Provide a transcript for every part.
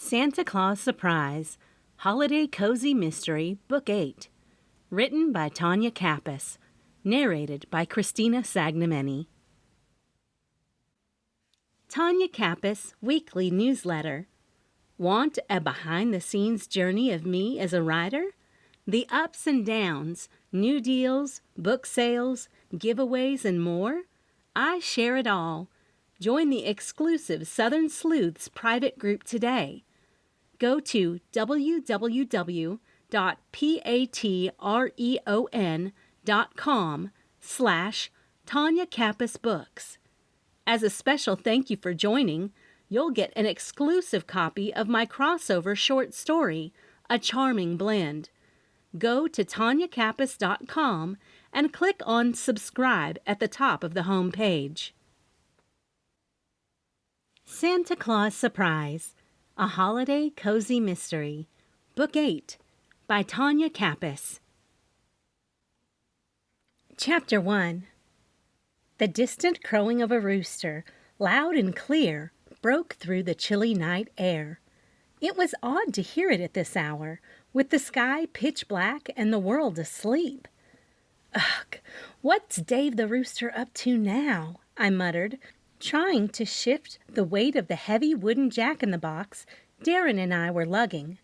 Santa Claus Surprise, Holiday Cozy Mystery, Book 8. Written by Tonya Kappas. Narrated by Christina Sagnameni. Tonya Kappas Weekly Newsletter. Want a behind-the-scenes journey of me as a writer? The ups and downs, new deals, book sales, giveaways, and more? I share it all. Join the exclusive Southern Sleuths private group today. Go to www.patreon.com/Tonya Kappas Books. As a special thank you for joining, you'll get an exclusive copy of my crossover short story, A Charming Blend. Go to tonyakappas.com and click on subscribe at the top of the home page. Santa Claus Surprise, A Holiday Cozy Mystery, Book 8, by Tonya Kappas. Chapter 1. The distant crowing of a rooster, loud and clear, broke through the chilly night air. It was odd to hear it at this hour, with the sky pitch black and the world asleep. Ugh, what's Dave the rooster up to now? I muttered, trying to shift the weight of the heavy wooden jack-in-the-box Darren and I were lugging.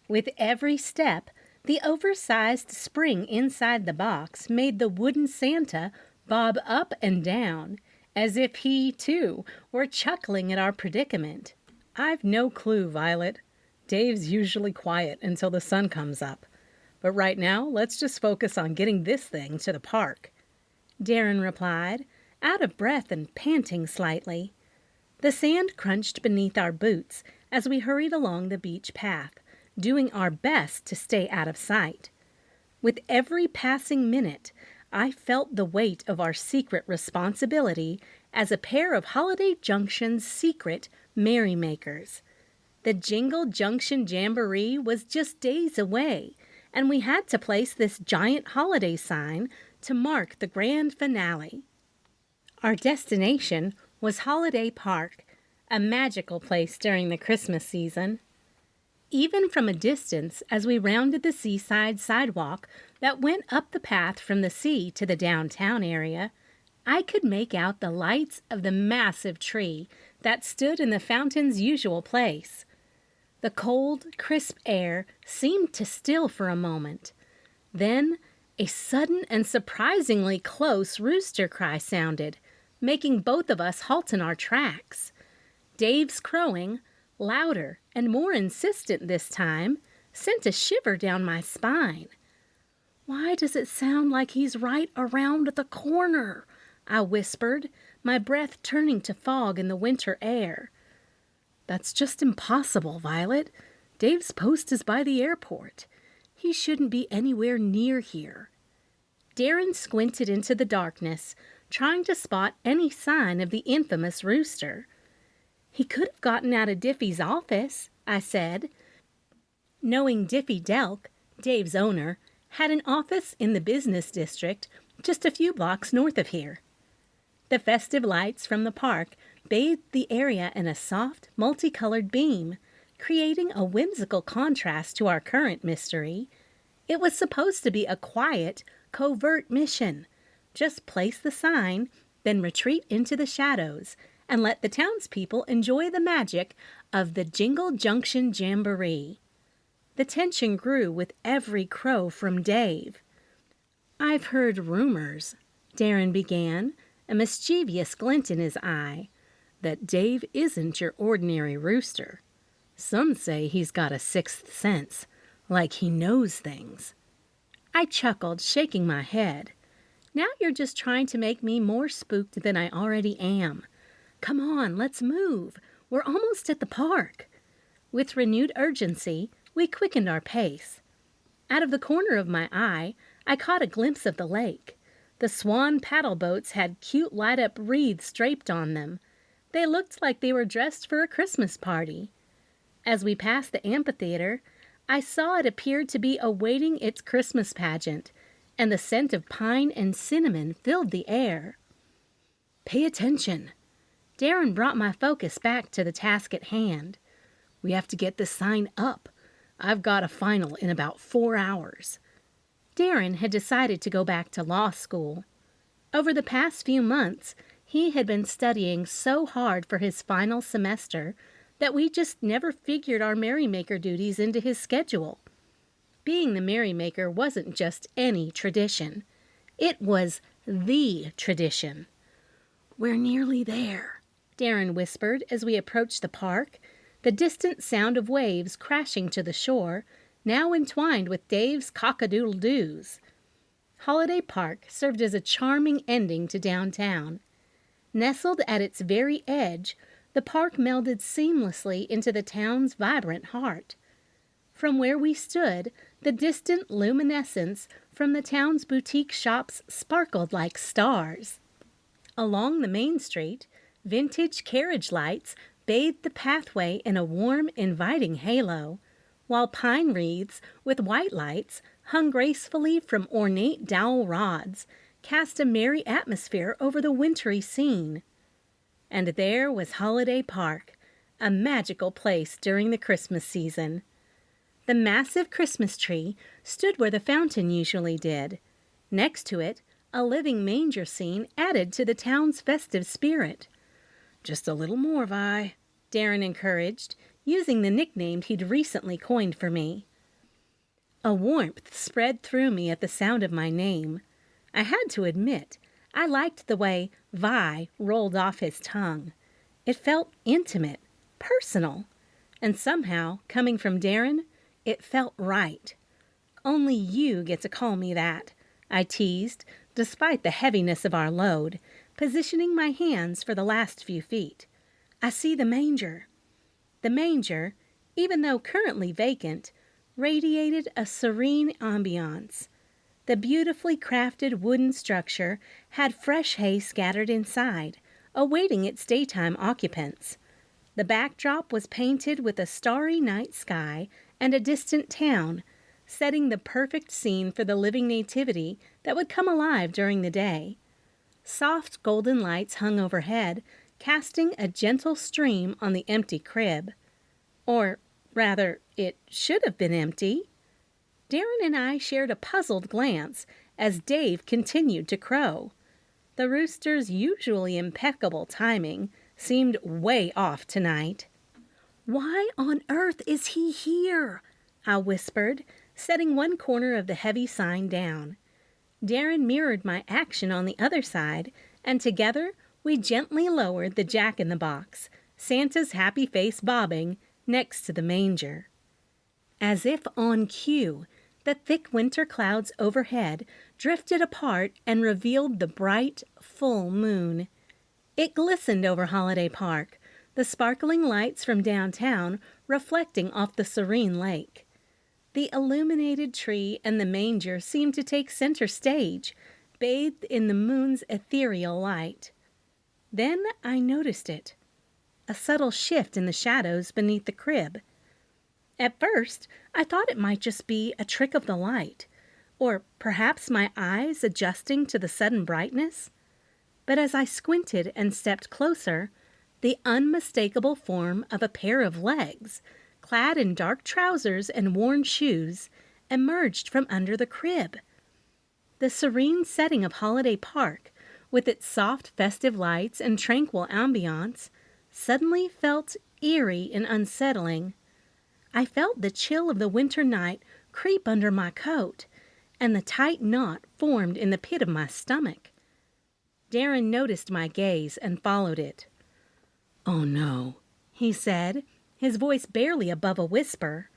With every step, the oversized spring inside the box made the wooden Santa bob up and down, as if he, too, were chuckling at our predicament. I've no clue, Violet. Dave's usually quiet until the sun comes up. But right now, let's just focus on getting this thing to the park. Darren replied, out of breath and panting slightly. The sand crunched beneath our boots as we hurried along the beach path, doing our best to stay out of sight. With every passing minute, I felt the weight of our secret responsibility as a pair of Holiday Junction's secret merrymakers. The Jingle Junction Jamboree was just days away, and we had to place this giant holiday sign to mark the grand finale. Our destination was Holiday Park, a magical place during the Christmas season. Even from a distance, as we rounded the seaside sidewalk that went up the path from the sea to the downtown area, I could make out the lights of the massive tree that stood in the fountain's usual place. The cold, crisp air seemed to still for a moment. Then a sudden and surprisingly close rooster cry sounded, making both of us halt in our tracks. Dave's crowing, louder and more insistent this time, sent a shiver down my spine. "Why does it sound like he's right around the corner?" I whispered, my breath turning to fog in the winter air. "That's just impossible, Violet. Dave's post is by the airport. He shouldn't be anywhere near here." Darren squinted into the darkness, trying to spot any sign of the infamous rooster. "He could have gotten out of Diffie's office," I said. Knowing Diffie Delk, Dave's owner, had an office in the business district just a few blocks north of here. The festive lights from the park bathed the area in a soft, multicolored beam, creating a whimsical contrast to our current mystery. It was supposed to be a quiet, covert mission. Just place the sign, then retreat into the shadows, and let the townspeople enjoy the magic of the Jingle Junction Jamboree. The tension grew with every crow from Dave. "I've heard rumors," Darren began, a mischievous glint in his eye, "that Dave isn't your ordinary rooster. Some say he's got a sixth sense, like he knows things." I chuckled, shaking my head. "Now you're just trying to make me more spooked than I already am. Come on, let's move. We're almost at the park." With renewed urgency, we quickened our pace. Out of the corner of my eye, I caught a glimpse of the lake. The swan paddle boats had cute light-up wreaths draped on them. They looked like they were dressed for a Christmas party. As we passed the amphitheater, I saw it appeared to be awaiting its Christmas pageant, and the scent of pine and cinnamon filled the air. "Pay attention." Darren brought my focus back to the task at hand. We have to get this sign up. I've got a final in about 4 hours. Darren had decided to go back to law school. Over the past few months, he had been studying so hard for his final semester that we just never figured our merrymaker duties into his schedule. Being the merrymaker wasn't just any tradition. It was the tradition. "We're nearly there," Darren whispered as we approached the park, the distant sound of waves crashing to the shore, now entwined with Dave's cock-a-doodle-doos. Holiday Park served as a charming ending to downtown. Nestled at its very edge, the park melded seamlessly into the town's vibrant heart. From where we stood, the distant luminescence from the town's boutique shops sparkled like stars. Along the main street, vintage carriage lights bathed the pathway in a warm, inviting halo, while pine wreaths with white lights hung gracefully from ornate dowel rods, cast a merry atmosphere over the wintry scene. And there was Holiday Park, a magical place during the Christmas season. The massive Christmas tree stood where the fountain usually did. Next to it, a living manger scene added to the town's festive spirit. "Just a little more, Vi," Darren encouraged, using the nickname he'd recently coined for me. A warmth spread through me at the sound of my name. I had to admit, I liked the way Vi rolled off his tongue. It felt intimate, personal, and somehow, coming from Darren, it felt right. "Only you get to call me that," I teased, despite the heaviness of our load, positioning my hands for the last few feet. "I see the manger." The manger, even though currently vacant, radiated a serene ambiance. The beautifully crafted wooden structure had fresh hay scattered inside, awaiting its daytime occupants. The backdrop was painted with a starry night sky and a distant town, setting the perfect scene for the living nativity that would come alive during the day. Soft golden lights hung overhead, casting a gentle stream on the empty crib. Or, rather, it should have been empty. Darren and I shared a puzzled glance as Dave continued to crow. The rooster's usually impeccable timing seemed way off tonight. "Why on earth is he here?" I whispered, setting one corner of the heavy sign down. Darren mirrored my action on the other side, and together we gently lowered the jack-in-the-box, Santa's happy face bobbing, next to the manger. As if on cue, the thick winter clouds overhead drifted apart and revealed the bright, full moon. It glistened over Holiday Park, the sparkling lights from downtown reflecting off the serene lake. The illuminated tree and the manger seemed to take center stage, bathed in the moon's ethereal light. Then I noticed it. A subtle shift in the shadows beneath the crib. At first, I thought it might just be a trick of the light, or perhaps my eyes adjusting to the sudden brightness. But as I squinted and stepped closer, the unmistakable form of a pair of legs, clad in dark trousers and worn shoes, emerged from under the crib. The serene setting of Holiday Park, with its soft festive lights and tranquil ambiance, suddenly felt eerie and unsettling. I felt the chill of the winter night creep under my coat, and the tight knot formed in the pit of my stomach. Darren noticed my gaze and followed it. "Oh no," he said, his voice barely above a whisper.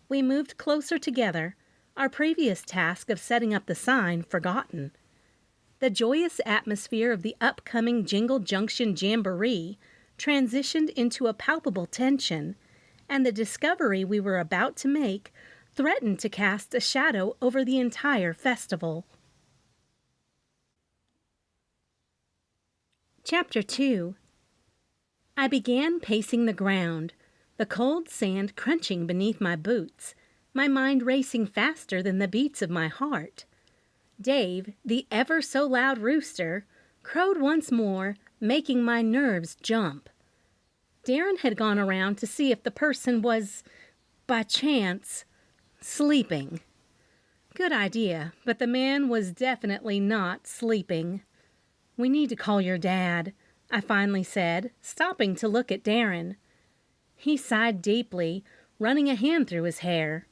We moved closer together, our previous task of setting up the sign forgotten. The joyous atmosphere of the upcoming Jingle Junction Jamboree transitioned into a palpable tension, and the discovery we were about to make threatened to cast a shadow over the entire festival. Chapter 2. I began pacing the ground, the cold sand crunching beneath my boots, my mind racing faster than the beats of my heart. Dave, the ever-so-loud rooster, crowed once more, making my nerves jump. Darren had gone around to see if the person was, by chance, sleeping. Good idea, but the man was definitely not sleeping. "We need to call your dad," I finally said, stopping to look at Darren. He sighed deeply, running a hand through his hair.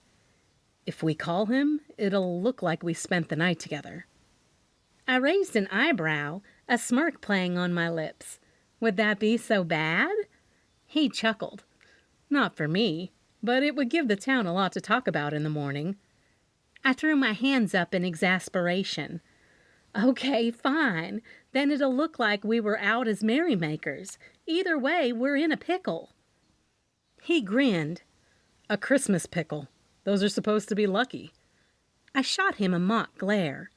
"If we call him, it'll look like we spent the night together." I raised an eyebrow, a smirk playing on my lips. Would that be so bad? He chuckled. "Not for me, but it would give the town a lot to talk about in the morning." I threw my hands up in exasperation. "Okay, fine. Then it'll look like we were out as merrymakers. Either way, we're in a pickle." He grinned. "A Christmas pickle. Those are supposed to be lucky." I shot him a mock glare.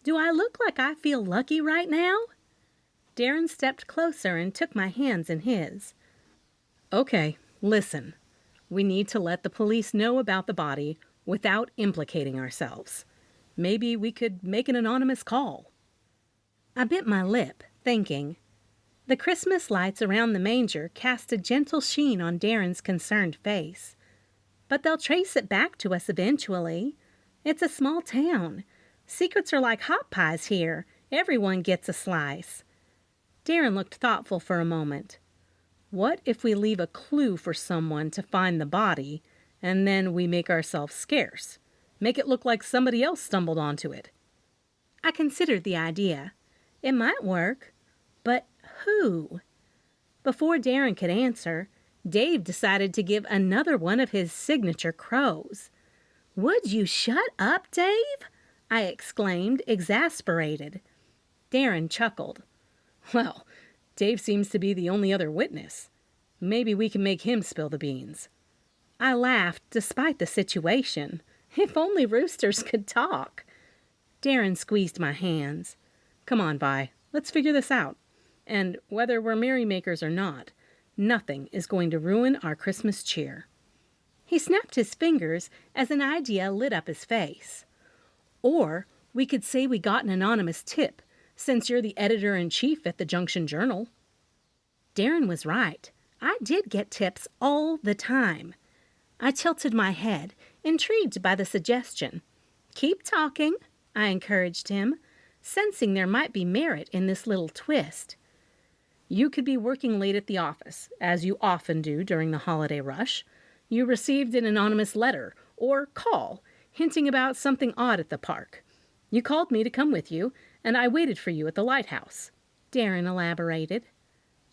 "Do I look like I feel lucky right now?" Darren stepped closer and took my hands in his. "Okay, listen. We need to let the police know about the body without implicating ourselves. Maybe we could make an anonymous call." I bit my lip, thinking. The Christmas lights around the manger cast a gentle sheen on Darren's concerned face. "But they'll trace it back to us eventually. It's a small town. Secrets are like hot pies here. Everyone gets a slice." Darren looked thoughtful for a moment. "What if we leave a clue for someone to find the body, and then we make ourselves scarce? Make it look like somebody else stumbled onto it." I considered the idea. It might work. But who? Before Darren could answer, Dave decided to give another one of his signature crows. "Would you shut up, Dave?" I exclaimed, exasperated. Darren chuckled. "Well, Dave seems to be the only other witness. Maybe we can make him spill the beans." I laughed despite the situation. If only roosters could talk. Darren squeezed my hands. "Come on, Vi. Let's figure this out. And whether we're merrymakers or not, nothing is going to ruin our Christmas cheer." He snapped his fingers as an idea lit up his face. "Or we could say we got an anonymous tip, since you're the editor-in-chief at the Junction Journal." Darren was right. I did get tips all the time. I tilted my head, intrigued by the suggestion. "Keep talking," I encouraged him, sensing there might be merit in this little twist. "You could be working late at the office, as you often do during the holiday rush. You received an anonymous letter or call hinting about something odd at the park. You called me to come with you, and I waited for you at the lighthouse," Darren elaborated.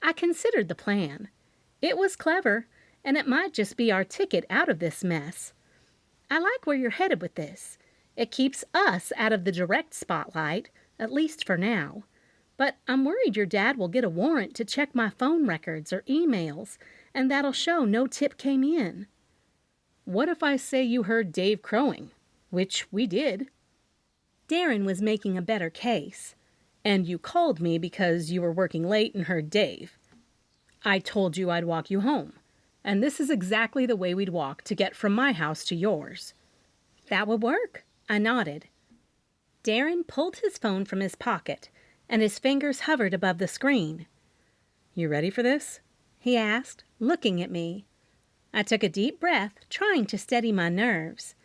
I considered the plan. It was clever, and it might just be our ticket out of this mess. I like where you're headed with this. It keeps us out of the direct spotlight, at least for now. But I'm worried your dad will get a warrant to check my phone records or emails, and that'll show no tip came in. What if I say you heard Dave crowing? Which we did. Darren was making a better case. And you called me because you were working late and heard Dave. I told you I'd walk you home. And this is exactly the way we'd walk to get from my house to yours. That would work, I nodded. Darren pulled his phone from his pocket, and his fingers hovered above the screen. You ready for this? He asked, looking at me. I took a deep breath, trying to steady my nerves.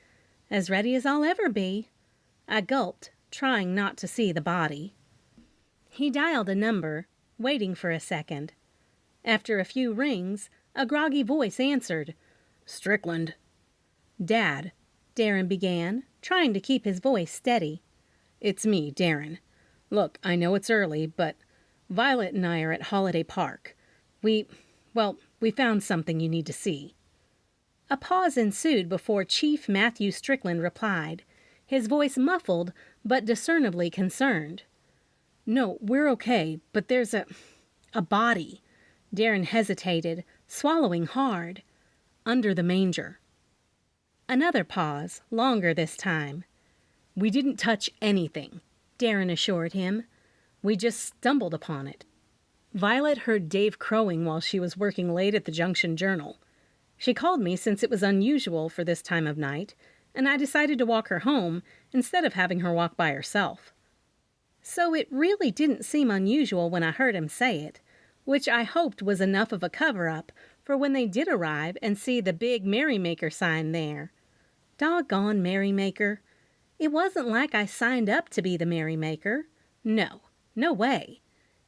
As ready as I'll ever be. I gulped, trying not to see the body. He dialed a number, waiting for a second. After a few rings, a groggy voice answered. Strickland. Dad, Darren began, trying to keep his voice steady. It's me, Darren. Look, I know it's early, but Violet and I are at Holiday Park. We found something you need to see. A pause ensued before Chief Matthew Strickland replied, his voice muffled but discernibly concerned. No, we're okay, but there's a body. Darren hesitated, swallowing hard. Under the manger. Another pause, longer this time. We didn't touch anything, Darren assured him. We just stumbled upon it. Violet heard Dave crowing while she was working late at the Junction Journal. She called me since it was unusual for this time of night, and I decided to walk her home instead of having her walk by herself. So it really didn't seem unusual when I heard him say it. which I hoped was enough of a cover-up for when they did arrive and see the big Merrymaker sign there. Doggone Merrymaker. It wasn't like I signed up to be the Merrymaker. No, no way.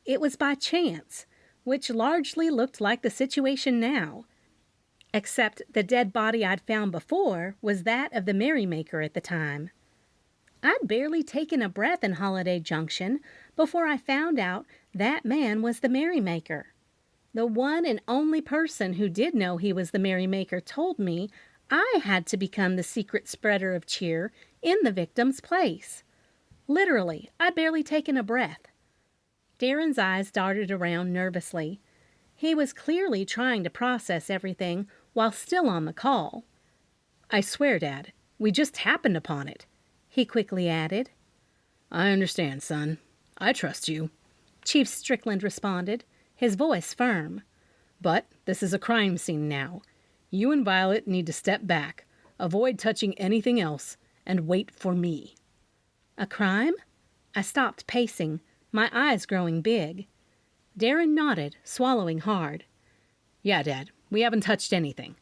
It was by chance, which largely looked like the situation now. Except the dead body I'd found before was that of the Merrymaker at the time. I'd barely taken a breath in Holiday Junction before I found out that man was the Merrymaker. The one and only person who did know he was the Merrymaker told me I had to become the secret spreader of cheer in the victim's place. Literally, I'd barely taken a breath. Darren's eyes darted around nervously. He was clearly trying to process everything while still on the call. "I swear, Dad, we just happened upon it," he quickly added. "I understand, son. I trust you," Chief Strickland responded, his voice firm. "But this is a crime scene now. You and Violet need to step back, avoid touching anything else, and wait for me." A crime? I stopped pacing, my eyes growing big. Darren nodded, swallowing hard. "Yeah, Dad, we haven't touched anything."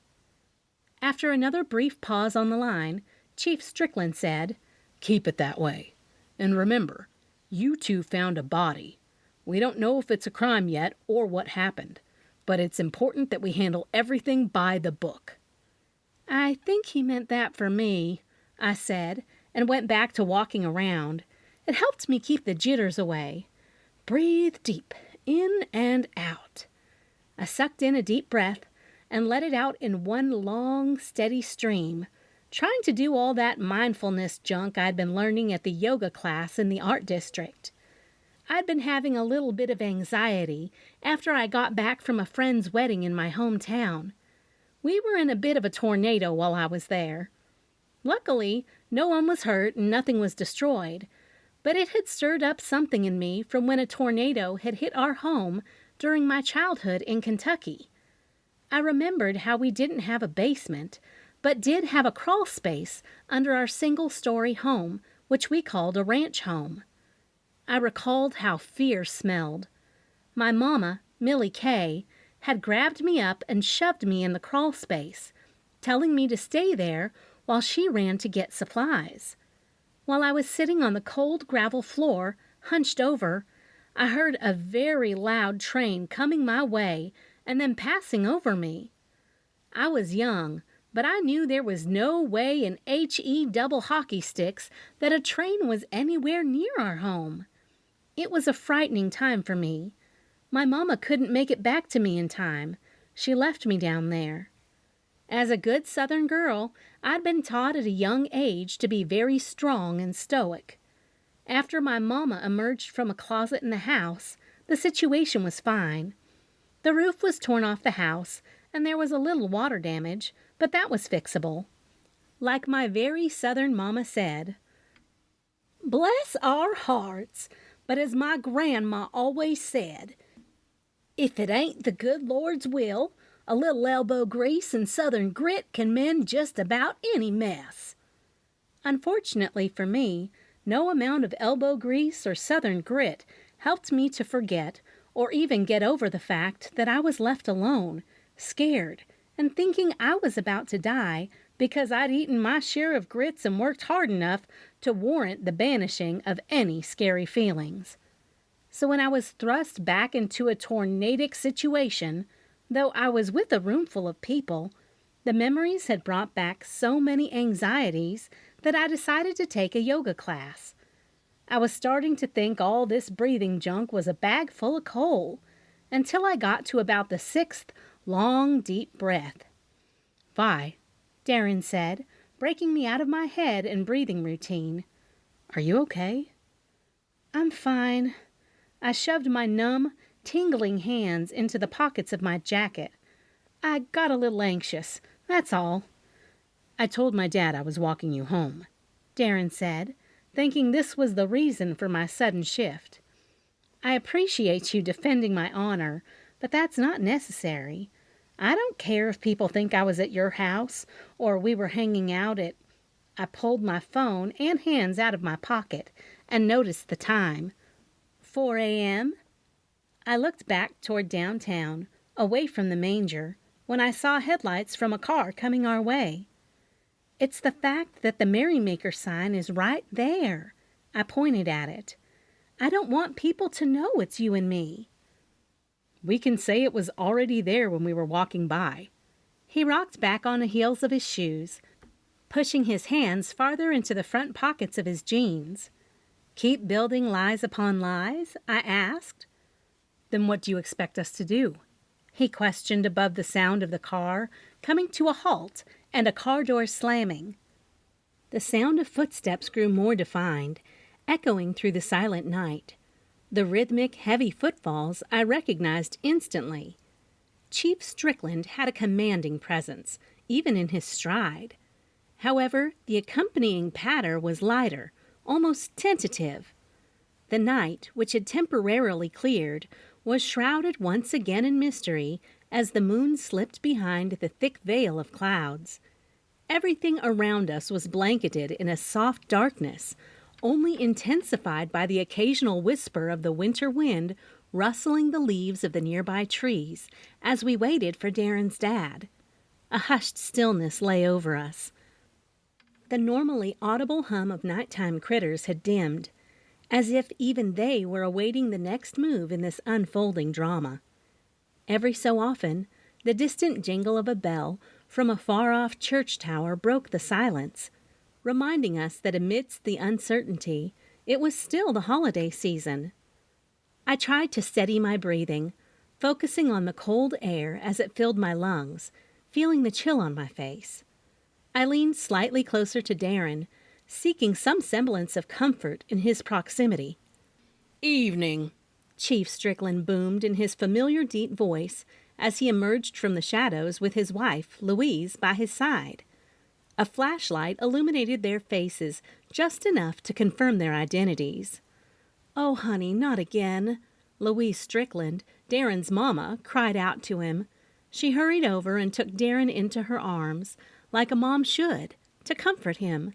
After another brief pause on the line, Chief Strickland said, "Keep it that way. And remember, you two found a body. We don't know if it's a crime yet or what happened, but it's important that we handle everything by the book." "I think he meant that for me," I said, and went back to walking around. It helped me keep the jitters away. Breathe deep, in and out. I sucked in a deep breath and let it out in one long, steady stream, trying to do all that mindfulness junk I'd been learning at the yoga class in the art district. I'd been having a little bit of anxiety after I got back from a friend's wedding in my hometown. We were in a bit of a tornado while I was there. Luckily, no one was hurt and nothing was destroyed, but it had stirred up something in me from when a tornado had hit our home during my childhood in Kentucky. I remembered how we didn't have a basement, but did have a crawl space under our single-story home, which we called a ranch home. I recalled how fear smelled. My mama, Millie Kay, had grabbed me up and shoved me in the crawl space, telling me to stay there while she ran to get supplies. While I was sitting on the cold gravel floor, hunched over, I heard a very loud train coming my way and then passing over me. I was young, but I knew there was no way in HE double hockey sticks that a train was anywhere near our home. It was a frightening time for me. My mama couldn't make it back to me in time. She left me down there. As a good Southern girl, I'd been taught at a young age to be very strong and stoic. After my mama emerged from a closet in the house, the situation was fine. The roof was torn off the house, and there was a little water damage, but that was fixable. Like my very Southern mama said, "Bless our hearts, but as my grandma always said, if it ain't the good Lord's will, a little elbow grease and Southern grit can mend just about any mess." Unfortunately for me, no amount of elbow grease or Southern grit helped me to forget or even get over the fact that I was left alone, scared, and thinking I was about to die because I'd eaten my share of grits and worked hard enough to warrant the banishing of any scary feelings. So when I was thrust back into a tornadic situation, though I was with a room full of people, the memories had brought back so many anxieties that I decided to take a yoga class. I was starting to think all this breathing junk was a bag full of coal, until I got to about the 6th long, deep breath. "Vi," Darren said, breaking me out of my head and breathing routine. "Are you okay?" "I'm fine." I shoved my numb, tingling hands into the pockets of my jacket. "I got a little anxious, that's all." "I told my dad I was walking you home," Darren said, thinking this was the reason for my sudden shift. "I appreciate you defending my honor, but that's not necessary. I don't care if people think I was at your house or we were hanging out at—" I pulled my phone and hands out of my pocket and noticed the time. 4 a.m.? I looked back toward downtown, away from the manger, when I saw headlights from a car coming our way. It's the fact that the Merrymaker sign is right there. I pointed at it. I don't want people to know it's you and me. We can say it was already there when we were walking by. He rocked back on the heels of his shoes, pushing his hands farther into the front pockets of his jeans. Keep building lies upon lies? I asked. Then what do you expect us to do? He questioned above the sound of the car coming to a halt and a car door slamming. The sound of footsteps grew more defined, echoing through the silent night. The rhythmic, heavy footfalls I recognized instantly. Chief Strickland had a commanding presence, even in his stride. However, the accompanying patter was lighter, almost tentative. The night, which had temporarily cleared, was shrouded once again in mystery as the moon slipped behind the thick veil of clouds. Everything around us was blanketed in a soft darkness, only intensified by the occasional whisper of the winter wind rustling the leaves of the nearby trees as we waited for Darren's dad. A hushed stillness lay over us. The normally audible hum of nighttime critters had dimmed, as if even they were awaiting the next move in this unfolding drama. Every so often, the distant jingle of a bell from a far-off church tower broke the silence, reminding us that amidst the uncertainty, it was still the holiday season. I tried to steady my breathing, focusing on the cold air as it filled my lungs, feeling the chill on my face. I leaned slightly closer to Darren, seeking some semblance of comfort in his proximity. "Evening," Chief Strickland boomed in his familiar deep voice as he emerged from the shadows with his wife, Louise, by his side. A flashlight illuminated their faces just enough to confirm their identities. "Oh, honey, not again," Louise Strickland, Darren's mama, cried out to him. She hurried over and took Darren into her arms, like a mom should, to comfort him.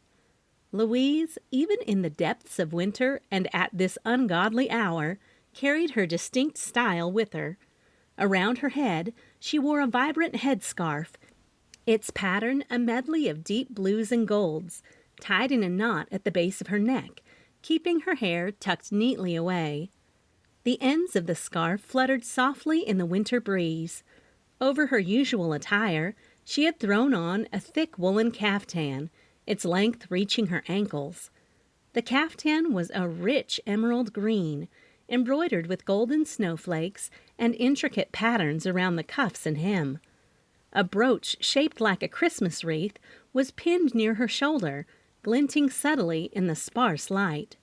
Louise, even in the depths of winter and at this ungodly hour, carried her distinct style with her. Around her head, she wore a vibrant headscarf, its pattern a medley of deep blues and golds, tied in a knot at the base of her neck, keeping her hair tucked neatly away. The ends of the scarf fluttered softly in the winter breeze. Over her usual attire, she had thrown on a thick woolen caftan, its length reaching her ankles. The caftan was a rich emerald green, embroidered with golden snowflakes and intricate patterns around the cuffs and hem. A brooch shaped like a Christmas wreath was pinned near her shoulder, glinting subtly in the sparse light.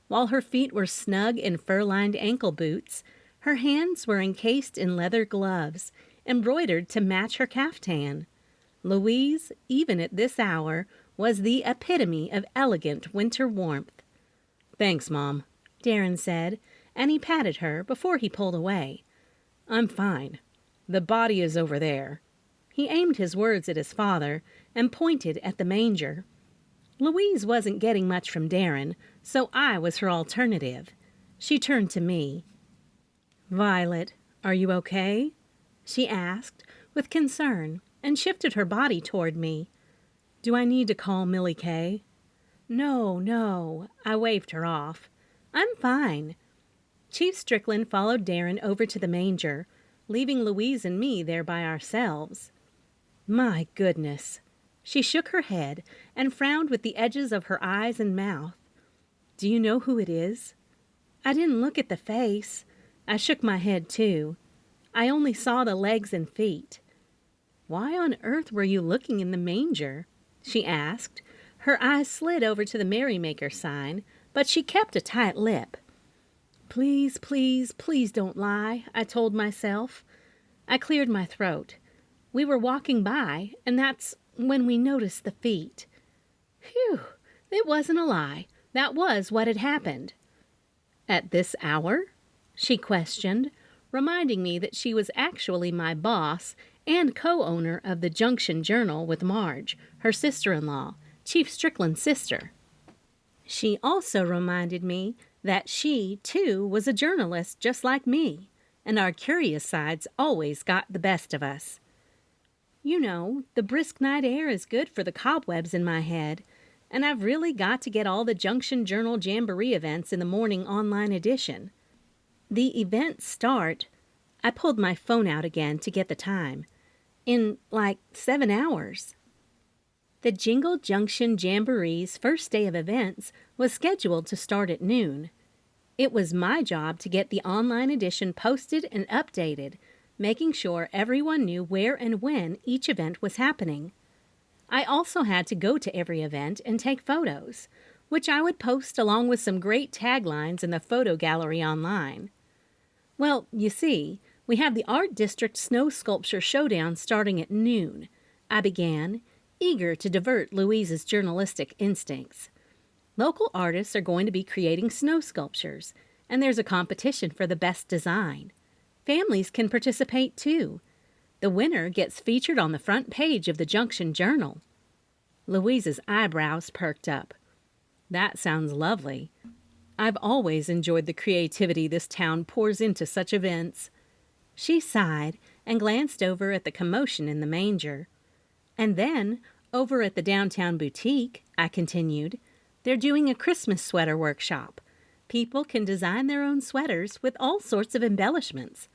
While her feet were snug in fur-lined ankle boots, her hands were encased in leather gloves, embroidered to match her caftan. Louise, even at this hour, was the epitome of elegant winter warmth. "Thanks, Mom," Darren said, and he patted her before he pulled away. "I'm fine. The body is over there." He aimed his words at his father and pointed at the manger. Louise wasn't getting much from Darren, so I was her alternative. She turned to me. "Violet, are you okay?" she asked with concern and shifted her body toward me. "Do I need to call Millie Kay?" No, I waved her off. "I'm fine." Chief Strickland followed Darren over to the manger, leaving Louise and me there by ourselves. My goodness. She shook her head and frowned with the edges of her eyes and mouth. "Do you know who it is?" I didn't look at the face. I shook my head too. I only saw the legs and feet. "Why on earth were you looking in the manger?" she asked. Her eyes slid over to the Merrymaker sign, but she kept a tight lip. Please don't lie," I told myself. I cleared my throat. We were walking by, and that's when we noticed the feet. Phew, it wasn't a lie. That was what had happened. "At this hour?" she questioned, reminding me that she was actually my boss and co-owner of the Junction Journal with Marge, her sister-in-law, Chief Strickland's sister. She also reminded me that she, too, was a journalist just like me, and our curious sides always got the best of us. You know, the brisk night air is good for the cobwebs in my head, and I've really got to get all the Junction Journal Jamboree events in the morning online edition. The events start, I pulled my phone out again to get the time, in like 7 hours. The Jingle Junction Jamboree's first day of events was scheduled to start at noon. It was my job to get the online edition posted and updated, making sure everyone knew where and when each event was happening. I also had to go to every event and take photos, which I would post along with some great taglines in the photo gallery online. Well, you see, we have the Art District Snow Sculpture Showdown starting at noon, I began, eager to divert Louise's journalistic instincts. Local artists are going to be creating snow sculptures, and there's a competition for the best design. Families can participate too. The winner gets featured on the front page of the Junction Journal. Louise's eyebrows perked up. That sounds lovely. I've always enjoyed the creativity this town pours into such events. She sighed and glanced over at the commotion in the manger. And then, over at the downtown boutique, I continued, they're doing a Christmas sweater workshop. People can design their own sweaters with all sorts of embellishments.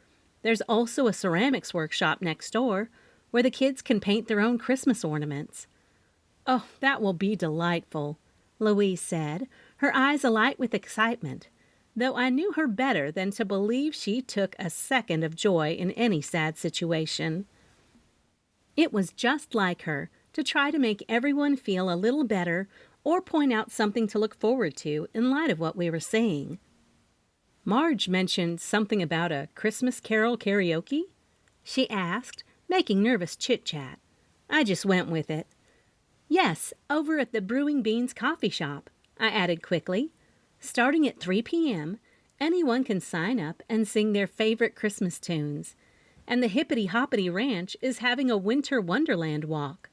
There's also a ceramics workshop next door where the kids can paint their own Christmas ornaments. Oh, that will be delightful, Louise said, her eyes alight with excitement, though I knew her better than to believe she took a second of joy in any sad situation. It was just like her to try to make everyone feel a little better or point out something to look forward to in light of what we were seeing. Marge mentioned something about a Christmas carol karaoke? She asked, making nervous chit-chat. I just went with it. Yes, over at the Brewing Beans coffee shop, I added quickly. Starting at 3 p.m., anyone can sign up and sing their favorite Christmas tunes. And the Hippity Hoppity Ranch is having a winter wonderland walk.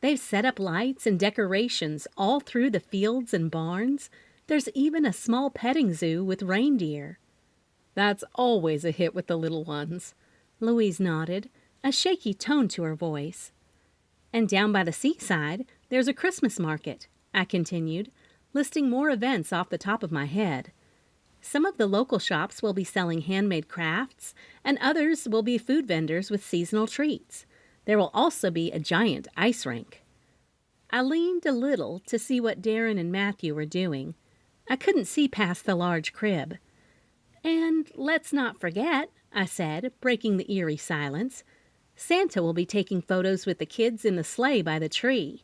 They've set up lights and decorations all through the fields and barns. There's even a small petting zoo with reindeer. That's always a hit with the little ones. Louise nodded, a shaky tone to her voice. And down by the seaside, there's a Christmas market, I continued, listing more events off the top of my head. Some of the local shops will be selling handmade crafts, and others will be food vendors with seasonal treats. There will also be a giant ice rink. I leaned a little to see what Darren and Matthew were doing. I couldn't see past the large crib. And let's not forget, I said, breaking the eerie silence, Santa will be taking photos with the kids in the sleigh by the tree.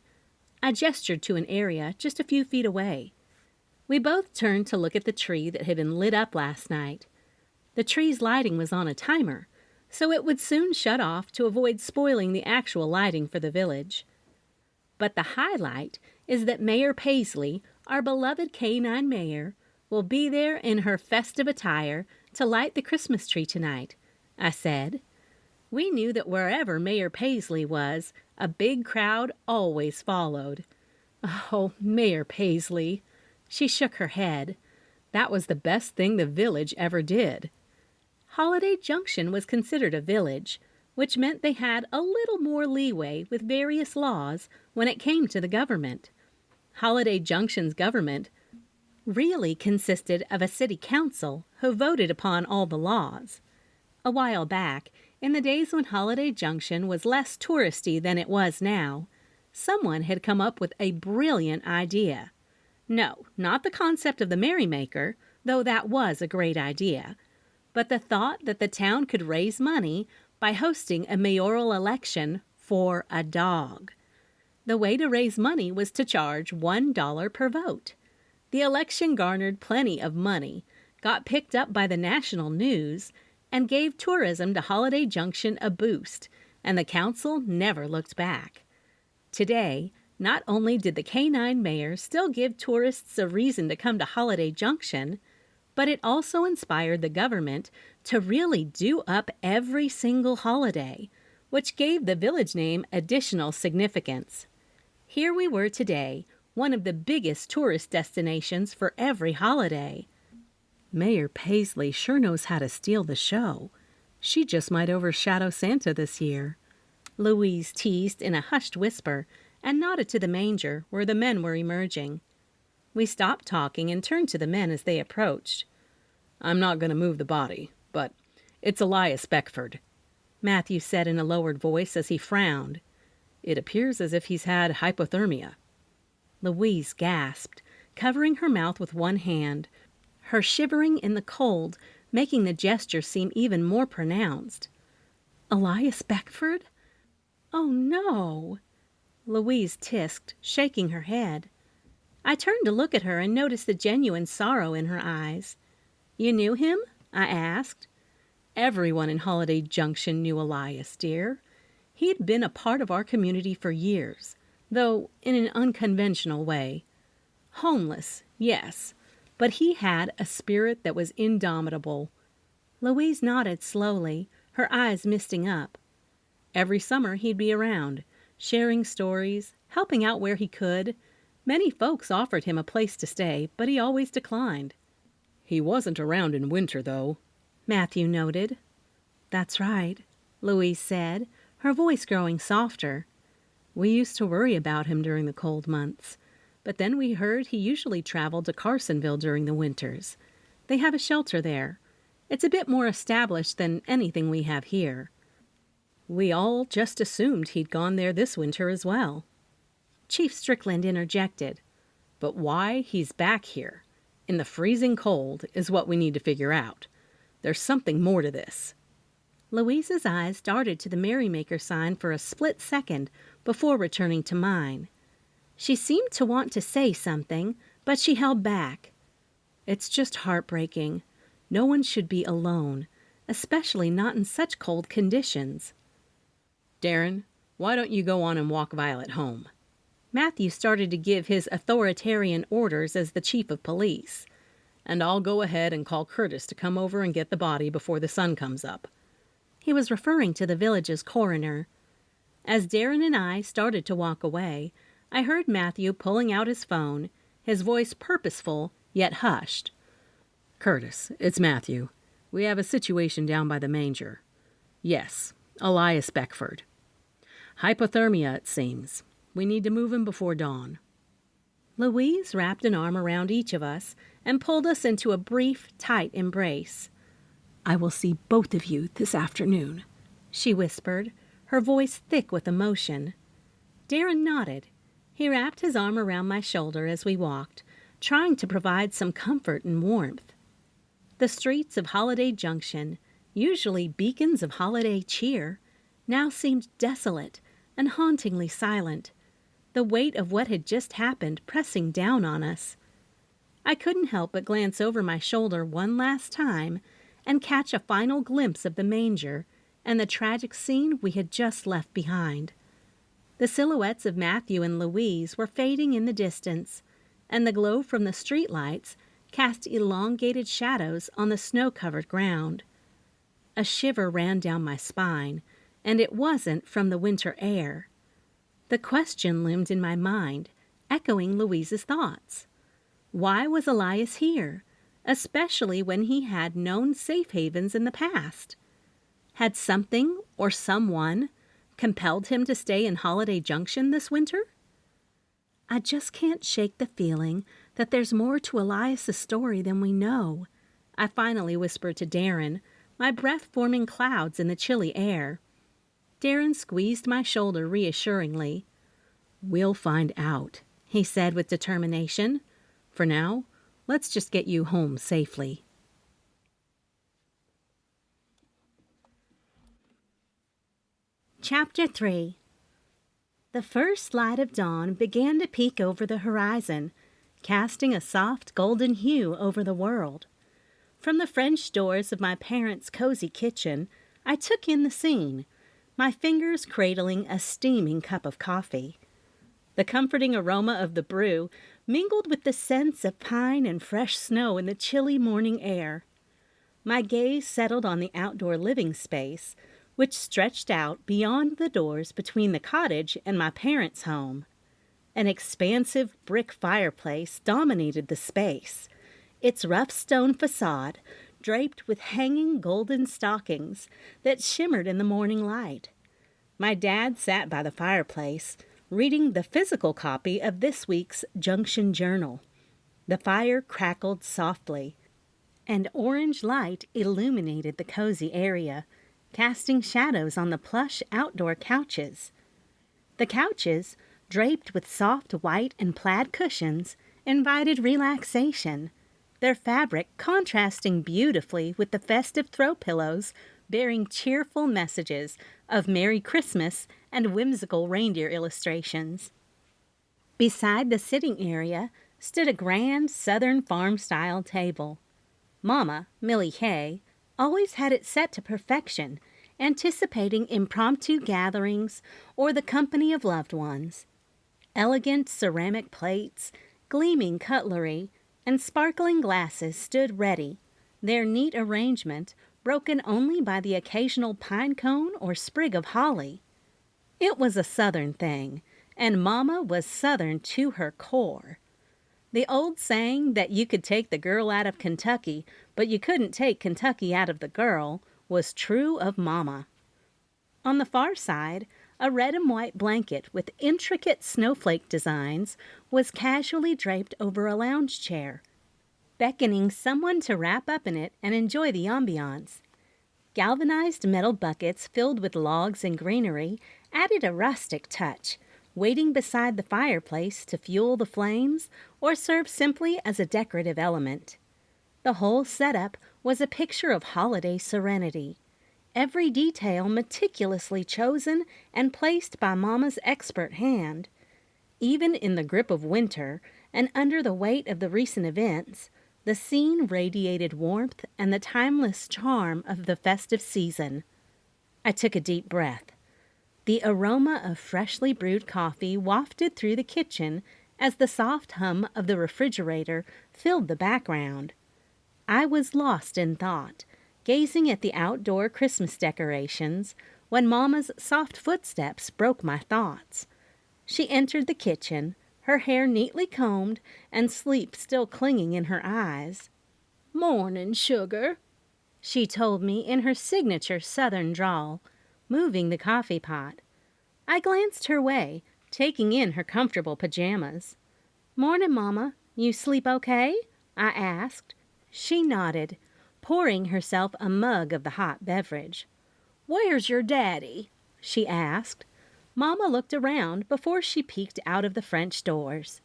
I gestured to an area just a few feet away. We both turned to look at the tree that had been lit up last night. The tree's lighting was on a timer, so it would soon shut off to avoid spoiling the actual lighting for the village. But the highlight is that Mayor Paisley, our beloved K-9 mayor, will be there in her festive attire to light the Christmas tree tonight, I said. We knew that wherever Mayor Paisley was, a big crowd always followed. Oh, Mayor Paisley. She shook her head. That was the best thing the village ever did. Holiday Junction was considered a village, which meant they had a little more leeway with various laws when it came to the government. Holiday Junction's government really consisted of a city council who voted upon all the laws. A while back, in the days when Holiday Junction was less touristy than it was now, someone had come up with a brilliant idea. No, not the concept of the merrymaker, though that was a great idea, but the thought that the town could raise money by hosting a mayoral election for a dog. The way to raise money was to charge $1 per vote. The election garnered plenty of money, got picked up by the national news, and gave tourism to Holiday Junction a boost, and the council never looked back. Today, not only did the K-9 mayor still give tourists a reason to come to Holiday Junction, but it also inspired the government to really do up every single holiday, which gave the village name additional significance. Here we were today, one of the biggest tourist destinations for every holiday. Mayor Paisley sure knows how to steal the show, She just might overshadow Santa this year," Louise teased in a hushed whisper and nodded to the manger where the men were emerging. We stopped talking and turned to the men as they approached. "I'm not going to move the body, but it's Elias Beckford," Matthew said in a lowered voice as he frowned. "It appears as if he's had hypothermia." Louise gasped, covering her mouth with one hand, her shivering in the cold making the gesture seem even more pronounced. "Elias Beckford? Oh, no!" Louise tisked, shaking her head. I turned to look at her and noticed the genuine sorrow in her eyes. "You knew him?" I asked. "Everyone in Holiday Junction knew Elias, dear. He'd been a part of our community for years, though in an unconventional way. Homeless, yes, but he had a spirit that was indomitable." Louise nodded slowly, her eyes misting up. "Every summer he'd be around, sharing stories, helping out where he could. Many folks offered him a place to stay, but he always declined." "He wasn't around in winter, though," Matthew noted. "That's right," Louise said, her voice growing softer. "We used to worry about him during the cold months, but then we heard he usually traveled to Carsonville during the winters. They have a shelter there. It's a bit more established than anything we have here. We all just assumed he'd gone there this winter as well." Chief Strickland interjected. "But why he's back here, in the freezing cold, is what we need to figure out. There's something more to this." Louise's eyes darted to the Merrymaker sign for a split second before returning to mine. She seemed to want to say something, but she held back. "It's just heartbreaking. No one should be alone, especially not in such cold conditions." "Darren, why don't you go on and walk Violet home?" Matthew started to give his authoritarian orders as the chief of police. "And I'll go ahead and call Curtis to come over and get the body before the sun comes up." He was referring to the village's coroner. As Darren and I started to walk away, I heard Matthew pulling out his phone, his voice purposeful yet hushed. "Curtis, it's Matthew. We have a situation down by the manger. Yes, Elias Beckford. Hypothermia, it seems. We need to move him before dawn." Louise wrapped an arm around each of us and pulled us into a brief, tight embrace. "I will see both of you this afternoon," she whispered, her voice thick with emotion. Darren nodded. He wrapped his arm around my shoulder as we walked, trying to provide some comfort and warmth. The streets of Holiday Junction, usually beacons of holiday cheer, now seemed desolate and hauntingly silent, the weight of what had just happened pressing down on us. I couldn't help but glance over my shoulder one last time and catch a final glimpse of the manger and the tragic scene we had just left behind. The silhouettes of Matthew and Louise were fading in the distance, and the glow from the streetlights cast elongated shadows on the snow-covered ground. A shiver ran down my spine, and it wasn't from the winter air. The question loomed in my mind, echoing Louise's thoughts. Why was Elias here, especially when he had known safe havens in the past? Had something or someone compelled him to stay in Holiday Junction this winter? I just can't shake the feeling that there's more to Elias's story than we know, I finally whispered to Darren, my breath forming clouds in the chilly air. Darren squeezed my shoulder reassuringly. "We'll find out," he said with determination. "For now, let's just get you home safely." Chapter 3. The first light of dawn began to peek over the horizon, casting a soft golden hue over the world. From the French doors of my parents' cozy kitchen, I took in the scene, my fingers cradling a steaming cup of coffee. The comforting aroma of the brew mingled with the scents of pine and fresh snow in the chilly morning air. My gaze settled on the outdoor living space, which stretched out beyond the doors between the cottage and my parents' home. An expansive brick fireplace dominated the space, its rough stone facade draped with hanging golden stockings that shimmered in the morning light. My dad sat by the fireplace, reading the physical copy of this week's Junction Journal. The fire crackled softly, and orange light illuminated the cozy area, casting shadows on the plush outdoor couches. The couches, draped with soft white and plaid cushions, invited relaxation, their fabric contrasting beautifully with the festive throw pillows bearing cheerful messages of Merry Christmas and whimsical reindeer illustrations. Beside the sitting area stood a grand Southern farm-style table. Mama, Millie Hay, always had it set to perfection, anticipating impromptu gatherings or the company of loved ones. Elegant ceramic plates, gleaming cutlery, and sparkling glasses stood ready, their neat arrangement broken only by the occasional pine cone or sprig of holly. It was a Southern thing, and Mama was Southern to her core. The old saying that you could take the girl out of Kentucky, but you couldn't take Kentucky out of the girl, was true of Mama. On the far side, a red and white blanket with intricate snowflake designs was casually draped over a lounge chair, beckoning someone to wrap up in it and enjoy the ambiance. Galvanized metal buckets filled with logs and greenery added a rustic touch, waiting beside the fireplace to fuel the flames or serve simply as a decorative element. The whole setup was a picture of holiday serenity, every detail meticulously chosen and placed by Mama's expert hand. Even in the grip of winter and under the weight of the recent events, the scene radiated warmth and the timeless charm of the festive season. I took a deep breath. The aroma of freshly brewed coffee wafted through the kitchen as the soft hum of the refrigerator filled the background. I was lost in thought, gazing at the outdoor Christmas decorations, when Mama's soft footsteps broke my thoughts. She entered the kitchen, her hair neatly combed and sleep still clinging in her eyes. "Mornin', sugar," she told me in her signature Southern drawl, moving the coffee pot. I glanced her way, taking in her comfortable pajamas. "Mornin', Mama. You sleep okay?" I asked. She nodded, pouring herself a mug of the hot beverage. "Where's your daddy?" she asked. Mama looked around before she peeked out of the French doors.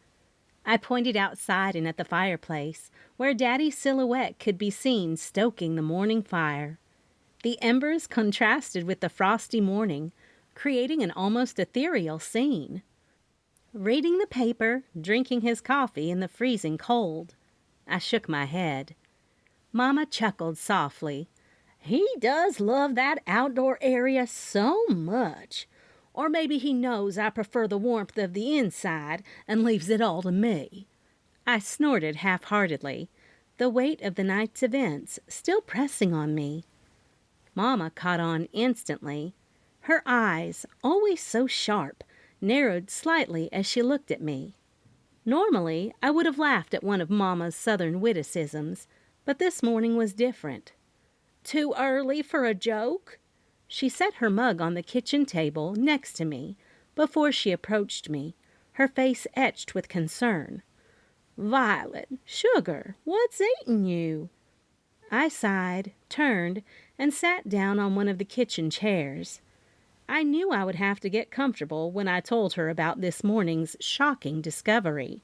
I pointed outside and at the fireplace, where Daddy's silhouette could be seen stoking the morning fire. The embers contrasted with the frosty morning, creating an almost ethereal scene. Reading the paper, drinking his coffee in the freezing cold. I shook my head. Mama chuckled softly. "He does love that outdoor area so much. Or maybe he knows I prefer the warmth of the inside and leaves it all to me." I snorted half-heartedly, the weight of the night's events still pressing on me. Mama caught on instantly. Her eyes, always so sharp, narrowed slightly as she looked at me. Normally, I would have laughed at one of Mama's Southern witticisms, but this morning was different. "Too early for a joke?" She set her mug on the kitchen table next to me before she approached me, her face etched with concern. "Violet, sugar, what's eating you?" I sighed, turned, and sat down on one of the kitchen chairs. I knew I would have to get comfortable when I told her about this morning's shocking discovery.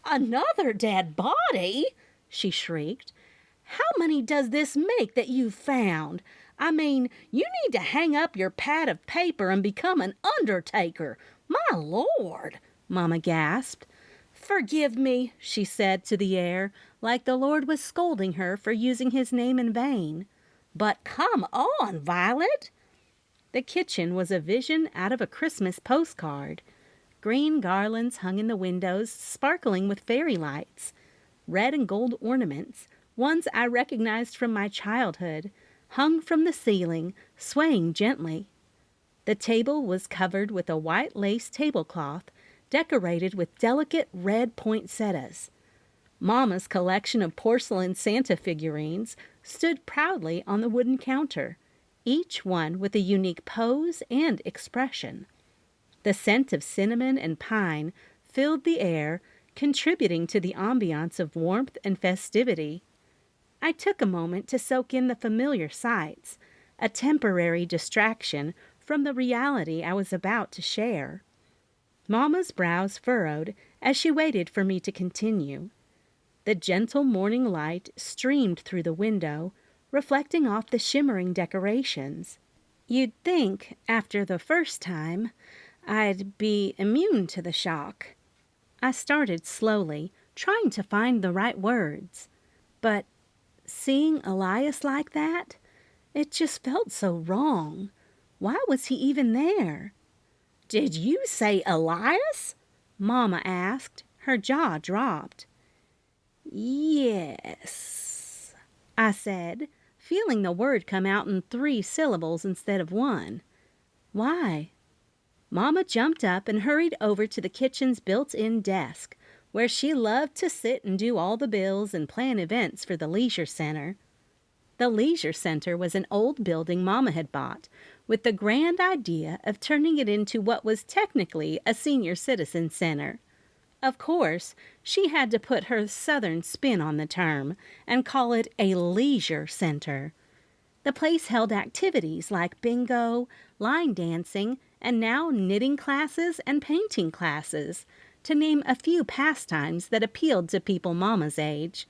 "Another dead body?" she shrieked. "How many does this make that you've found? I mean, you need to hang up your pad of paper and become an undertaker. My Lord!" Mama gasped. "Forgive me," she said to the air, like the Lord was scolding her for using his name in vain. "But come on, Violet." The kitchen was a vision out of a Christmas postcard. Green garlands hung in the windows, sparkling with fairy lights. Red and gold ornaments, ones I recognized from my childhood, hung from the ceiling, swaying gently. The table was covered with a white lace tablecloth, decorated with delicate red poinsettias. Mama's collection of porcelain Santa figurines stood proudly on the wooden counter, each one with a unique pose and expression. The scent of cinnamon and pine filled the air, contributing to the ambiance of warmth and festivity. I took a moment to soak in the familiar sights, a temporary distraction from the reality I was about to share. Mama's brows furrowed as she waited for me to continue. The gentle morning light streamed through the window, reflecting off the shimmering decorations. You'd think, after the first time, I'd be immune to the shock. I started slowly, trying to find the right words. But seeing Elias like that, it just felt so wrong. Why was he even there? "Did you say Elias?" Mama asked. Her jaw dropped. "Yes," I said, feeling the word come out in 3 syllables instead of 1. "Why?" Mama jumped up and hurried over to the kitchen's built-in desk, where she loved to sit and do all the bills and plan events for the leisure center. The leisure center was an old building Mama had bought, with the grand idea of turning it into what was technically a senior citizen center. Of course, she had to put her southern spin on the term and call it a leisure center. The place held activities like bingo, line dancing, and now knitting classes and painting classes, to name a few pastimes that appealed to people Mama's age.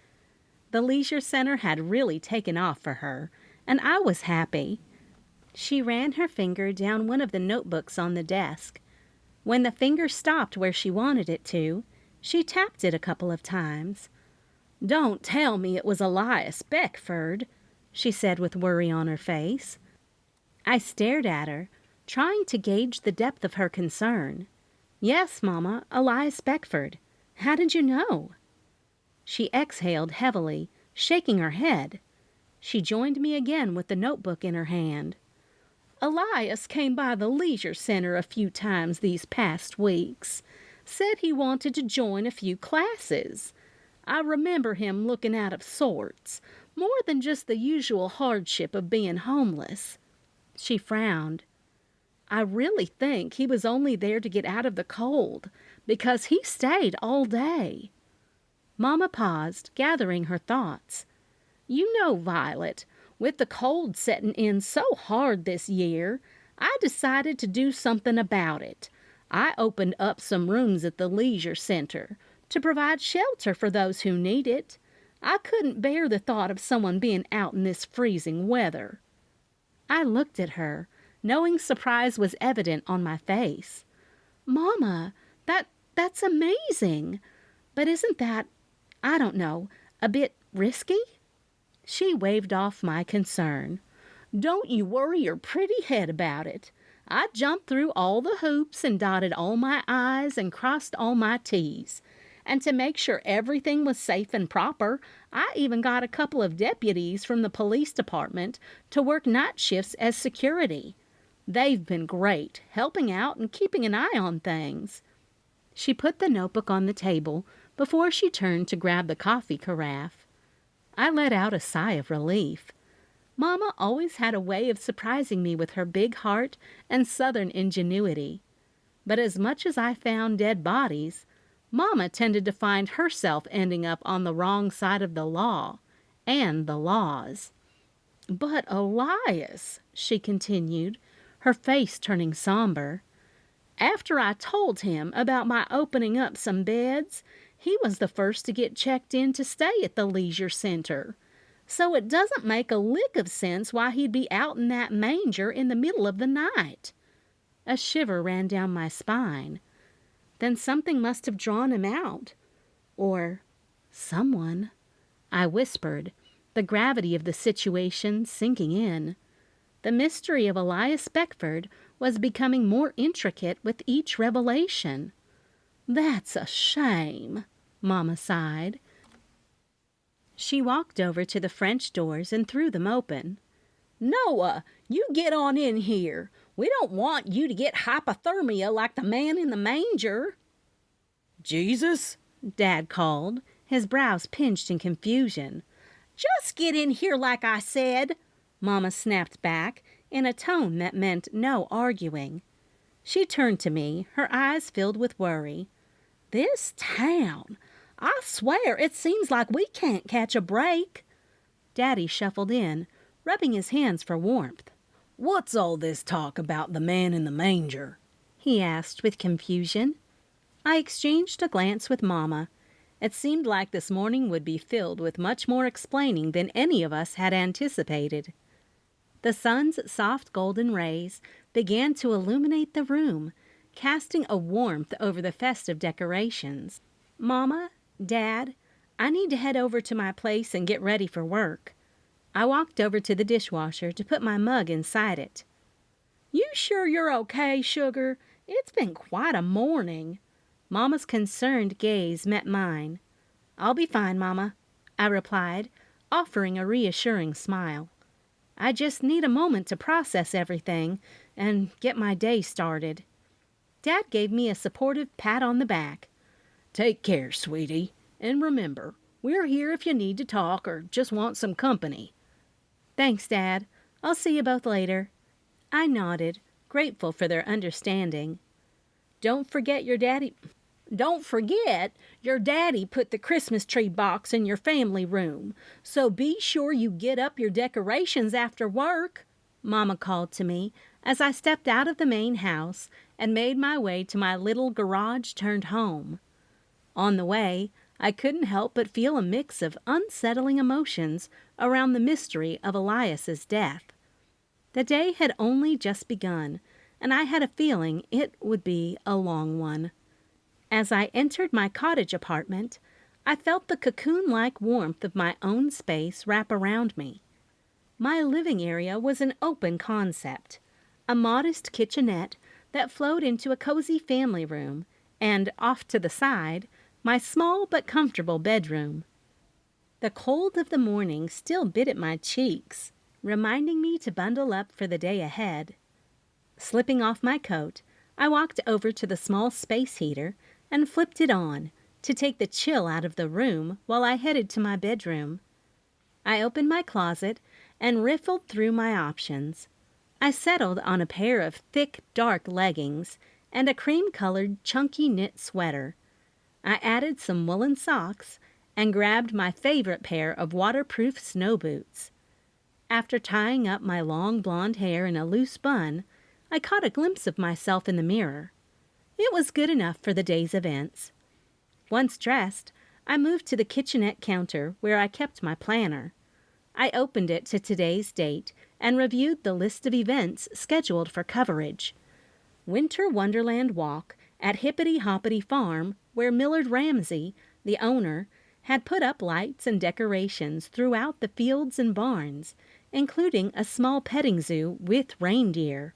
The leisure center had really taken off for her, and I was happy. She ran her finger down one of the notebooks on the desk. When the finger stopped where she wanted it to, she tapped it a couple of times. "Don't tell me it was Elias Beckford," she said with worry on her face. I stared at her, trying to gauge the depth of her concern. "Yes, Mama, Elias Beckford. How did you know?" She exhaled heavily, shaking her head. She joined me again with the notebook in her hand. "Elias came by the leisure center a few times these past weeks. Said he wanted to join a few classes. I remember him looking out of sorts, more than just the usual hardship of being homeless." She frowned. "I really think he was only there to get out of the cold, because he stayed all day." Mama paused, gathering her thoughts. "You know, Violet, with the cold setting in so hard this year, I decided to do something about it. I opened up some rooms at the leisure center to provide shelter for those who need it. I couldn't bear the thought of someone being out in this freezing weather." I looked at her, knowing surprise was evident on my face. "Mama, that's amazing. But isn't that, I don't know, a bit risky?" She waved off my concern. "Don't you worry your pretty head about it. I jumped through all the hoops and dotted all my I's and crossed all my T's. And to make sure everything was safe and proper, I even got a couple of deputies from the police department to work night shifts as security. They've been great, helping out and keeping an eye on things." She put the notebook on the table before she turned to grab the coffee carafe. I let out a sigh of relief. Mama always had a way of surprising me with her big heart and southern ingenuity. But as much as I found dead bodies, Mama tended to find herself ending up on the wrong side of the law and the laws. "But Elias," she continued, her face turning somber, "after I told him about my opening up some beds, he was the first to get checked in to stay at the leisure center. So it doesn't make a lick of sense why he'd be out in that manger in the middle of the night." A shiver ran down my spine. Then something must have drawn him out. Or someone. I whispered, the gravity of the situation sinking in. The mystery of Elias Beckford was becoming more intricate with each revelation. "That's a shame," Mama sighed. She walked over to the French doors and threw them open. "Noah, you get on in here. We don't want you to get hypothermia like the man in the manger." "Jesus," Dad called, his brows pinched in confusion. "Just get in here like I said," Mama snapped back in a tone that meant no arguing. She turned to me, her eyes filled with worry. "This town! I swear it seems like we can't catch a break." Daddy shuffled in, rubbing his hands for warmth. "What's all this talk about the man in the manger?" he asked with confusion. I exchanged a glance with Mama. It seemed like this morning would be filled with much more explaining than any of us had anticipated. The sun's soft golden rays began to illuminate the room, casting a warmth over the festive decorations. "Mama, Dad, I need to head over to my place and get ready for work." I walked over to the dishwasher to put my mug inside it. "You sure you're okay, sugar? It's been quite a morning." Mama's concerned gaze met mine. "I'll be fine, Mama," I replied, offering a reassuring smile. "I just need a moment to process everything and get my day started." Dad gave me a supportive pat on the back. "Take care, sweetie. And remember, we're here if you need to talk or just want some company." "Thanks, Dad. I'll see you both later." I nodded, grateful for their understanding. Don't forget your daddy put the Christmas tree box in your family room, so be sure you get up your decorations after work," Mama called to me as I stepped out of the main house and made my way to my little garage-turned-home. On the way, I couldn't help but feel a mix of unsettling emotions around the mystery of Elias's death. The day had only just begun, and I had a feeling it would be a long one. As I entered my cottage apartment, I felt the cocoon-like warmth of my own space wrap around me. My living area was an open concept, a modest kitchenette that flowed into a cozy family room, and off to the side, my small but comfortable bedroom. The cold of the morning still bit at my cheeks, reminding me to bundle up for the day ahead. Slipping off my coat, I walked over to the small space heater and flipped it on to take the chill out of the room while I headed to my bedroom. I opened my closet and riffled through my options. I settled on a pair of thick, dark leggings and a cream-colored, chunky knit sweater. I added some woolen socks and grabbed my favorite pair of waterproof snow boots. After tying up my long blonde hair in a loose bun, I caught a glimpse of myself in the mirror. It was good enough for the day's events. Once dressed, I moved to the kitchenette counter where I kept my planner. I opened it to today's date and reviewed the list of events scheduled for coverage. Winter Wonderland Walk at Hippity Hoppity Farm, where Millard Ramsey, the owner, had put up lights and decorations throughout the fields and barns, including a small petting zoo with reindeer.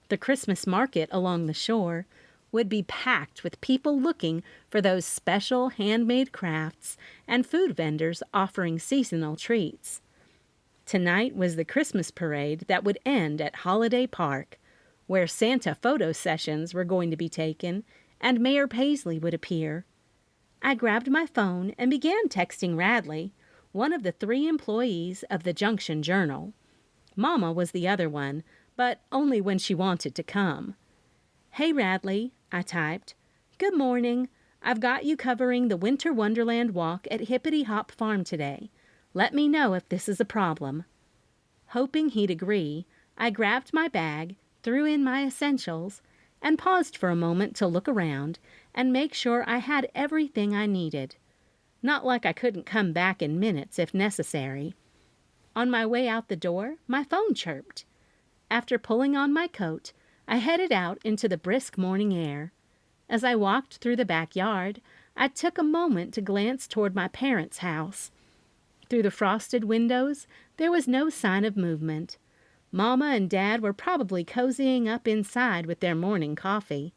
The Christmas market along the shore would be packed with people looking for those special handmade crafts and food vendors offering seasonal treats. Tonight was the Christmas parade that would end at Holiday Park, where Santa photo sessions were going to be taken and Mayor Paisley would appear. I grabbed my phone and began texting Radley, one of the 3 employees of the Junction Journal. Mama was the other one, but only when she wanted to come. "Hey, Radley," I typed. "Good morning. I've got you covering the Winter Wonderland Walk at Hippity Hop Farm today. Let me know if this is a problem." Hoping he'd agree, I grabbed my bag, threw in my essentials, and paused for a moment to look around and make sure I had everything I needed. Not like I couldn't come back in minutes if necessary. On my way out the door, my phone chirped. After pulling on my coat, I headed out into the brisk morning air. As I walked through the backyard, I took a moment to glance toward my parents' house. Through the frosted windows, there was no sign of movement. Mama and Dad were probably cozying up inside with their morning coffee.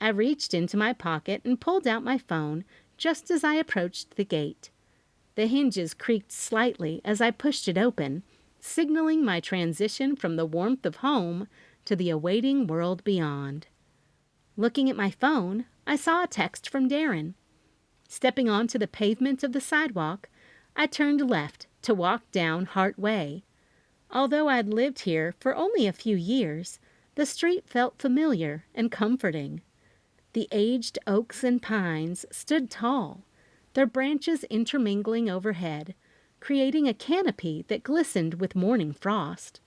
I reached into my pocket and pulled out my phone just as I approached the gate. The hinges creaked slightly as I pushed it open, signaling my transition from the warmth of home to the awaiting world beyond. Looking at my phone, I saw a text from Darren. Stepping onto the pavement of the sidewalk, I turned left to walk down Hart Way. Although I'd lived here for only a few years, the street felt familiar and comforting. The aged oaks and pines stood tall, their branches intermingling overhead, creating a canopy that glistened with morning frost.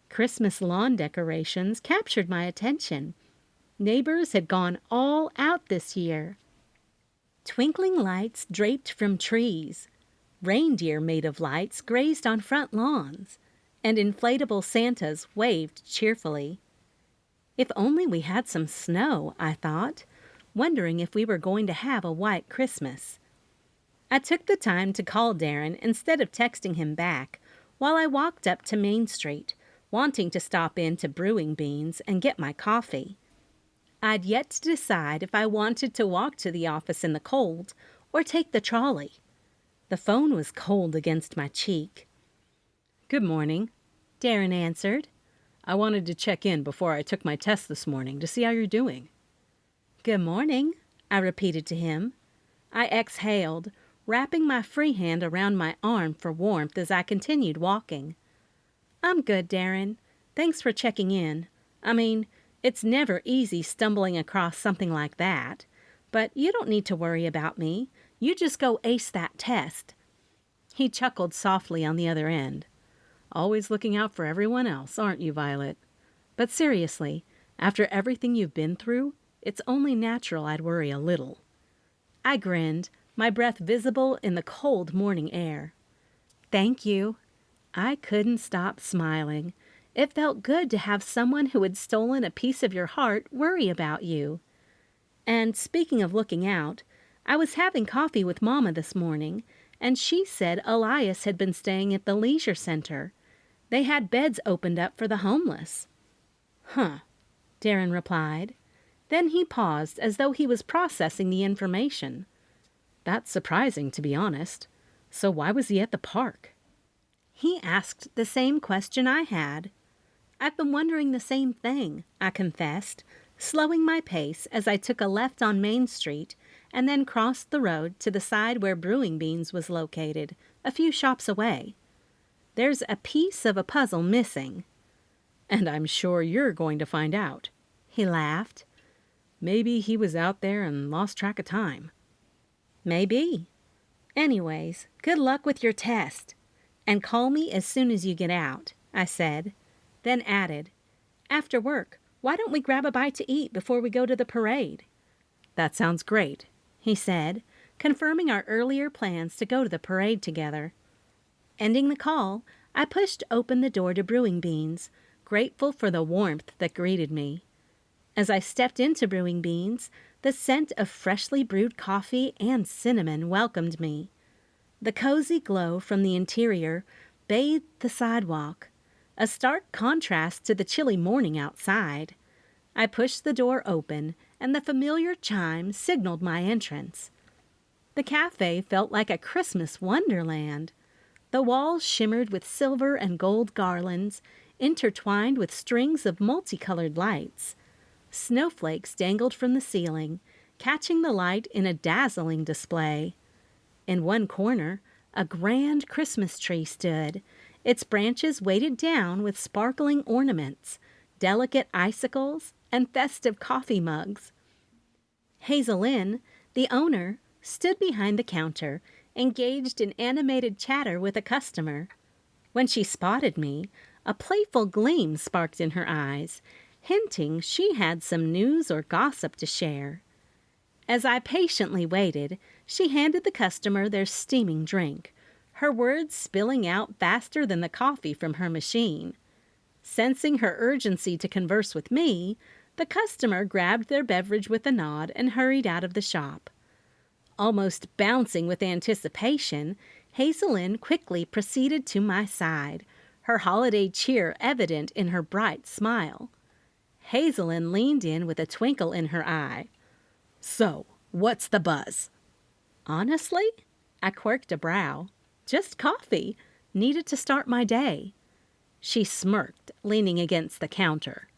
Christmas lawn decorations captured my attention. Neighbors had gone all out this year. Twinkling lights draped from trees, reindeer made of lights grazed on front lawns, and inflatable Santas waved cheerfully. If only we had some snow, I thought, wondering if we were going to have a white Christmas. I took the time to call Darren instead of texting him back while I walked up to Main Street, wanting to stop in to Brewing Beans and get my coffee. I'd yet to decide if I wanted to walk to the office in the cold or take the trolley. The phone was cold against my cheek. "Good morning," Darren answered. "I wanted to check in before I took my test this morning to see how you're doing." "Good morning," I repeated to him. I exhaled, wrapping my free hand around my arm for warmth as I continued walking. "I'm good, Darren. Thanks for checking in. I mean, it's never easy stumbling across something like that. But you don't need to worry about me. You just go ace that test." He chuckled softly on the other end. "Always looking out for everyone else, aren't you, Violet? But seriously, after everything you've been through, it's only natural I'd worry a little." I grinned, my breath visible in the cold morning air. "Thank you." I couldn't stop smiling. It felt good to have someone who had stolen a piece of your heart worry about you. And speaking of looking out, I was having coffee with Mama this morning, and she said Elias had been staying at the leisure center. They had beds opened up for the homeless. "Huh," Darren replied. Then he paused as though he was processing the information. "That's surprising, to be honest. So why was he at the park?" He asked the same question I had. "I've been wondering the same thing," I confessed, slowing my pace as I took a left on Main Street and then crossed the road to the side where Brewing Beans was located, a few shops away. "There's a piece of a puzzle missing." "And I'm sure you're going to find out." He laughed. "Maybe he was out there and lost track of time." "Maybe. Anyways, good luck with your test. And call me as soon as you get out," I said, then added, "After work, why don't we grab a bite to eat before we go to the parade?" "That sounds great," he said, confirming our earlier plans to go to the parade together. Ending the call, I pushed open the door to Brewing Beans, grateful for the warmth that greeted me. As I stepped into Brewing Beans, the scent of freshly brewed coffee and cinnamon welcomed me. The cozy glow from the interior bathed the sidewalk, a stark contrast to the chilly morning outside. I pushed the door open, and the familiar chime signaled my entrance. The cafe felt like a Christmas wonderland. The walls shimmered with silver and gold garlands, intertwined with strings of multicolored lights. Snowflakes dangled from the ceiling, catching the light in a dazzling display. In one corner, a grand Christmas tree stood, its branches weighted down with sparkling ornaments, delicate icicles, and festive coffee mugs. Hazel Lynn, the owner, stood behind the counter, engaged in animated chatter with a customer. When she spotted me, a playful gleam sparked in her eyes, hinting she had some news or gossip to share. As I patiently waited, she handed the customer their steaming drink, her words spilling out faster than the coffee from her machine. Sensing her urgency to converse with me, the customer grabbed their beverage with a nod and hurried out of the shop. Almost bouncing with anticipation, Hazel Lynn quickly proceeded to my side, her holiday cheer evident in her bright smile. Hazel Lynn leaned in with a twinkle in her eye. "So, what's the buzz?" "Honestly?" I quirked a brow. "Just coffee. Needed to start my day." She smirked, leaning against the counter.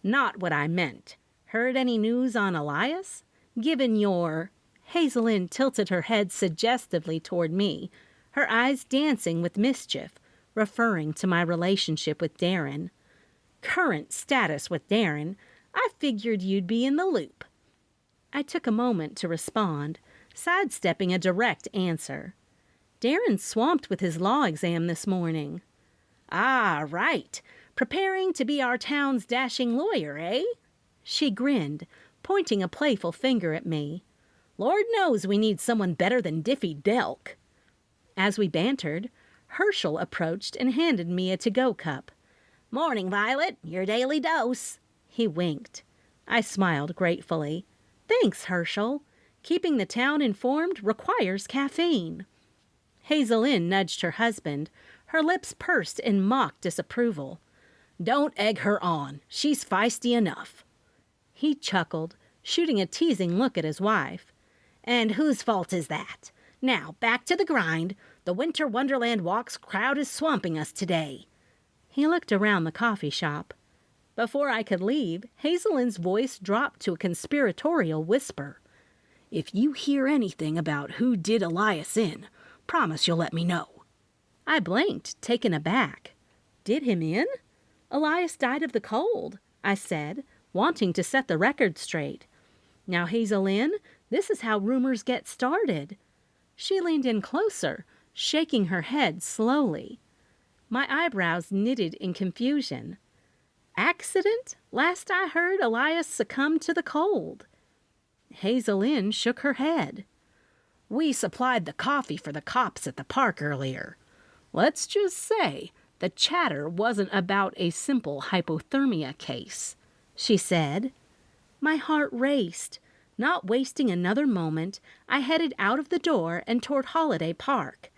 "Not what I meant. Heard any news on Elias? Given your..." Hazel tilted her head suggestively toward me, her eyes dancing with mischief, referring to my relationship with Darren. Current status with Darren. I figured you'd be in the loop. I took a moment to respond, sidestepping a direct answer. Darren's swamped with his law exam this morning. Ah, right. Preparing to be our town's dashing lawyer, eh? She grinned, pointing a playful finger at me. Lord knows we need someone better than Diffie Delk. As we bantered, Herschel approached and handed me a to-go cup. Morning, Violet. Your daily dose. He winked. I smiled gratefully. Thanks, Herschel. Keeping the town informed requires caffeine. Hazel nudged her husband, her lips pursed in mock disapproval. Don't egg her on. She's feisty enough. He chuckled, shooting a teasing look at his wife. And whose fault is that? Now, back to the grind. The Winter Wonderland Walks crowd is swamping us today. He looked around the coffee shop. Before I could leave, Hazel's voice dropped to a conspiratorial whisper. If you hear anything about who did Elias in, promise you'll let me know. I blinked, taken aback. Did him in? Elias died of the cold, I said, wanting to set the record straight. Now, Hazel, this is how rumors get started. She leaned in closer, shaking her head slowly. My eyebrows knitted in confusion. Accident? Last I heard, Elias succumbed to the cold. Hazel shook her head. We supplied the coffee for the cops at the park earlier. Let's just say the chatter wasn't about a simple hypothermia case, she said. My heart raced. Not wasting another moment, I headed out of the door and toward Holiday Park.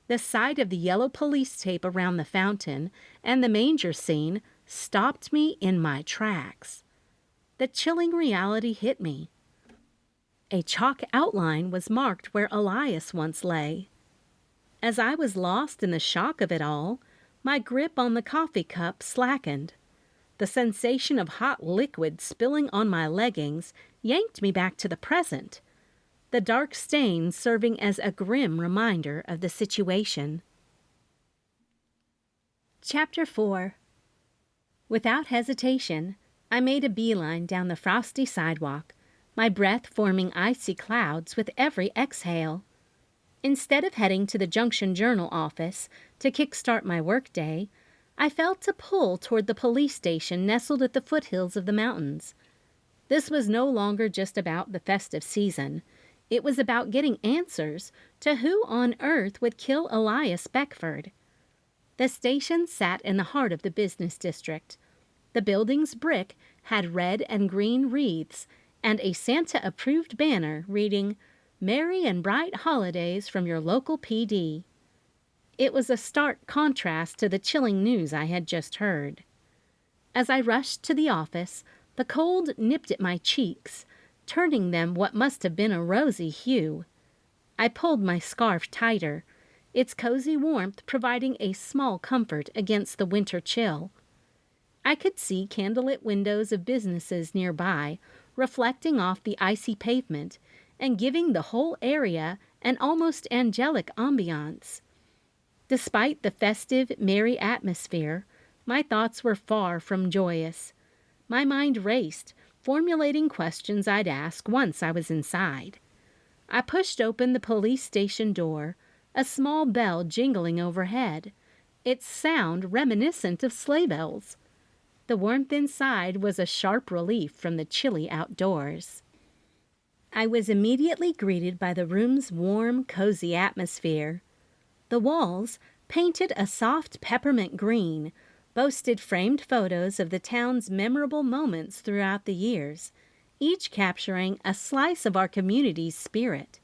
The sight of the yellow police tape around the fountain and the manger scene stopped me in my tracks. The chilling reality hit me. A chalk outline was marked where Elias once lay. As I was lost in the shock of it all, my grip on the coffee cup slackened. The sensation of hot liquid spilling on my leggings yanked me back to the present, the dark stain serving as a grim reminder of the situation. Chapter 4. Without hesitation, I made a beeline down the frosty sidewalk, my breath forming icy clouds with every exhale. Instead of heading to the Junction Journal office to kickstart my workday, I felt a pull toward the police station nestled at the foothills of the mountains. This was no longer just about the festive season. It was about getting answers to who on earth would kill Elias Beckford. The station sat in the heart of the business district. The building's brick had red and green wreaths and a Santa-approved banner reading, "Merry and bright holidays from your local PD." It was a stark contrast to the chilling news I had just heard. As I rushed to the office, the cold nipped at my cheeks, turning them what must have been a rosy hue. I pulled my scarf tighter, its cozy warmth providing a small comfort against the winter chill. I could see candlelit windows of businesses nearby, reflecting off the icy pavement and giving the whole area an almost angelic ambiance. Despite the festive, merry atmosphere, my thoughts were far from joyous. My mind raced, formulating questions I'd ask once I was inside. I pushed open the police station door, a small bell jingling overhead, its sound reminiscent of sleigh bells. The warmth inside was a sharp relief from the chilly outdoors. I was immediately greeted by the room's warm, cozy atmosphere. The walls, painted a soft peppermint green, boasted framed photos of the town's memorable moments throughout the years, each capturing a slice of our community's spirit.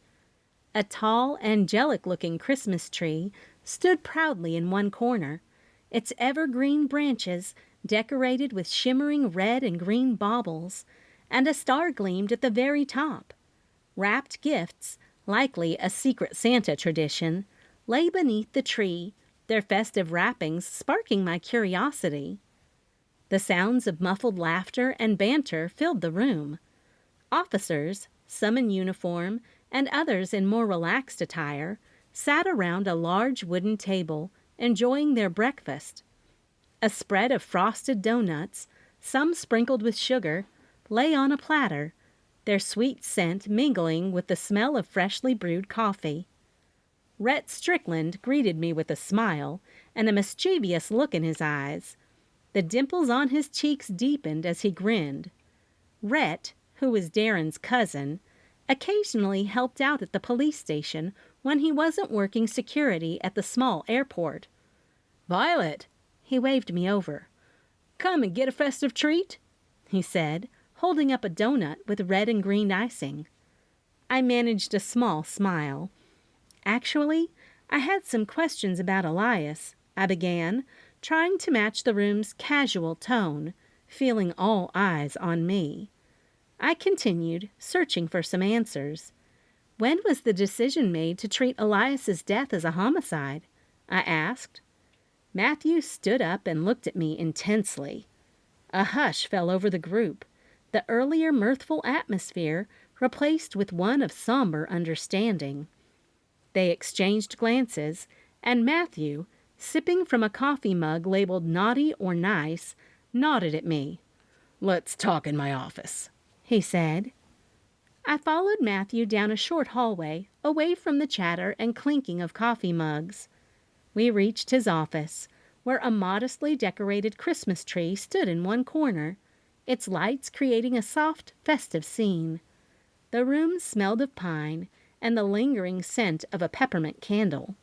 A tall, angelic-looking Christmas tree stood proudly in one corner, its evergreen branches decorated with shimmering red and green baubles, and a star gleamed at the very top. Wrapped gifts, likely a secret Santa tradition, lay beneath the tree, their festive wrappings sparking my curiosity. The sounds of muffled laughter and banter filled the room. Officers, some in uniform and others in more relaxed attire, sat around a large wooden table, enjoying their breakfast. A spread of frosted doughnuts, some sprinkled with sugar, lay on a platter, their sweet scent mingling with the smell of freshly brewed coffee. Rhett Strickland greeted me with a smile and a mischievous look in his eyes. The dimples on his cheeks deepened as he grinned. Rhett, who was Darren's cousin, occasionally helped out at the police station when he wasn't working security at the small airport. "Violet," he waved me over. "Come and get a festive treat," he said, holding up a donut with red and green icing. I managed a small smile. "Actually, I had some questions about Elias," I began, trying to match the room's casual tone, feeling all eyes on me. I continued, searching for some answers. "When was the decision made to treat Elias's death as a homicide?" I asked. Matthew stood up and looked at me intensely. A hush fell over the group, the earlier mirthful atmosphere replaced with one of somber understanding. They exchanged glances, and Matthew, sipping from a coffee mug labeled naughty or nice, nodded at me. "Let's talk in my office," he said. I followed Matthew down a short hallway, away from the chatter and clinking of coffee mugs. We reached his office, where a modestly decorated Christmas tree stood in one corner, its lights creating a soft, festive scene. The room smelled of pine and the lingering scent of a peppermint candle.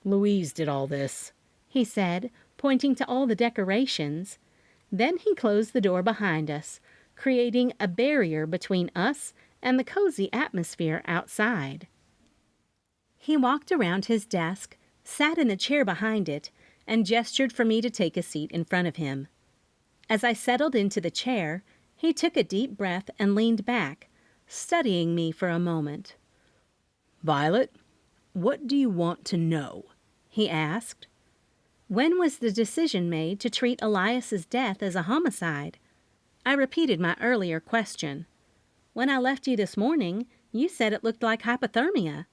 "Louise did all this," he said, pointing to all the decorations. Then he closed the door behind us, creating a barrier between us and the cozy atmosphere outside. He walked around his desk, sat in the chair behind it, and gestured for me to take a seat in front of him. As I settled into the chair, he took a deep breath and leaned back, studying me for a moment. "Violet, what do you want to know?" he asked. When was the decision made to treat Elias's death as a homicide? I repeated my earlier question. When I left you this morning, you said it looked like hypothermia.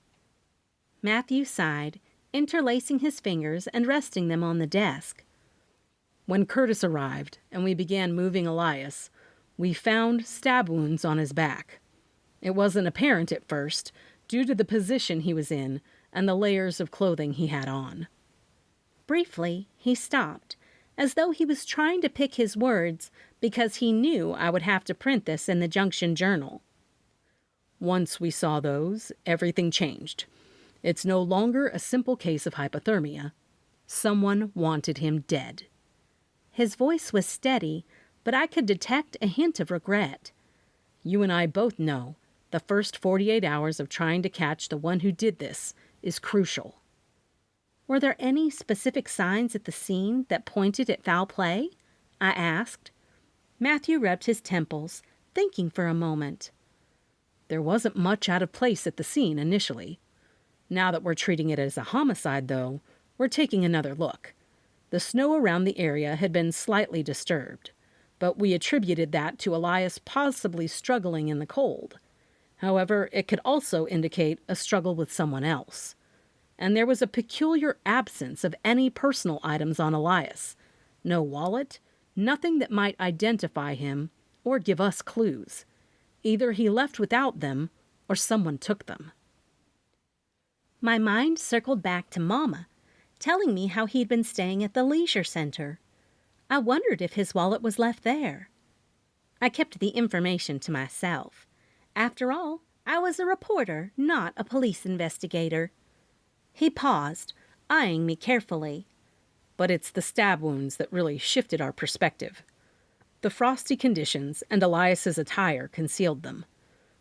Matthew sighed, interlacing his fingers and resting them on the desk. "When Curtis arrived and we began moving Elias, we found stab wounds on his back. It wasn't apparent at first, due to the position he was in and the layers of clothing he had on." Briefly, he stopped, as though he was trying to pick his words because he knew I would have to print this in the Junction Journal. "Once we saw those, everything changed. It's no longer a simple case of hypothermia. Someone wanted him dead." His voice was steady, but I could detect a hint of regret. "You and I both know the first 48 hours of trying to catch the one who did this is crucial." Were there any specific signs at the scene that pointed at foul play? I asked. Matthew rubbed his temples, thinking for a moment. "There wasn't much out of place at the scene initially. Now that we're treating it as a homicide, though, we're taking another look. The snow around the area had been slightly disturbed, but we attributed that to Elias possibly struggling in the cold. However, it could also indicate a struggle with someone else. And there was a peculiar absence of any personal items on Elias. No wallet, nothing that might identify him or give us clues. Either he left without them or someone took them." My mind circled back to Mama, telling me how he'd been staying at the leisure center. I wondered if his wallet was left there. I kept the information to myself. After all, I was a reporter, not a police investigator. He paused, eyeing me carefully. "But it's the stab wounds that really shifted our perspective. The frosty conditions and Elias's attire concealed them.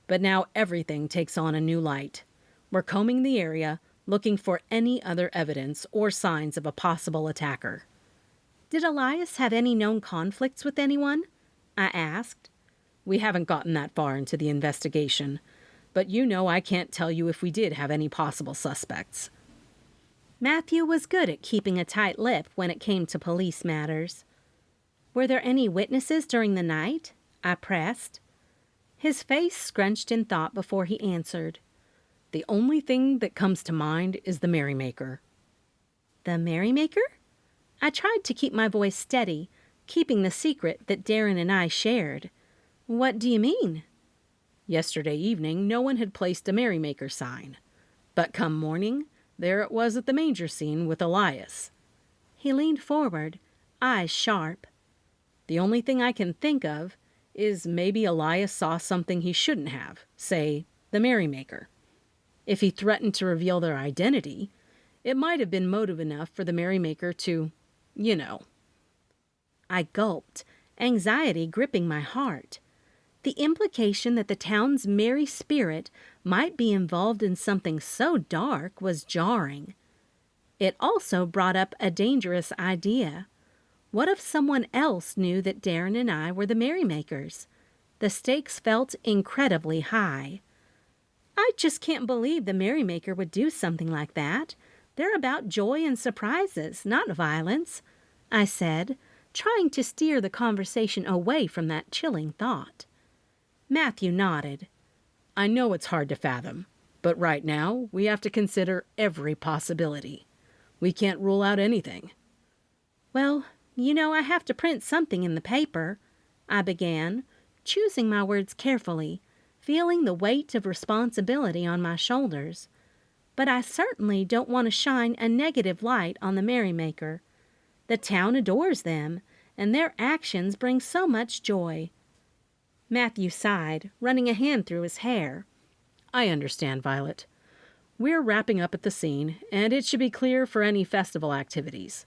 But now everything takes on a new light. We're combing the area, looking for any other evidence or signs of a possible attacker." Did Elias have any known conflicts with anyone? I asked. "We haven't gotten that far into the investigation, but you know I can't tell you if we did have any possible suspects." Matthew was good at keeping a tight lip when it came to police matters. Were there any witnesses during the night? I pressed. His face scrunched in thought before he answered. The only thing that comes to mind is the merrymaker. The merrymaker? I tried to keep my voice steady, keeping the secret that Darren and I shared. What do you mean? Yesterday evening, no one had placed a merrymaker sign. But come morning, there it was at the manger scene with Elias. He leaned forward, eyes sharp. The only thing I can think of is maybe Elias saw something he shouldn't have, say, the merrymaker. If he threatened to reveal their identity, it might have been motive enough for the merrymaker to, you know. I gulped, anxiety gripping my heart. The implication that the town's merry spirit might be involved in something so dark was jarring. It also brought up a dangerous idea. What if someone else knew that Darren and I were the merrymakers? The stakes felt incredibly high. I just can't believe the merrymaker would do something like that. They're about joy and surprises, not violence, I said, trying to steer the conversation away from that chilling thought. Matthew nodded. I know it's hard to fathom, but right now we have to consider every possibility. We can't rule out anything. Well, I have to print something in the paper, I began, choosing my words carefully, feeling the weight of responsibility on my shoulders. But I certainly don't want to shine a negative light on the merrymaker. The town adores them, and their actions bring so much joy. Matthew sighed, running a hand through his hair. I understand, Violet. We're wrapping up at the scene, and it should be clear for any festival activities.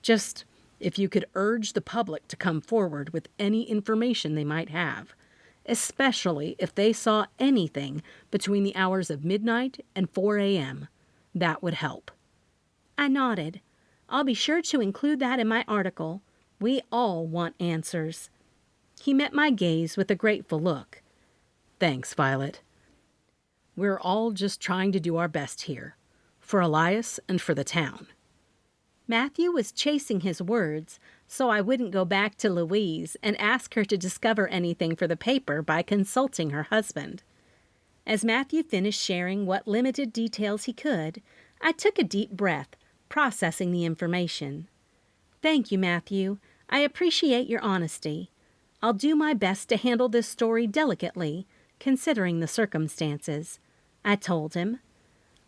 Just if you could urge the public to come forward with any information they might have, especially if they saw anything between the hours of midnight and 4 a.m., that would help. I nodded. I'll be sure to include that in my article. We all want answers. He met my gaze with a grateful look. Thanks, Violet. We're all just trying to do our best here, for Elias and for the town. Matthew was chasing his words, so I wouldn't go back to Louise and ask her to discover anything for the paper by consulting her husband. As Matthew finished sharing what limited details he could, I took a deep breath, processing the information. Thank you, Matthew. I appreciate your honesty. I'll do my best to handle this story delicately, considering the circumstances, I told him.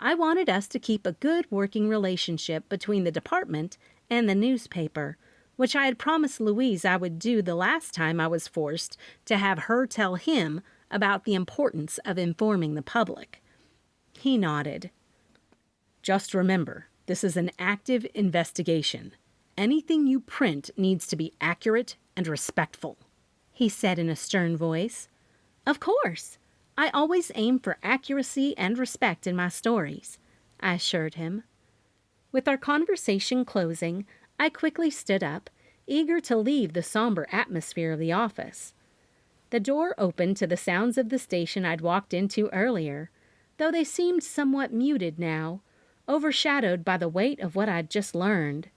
I wanted us to keep a good working relationship between the department and the newspaper, which I had promised Louise I would do the last time I was forced to have her tell him about the importance of informing the public. He nodded. Just remember, this is an active investigation. Anything you print needs to be accurate and respectful, he said in a stern voice. Of course. I always aim for accuracy and respect in my stories, I assured him. With our conversation closing, I quickly stood up, eager to leave the somber atmosphere of the office. The door opened to the sounds of the station I'd walked into earlier, though they seemed somewhat muted now, overshadowed by the weight of what I'd just learned.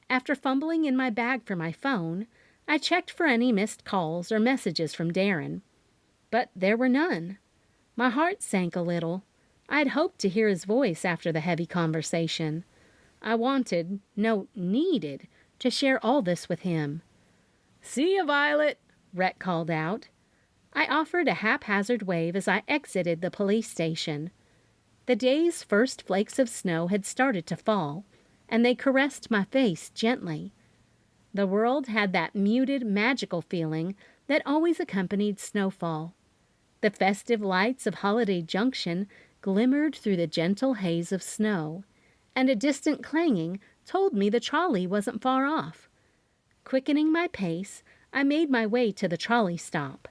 After fumbling in my bag for my phone, I checked for any missed calls or messages from Darren. But there were none. My heart sank a little. I had hoped to hear his voice after the heavy conversation. I wanted, no, needed, to share all this with him. See you, Violet, Rhett called out. I offered a haphazard wave as I exited the police station. The day's first flakes of snow had started to fall, and they caressed my face gently. The world had that muted, magical feeling that always accompanied snowfall. The festive lights of Holiday Junction glimmered through the gentle haze of snow, and a distant clanging told me the trolley wasn't far off. Quickening my pace, I made my way to the trolley stop.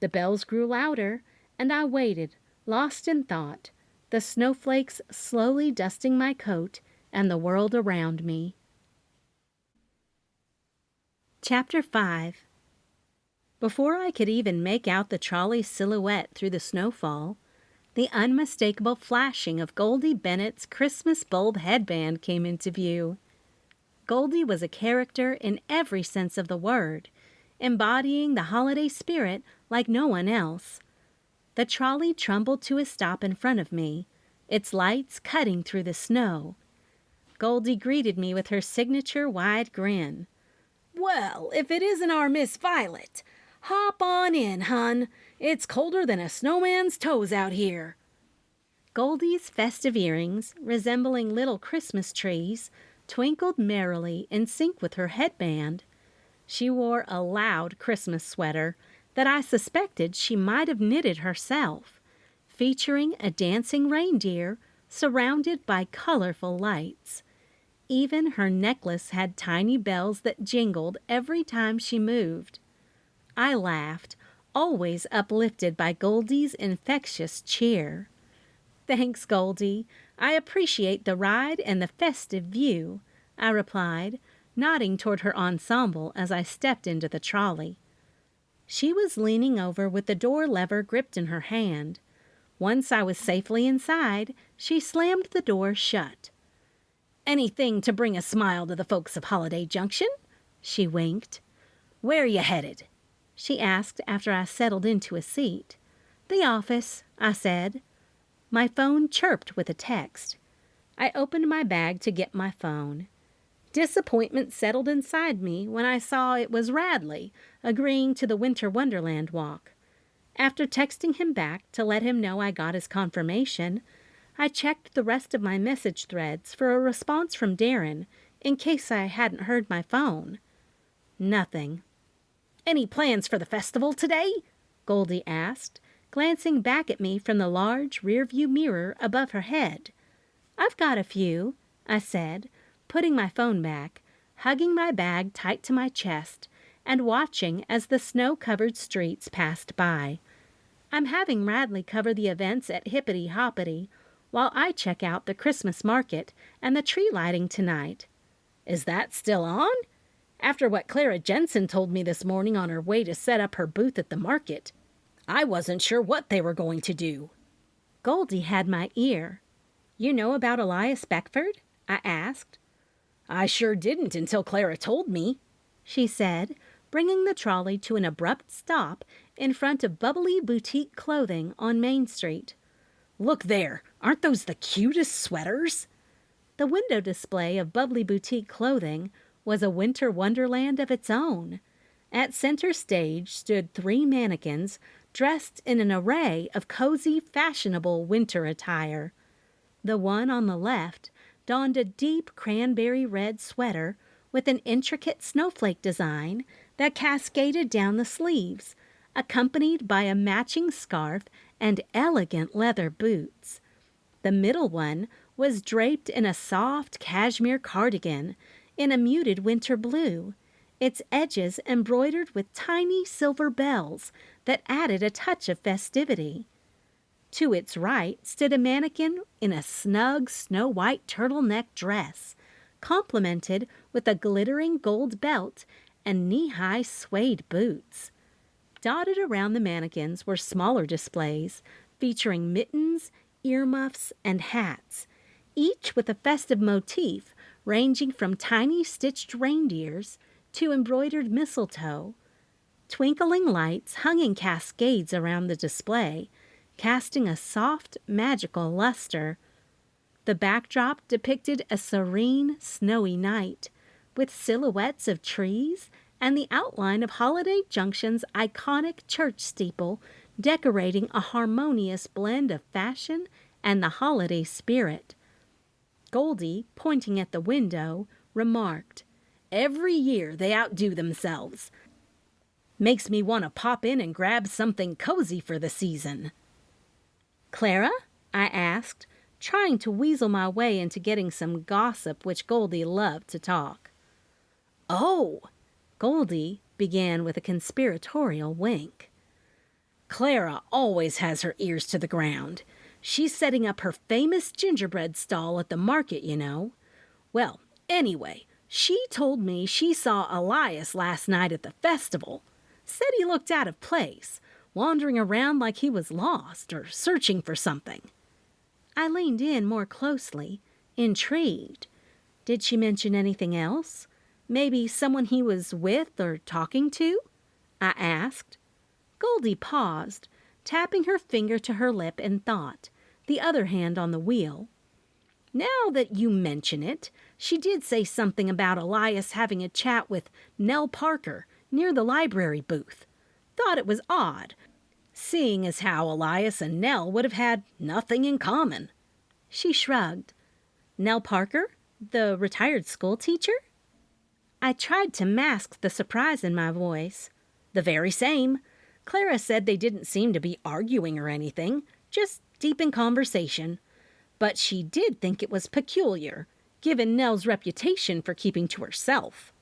The bells grew louder, and I waited, lost in thought, the snowflakes slowly dusting my coat and the world around me. Chapter 5. Before I could even make out the trolley's silhouette through the snowfall, the unmistakable flashing of Goldie Bennett's Christmas bulb headband came into view. Goldie was a character in every sense of the word, embodying the holiday spirit like no one else. The trolley trumbled to a stop in front of me, its lights cutting through the snow. Goldie greeted me with her signature wide grin. "Well, if it isn't our Miss Violet! Hop on in, hun. It's colder than a snowman's toes out here." Goldie's festive earrings, resembling little Christmas trees, twinkled merrily in sync with her headband. She wore a loud Christmas sweater that I suspected she might have knitted herself, featuring a dancing reindeer surrounded by colorful lights. Even her necklace had tiny bells that jingled every time she moved. I laughed, always uplifted by Goldie's infectious cheer. "Thanks, Goldie. I appreciate the ride and the festive view," I replied, nodding toward her ensemble as I stepped into the trolley. She was leaning over with the door lever gripped in her hand. Once I was safely inside, she slammed the door shut. "Anything to bring a smile to the folks of Holiday Junction?" she winked. "Where you headed?" she asked after I settled into a seat. "The office," I said. My phone chirped with a text. I opened my bag to get my phone. Disappointment settled inside me when I saw it was Radley, agreeing to the Winter Wonderland walk. After texting him back to let him know I got his confirmation, I checked the rest of my message threads for a response from Darren in case I hadn't heard my phone. Nothing. "Any plans for the festival today?" Goldie asked, glancing back at me from the large rearview mirror above her head. "I've got a few," I said, putting my phone back, hugging my bag tight to my chest, and watching as the snow-covered streets passed by. "I'm having Radley cover the events at Hippity Hoppity, while I check out the Christmas market and the tree lighting tonight." "Is that still on?" "After what Clara Jensen told me this morning on her way to set up her booth at the market, I wasn't sure what they were going to do." Goldie had my ear. "You know about Elias Beckford?" I asked. "I sure didn't until Clara told me," she said, bringing the trolley to an abrupt stop in front of Bubbly Boutique Clothing on Main Street. "Look there! Aren't those the cutest sweaters?" The window display of Bubbly Boutique Clothing was a winter wonderland of its own. At center stage stood 3 mannequins dressed in an array of cozy, fashionable winter attire. The one on the left donned a deep cranberry red sweater with an intricate snowflake design that cascaded down the sleeves, accompanied by a matching scarf and elegant leather boots. The middle one was draped in a soft cashmere cardigan in a muted winter blue, its edges embroidered with tiny silver bells that added a touch of festivity. To its right stood a mannequin in a snug snow-white turtleneck dress, complemented with a glittering gold belt and knee-high suede boots. Dotted around the mannequins were smaller displays featuring mittens, earmuffs, and hats, each with a festive motif ranging from tiny stitched reindeers to embroidered mistletoe. Twinkling lights hung in cascades around the display, casting a soft, magical luster. The backdrop depicted a serene, snowy night, with silhouettes of trees and the outline of Holiday Junction's iconic church steeple decorating a harmonious blend of fashion and the holiday spirit. Goldie, pointing at the window, remarked, "Every year they outdo themselves. Makes me want to pop in and grab something cozy for the season." "Clara?" I asked, trying to weasel my way into getting some gossip which Goldie loved to talk. "Oh!" Goldie began with a conspiratorial wink. "Clara always has her ears to the ground. She's setting up her famous gingerbread stall at the market, you know. Well, anyway, she told me she saw Elias last night at the festival. Said he looked out of place, wandering around like he was lost or searching for something." I leaned in more closely, intrigued. Did she mention anything else? Maybe someone he was with or talking to? I asked. Goldie paused, tapping her finger to her lip in thought, the other hand on the wheel. Now that you mention it, she did say something about Elias having a chat with Nell Parker near the library booth. Thought it was odd, seeing as how Elias and Nell would have had nothing in common. She shrugged. Nell Parker? The retired school teacher? I tried to mask the surprise in my voice. The very same. Clara said they didn't seem to be arguing or anything, just deep in conversation. But she did think it was peculiar, given Nell's reputation for keeping to herself.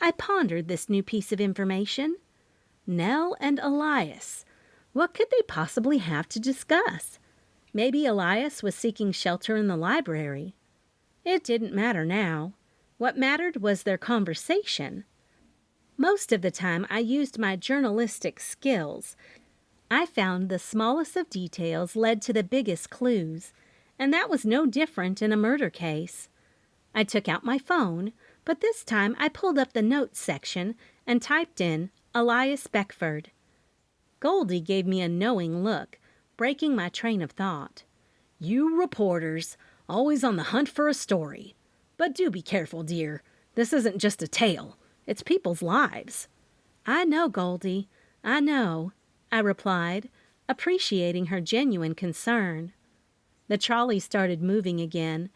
I pondered this new piece of information. Nell and Elias. What could they possibly have to discuss? Maybe Elias was seeking shelter in the library. It didn't matter now. What mattered was their conversation. Most of the time I used my journalistic skills. I found the smallest of details led to the biggest clues, and that was no different in a murder case. I took out my phone, but this time I pulled up the notes section and typed in Elias Beckford. Goldie gave me a knowing look, breaking my train of thought. You reporters, always on the hunt for a story. But do be careful, dear. This isn't just a tale. It's people's lives. I know, Goldie. I know, I replied, appreciating her genuine concern. The trolley started moving again,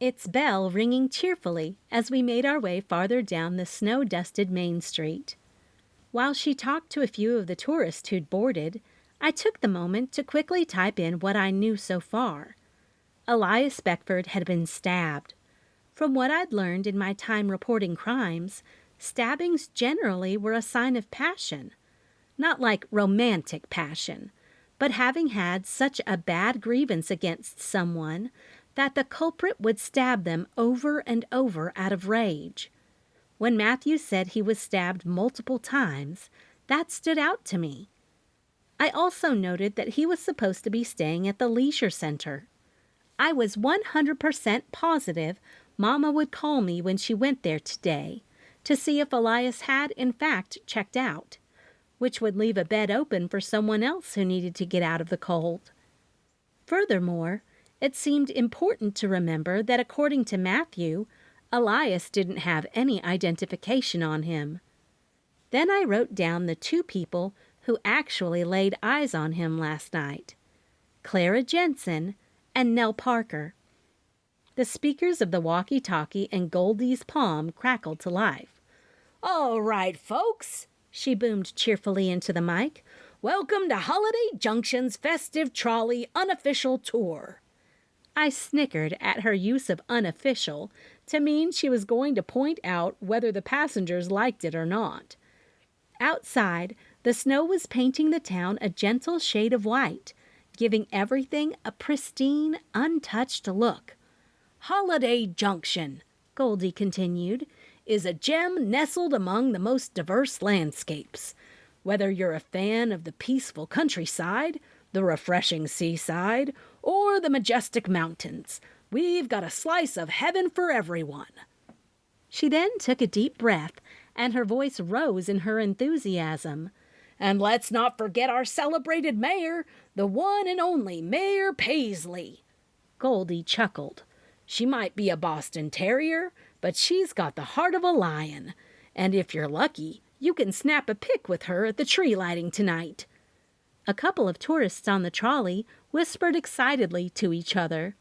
its bell ringing cheerfully as we made our way farther down the snow-dusted Main Street. While she talked to a few of the tourists who'd boarded, I took the moment to quickly type in what I knew so far. Elias Beckford had been stabbed. From what I'd learned in my time reporting crimes, stabbings generally were a sign of passion. Not like romantic passion, but having had such a bad grievance against someone that the culprit would stab them over and over out of rage. When Matthew said he was stabbed multiple times, that stood out to me. I also noted that he was supposed to be staying at the leisure center. I was 100% positive Mama would call me when she went there today to see if Elias had, in fact, checked out, which would leave a bed open for someone else who needed to get out of the cold. Furthermore, it seemed important to remember that according to Matthew, Elias didn't have any identification on him. Then I wrote down the two people who actually laid eyes on him last night, Clara Jensen and Nell Parker. The speakers of the walkie-talkie and Goldie's palm crackled to life. "All right, folks," she boomed cheerfully into the mic. "Welcome to Holiday Junction's festive trolley unofficial tour." I snickered at her use of unofficial to mean she was going to point out whether the passengers liked it or not. Outside, the snow was painting the town a gentle shade of white, giving everything a pristine, untouched look. "Holiday Junction," Goldie continued, "is a gem nestled among the most diverse landscapes. Whether you're a fan of the peaceful countryside, the refreshing seaside, or the majestic mountains, we've got a slice of heaven for everyone." She then took a deep breath, and her voice rose in her enthusiasm. "And let's not forget our celebrated mayor, the one and only Mayor Paisley." Goldie chuckled. "She might be a Boston Terrier, but she's got the heart of a lion. And if you're lucky, you can snap a pic with her at the tree lighting tonight." A couple of tourists on the trolley whispered excitedly to each other.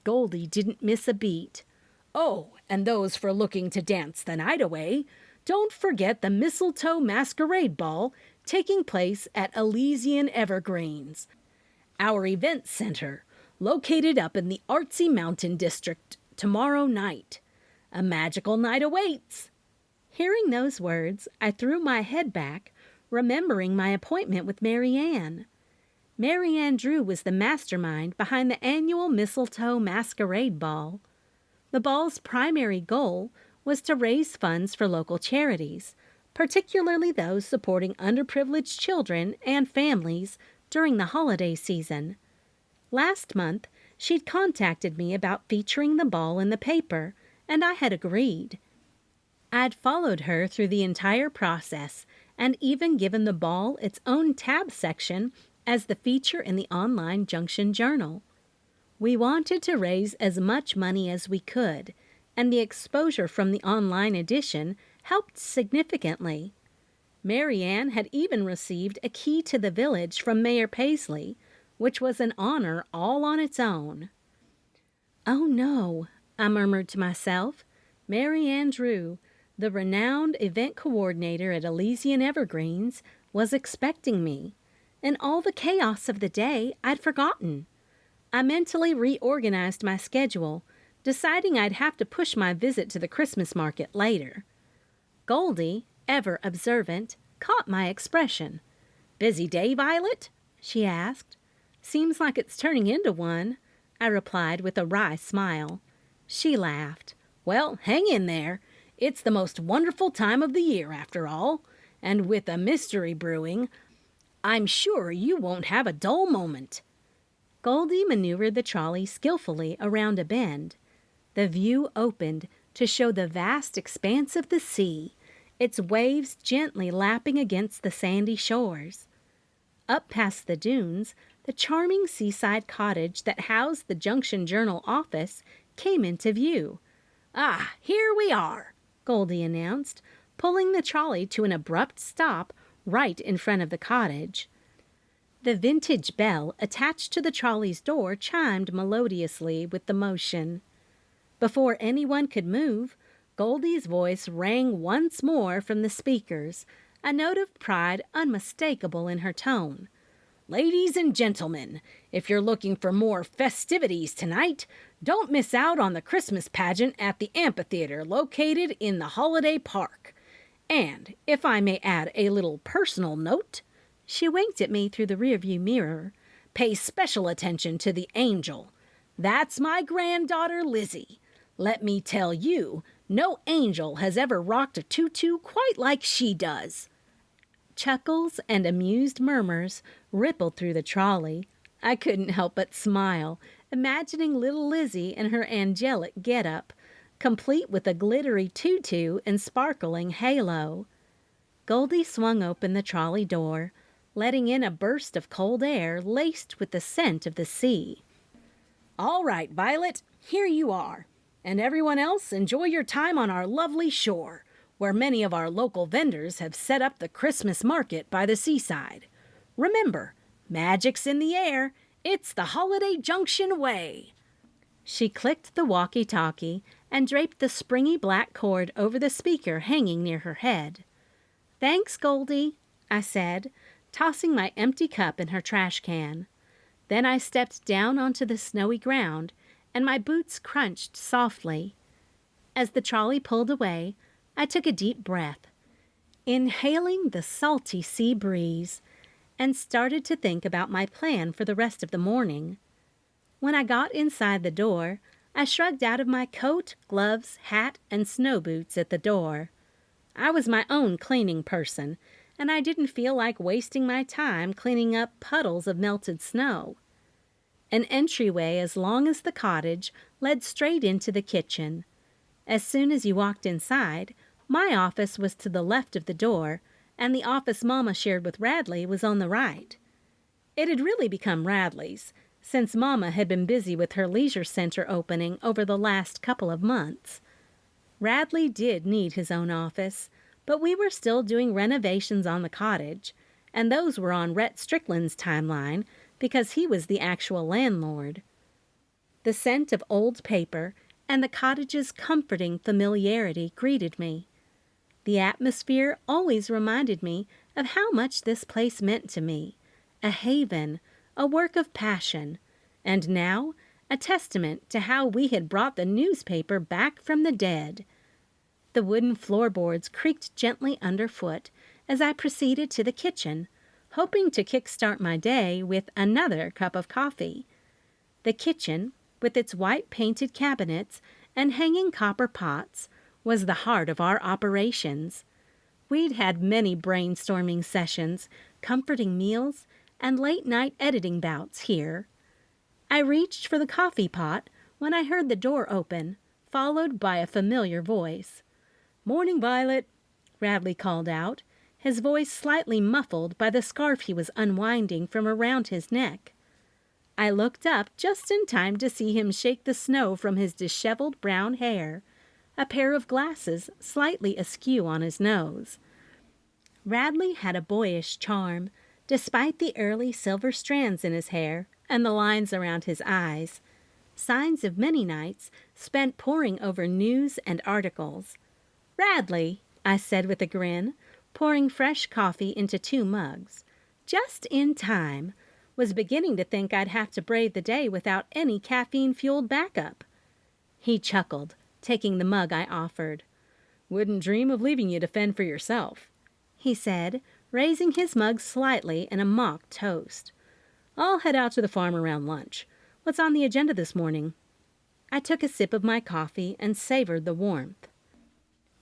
Goldie didn't miss a beat. "Oh, and those for looking to dance the night away, don't forget the Mistletoe Masquerade Ball taking place at Elysian Evergreens, our event center, located up in the artsy mountain district tomorrow night. A magical night awaits." Hearing those words, I threw my head back, remembering my appointment with Mary Ann. Mary Ann Drew was the mastermind behind the annual Mistletoe Masquerade Ball. The ball's primary goal was to raise funds for local charities, particularly those supporting underprivileged children and families during the holiday season. Last month, she'd contacted me about featuring the ball in the paper, and I had agreed. I'd followed her through the entire process and even given the ball its own tab section as the feature in the online Junction Journal. We wanted to raise as much money as we could, and the exposure from the online edition helped significantly. Mary Ann had even received a key to the village from Mayor Paisley, which was an honor all on its own. "Oh no," I murmured to myself. Mary Ann Drew, the renowned event coordinator at Elysian Evergreens, was expecting me. In all the chaos of the day, I'd forgotten. I mentally reorganized my schedule, deciding I'd have to push my visit to the Christmas market later. Goldie, ever observant, caught my expression. "Busy day, Violet?" she asked. "Seems like it's turning into one," I replied with a wry smile. She laughed. "Well, hang in there. It's the most wonderful time of the year, after all. And with a mystery brewing, I'm sure you won't have a dull moment." Goldie maneuvered the trolley skillfully around a bend. The view opened to show the vast expanse of the sea, its waves gently lapping against the sandy shores. Up past the dunes, the charming seaside cottage that housed the Junction Journal office came into view. "Ah, here we are," Goldie announced, pulling the trolley to an abrupt stop right in front of the cottage. The vintage bell attached to the trolley's door chimed melodiously with the motion. Before anyone could move, Goldie's voice rang once more from the speakers, a note of pride unmistakable in her tone. "Ladies and gentlemen, if you're looking for more festivities tonight, don't miss out on the Christmas pageant at the amphitheater located in the Holiday Park. And, if I may add a little personal note," she winked at me through the rearview mirror, "pay special attention to the angel. That's my granddaughter Lizzie. Let me tell you, no angel has ever rocked a tutu quite like she does." Chuckles and amused murmurs rippled through the trolley. I couldn't help but smile, imagining little Lizzie in her angelic get-up, complete with a glittery tutu and sparkling halo. Goldie swung open the trolley door, letting in a burst of cold air laced with the scent of the sea. "All right, Violet, here you are. And everyone else, enjoy your time on our lovely shore, where many of our local vendors have set up the Christmas market by the seaside. Remember, magic's in the air. It's the Holiday Junction way." She clicked the walkie-talkie and draped the springy black cord over the speaker hanging near her head. "Thanks, Goldie," I said, tossing my empty cup in her trash can. Then I stepped down onto the snowy ground, and my boots crunched softly. As the trolley pulled away, I took a deep breath, inhaling the salty sea breeze, and started to think about my plan for the rest of the morning. When I got inside the door, I shrugged out of my coat, gloves, hat, and snow boots at the door. I was my own cleaning person, and I didn't feel like wasting my time cleaning up puddles of melted snow. An entryway as long as the cottage led straight into the kitchen. As soon as you walked inside, my office was to the left of the door, and the office Mama shared with Radley was on the right. It had really become Radley's, since Mama had been busy with her leisure center opening over the last couple of months. Radley did need his own office, but we were still doing renovations on the cottage, and those were on Rhett Strickland's timeline because he was the actual landlord. The scent of old paper and the cottage's comforting familiarity greeted me. The atmosphere always reminded me of how much this place meant to me, a haven, a work of passion, and now a testament to how we had brought the newspaper back from the dead. The wooden floorboards creaked gently underfoot as I proceeded to the kitchen, hoping to kickstart my day with another cup of coffee. The kitchen, with its white painted cabinets and hanging copper pots, was the heart of our operations. We'd had many brainstorming sessions, comforting meals, and late-night editing bouts here. I reached for the coffee pot when I heard the door open, followed by a familiar voice. "Morning, Violet," Radley called out, his voice slightly muffled by the scarf he was unwinding from around his neck. I looked up just in time to see him shake the snow from his disheveled brown hair, a pair of glasses slightly askew on his nose. Radley had a boyish charm, despite the early silver strands in his hair and the lines around his eyes, signs of many nights spent poring over news and articles. "Radley," I said with a grin, pouring fresh coffee into 2 mugs. "Just in time. Was beginning to think I'd have to brave the day without any caffeine-fueled backup." He chuckled, taking the mug I offered. "Wouldn't dream of leaving you to fend for yourself," he said, raising his mug slightly in a mock toast. "I'll head out to the farm around lunch. What's on the agenda this morning?" I took a sip of my coffee and savored the warmth.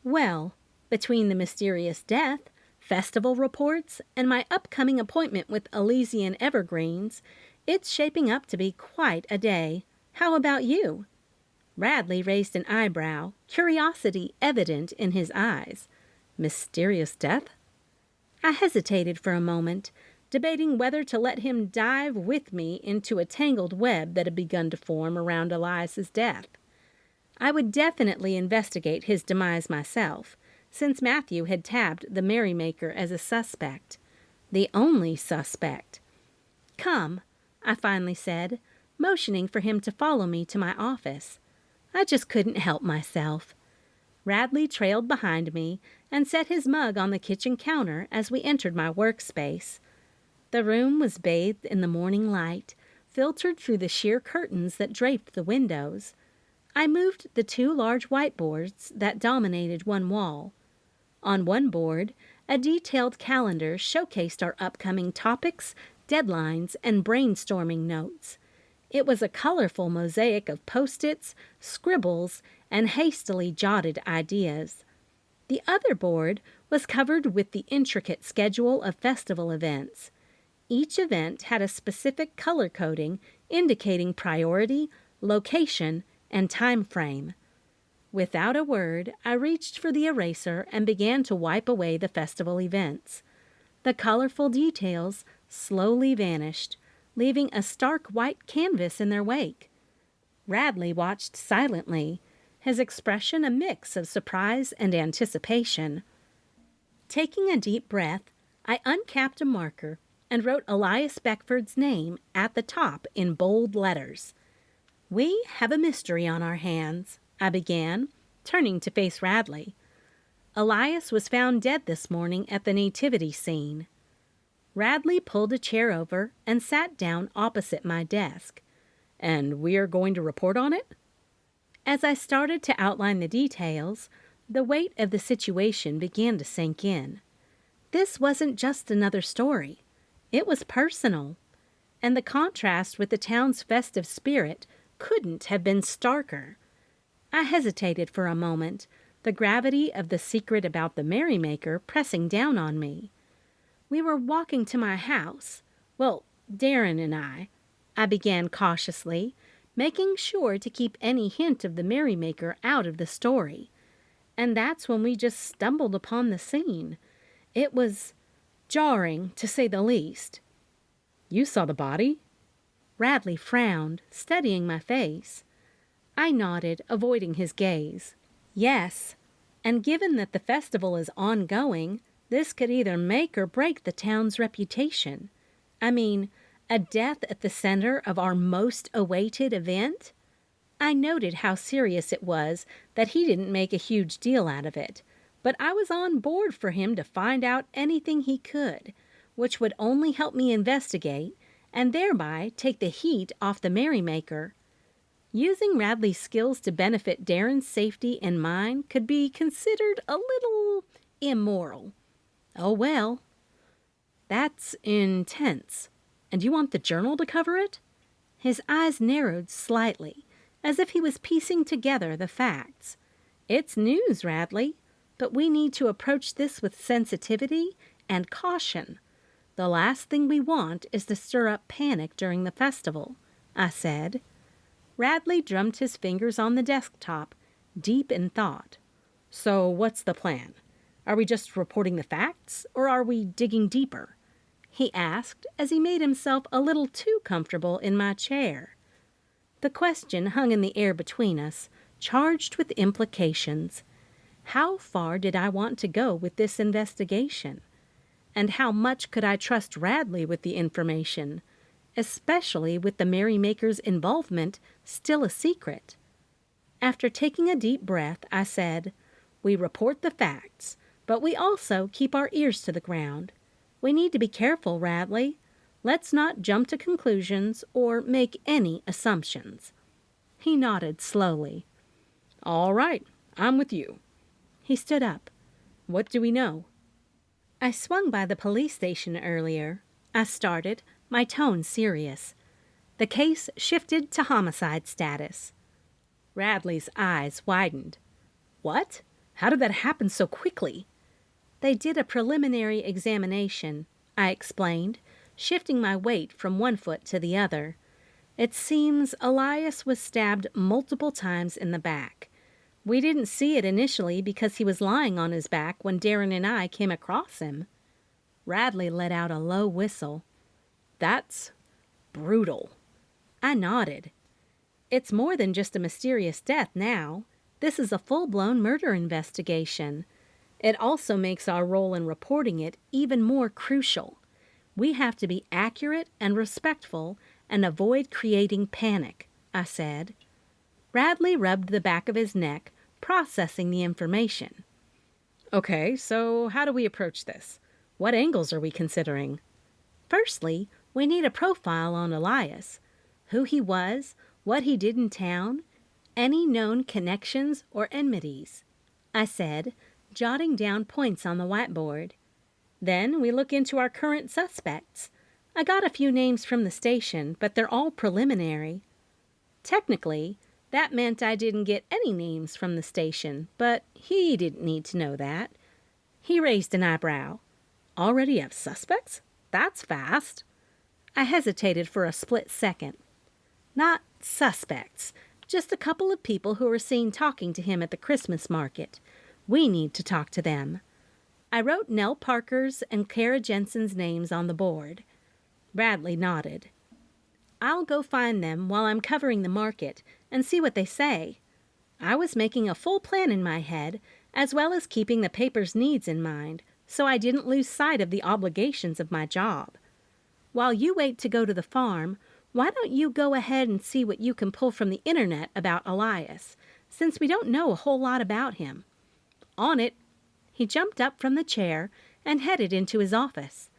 Well, between the mysterious death, festival reports, and my upcoming appointment with Elysian Evergreens, it's shaping up to be quite a day. How about you?" Radley raised an eyebrow, curiosity evident in his eyes. "Mysterious death?" I hesitated for a moment, debating whether to let him dive with me into a tangled web that had begun to form around Elias's death. I would definitely investigate his demise myself, since Matthew had tabbed the merrymaker as a suspect. The only suspect. "Come," I finally said, motioning for him to follow me to my office. I just couldn't help myself. Radley trailed behind me and set his mug on the kitchen counter as we entered my workspace. The room was bathed in the morning light, filtered through the sheer curtains that draped the windows. I moved the 2 large whiteboards that dominated one wall. On one board, a detailed calendar showcased our upcoming topics, deadlines, and brainstorming notes. It was a colorful mosaic of Post-its, scribbles, and hastily jotted ideas. The other board was covered with the intricate schedule of festival events. Each event had a specific color coding indicating priority, location, and time frame. Without a word, I reached for the eraser and began to wipe away the festival events. The colorful details slowly vanished, leaving a stark white canvas in their wake. Radley watched silently, his expression a mix of surprise and anticipation. Taking a deep breath, I uncapped a marker and wrote Elias Beckford's name at the top in bold letters. "We have a mystery on our hands," I began, turning to face Radley. "Elias was found dead this morning at the nativity scene." Radley pulled a chair over and sat down opposite my desk. "And we are going to report on it?" As I started to outline the details, the weight of the situation began to sink in. This wasn't just another story. It was personal. And the contrast with the town's festive spirit couldn't have been starker. I hesitated for a moment, the gravity of the secret about the merrymaker pressing down on me. "We were walking to my house. Well, Darren and I began cautiously, making sure to keep any hint of the merrymaker out of the story. And that's when we just stumbled upon the scene. It was jarring, to say the least." "You saw the body?" Radley frowned, studying my face. I nodded, avoiding his gaze. "Yes, and given that the festival is ongoing, this could either make or break the town's reputation. I mean, a death at the center of our most awaited event?" I noted how serious it was that he didn't make a huge deal out of it, but I was on board for him to find out anything he could, which would only help me investigate and thereby take the heat off the merrymaker. Using Radley's skills to benefit Darren's safety and mine could be considered a little immoral. Oh well. "That's intense. And you want the journal to cover it?" His eyes narrowed slightly, as if he was piecing together the facts. "It's news, Radley, but we need to approach this with sensitivity and caution. The last thing we want is to stir up panic during the festival," I said. Radley drummed his fingers on the desktop, deep in thought. "So what's the plan? Are we just reporting the facts, or are we digging deeper?" he asked as he made himself a little too comfortable in my chair. The question hung in the air between us, charged with implications. How far did I want to go with this investigation? And how much could I trust Radley with the information, especially with the merrymaker's involvement still a secret? After taking a deep breath, I said, "We report the facts, but we also keep our ears to the ground. We need to be careful, Radley. Let's not jump to conclusions or make any assumptions." He nodded slowly. "All right, I'm with you." He stood up. "What do we know?" "I swung by the police station earlier," I started, my tone serious. "The case shifted to homicide status." Radley's eyes widened. "What? How did that happen so quickly?" "They did a preliminary examination," I explained, shifting my weight from one foot to the other. "It seems Elias was stabbed multiple times in the back. We didn't see it initially because he was lying on his back when Darren and I came across him." Radley let out a low whistle. "That's brutal." I nodded. "It's more than just a mysterious death now. This is a full-blown murder investigation. It also makes our role in reporting it even more crucial. We have to be accurate and respectful and avoid creating panic," I said. Radley rubbed the back of his neck, processing the information. "Okay, so how do we approach this? What angles are we considering?" "Firstly, we need a profile on Elias. Who he was, what he did in town, any known connections or enmities," I said, jotting down points on the whiteboard. "Then we look into our current suspects. I got a few names from the station, but they're all preliminary." Technically, that meant I didn't get any names from the station, but he didn't need to know that. He raised an eyebrow. "Already have suspects? That's fast." I hesitated for a split second. "Not suspects, just a couple of people who were seen talking to him at the Christmas market. We need to talk to them." I wrote Nell Parker's and Kara Jensen's names on the board. Radley nodded. "I'll go find them while I'm covering the market and see what they say." I was making a full plan in my head, as well as keeping the paper's needs in mind, so I didn't lose sight of the obligations of my job. "While you wait to go to the farm, why don't you go ahead and see what you can pull from the internet about Elias, since we don't know a whole lot about him." "On it." He jumped up from the chair and headed into his office.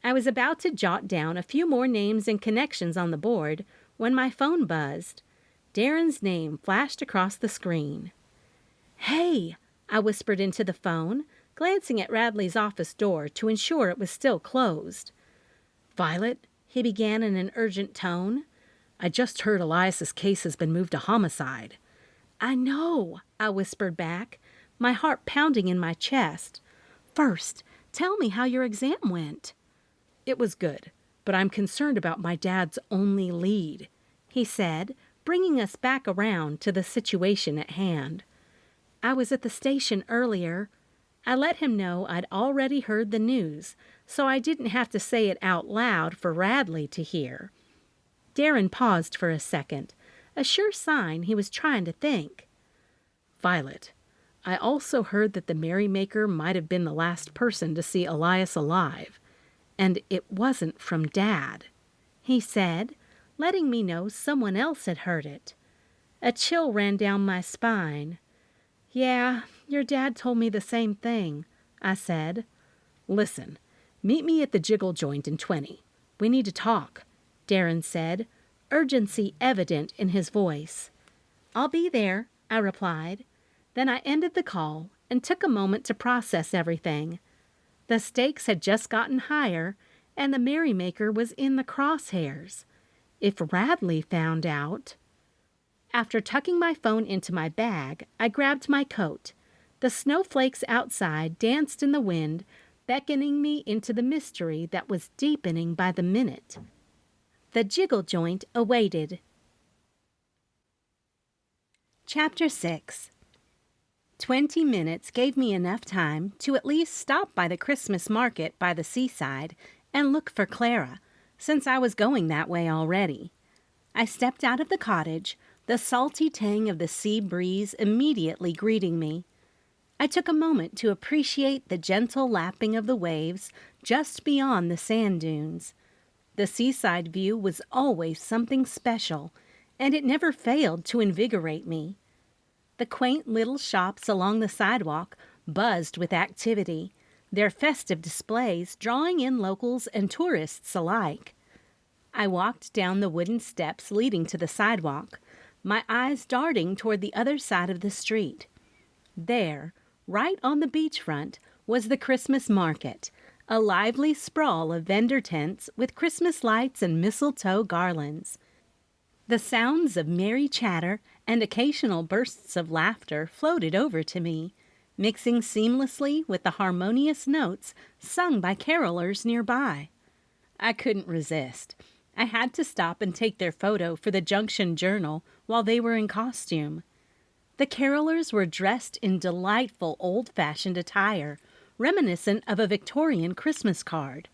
I was about to jot down a few more names and connections on the board when my phone buzzed. Darren's name flashed across the screen. "Hey," I whispered into the phone, glancing at Radley's office door to ensure it was still closed. "Violet," he began in an urgent tone. "I just heard Elias's case has been moved to homicide." "I know," I whispered back, my heart pounding in my chest. "First, tell me how your exam went." "It was good, but I'm concerned about my dad's only lead," he said, bringing us back around to the situation at hand. "I was at the station earlier." I let him know I'd already heard the news, so I didn't have to say it out loud for Radley to hear. Darren paused for a second, a sure sign he was trying to think. "Violet, I also heard that the merrymaker might have been the last person to see Elias alive, and it wasn't from Dad," he said, letting me know someone else had heard it. A chill ran down my spine. "Yeah, your dad told me the same thing," I said. "Listen, meet me at the Jiggle Joint in 20. We need to talk," Darren said, urgency evident in his voice. "I'll be there," I replied. Then I ended the call and took a moment to process everything. The stakes had just gotten higher, and the merrymaker was in the crosshairs. If Radley found out... After tucking my phone into my bag, I grabbed my coat. The snowflakes outside danced in the wind, beckoning me into the mystery that was deepening by the minute. The Jiggle Joint awaited. Chapter 6. 20 minutes gave me enough time to at least stop by the Christmas market by the seaside and look for Clara, since I was going that way already. I stepped out of the cottage, the salty tang of the sea breeze immediately greeting me. I took a moment to appreciate the gentle lapping of the waves just beyond the sand dunes. The seaside view was always something special, and it never failed to invigorate me. The quaint little shops along the sidewalk buzzed with activity, their festive displays drawing in locals and tourists alike. I walked down the wooden steps leading to the sidewalk, my eyes darting toward the other side of the street. There, right on the beachfront, was the Christmas market, a lively sprawl of vendor tents with Christmas lights and mistletoe garlands. The sounds of merry chatter and occasional bursts of laughter floated over to me, mixing seamlessly with the harmonious notes sung by carolers nearby. I couldn't resist. I had to stop and take their photo for the Junction Journal while they were in costume. The carolers were dressed in delightful old-fashioned attire, reminiscent of a Victorian Christmas card.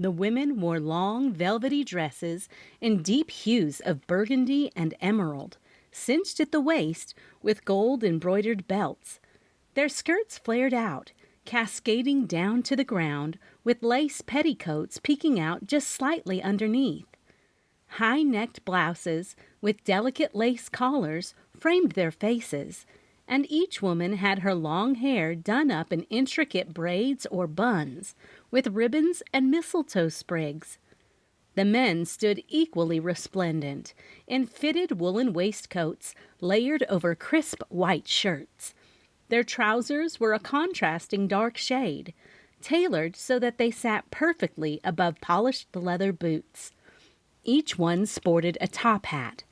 The women wore long, velvety dresses in deep hues of burgundy and emerald, cinched at the waist with gold-embroidered belts. Their skirts flared out, cascading down to the ground, with lace petticoats peeking out just slightly underneath. High-necked blouses with delicate lace collars framed their faces, and each woman had her long hair done up in intricate braids or buns, with ribbons and mistletoe sprigs. The men stood equally resplendent, in fitted woolen waistcoats layered over crisp white shirts. Their trousers were a contrasting dark shade, tailored so that they sat perfectly above polished leather boots. Each one sported a top hat,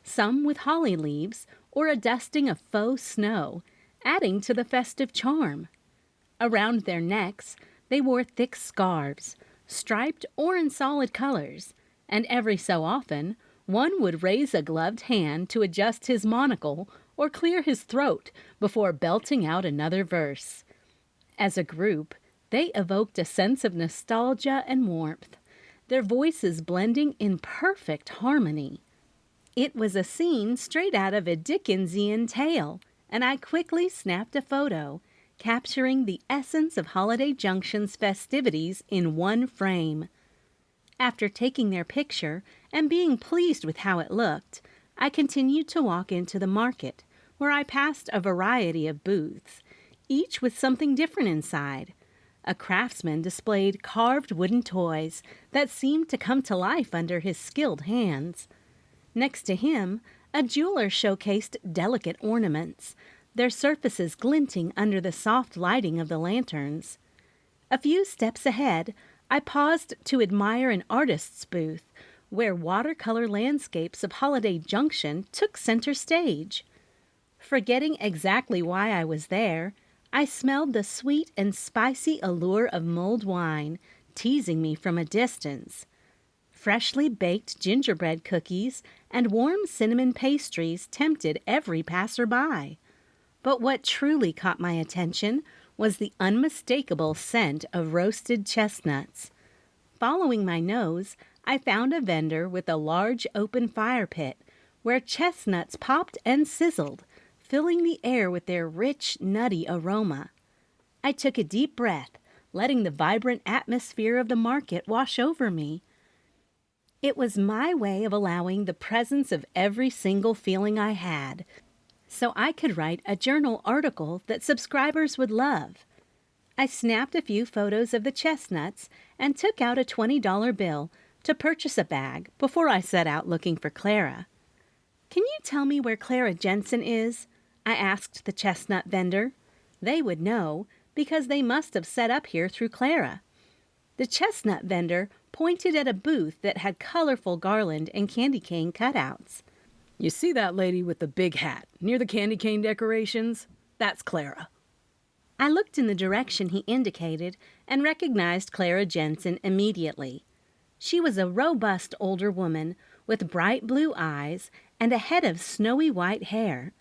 some with holly leaves or a dusting of faux snow, adding to the festive charm. Around their necks, they wore thick scarves, striped or in solid colors, and every so often one would raise a gloved hand to adjust his monocle or clear his throat before belting out another verse. As a group, they evoked a sense of nostalgia and warmth, their voices blending in perfect harmony. It was a scene straight out of a Dickensian tale, and I quickly snapped a photo, capturing the essence of Holiday Junction's festivities in one frame. After taking their picture and being pleased with how it looked, I continued to walk into the market, where I passed a variety of booths, each with something different inside. A craftsman displayed carved wooden toys that seemed to come to life under his skilled hands. Next to him, a jeweler showcased delicate ornaments, their surfaces glinting under the soft lighting of the lanterns. A few steps ahead, I paused to admire an artist's booth, where watercolor landscapes of Holiday Junction took center stage. Forgetting exactly why I was there, I smelled the sweet and spicy allure of mulled wine, teasing me from a distance. Freshly baked gingerbread cookies and warm cinnamon pastries tempted every passerby. But what truly caught my attention was the unmistakable scent of roasted chestnuts. Following my nose, I found a vendor with a large open fire pit where chestnuts popped and sizzled, filling the air with their rich, nutty aroma. I took a deep breath, letting the vibrant atmosphere of the market wash over me. It was my way of allowing the presence of every single feeling I had, so I could write a journal article that subscribers would love. I snapped a few photos of the chestnuts and took out a $20 bill to purchase a bag before I set out looking for Clara. "Can you tell me where Clara Jensen is?" I asked the chestnut vendor. They would know, because they must have set up here through Clara. The chestnut vendor pointed at a booth that had colorful garland and candy cane cutouts. "You see that lady with the big hat near the candy cane decorations? That's Clara." I looked in the direction he indicated and recognized Clara Jensen immediately. She was a robust older woman with bright blue eyes and a head of snowy white hair.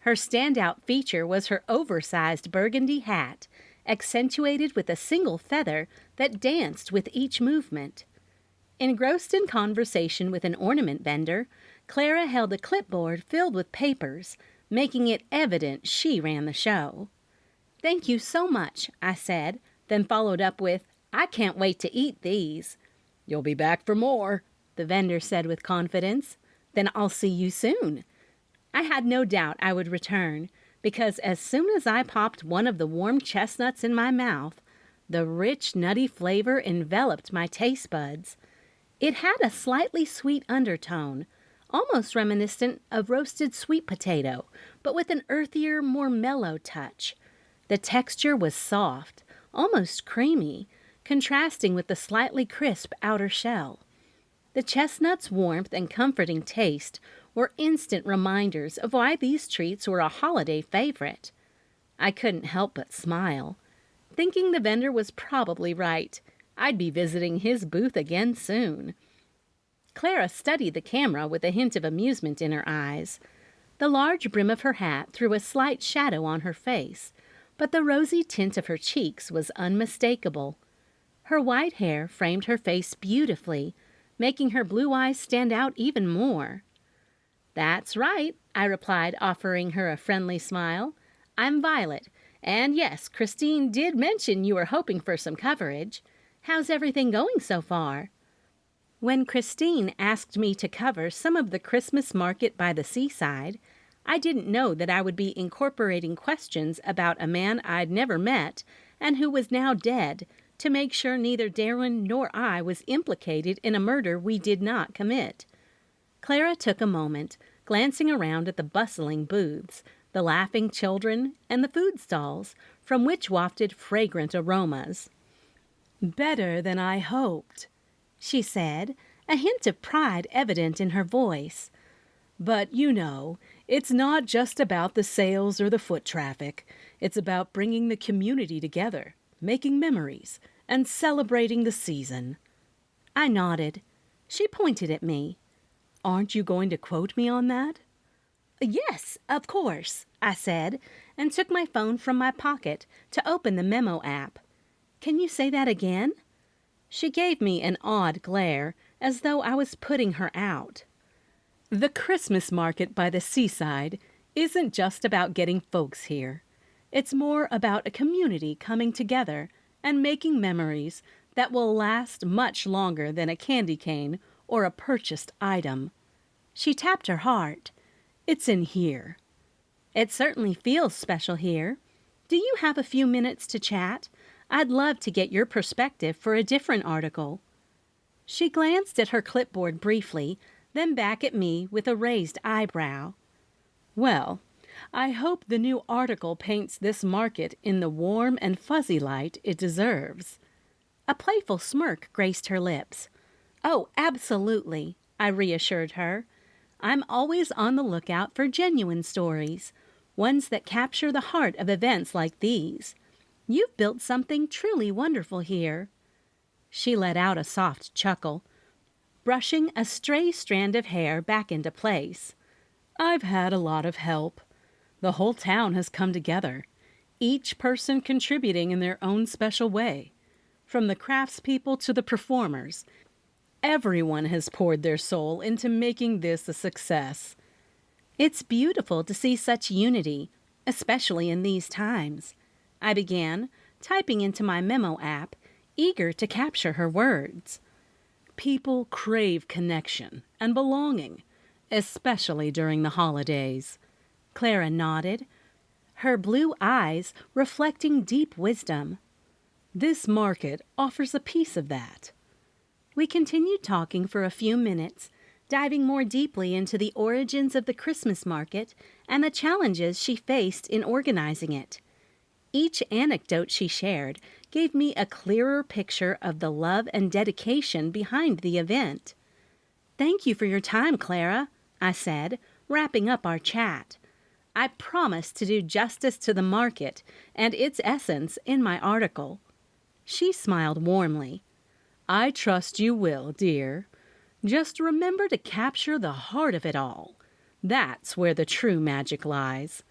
Her standout feature was her oversized burgundy hat, accentuated with a single feather that danced with each movement. Engrossed in conversation with an ornament vendor, Clara held a clipboard filled with papers, making it evident she ran the show. "Thank you so much," I said, then followed up with, "I can't wait to eat these." "You'll be back for more," the vendor said with confidence. "Then I'll see you soon." I had no doubt I would return, because as soon as I popped one of the warm chestnuts in my mouth, the rich, nutty flavor enveloped my taste buds. It had a slightly sweet undertone, almost reminiscent of roasted sweet potato, but with an earthier, more mellow touch. The texture was soft, almost creamy, contrasting with the slightly crisp outer shell. The chestnut's warmth and comforting taste were instant reminders of why these treats were a holiday favorite. I couldn't help but smile, thinking the vendor was probably right. I'd be visiting his booth again soon. Clara studied the camera with a hint of amusement in her eyes. The large brim of her hat threw a slight shadow on her face, but the rosy tint of her cheeks was unmistakable. Her white hair framed her face beautifully, making her blue eyes stand out even more. "That's right," I replied, offering her a friendly smile. "I'm Violet, and yes, Christine did mention you were hoping for some coverage. How's everything going so far?" When Christine asked me to cover some of the Christmas market by the seaside, I didn't know that I would be incorporating questions about a man I'd never met and who was now dead to make sure neither Darwin nor I was implicated in a murder we did not commit. Clara took a moment, glancing around at the bustling booths, the laughing children, and the food stalls, from which wafted fragrant aromas. "Better than I hoped," she said, a hint of pride evident in her voice. "But, you know, it's not just about the sales or the foot traffic. It's about bringing the community together, making memories, and celebrating the season." I nodded. She pointed at me. "Aren't you going to quote me on that?" "Yes, of course," I said, and took my phone from my pocket to open the memo app. "Can you say that again?" She gave me an odd glare, as though I was putting her out. "The Christmas market by the seaside isn't just about getting folks here. It's more about a community coming together and making memories that will last much longer than a candy cane or a purchased item." She tapped her heart. "It's in here." "It certainly feels special here. Do you have a few minutes to chat? I'd love to get your perspective for a different article." She glanced at her clipboard briefly, then back at me with a raised eyebrow. "Well, I hope the new article paints this market in the warm and fuzzy light it deserves." A playful smirk graced her lips. "Oh, absolutely," I reassured her. "I'm always on the lookout for genuine stories, ones that capture the heart of events like these. You've built something truly wonderful here." She let out a soft chuckle, brushing a stray strand of hair back into place. "I've had a lot of help. The whole town has come together, each person contributing in their own special way. From the craftspeople to the performers, everyone has poured their soul into making this a success." "It's beautiful to see such unity, especially in these times," I began, typing into my memo app, eager to capture her words. "People crave connection and belonging, especially during the holidays." Clara nodded, her blue eyes reflecting deep wisdom. "This market offers a piece of that." We continued talking for a few minutes, diving more deeply into the origins of the Christmas market and the challenges she faced in organizing it. Each anecdote she shared gave me a clearer picture of the love and dedication behind the event. "Thank you for your time, Clara," I said, wrapping up our chat. "I promise to do justice to the market and its essence in my article." She smiled warmly. "I trust you will, dear. Just remember to capture the heart of it all. That's where the true magic lies."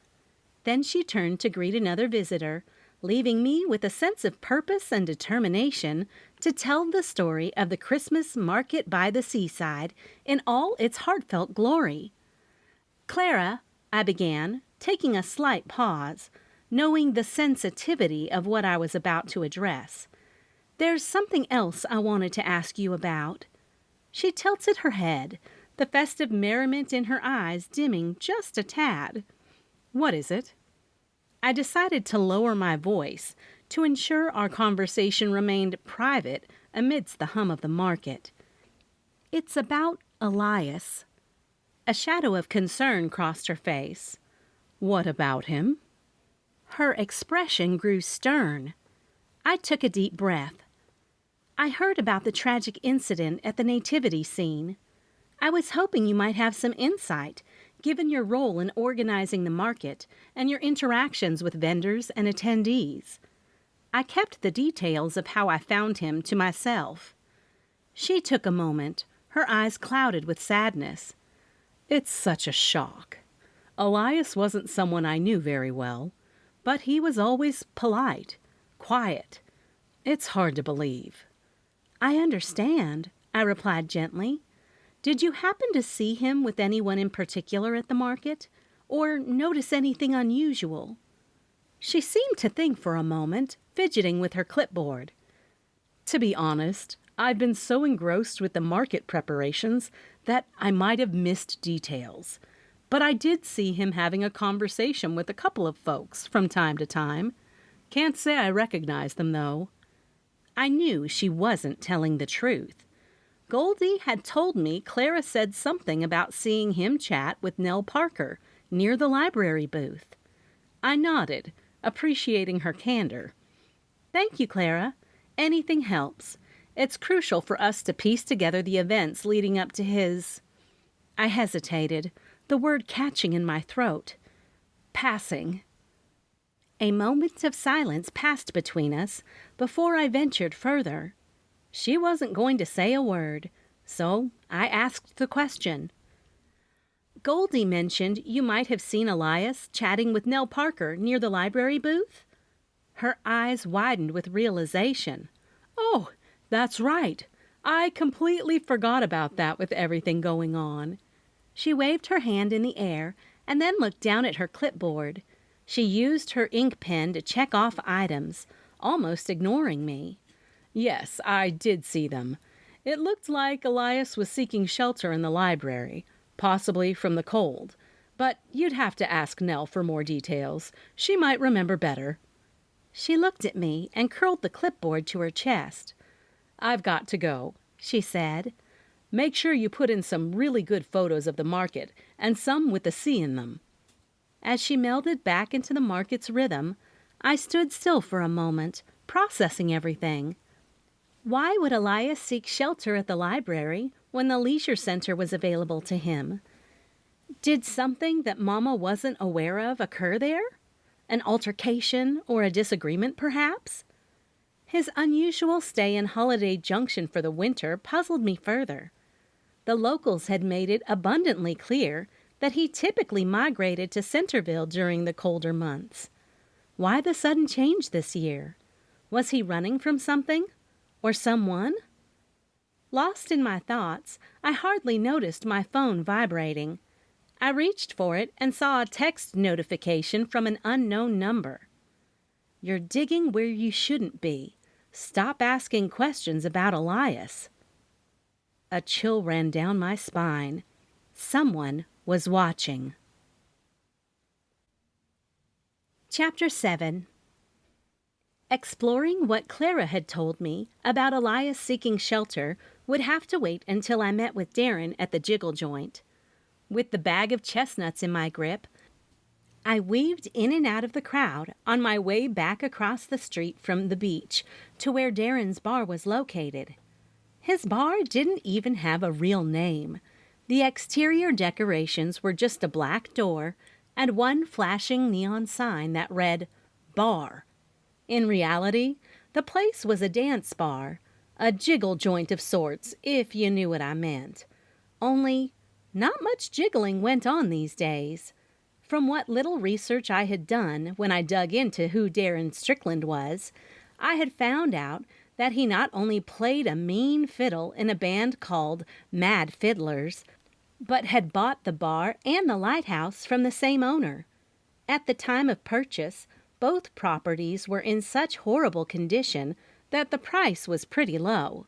Then she turned to greet another visitor, leaving me with a sense of purpose and determination to tell the story of the Christmas market by the seaside in all its heartfelt glory. "Clara," I began, taking a slight pause, knowing the sensitivity of what I was about to address. "There's something else I wanted to ask you about." She tilted her head, the festive merriment in her eyes dimming just a tad. "What is it?" I decided to lower my voice to ensure our conversation remained private amidst the hum of the market. "It's about Elias." A shadow of concern crossed her face. "What about him?" Her expression grew stern. I took a deep breath. "I heard about the tragic incident at the nativity scene. I was hoping you might have some insight, given your role in organizing the market and your interactions with vendors and attendees." I kept the details of how I found him to myself. She took a moment, her eyes clouded with sadness. "It's such a shock. Elias wasn't someone I knew very well, but he was always polite, quiet. It's hard to believe." "I understand," I replied gently. "Did you happen to see him with anyone in particular at the market, or notice anything unusual?" She seemed to think for a moment, fidgeting with her clipboard. "To be honest, I've been so engrossed with the market preparations that I might have missed details. But I did see him having a conversation with a couple of folks from time to time. Can't say I recognize them, though." I knew she wasn't telling the truth. Goldie had told me Clara said something about seeing him chat with Nell Parker near the library booth. I nodded, appreciating her candor. "Thank you, Clara. Anything helps. It's crucial for us to piece together the events leading up to his—" I hesitated, the word catching in my throat. "Passing." A moment of silence passed between us before I ventured further. She wasn't going to say a word, so I asked the question. "Goldie mentioned you might have seen Elias chatting with Nell Parker near the library booth?" Her eyes widened with realization. "Oh, that's right. I completely forgot about that with everything going on." She waved her hand in the air and then looked down at her clipboard. She used her ink pen to check off items, almost ignoring me. "Yes, I did see them. It looked like Elias was seeking shelter in the library, possibly from the cold. But you'd have to ask Nell for more details. She might remember better." She looked at me and curled the clipboard to her chest. "I've got to go," she said. "Make sure you put in some really good photos of the market and some with the sea in them." As she melded back into the market's rhythm, I stood still for a moment, processing everything. Why would Elias seek shelter at the library when the leisure center was available to him? Did something that Mama wasn't aware of occur there? An altercation or a disagreement, perhaps? His unusual stay in Holiday Junction for the winter puzzled me further. The locals had made it abundantly clear that he typically migrated to Centerville during the colder months. Why the sudden change this year? Was he running from something? Or someone? Lost in my thoughts, I hardly noticed my phone vibrating. I reached for it and saw a text notification from an unknown number. "You're digging where you shouldn't be. Stop asking questions about Elias." A chill ran down my spine. Someone was watching. Chapter 7. Exploring what Clara had told me about Elias seeking shelter would have to wait until I met with Darren at the Jiggle Joint. With the bag of chestnuts in my grip, I weaved in and out of the crowd on my way back across the street from the beach to where Darren's bar was located. His bar didn't even have a real name. The exterior decorations were just a black door and one flashing neon sign that read, "Bar." In reality, the place was a dance bar, a jiggle joint of sorts, if you knew what I meant. Only, not much jiggling went on these days. From what little research I had done when I dug into who Darren Strickland was, I had found out that he not only played a mean fiddle in a band called Mad Fiddlers, but had bought the bar and the lighthouse from the same owner. At the time of purchase, both properties were in such horrible condition that the price was pretty low.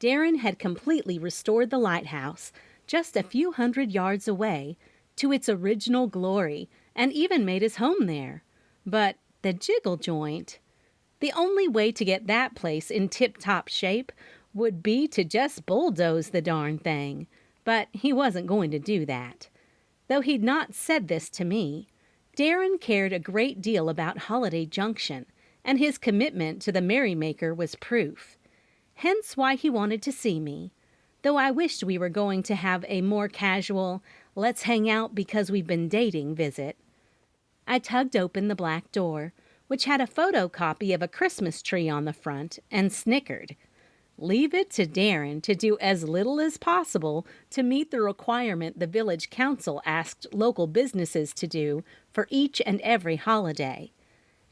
Darren had completely restored the lighthouse, just a few hundred yards away, to its original glory, and even made his home there. But the jiggle joint... The only way to get that place in tip-top shape would be to just bulldoze the darn thing. But he wasn't going to do that. Though he'd not said this to me, Darren cared a great deal about Holiday Junction, and his commitment to the merrymaker was proof. Hence why he wanted to see me, though I wished we were going to have a more casual, let's hang out because we've been dating visit. I tugged open the black door, which had a photocopy of a Christmas tree on the front, and snickered. Leave it to Darren to do as little as possible to meet the requirement the village council asked local businesses to do for each and every holiday.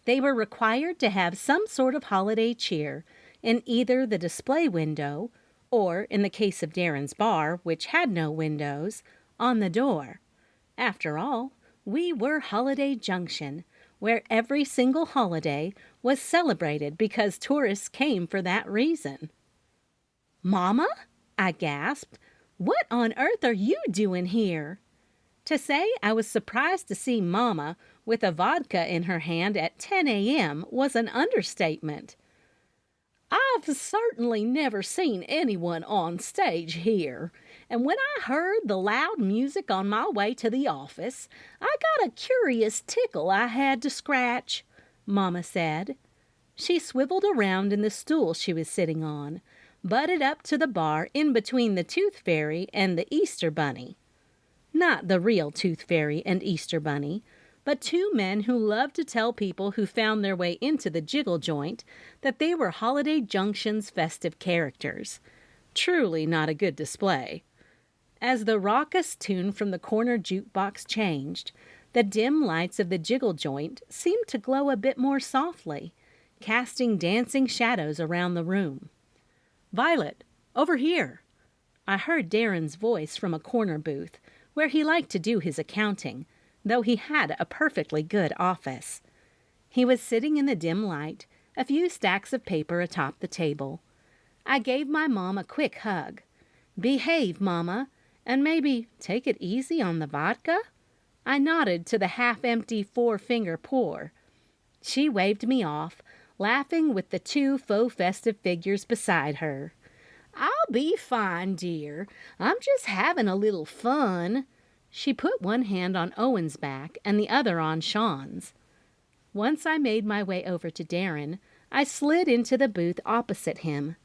They were required to have some sort of holiday cheer in either the display window or, in the case of Darren's bar, which had no windows, on the door. After all, we were Holiday Junction, where every single holiday was celebrated because tourists came for that reason. "Mama?" I gasped. "What on earth are you doing here?" To say I was surprised to see Mama with a vodka in her hand at 10 a.m. was an understatement. "I've certainly never seen anyone on stage here, and when I heard the loud music on my way to the office, I got a curious tickle I had to scratch," Mama said. She swiveled around in the stool she was sitting on, butted up to the bar in between the Tooth Fairy and the Easter Bunny. Not the real Tooth Fairy and Easter Bunny, but two men who loved to tell people who found their way into the jiggle joint that they were Holiday Junction's festive characters. Truly not a good display. As the raucous tune from the corner jukebox changed, the dim lights of the jiggle joint seemed to glow a bit more softly, casting dancing shadows around the room. "Violet, over here!" I heard Darren's voice from a corner booth, where he liked to do his accounting, though he had a perfectly good office. He was sitting in the dim light, a few stacks of paper atop the table. I gave my mom a quick hug. "Behave, Mama, and maybe take it easy on the vodka?" I nodded to the half-empty four-finger pour. She waved me off, laughing with the two faux festive figures beside her. "I'll be fine, dear. I'm just having a little fun." She put one hand on Owen's back and the other on Sean's. Once I made my way over to Darren, I slid into the booth opposite him.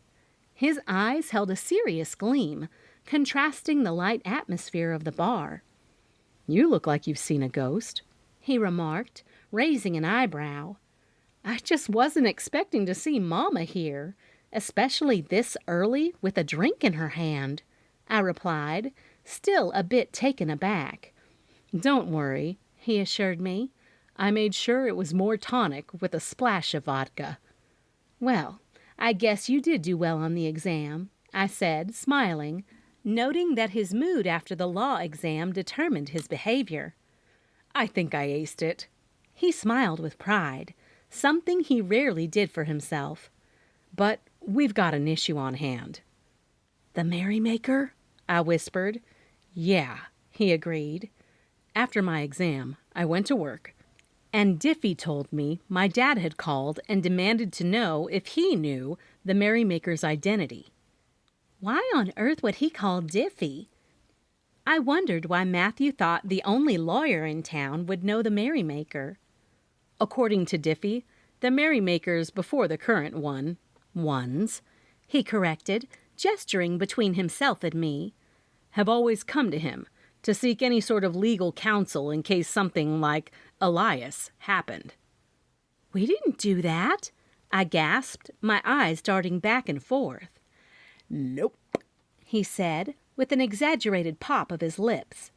His eyes held a serious gleam, contrasting the light atmosphere of the bar. "You look like you've seen a ghost," he remarked, raising an eyebrow. "I just wasn't expecting to see Mama here, especially this early with a drink in her hand," I replied, still a bit taken aback. "Don't worry," he assured me. "I made sure it was more tonic with a splash of vodka." "Well, I guess you did do well on the exam," I said, smiling, noting that his mood after the law exam determined his behavior. "I think I aced it." He smiled with pride, something he rarely did for himself. "But we've got an issue on hand." "The merrymaker?" I whispered. "Yeah," he agreed. "After my exam, I went to work, and Diffie told me my dad had called and demanded to know if he knew the merrymaker's identity." Why on earth would he call Diffie? I wondered why Matthew thought the only lawyer in town would know the merrymaker. "According to Diffie, the merrymakers before the current ones, he corrected, gesturing between himself and me, have always come to him to seek any sort of legal counsel in case something like Elias happened." "We didn't do that," I gasped, my eyes darting back and forth. "Nope," he said, with an exaggerated pop of his lips.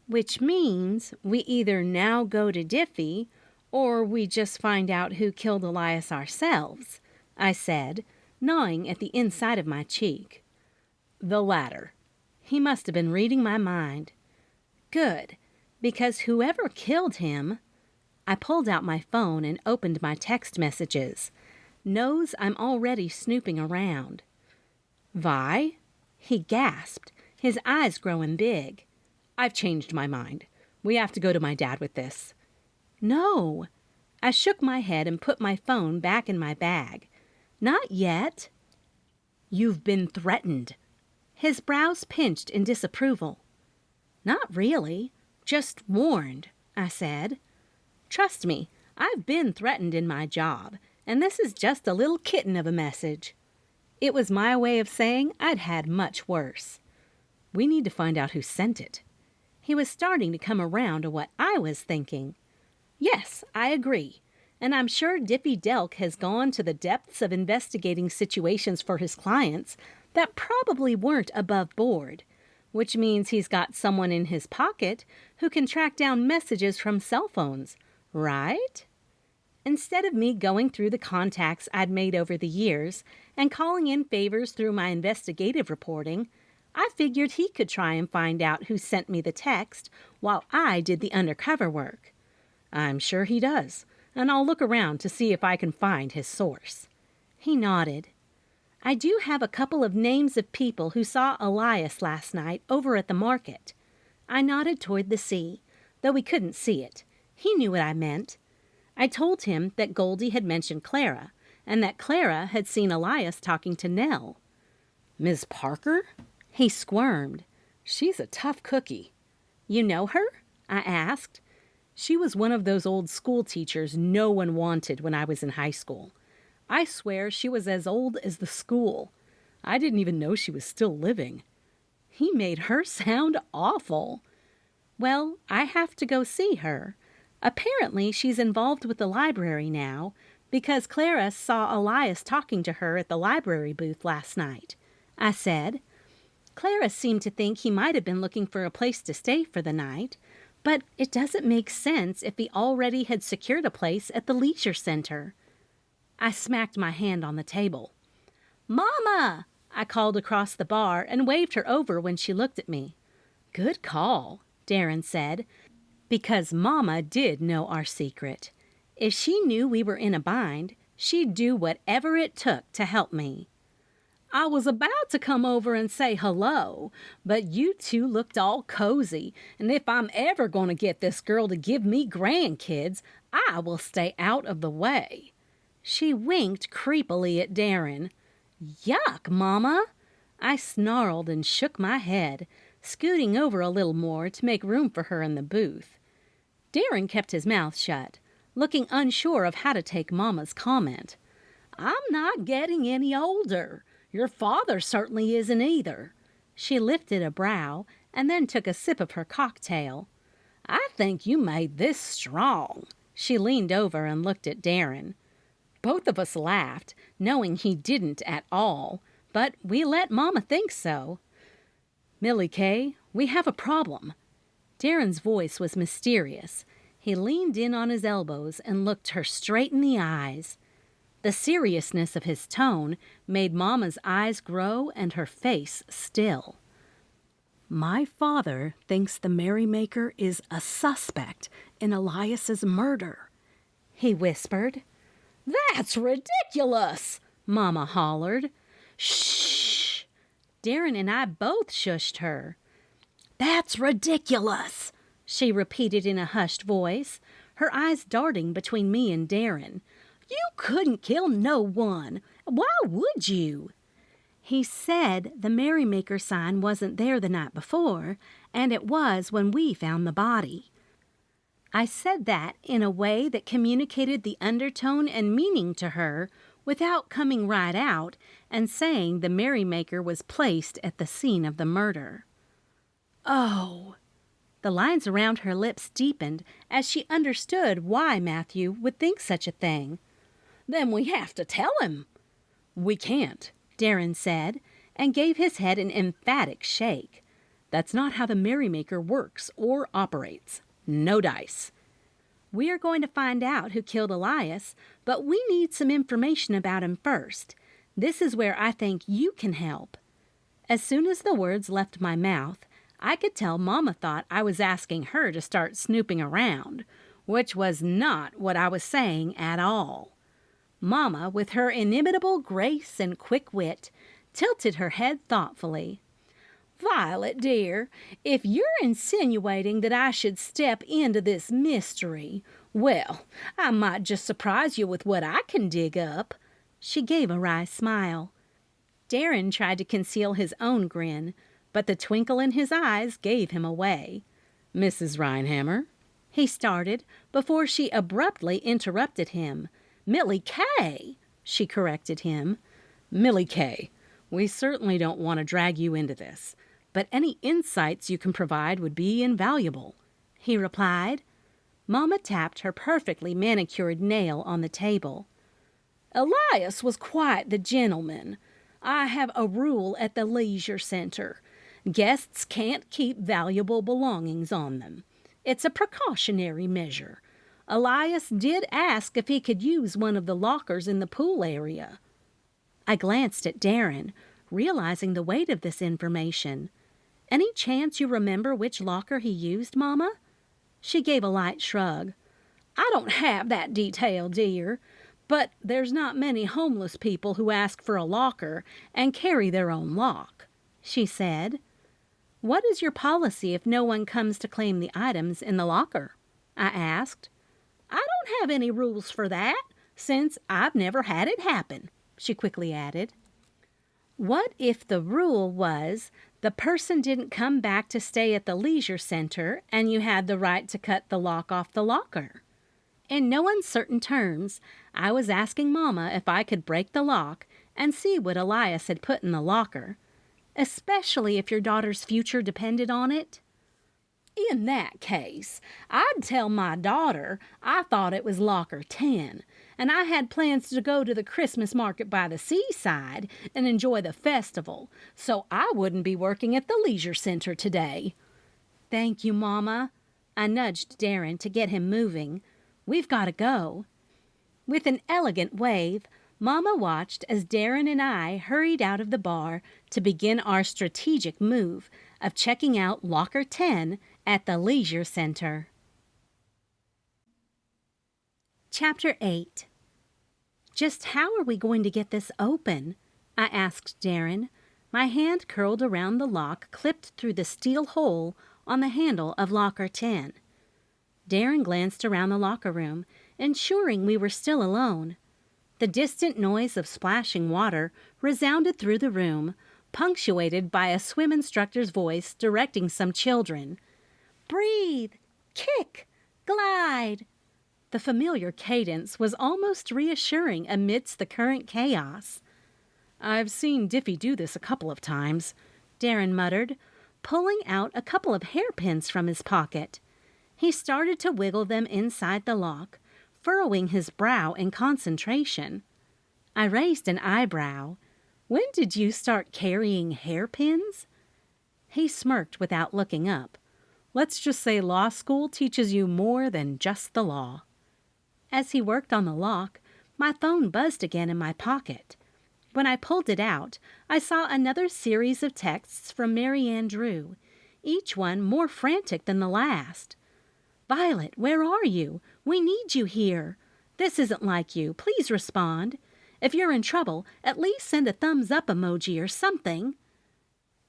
Which means we either now go to Diffie or we just find out who killed Elias ourselves, I said, gnawing at the inside of my cheek. The latter. He must have been reading my mind. Good, because whoever killed him... I pulled out my phone and opened my text messages. Knows I'm already snooping around. Vi? He gasped, his eyes growing big. I've changed my mind. We have to go to my dad with this. No. I shook my head and put my phone back in my bag. Not yet. You've been threatened. His brows pinched in disapproval. Not really. Just warned, I said. Trust me, I've been threatened in my job, and this is just a little kitten of a message. It was my way of saying I'd had much worse. We need to find out who sent it. He was starting to come around to what I was thinking. Yes, I agree, and I'm sure Diffie Delk has gone to the depths of investigating situations for his clients that probably weren't above board, which means he's got someone in his pocket who can track down messages from cell phones. Right? Instead of me going through the contacts I'd made over the years and calling in favors through my investigative reporting, I figured he could try and find out who sent me the text while I did the undercover work. I'm sure he does, and I'll look around to see if I can find his source. He nodded. I do have a couple of names of people who saw Elias last night over at the market. I nodded toward the sea, though we couldn't see it. He knew what I meant. I told him that Goldie had mentioned Clara, and that Clara had seen Elias talking to Nell. Miss Parker? He squirmed. She's a tough cookie. You know her? I asked. She was one of those old school teachers no one wanted when I was in high school. I swear she was as old as the school. I didn't even know she was still living. He made her sound awful. Well, I have to go see her. Apparently, she's involved with the library now because Clara saw Elias talking to her at the library booth last night, I said. Clara seemed to think he might have been looking for a place to stay for the night, but it doesn't make sense if he already had secured a place at the leisure center. I smacked my hand on the table. "Mama!" I called across the bar and waved her over when she looked at me. "Good call," Darren said, because Mama did know our secret. If she knew we were in a bind, she'd do whatever it took to help me. "I was about to come over and say hello, but you two looked all cozy, and if I'm ever going to get this girl to give me grandkids, I will stay out of the way." She winked creepily at Darren. "Yuck, Mama!" I snarled and shook my head, scooting over a little more to make room for her in the booth. Darren kept his mouth shut, looking unsure of how to take Mama's comment. "I'm not getting any older. Your father certainly isn't either." She lifted a brow and then took a sip of her cocktail. "I think you made this strong." She leaned over and looked at Darren. Both of us laughed, knowing he didn't at all, but we let Mama think so. "Millie Kay, we have a problem." Darren's voice was mysterious. He leaned in on his elbows and looked her straight in the eyes. The seriousness of his tone made Mama's eyes grow and her face still. "My father thinks the merrymaker is a suspect in Elias's murder," he whispered. "That's ridiculous!" Mama hollered. "Shh!" Darren and I both shushed her. "That's ridiculous!" she repeated in a hushed voice, her eyes darting between me and Darren. "You couldn't kill no one. Why would you?" He said the merrymaker sign wasn't there the night before, and it was when we found the body. I said that in a way that communicated the undertone and meaning to her without coming right out and saying the merrymaker was placed at the scene of the murder. "Oh." The lines around her lips deepened as she understood why Matthew would think such a thing. "Then we have to tell him." "We can't," Darren said, and gave his head an emphatic shake. That's not how the merrymaker works or operates. No dice. We are going to find out who killed Elias, but we need some information about him first. This is where I think you can help." As soon as the words left my mouth, I could tell Mama thought I was asking her to start snooping around, which was not what I was saying at all. Mama, with her inimitable grace and quick wit, tilted her head thoughtfully. "Violet, dear, if you're insinuating that I should step into this mystery, well, I might just surprise you with what I can dig up." She gave a wry smile. Darren tried to conceal his own grin, but the twinkle in his eyes gave him away. "Mrs. Rhinehammer," he started before she abruptly interrupted him. "Millie Kay," she corrected him. "Millie Kay, we certainly don't want to drag you into this, but any insights you can provide would be invaluable," he replied. Mama tapped her perfectly manicured nail on the table. "Elias was quite the gentleman. I have a rule at the leisure center. Guests can't keep valuable belongings on them. It's a precautionary measure. Elias did ask if he could use one of the lockers in the pool area." I glanced at Darren, realizing the weight of this information. "Any chance you remember which locker he used, Mama?" She gave a light shrug. "I don't have that detail, dear, but there's not many homeless people who ask for a locker and carry their own lock," she said. "What is your policy if no one comes to claim the items in the locker?" I asked. "I don't have any rules for that, since I've never had it happen," she quickly added. "What if the rule was the person didn't come back to stay at the leisure center and you had the right to cut the lock off the locker?" In no uncertain terms, I was asking Mama if I could break the lock and see what Elias had put in the locker, especially if your daughter's future depended on it. "In that case, I'd tell my daughter I thought it was locker 10, and I had plans to go to the Christmas market by the seaside and enjoy the festival, so I wouldn't be working at the leisure center today." "Thank you, Mama." I nudged Darren to get him moving. "We've got to go." With an elegant wave, Mama watched as Darren and I hurried out of the bar to begin our strategic move of checking out Locker 10 at the Leisure Center. Chapter 8. "Just how are we going to get this open?" I asked Darren, my hand curled around the lock clipped through the steel hole on the handle of Locker 10. Darren glanced around the locker room, ensuring we were still alone. The distant noise of splashing water resounded through the room, punctuated by a swim instructor's voice directing some children. "Breathe! Kick! Glide!" The familiar cadence was almost reassuring amidst the current chaos. "I've seen Diffie do this a couple of times," Darren muttered, pulling out a couple of hairpins from his pocket. He started to wiggle them inside the lock, furrowing his brow in concentration. I raised an eyebrow. "When did you start carrying hairpins?" He smirked without looking up. "Let's just say law school teaches you more than just the law." As he worked on the lock, my phone buzzed again in my pocket. When I pulled it out, I saw another series of texts from Mary Ann Drew, each one more frantic than the last. "Violet, where are you? We need you here. This isn't like you. Please respond. If you're in trouble, at least send a thumbs up emoji or something."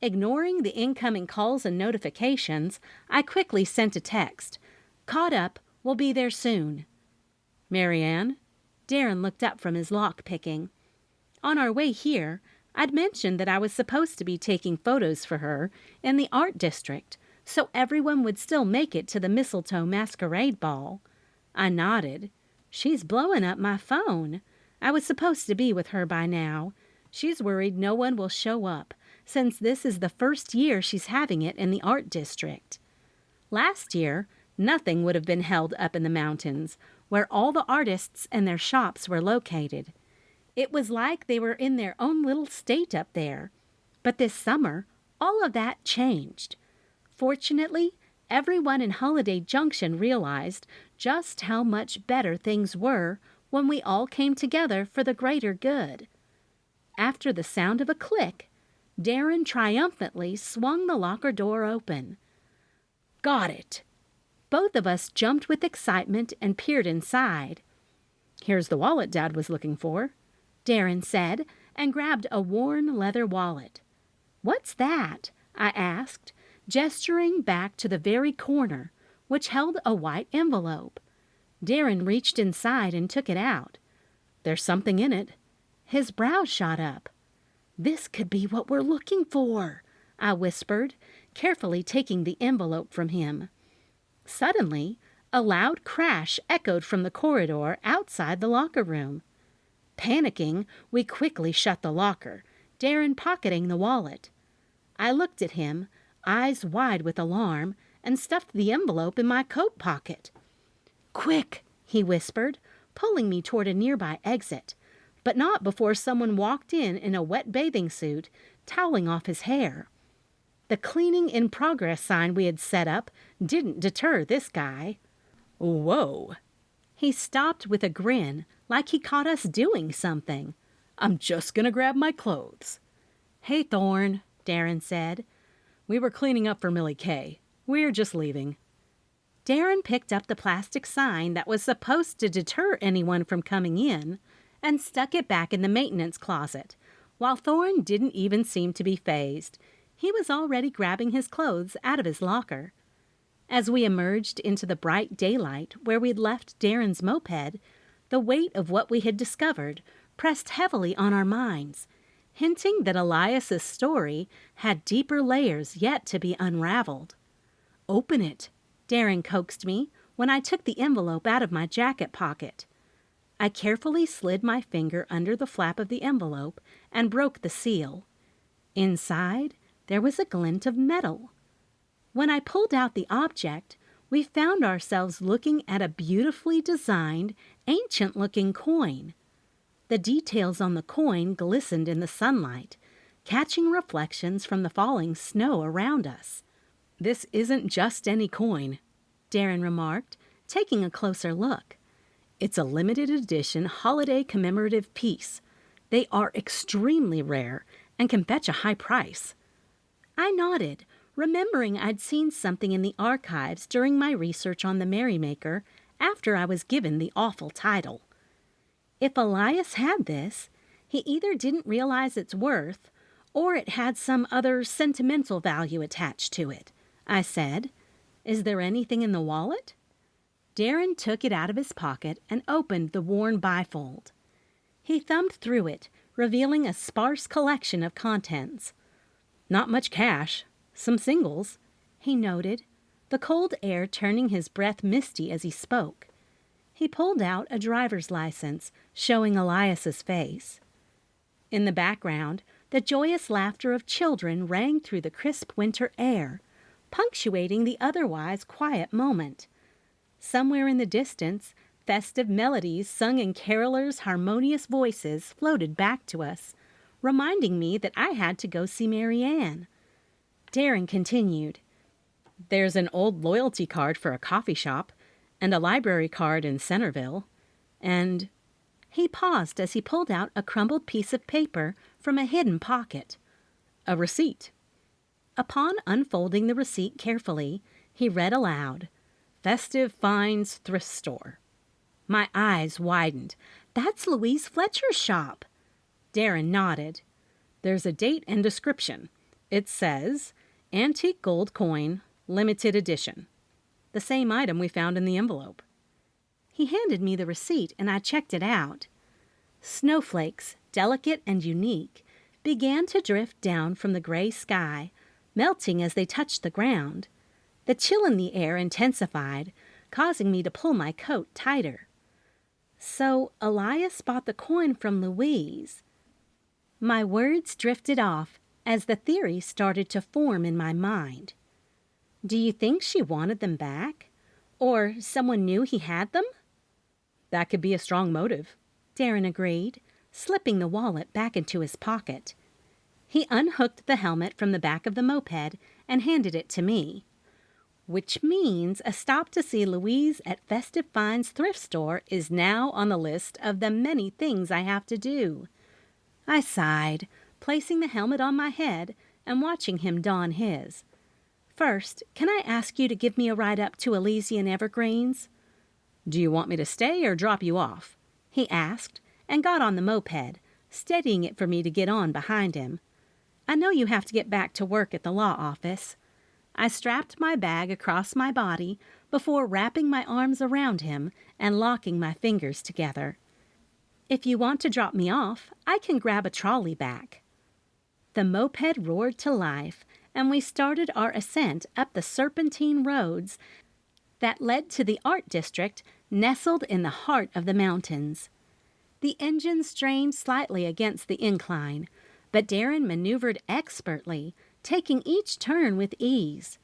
Ignoring the incoming calls and notifications, I quickly sent a text. "Caught up. We'll be there soon." "Mary Ann?" Darren looked up from his lock picking. On our way here, I'd mentioned that I was supposed to be taking photos for her in the art district, so everyone would still make it to the Mistletoe Masquerade Ball. I nodded. "She's blowing up my phone. I was supposed to be with her by now. She's worried no one will show up, since this is the first year she's having it in the art district. Last year, nothing would have been held up in the mountains, where all the artists and their shops were located. It was like they were in their own little state up there. But this summer, all of that changed. Fortunately, everyone in Holiday Junction realized just how much better things were when we all came together for the greater good. After the sound of a click, Darren triumphantly swung the locker door open. "Got it!" Both of us jumped with excitement and peered inside. "Here's the wallet Dad was looking for," Darren said, and grabbed a worn leather wallet. "What's that?" I asked, gesturing back to the very corner, which held a white envelope. Darren reached inside and took it out. "There's something in it." His brows shot up. "This could be what we're looking for," I whispered, carefully taking the envelope from him. Suddenly, a loud crash echoed from the corridor outside the locker room. Panicking, we quickly shut the locker, Darren pocketing the wallet. I looked at him, eyes wide with alarm, and stuffed the envelope in my coat pocket. "Quick," he whispered, pulling me toward a nearby exit, but not before someone walked in a wet bathing suit, toweling off his hair. The cleaning in progress sign we had set up didn't deter this guy. "Whoa!" He stopped with a grin, like he caught us doing something. "I'm just gonna grab my clothes." "Hey, Thorne," Darren said. "We were cleaning up for Millie Kay. We're just leaving." Darren picked up the plastic sign that was supposed to deter anyone from coming in and stuck it back in the maintenance closet, while Thorne didn't even seem to be fazed. He was already grabbing his clothes out of his locker. As we emerged into the bright daylight where we'd left Darren's moped, the weight of what we had discovered pressed heavily on our minds, hinting that Elias's story had deeper layers yet to be unraveled. "Open it," Darren coaxed me when I took the envelope out of my jacket pocket. I carefully slid my finger under the flap of the envelope and broke the seal. Inside, there was a glint of metal. When I pulled out the object, we found ourselves looking at a beautifully designed, ancient-looking coin. The details on the coin glistened in the sunlight, catching reflections from the falling snow around us. "This isn't just any coin," Darren remarked, taking a closer look. "It's a limited edition holiday commemorative piece. They are extremely rare and can fetch a high price." I nodded, remembering I'd seen something in the archives during my research on the Merrymaker after I was given the awful title. If Elias had this, he either didn't realize its worth or it had some other sentimental value attached to it, I said. "Is there anything in the wallet?" Darren took it out of his pocket and opened the worn bifold. He thumbed through it, revealing a sparse collection of contents. "Not much cash. Some singles," he noted, the cold air turning his breath misty as he spoke. He pulled out a driver's license, showing Elias's face. In the background, the joyous laughter of children rang through the crisp winter air, punctuating the otherwise quiet moment. Somewhere in the distance, festive melodies sung in carolers' harmonious voices floated back to us, reminding me that I had to go see Mary Ann. Darren continued. "There's an old loyalty card for a coffee shop, and a library card in Centerville, and—" He paused as he pulled out a crumbled piece of paper from a hidden pocket. "A receipt." Upon unfolding the receipt carefully, he read aloud, "Festive Finds Thrift Store." My eyes widened. "That's Louise Fletcher's shop." Darren nodded. "There's a date and description. It says, 'Antique gold coin, limited edition.' The same item we found in the envelope." He handed me the receipt and I checked it out. Snowflakes, delicate and unique, began to drift down from the gray sky, melting as they touched the ground. The chill in the air intensified, causing me to pull my coat tighter. So Elias bought the coin from Louise. My words drifted off as the theory started to form in my mind. Do you think she wanted them back? Or someone knew he had them? "That could be a strong motive," Darren agreed, slipping the wallet back into his pocket. He unhooked the helmet from the back of the moped and handed it to me. Which means a stop to see Louise at Festive Finds thrift store is now on the list of the many things I have to do. I sighed, placing the helmet on my head and watching him don his. First, can I ask you to give me a ride up to Elysian Evergreens? Do you want me to stay or drop you off? He asked, and got on the moped, steadying it for me to get on behind him. I know you have to get back to work at the law office. I strapped my bag across my body before wrapping my arms around him and locking my fingers together. If you want to drop me off, I can grab a trolley back. The moped roared to life, and we started our ascent up the serpentine roads that led to the art district nestled in the heart of the mountains. The engine strained slightly against the incline, but Darren maneuvered expertly, taking each turn with ease.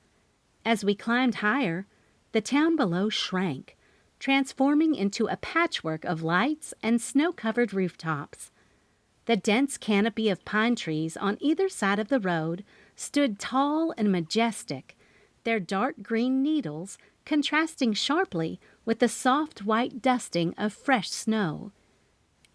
As we climbed higher, the town below shrank, transforming into a patchwork of lights and snow-covered rooftops. The dense canopy of pine trees on either side of the road stood tall and majestic, their dark green needles contrasting sharply with the soft white dusting of fresh snow.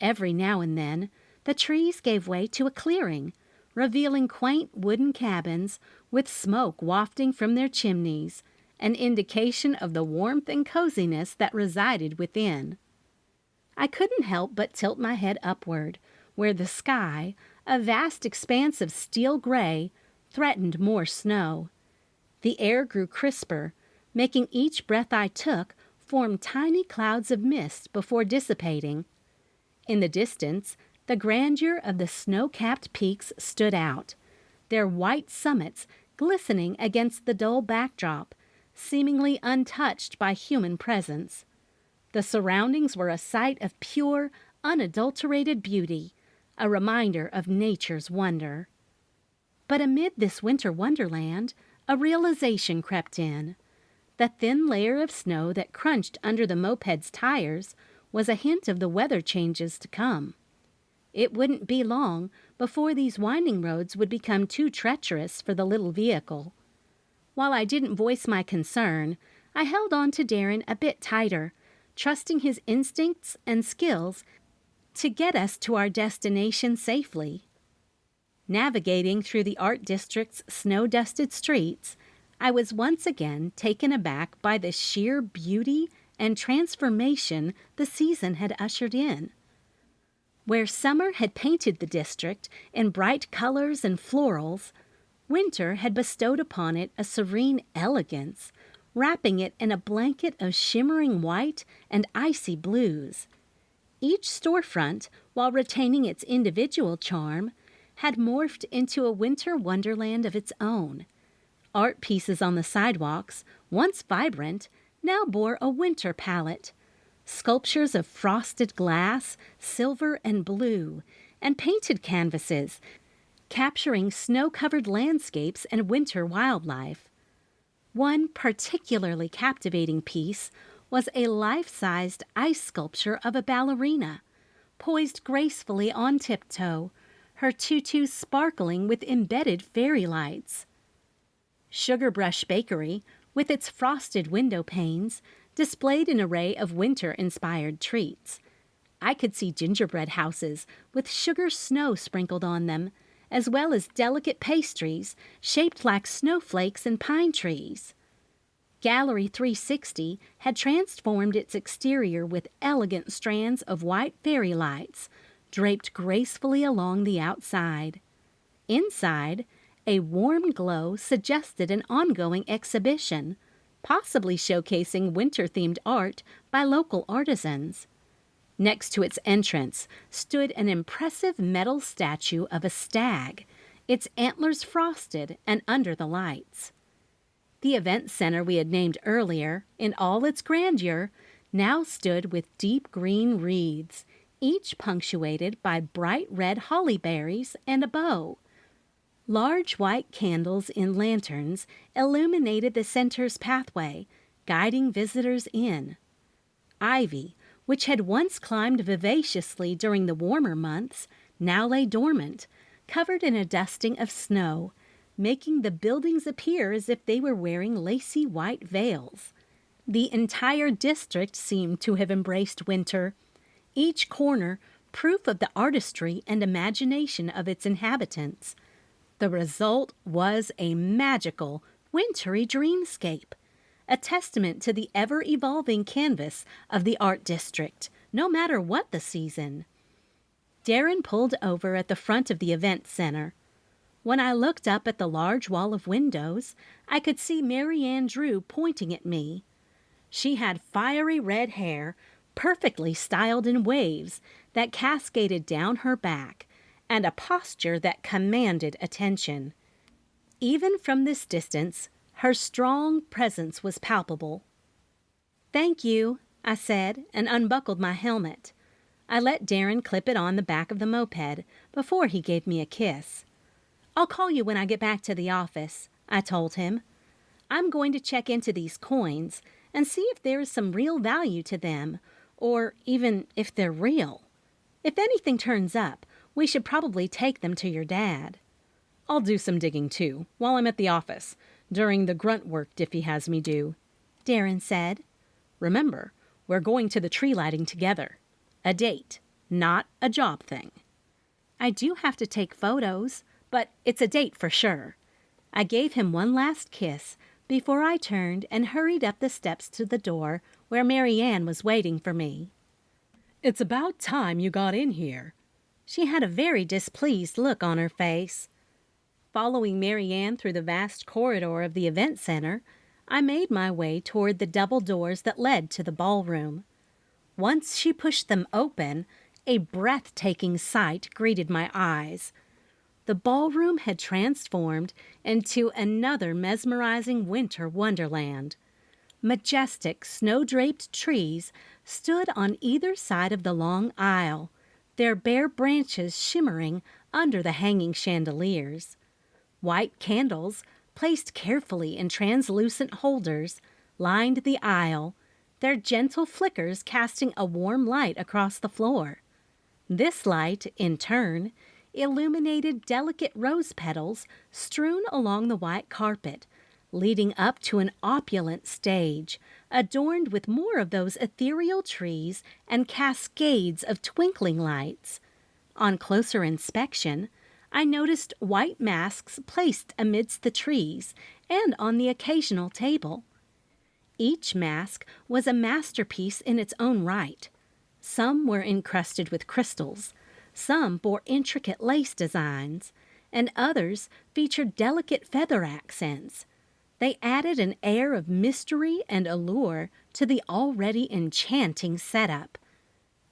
Every now and then, the trees gave way to a clearing, revealing quaint wooden cabins with smoke wafting from their chimneys, an indication of the warmth and coziness that resided within. I couldn't help but tilt my head upward, where the sky, a vast expanse of steel gray, threatened more snow. The air grew crisper, making each breath I took form tiny clouds of mist before dissipating. In the distance, the grandeur of the snow-capped peaks stood out, their white summits glistening against the dull backdrop, seemingly untouched by human presence. The surroundings were a sight of pure, unadulterated beauty, a reminder of nature's wonder. But amid this winter wonderland, a realization crept in. The thin layer of snow that crunched under the moped's tires was a hint of the weather changes to come. It wouldn't be long before these winding roads would become too treacherous for the little vehicle. While I didn't voice my concern, I held on to Darren a bit tighter, trusting his instincts and skills to get us to our destination safely. Navigating through the art district's snow-dusted streets, I was once again taken aback by the sheer beauty and transformation the season had ushered in. Where summer had painted the district in bright colors and florals, winter had bestowed upon it a serene elegance, wrapping it in a blanket of shimmering white and icy blues. Each storefront, while retaining its individual charm, had morphed into a winter wonderland of its own. Art pieces on the sidewalks, once vibrant, now bore a winter palette. Sculptures of frosted glass, silver and blue, and painted canvases, capturing snow-covered landscapes and winter wildlife. One particularly captivating piece was a life-sized ice sculpture of a ballerina, poised gracefully on tiptoe, her tutu sparkling with embedded fairy lights. Sugar Brush Bakery, with its frosted window panes, displayed an array of winter-inspired treats. I could see gingerbread houses with sugar snow sprinkled on them, as well as delicate pastries shaped like snowflakes and pine trees. Gallery 360 had transformed its exterior with elegant strands of white fairy lights, draped gracefully along the outside. Inside, a warm glow suggested an ongoing exhibition, possibly showcasing winter-themed art by local artisans. Next to its entrance stood an impressive metal statue of a stag, its antlers frosted and under the lights. The event center we had named earlier, in all its grandeur, now stood with deep green wreaths, each punctuated by bright red holly berries and a bow. Large white candles in lanterns illuminated the center's pathway, guiding visitors in. Ivy, which had once climbed vivaciously during the warmer months, now lay dormant, covered in a dusting of snow, making the buildings appear as if they were wearing lacy white veils. The entire district seemed to have embraced winter, each corner proof of the artistry and imagination of its inhabitants. The result was a magical, wintry dreamscape, a testament to the ever-evolving canvas of the art district, no matter what the season. Darren pulled over at the front of the event center. When I looked up at the large wall of windows, I could see Mary Ann Drew pointing at me. She had fiery red hair, perfectly styled in waves that cascaded down her back, and a posture that commanded attention. Even from this distance, her strong presence was palpable. "Thank you," I said, and unbuckled my helmet. I let Darren clip it on the back of the moped before he gave me a kiss. "I'll call you when I get back to the office," I told him. "I'm going to check into these coins and see if there is some real value to them, or even if they're real. If anything turns up, we should probably take them to your dad." "I'll do some digging, too, while I'm at the office, during the grunt work Diffie has me do," Darren said. "Remember, we're going to the tree lighting together. A date, not a job thing." "I do have to take photos, but it's a date for sure." I gave him one last kiss before I turned and hurried up the steps to the door where Mary Ann was waiting for me. "It's about time you got in here." She had a very displeased look on her face. Following Mary Ann through the vast corridor of the event center, I made my way toward the double doors that led to the ballroom. Once she pushed them open, a breathtaking sight greeted my eyes. The ballroom had transformed into another mesmerizing winter wonderland. Majestic, snow-draped trees stood on either side of the long aisle, their bare branches shimmering under the hanging chandeliers. White candles, placed carefully in translucent holders, lined the aisle, their gentle flickers casting a warm light across the floor. This light, in turn, illuminated delicate rose petals strewn along the white carpet, leading up to an opulent stage, adorned with more of those ethereal trees and cascades of twinkling lights. On closer inspection, I noticed white masks placed amidst the trees and on the occasional table. Each mask was a masterpiece in its own right. Some were encrusted with crystals, some bore intricate lace designs, and others featured delicate feather accents. They added an air of mystery and allure to the already enchanting setup.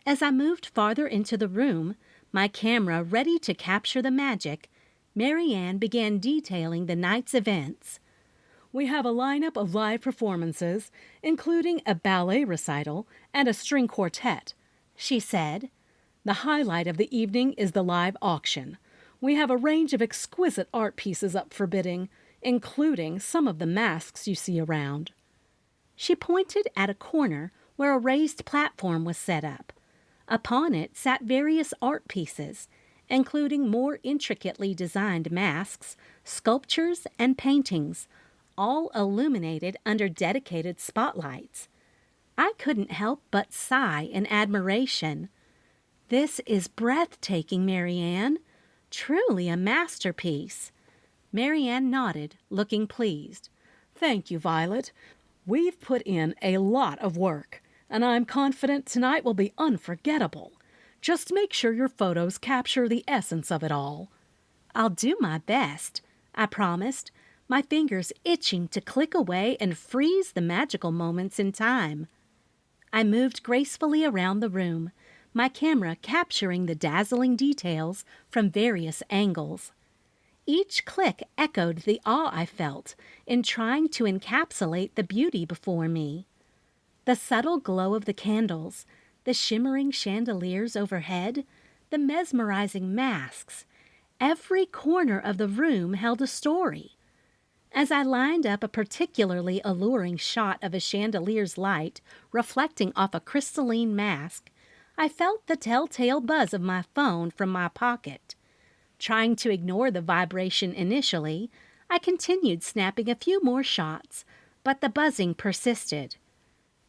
As I moved farther into the room, my camera ready to capture the magic, Mary Ann began detailing the night's events. "We have a lineup of live performances, including a ballet recital and a string quartet," she said. "The highlight of the evening is the live auction. We have a range of exquisite art pieces up for bidding, including some of the masks you see around." She pointed at a corner where a raised platform was set up. Upon it sat various art pieces, including more intricately designed masks, sculptures, and paintings, all illuminated under dedicated spotlights. I couldn't help but sigh in admiration. "This is breathtaking, Mary Ann. Truly a masterpiece." Mary Ann nodded, looking pleased. "Thank you, Violet. We've put in a lot of work, and I'm confident tonight will be unforgettable. Just make sure your photos capture the essence of it all." "I'll do my best," I promised, my fingers itching to click away and freeze the magical moments in time. I moved gracefully around the room, my camera capturing the dazzling details from various angles. Each click echoed the awe I felt in trying to encapsulate the beauty before me. The subtle glow of the candles, the shimmering chandeliers overhead, the mesmerizing masks, every corner of the room held a story. As I lined up a particularly alluring shot of a chandelier's light reflecting off a crystalline mask, I felt the telltale buzz of my phone from my pocket. Trying to ignore the vibration initially, I continued snapping a few more shots, but the buzzing persisted.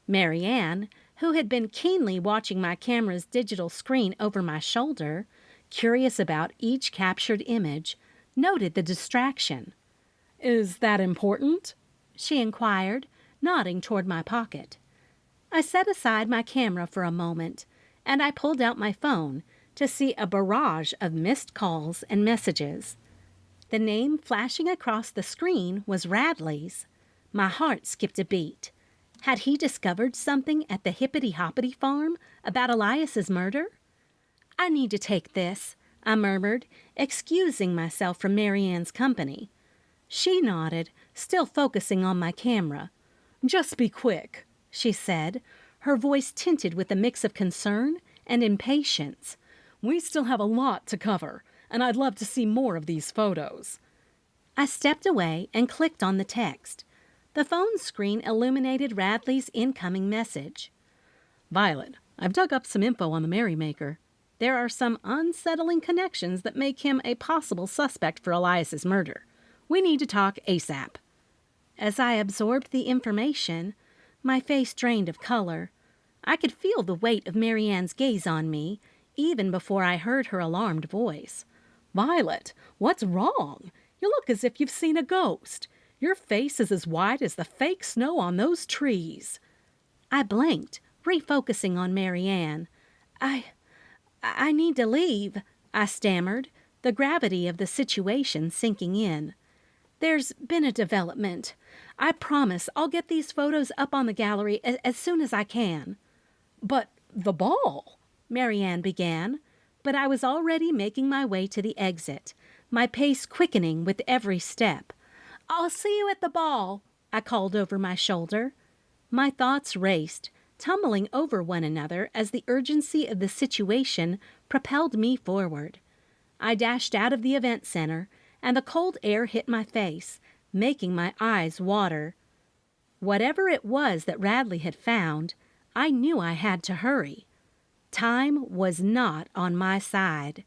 Mary Ann, who had been keenly watching my camera's digital screen over my shoulder, curious about each captured image, noted the distraction. "Is that important?" she inquired, nodding toward my pocket. I set aside my camera for a moment, and I pulled out my phone to see a barrage of missed calls and messages. The name flashing across the screen was Radley's. My heart skipped a beat. Had he discovered something at the hippity-hoppity farm about Elias's murder? "I need to take this," I murmured, excusing myself from Mary Ann's company. She nodded, still focusing on my camera. "Just be quick," she said, her voice tinted with a mix of concern and impatience. "We still have a lot to cover, and I'd love to see more of these photos." I stepped away and clicked on the text. The phone screen illuminated Radley's incoming message. "Violet, I've dug up some info on the merrymaker. There are some unsettling connections that make him a possible suspect for Elias's murder. We need to talk ASAP." As I absorbed the information, my face drained of color. I could feel the weight of Mary Ann's gaze on me, even before I heard her alarmed voice. "Violet, what's wrong? You look as if you've seen a ghost. Your face is as white as the fake snow on those trees." I blinked, refocusing on Mary Ann. I need to leave," I stammered, the gravity of the situation sinking in. "There's been a development. I promise I'll get these photos up on the gallery as soon as I can." "But the ball," Mary Ann began, but I was already making my way to the exit, my pace quickening with every step. "I'll see you at the ball," I called over my shoulder. My thoughts raced, tumbling over one another as the urgency of the situation propelled me forward. I dashed out of the event center, and the cold air hit my face, making my eyes water. Whatever it was that Radley had found, I knew I had to hurry. Time was not on my side.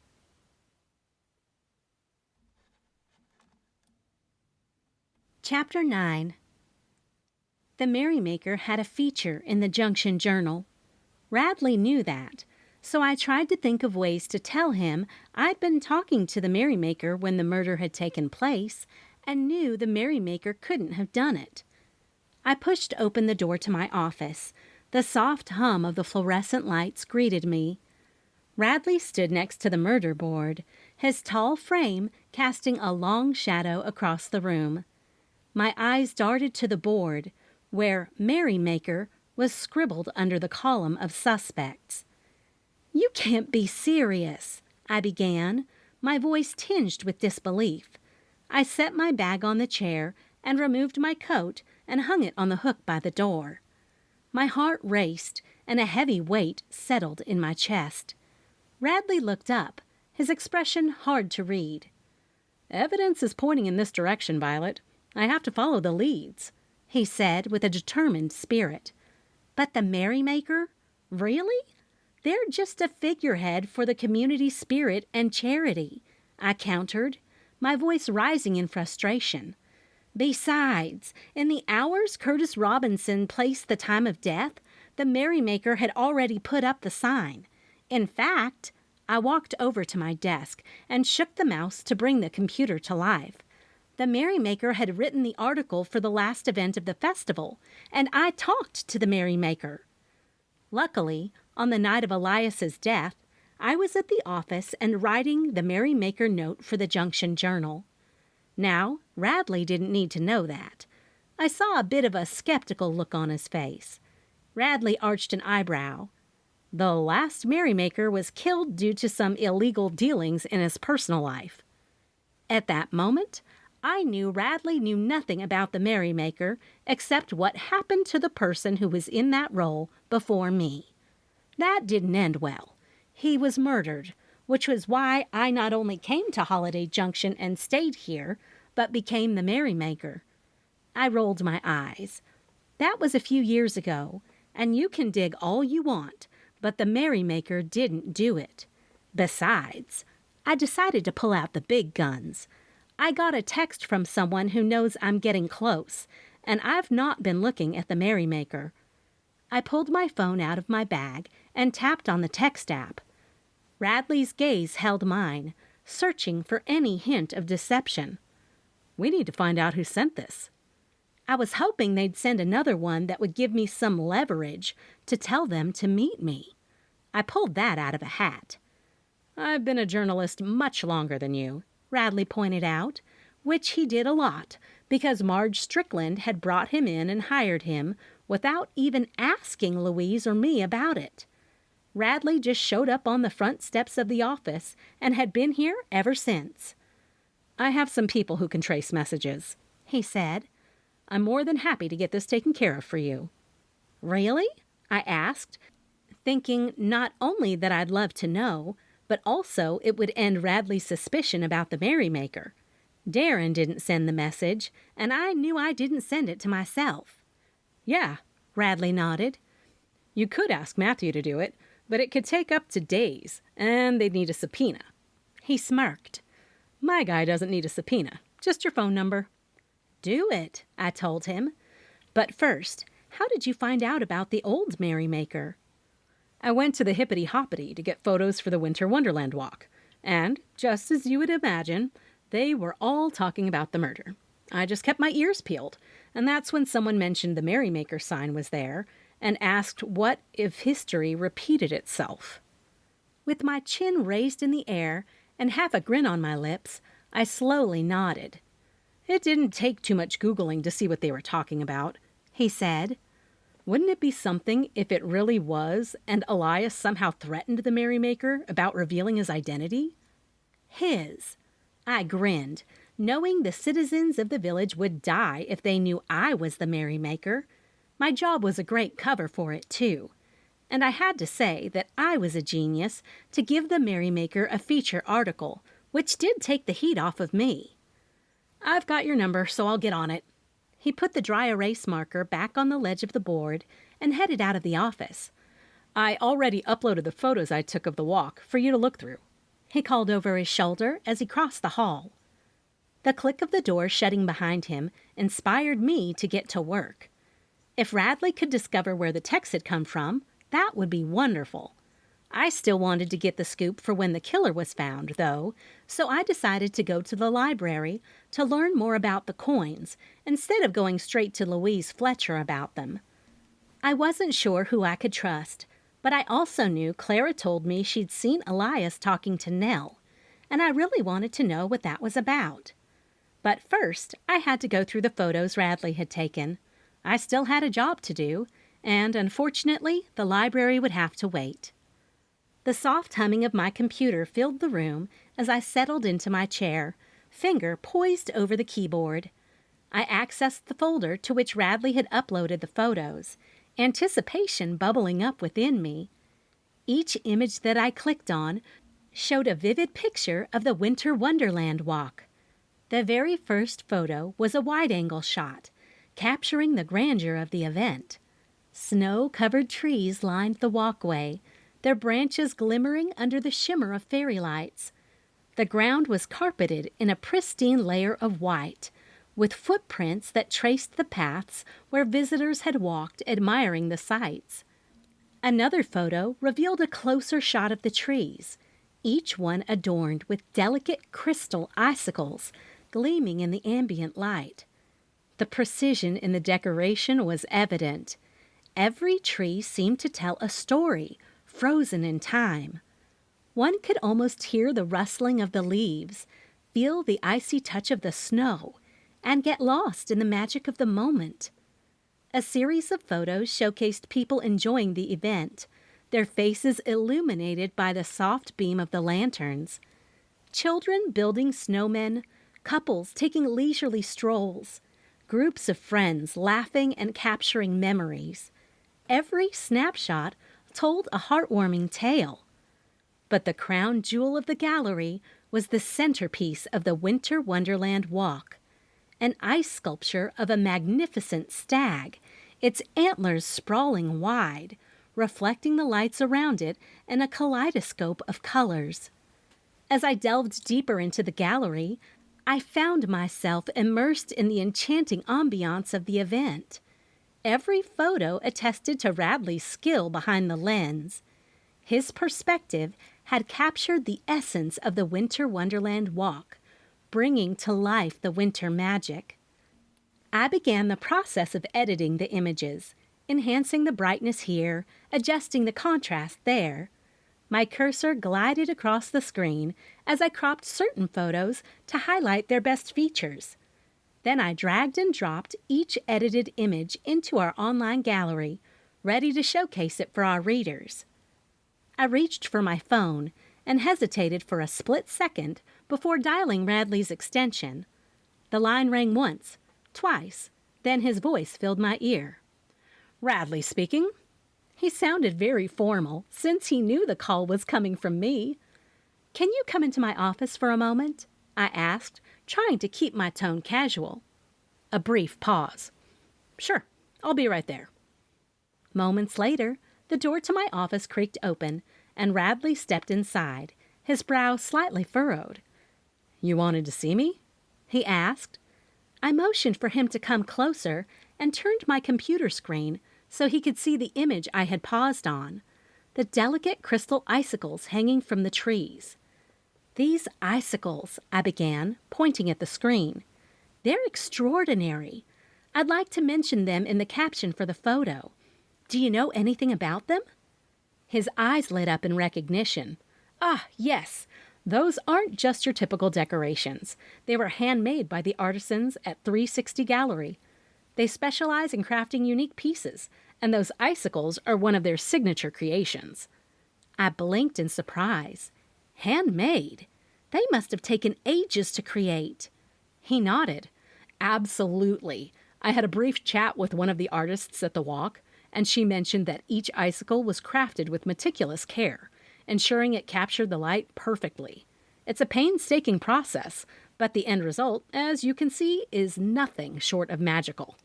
Chapter 9. The Merrymaker had a feature in the Junction Journal. Radley knew that, so I tried to think of ways to tell him I'd been talking to the Merrymaker when the murder had taken place and knew the Merrymaker couldn't have done it. I pushed open the door to my office. The soft hum of the fluorescent lights greeted me. Radley stood next to the murder board, his tall frame casting a long shadow across the room. My eyes darted to the board, where Merrymaker was scribbled under the column of suspects. "You can't be serious," I began, my voice tinged with disbelief. I set my bag on the chair and removed my coat and hung it on the hook by the door. My heart raced, and a heavy weight settled in my chest. Radley looked up, his expression hard to read. "Evidence is pointing in this direction, Violet. I have to follow the leads," he said with a determined spirit. "But the Merrymaker? Really? They're just a figurehead for the community spirit and charity," I countered, my voice rising in frustration. "Besides, in the hours Curtis Robinson placed the time of death, the Merrymaker had already put up the sign. In fact," I walked over to my desk and shook the mouse to bring the computer to life. "The Merrymaker had written the article for the last event of the festival, and I talked to the Merrymaker." Luckily, on the night of Elias's death, I was at the office and writing the Merrymaker note for the Junction Journal. Now, Radley didn't need to know that. I saw a bit of a skeptical look on his face. Radley arched an eyebrow. The last Merrymaker was killed due to some illegal dealings in his personal life. At that moment, I knew Radley knew nothing about the Merrymaker except what happened to the person who was in that role before me. That didn't end well. He was murdered, which was why I not only came to Holiday Junction and stayed here, but became the Merrymaker. I rolled my eyes. That was a few years ago, and you can dig all you want, but the Merrymaker didn't do it. Besides, I decided to pull out the big guns. I got a text from someone who knows I'm getting close, and I've not been looking at the merrymaker. I pulled my phone out of my bag and tapped on the text app. Radley's gaze held mine, searching for any hint of deception. We need to find out who sent this. I was hoping they'd send another one that would give me some leverage to tell them to meet me. I pulled that out of a hat. I've been a journalist much longer than you, Radley pointed out, which he did a lot, because Marge Strickland had brought him in and hired him without even asking Louise or me about it. Radley just showed up on the front steps of the office and had been here ever since. I have some people who can trace messages, he said. I'm more than happy to get this taken care of for you. Really? I asked, thinking not only that I'd love to know, but also it would end Radley's suspicion about the merrymaker. Darren didn't send the message, and I knew I didn't send it to myself. Yeah, Radley nodded. You could ask Matthew to do it, but it could take up to days, and they'd need a subpoena. He smirked. My guy doesn't need a subpoena, just your phone number. Do it, I told him. But first, how did you find out about the old merrymaker? I went to the Hippity Hoppity to get photos for the Winter Wonderland walk, and, just as you would imagine, they were all talking about the murder. I just kept my ears peeled, and that's when someone mentioned the merrymaker sign was there and asked what if history repeated itself. With my chin raised in the air and half a grin on my lips, I slowly nodded. It didn't take too much Googling to see what they were talking about, he said. Wouldn't it be something if it really was and Elias somehow threatened the merrymaker about revealing his identity? His. I grinned, knowing the citizens of the village would die if they knew I was the merrymaker. My job was a great cover for it, too. And I had to say that I was a genius to give the merrymaker a feature article, which did take the heat off of me. I've got your number, so I'll get on it. He put the dry erase marker back on the ledge of the board and headed out of the office. I already uploaded the photos I took of the walk for you to look through, he called over his shoulder as he crossed the hall. The click of the door shutting behind him inspired me to get to work. If Radley could discover where the text had come from, that would be wonderful. I still wanted to get the scoop for when the killer was found, though, so I decided to go to the library to learn more about the coins instead of going straight to Louise Fletcher about them. I wasn't sure who I could trust, but I also knew Clara told me she'd seen Elias talking to Nell, and I really wanted to know what that was about. But first, I had to go through the photos Radley had taken. I still had a job to do, and unfortunately, the library would have to wait. The soft humming of my computer filled the room as I settled into my chair, finger poised over the keyboard. I accessed the folder to which Radley had uploaded the photos, anticipation bubbling up within me. Each image that I clicked on showed a vivid picture of the Winter Wonderland walk. The very first photo was a wide-angle shot, capturing the grandeur of the event. Snow-covered trees lined the walkway, their branches glimmering under the shimmer of fairy lights. The ground was carpeted in a pristine layer of white, with footprints that traced the paths where visitors had walked admiring the sights. Another photo revealed a closer shot of the trees, each one adorned with delicate crystal icicles gleaming in the ambient light. The precision in the decoration was evident. Every tree seemed to tell a story, frozen in time. One could almost hear the rustling of the leaves, feel the icy touch of the snow, and get lost in the magic of the moment. A series of photos showcased people enjoying the event, their faces illuminated by the soft beam of the lanterns. Children building snowmen, couples taking leisurely strolls, groups of friends laughing and capturing memories. Every snapshot told a heartwarming tale. But the crown jewel of the gallery was the centerpiece of the Winter Wonderland walk, an ice sculpture of a magnificent stag, its antlers sprawling wide, reflecting the lights around it in a kaleidoscope of colors. As I delved deeper into the gallery, I found myself immersed in the enchanting ambiance of the event. Every photo attested to Radley's skill behind the lens. His perspective had captured the essence of the Winter Wonderland walk, bringing to life the winter magic. I began the process of editing the images, enhancing the brightness here, adjusting the contrast there. My cursor glided across the screen as I cropped certain photos to highlight their best features. Then I dragged and dropped each edited image into our online gallery, ready to showcase it for our readers. I reached for my phone and hesitated for a split second before dialing Radley's extension. The line rang once, twice, then his voice filled my ear. Radley speaking. He sounded very formal, since he knew the call was coming from me. "Can you come into my office for a moment?" I asked, trying to keep my tone casual. A brief pause. "Sure, I'll be right there." Moments later, the door to my office creaked open, and Radley stepped inside, his brow slightly furrowed. "You wanted to see me?" he asked. I motioned for him to come closer and turned my computer screen so he could see the image I had paused on, the delicate crystal icicles hanging from the trees. "These icicles," I began, pointing at the screen. "They're extraordinary. I'd like to mention them in the caption for the photo. Do you know anything about them?" His eyes lit up in recognition. "Ah, yes. Those aren't just your typical decorations. They were handmade by the artisans at 360 Gallery. They specialize in crafting unique pieces, and those icicles are one of their signature creations." I blinked in surprise. Handmade? They must have taken ages to create. He nodded. "Absolutely. I had a brief chat with one of the artists at the walk, and she mentioned that each icicle was crafted with meticulous care, ensuring it captured the light perfectly. It's a painstaking process, but the end result, as you can see, is nothing short of magical."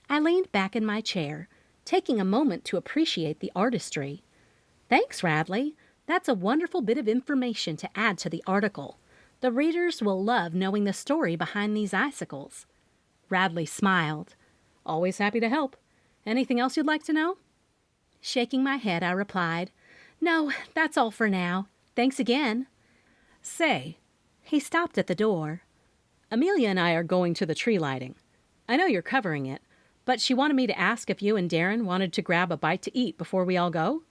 I leaned back in my chair, taking a moment to appreciate the artistry. "Thanks, Radley. That's a wonderful bit of information to add to the article. The readers will love knowing the story behind these icicles." Radley smiled. "Always happy to help. Anything else you'd like to know?" Shaking my head, I replied, "No, that's all for now. Thanks again." "Say." He stopped at the door. "Amelia and I are going to the tree lighting. I know you're covering it, but she wanted me to ask if you and Darren wanted to grab a bite to eat before we all go."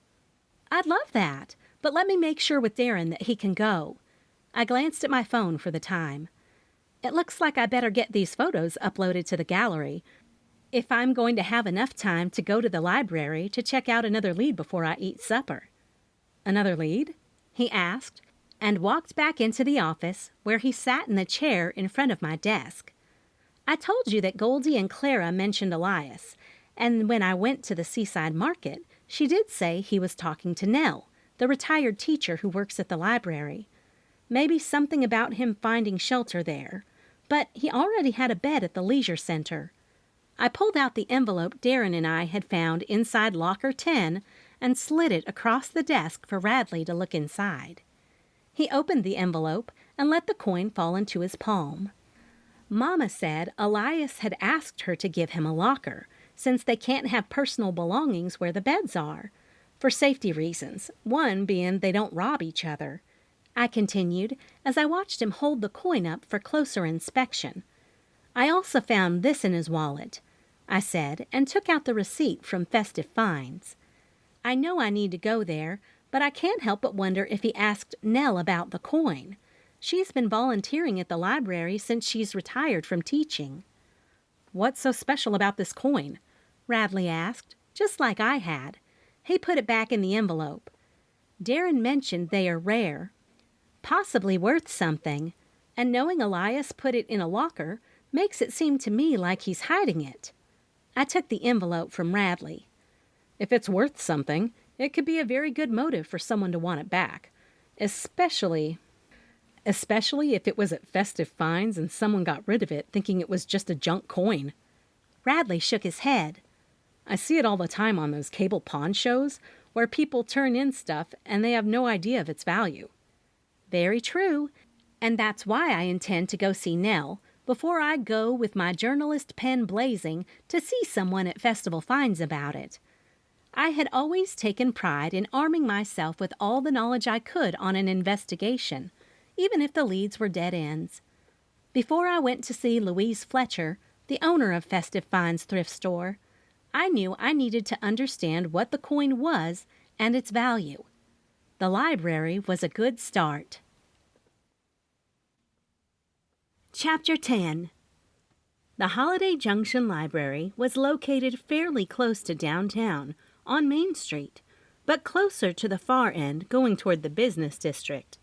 "I'd love that, but let me make sure with Darren that he can go." I glanced at my phone for the time. It looks like I better get these photos uploaded to the gallery if I'm going to have enough time to go to the library to check out another lead before I eat supper. "Another lead?" he asked, and walked back into the office where he sat in the chair in front of my desk. "I told you that Goldie and Clara mentioned Elias, and when I went to the seaside market, she did say he was talking to Nell, the retired teacher who works at the library. Maybe something about him finding shelter there, but he already had a bed at the leisure center." I pulled out the envelope Darren and I had found inside locker 10 and slid it across the desk for Radley to look inside. He opened the envelope and let the coin fall into his palm. Mama said Elias had asked her to give him a locker, since they can't have personal belongings where the beds are, for safety reasons, one being they don't rob each other. I continued as I watched him hold the coin up for closer inspection. "I also found this in his wallet," I said, and took out the receipt from Festive Finds. "I know I need to go there, but I can't help but wonder if he asked Nell about the coin. She's been volunteering at the library since she's retired from teaching." "What's so special about this coin?" Radley asked, just like I had. He put it back in the envelope. "Darren mentioned they are rare, possibly worth something, and knowing Elias put it in a locker makes it seem to me like he's hiding it." I took the envelope from Radley. "If it's worth something, it could be a very good motive for someone to want it back, especially if it was at Festive Finds and someone got rid of it thinking it was just a junk coin." Radley shook his head. "I see it all the time on those cable pawn shows where people turn in stuff and they have no idea of its value." "Very true. And that's why I intend to go see Nell before I go with my journalist pen blazing to see someone at Festival Finds about it. I had always taken pride in arming myself with all the knowledge I could on an investigation, even if the leads were dead ends. Before I went to see Louise Fletcher, the owner of Festive Finds thrift store, I knew I needed to understand what the coin was and its value. The library was a good start. Chapter 10. The Holiday Junction Library was located fairly close to downtown, on Main Street, but closer to the far end going toward the business district.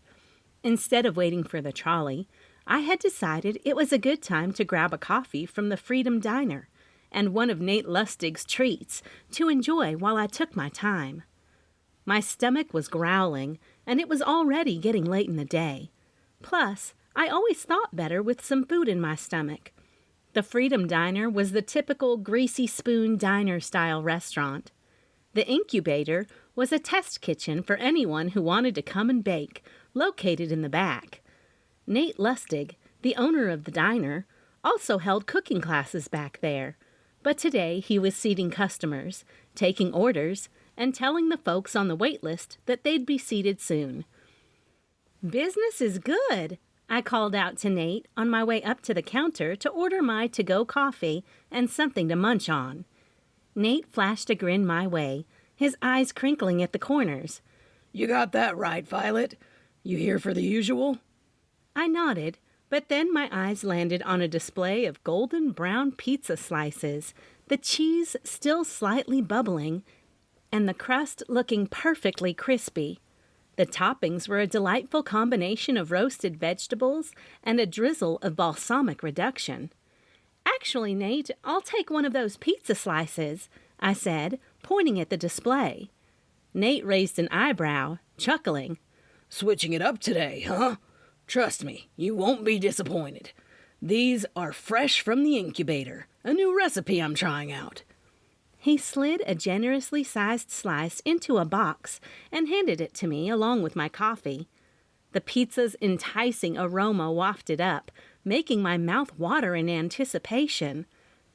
Instead of waiting for the trolley, I had decided it was a good time to grab a coffee from the Freedom Diner and one of Nate Lustig's treats to enjoy while I took my time. My stomach was growling, and it was already getting late in the day. Plus, I always thought better with some food in my stomach. The Freedom Diner was the typical greasy spoon diner-style restaurant. The incubator was a test kitchen for anyone who wanted to come and bake, located in the back. Nate Lustig, the owner of the diner, also held cooking classes back there, but today he was seating customers, taking orders, and telling the folks on the wait list that they'd be seated soon. "Business is good," I called out to Nate on my way up to the counter to order my to-go coffee and something to munch on. Nate flashed a grin my way, his eyes crinkling at the corners. "You got that right, Violet. You here for the usual?" I nodded, but then my eyes landed on a display of golden brown pizza slices, the cheese still slightly bubbling, and the crust looking perfectly crispy. The toppings were a delightful combination of roasted vegetables and a drizzle of balsamic reduction. "Actually, Nate, I'll take one of those pizza slices," I said, pointing at the display. Nate raised an eyebrow, chuckling. "Switching it up today, huh? Trust me, you won't be disappointed. These are fresh from the incubator, a new recipe I'm trying out." He slid a generously sized slice into a box and handed it to me along with my coffee. The pizza's enticing aroma wafted up, making my mouth water in anticipation.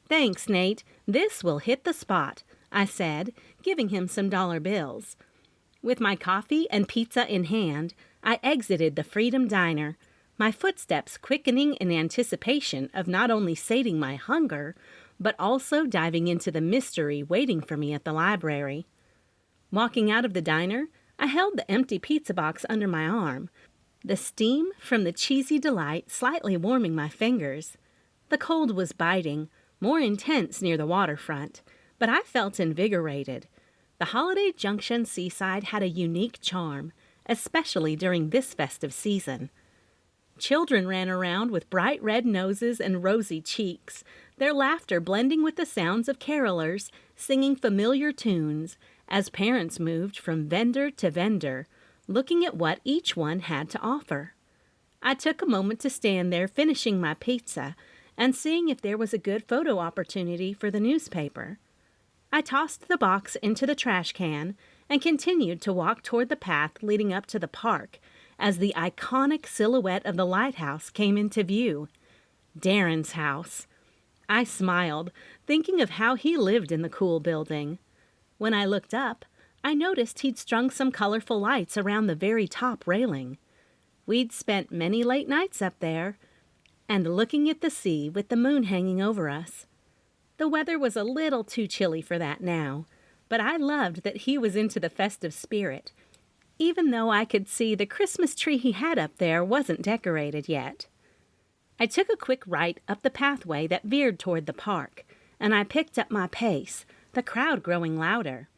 "Thanks, Nate. This will hit the spot," I said, giving him some dollar bills. With my coffee and pizza in hand, I exited the Freedom Diner, my footsteps quickening in anticipation of not only sating my hunger, but also diving into the mystery waiting for me at the library. Walking out of the diner, I held the empty pizza box under my arm, the steam from the cheesy delight slightly warming my fingers. The cold was biting, more intense near the waterfront, but I felt invigorated. The Holiday Junction seaside had a unique charm, especially during this festive season. Children ran around with bright red noses and rosy cheeks, their laughter blending with the sounds of carolers singing familiar tunes as parents moved from vendor to vendor, looking at what each one had to offer. I took a moment to stand there finishing my pizza and seeing if there was a good photo opportunity for the newspaper. I tossed the box into the trash can and continued to walk toward the path leading up to the park as the iconic silhouette of the lighthouse came into view. Darren's house. I smiled, thinking of how he lived in the cool building. When I looked up, I noticed he'd strung some colorful lights around the very top railing. We'd spent many late nights up there, and looking at the sea with the moon hanging over us. The weather was a little too chilly for that now, but I loved that he was into the festive spirit, even though I could see the Christmas tree he had up there wasn't decorated yet. I took a quick right up the pathway that veered toward the park, and I picked up my pace, the crowd growing louder.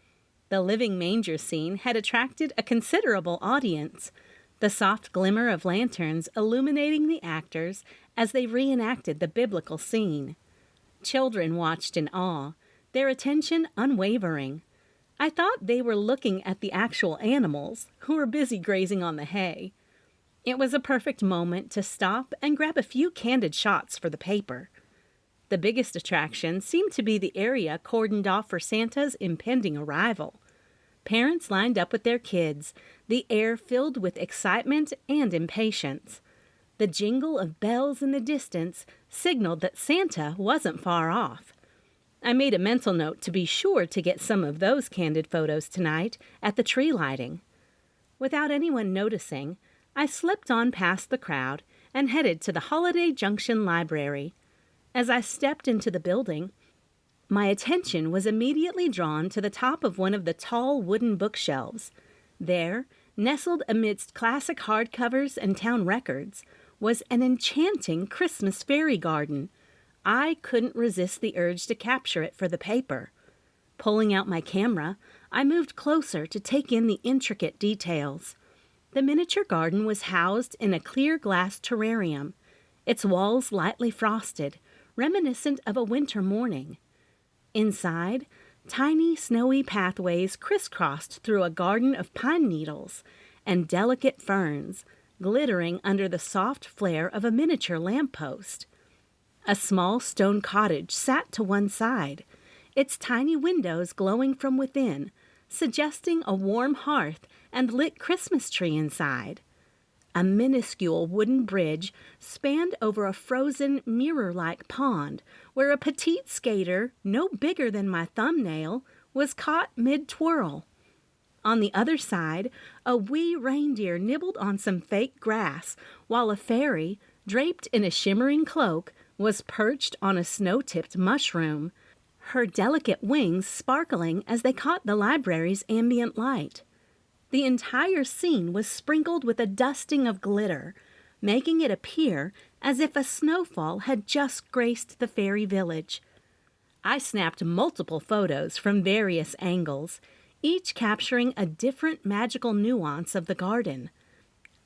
The living manger scene had attracted a considerable audience, the soft glimmer of lanterns illuminating the actors as they reenacted the biblical scene. Children watched in awe, their attention unwavering. I thought they were looking at the actual animals, who were busy grazing on the hay. It was a perfect moment to stop and grab a few candid shots for the paper. The biggest attraction seemed to be the area cordoned off for Santa's impending arrival. Parents lined up with their kids, the air filled with excitement and impatience. The jingle of bells in the distance signaled that Santa wasn't far off. I made a mental note to be sure to get some of those candid photos tonight at the tree lighting. Without anyone noticing, I slipped on past the crowd and headed to the Holiday Junction library. As I stepped into the building, my attention was immediately drawn to the top of one of the tall wooden bookshelves. There, nestled amidst classic hardcovers and town records, was an enchanting Christmas fairy garden. I couldn't resist the urge to capture it for the paper. Pulling out my camera, I moved closer to take in the intricate details. The miniature garden was housed in a clear glass terrarium, its walls lightly frosted, reminiscent of a winter morning. Inside, tiny snowy pathways crisscrossed through a garden of pine needles and delicate ferns, glittering under the soft flare of a miniature lamppost. A small stone cottage sat to one side, its tiny windows glowing from within, suggesting a warm hearth and lit Christmas tree inside. A minuscule wooden bridge spanned over a frozen, mirror-like pond where a petite skater, no bigger than my thumbnail, was caught mid-twirl. On the other side, a wee reindeer nibbled on some fake grass, while a fairy, draped in a shimmering cloak, was perched on a snow-tipped mushroom, her delicate wings sparkling as they caught the library's ambient light. The entire scene was sprinkled with a dusting of glitter, making it appear as if a snowfall had just graced the fairy village. I snapped multiple photos from various angles, each capturing a different magical nuance of the garden.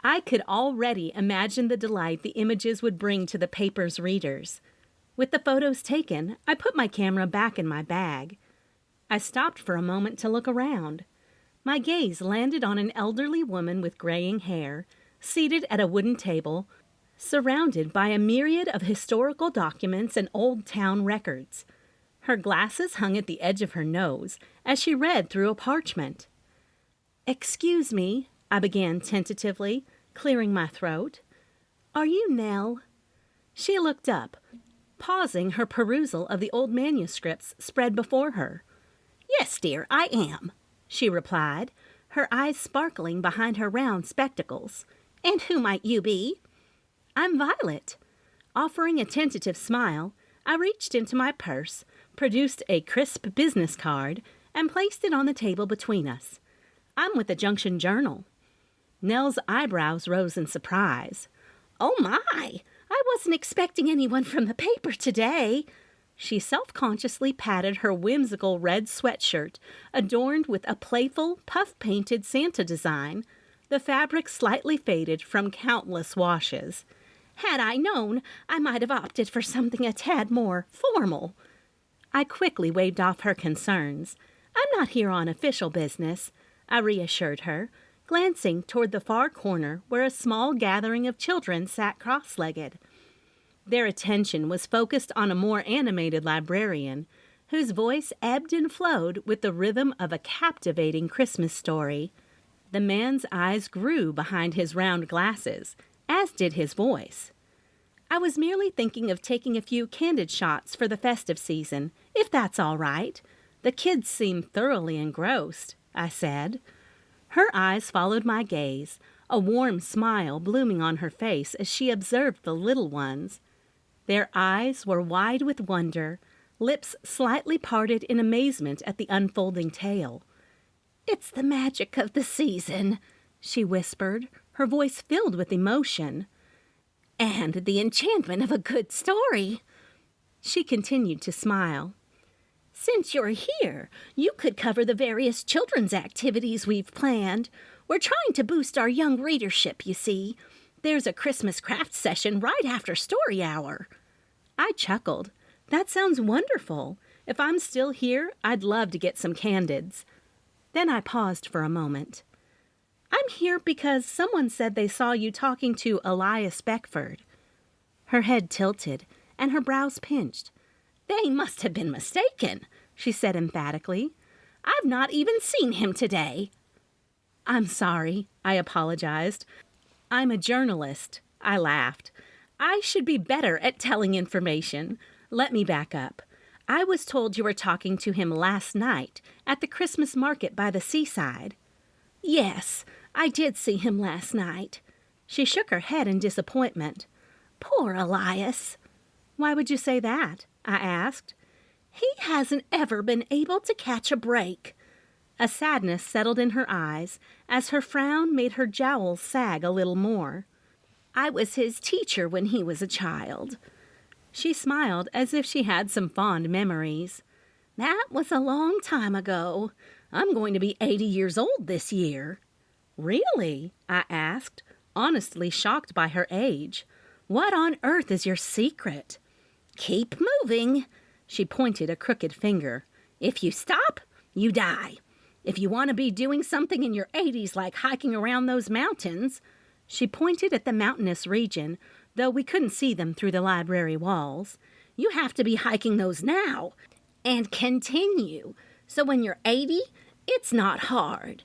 I could already imagine the delight the images would bring to the paper's readers. With the photos taken, I put my camera back in my bag. I stopped for a moment to look around. My gaze landed on an elderly woman with graying hair, seated at a wooden table, surrounded by a myriad of historical documents and old town records. Her glasses hung at the edge of her nose as she read through a parchment. "Excuse me," I began tentatively, clearing my throat. "Are you Nell?" She looked up, pausing her perusal of the old manuscripts spread before her. "Yes, dear, I am," she replied, her eyes sparkling behind her round spectacles. "And who might you be?" "I'm Violet." Offering a tentative smile, I reached into my purse, produced a crisp business card, and placed it on the table between us. "I'm with the Junction Journal." Nell's eyebrows rose in surprise. "Oh my! I wasn't expecting anyone from the paper today." She self-consciously patted her whimsical red sweatshirt, adorned with a playful, puff-painted Santa design, the fabric slightly faded from countless washes. "Had I known, I might have opted for something a tad more formal." I quickly waved off her concerns. "I'm not here on official business," I reassured her, glancing toward the far corner where a small gathering of children sat cross-legged. Their attention was focused on a more animated librarian, whose voice ebbed and flowed with the rhythm of a captivating Christmas story. The man's eyes grew behind his round glasses, as did his voice. "I was merely thinking of taking a few candid shots for the festive season, if that's all right. The kids seem thoroughly engrossed," I said. Her eyes followed my gaze, a warm smile blooming on her face as she observed the little ones. Their eyes were wide with wonder, lips slightly parted in amazement at the unfolding tale. "It's the magic of the season," she whispered, her voice filled with emotion. "And the enchantment of a good story." She continued to smile. "Since you're here, you could cover the various children's activities we've planned. We're trying to boost our young readership, you see. There's a Christmas craft session right after story hour." I chuckled. "That sounds wonderful. If I'm still here, I'd love to get some candids." Then I paused for a moment. "I'm here because someone said they saw you talking to Elias Beckford." Her head tilted, and her brows pinched. "They must have been mistaken," she said emphatically. "I've not even seen him today." "I'm sorry," I apologized. "I'm a journalist. I laughed. I should be better at telling information. Let me back up. I was told you were talking to him last night at the Christmas market by the seaside. Yes, I did see him last night. She shook her head in disappointment. Poor Elias. Why would you say that? I asked. He hasn't ever been able to catch a break. A sadness settled in her eyes as her frown made her jowls sag a little more. I was his teacher when he was a child. She smiled as if she had some fond memories. That was a long time ago. I'm going to be 80 years old this year. Really? I asked, honestly shocked by her age. What on earth is your secret? Keep moving. She pointed a crooked finger. If you stop, you die. If you want to be doing something in your 80s like hiking around those mountains. She pointed at the mountainous region, though we couldn't see them through the library walls. You have to be hiking those now and continue. So when you're 80, it's not hard.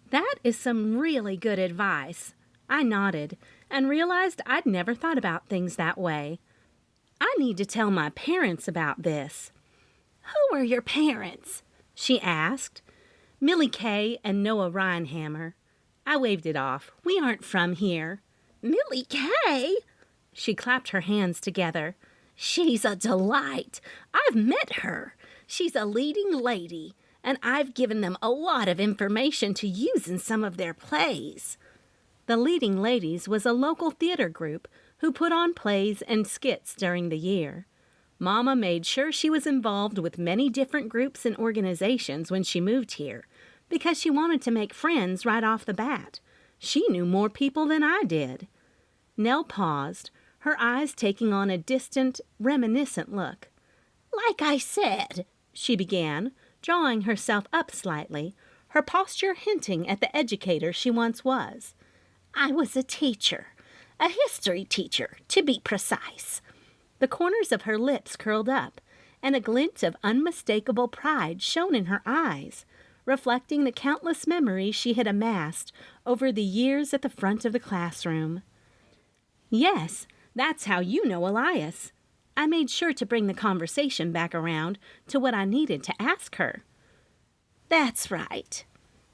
That is some really good advice. I nodded and realized I'd never thought about things that way. I need to tell my parents about this. Who are your parents? She asked. Millie Kay and Noah Rhinehammer. I waved it off. We aren't from here. Millie Kay? She clapped her hands together. She's a delight. I've met her. She's a leading lady, and I've given them a lot of information to use in some of their plays. The Leading Ladies was a local theater group who put on plays and skits during the year. Mama made sure she was involved with many different groups and organizations when she moved here, because she wanted to make friends right off the bat. She knew more people than I did. Nell paused, her eyes taking on a distant, reminiscent look. Like I said, she began, drawing herself up slightly, her posture hinting at the educator she once was. I was a teacher, a history teacher, to be precise. The corners of her lips curled up, and a glint of unmistakable pride shone in her eyes, reflecting the countless memories she had amassed over the years at the front of the classroom. Yes, that's how you know Elias. I made sure to bring the conversation back around to what I needed to ask her. That's right.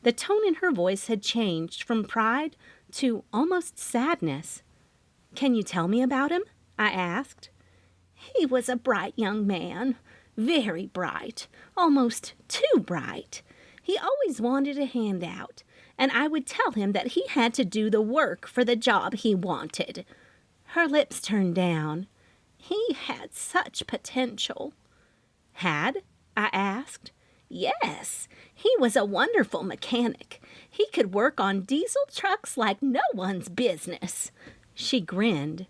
The tone in her voice had changed from pride to almost sadness. Can you tell me about him? I asked. He was a bright young man, very bright, almost too bright. He always wanted a handout, and I would tell him that he had to do the work for the job he wanted. Her lips turned down. He had such potential. Had? I asked. Yes, he was a wonderful mechanic. He could work on diesel trucks like no one's business. She grinned.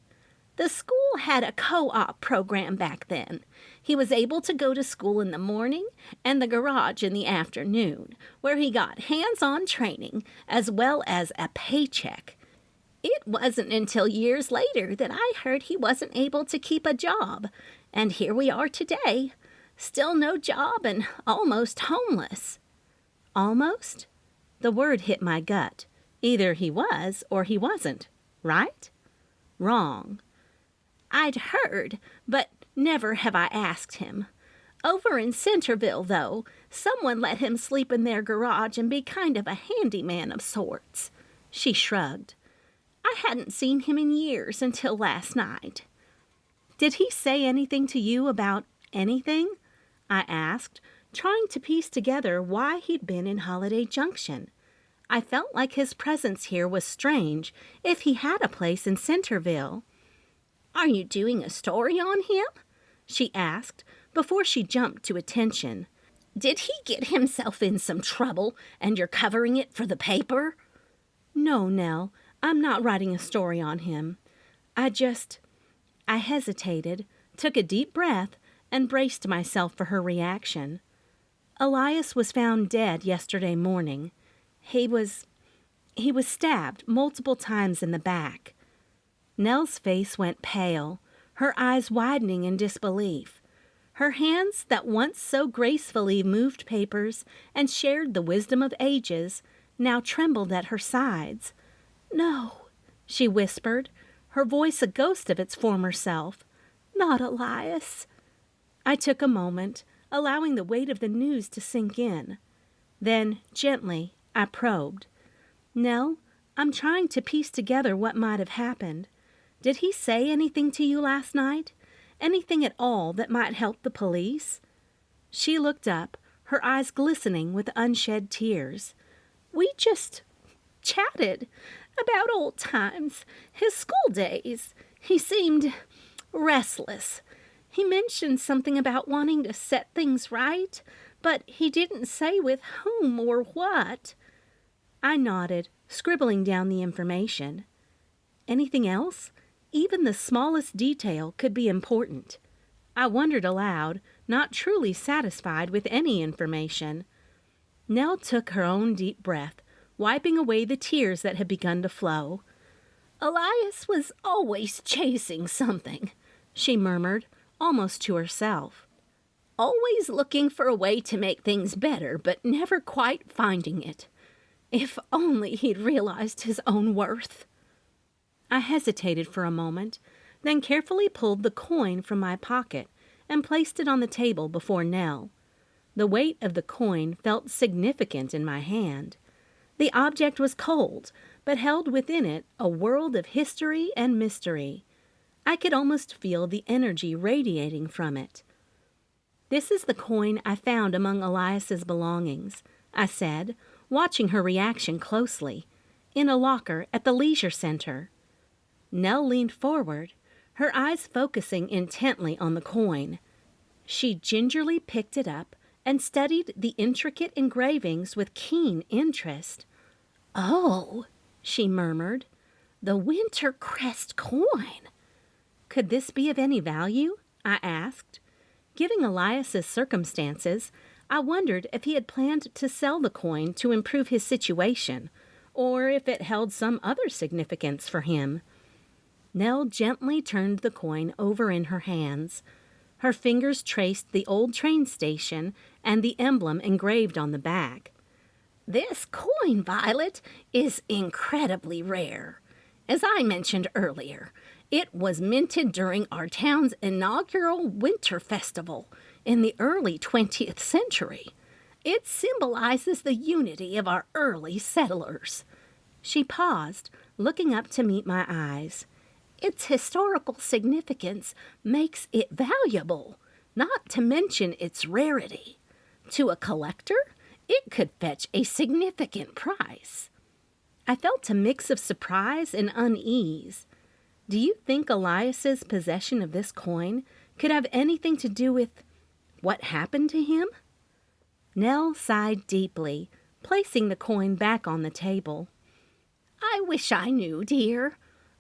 The school had a co-op program back then. He was able to go to school in the morning and the garage in the afternoon, where he got hands-on training as well as a paycheck. It wasn't until years later that I heard he wasn't able to keep a job, and here we are today. Still no job and almost homeless. Almost? The word hit my gut. Either he was or he wasn't, right? Wrong. I'd heard, but never have I asked him. Over in Centerville, though, someone let him sleep in their garage and be kind of a handyman of sorts. She shrugged. I hadn't seen him in years until last night. Did he say anything to you about anything? I asked, trying to piece together why he'd been in Holiday Junction. I felt like his presence here was strange if he had a place in Centerville. Are you doing a story on him? She asked before she jumped to attention. Did he get himself in some trouble and you're covering it for the paper? No, Nell, I'm not writing a story on him. I hesitated, took a deep breath, and braced myself for her reaction. Elias was found dead yesterday morning. He was stabbed multiple times in the back. Nell's face went pale, her eyes widening in disbelief. Her hands that once so gracefully moved papers and shared the wisdom of ages now trembled at her sides. No, she whispered, her voice a ghost of its former self. "Not Elias." I took a moment, allowing the weight of the news to sink in. Then, gently, I probed. "Nell, I'm trying to piece together what might have happened. Did he say anything to you last night? Anything at all that might help the police?" She looked up, her eyes glistening with unshed tears. "We just chatted about old times, his school days. He seemed restless. He mentioned something about wanting to set things right, but he didn't say with whom or what." I nodded, scribbling down the information. Anything else? Even the smallest detail could be important. I wondered aloud, not truly satisfied with any information. Nell took her own deep breath, wiping away the tears that had begun to flow. "Elias was always chasing something," she murmured, almost to herself. "Always looking for a way to make things better, but never quite finding it. If only he'd realized his own worth." I hesitated for a moment, then carefully pulled the coin from my pocket and placed it on the table before Nell. The weight of the coin felt significant in my hand. The object was cold, but held within it a world of history and mystery. I could almost feel the energy radiating from it. "This is the coin I found among Elias's belongings," I said, watching her reaction closely, "in a locker at the leisure center." Nell leaned forward, her eyes focusing intently on the coin. She gingerly picked it up and studied the intricate engravings with keen interest. "Oh," she murmured, "the Winter Crest coin." "Could this be of any value?" I asked. Given Elias's circumstances, I wondered if he had planned to sell the coin to improve his situation, or if it held some other significance for him. Nell gently turned the coin over in her hands. Her fingers traced the old train station and the emblem engraved on the back. "This coin, Violet, is incredibly rare. As I mentioned earlier, it was minted during our town's inaugural winter festival in the early 20th century. It symbolizes the unity of our early settlers." She paused, looking up to meet my eyes. "Its historical significance makes it valuable, not to mention its rarity. To a collector, it could fetch a significant price." I felt a mix of surprise and unease. Do you think Elias's possession of this coin could have anything to do with what happened to him? Nell sighed deeply, placing the coin back on the table. "I wish I knew, dear.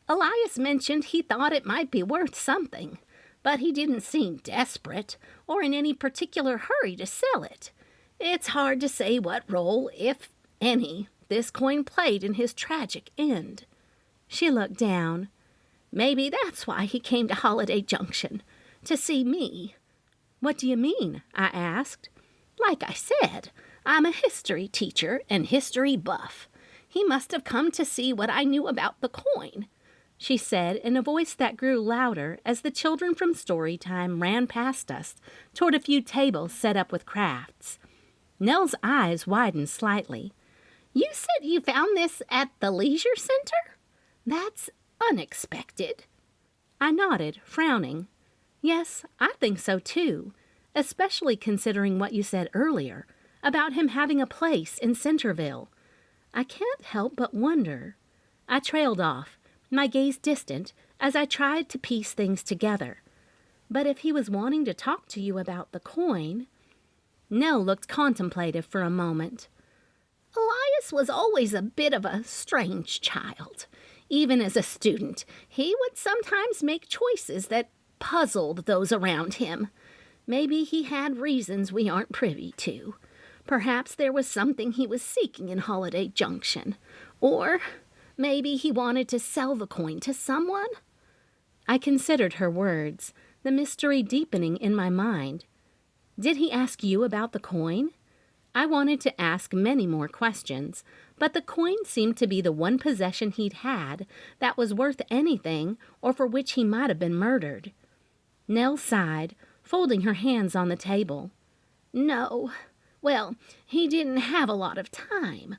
Elias mentioned he thought it might be worth something, but he didn't seem desperate or in any particular hurry to sell it. It's hard to say what role, if any, this coin played in his tragic end." She looked down. "Maybe that's why he came to Holiday Junction, to see me." "What do you mean?" I asked. "Like I said, I'm a history teacher and history buff. He must have come to see what I knew about the coin," she said in a voice that grew louder as the children from story time ran past us toward a few tables set up with crafts. Nell's eyes widened slightly. "You said you found this at the leisure center? That's unexpected." I nodded, frowning. "Yes, I think so too, especially considering what you said earlier about him having a place in Centerville. I can't help but wonder." I trailed off, my gaze distant, as I tried to piece things together. "But if he was wanting to talk to you about the coin—" Nell looked contemplative for a moment. "Elias was always a bit of a strange child. Even as a student, he would sometimes make choices that puzzled those around him. Maybe he had reasons we aren't privy to. Perhaps there was something he was seeking in Holiday Junction. Or maybe he wanted to sell the coin to someone." I considered her words, the mystery deepening in my mind. "Did he ask you about the coin?" I wanted to ask many more questions, but the coin seemed to be the one possession he'd had that was worth anything or for which he might have been murdered. Nell sighed, folding her hands on the table. No. Well, he didn't have a lot of time.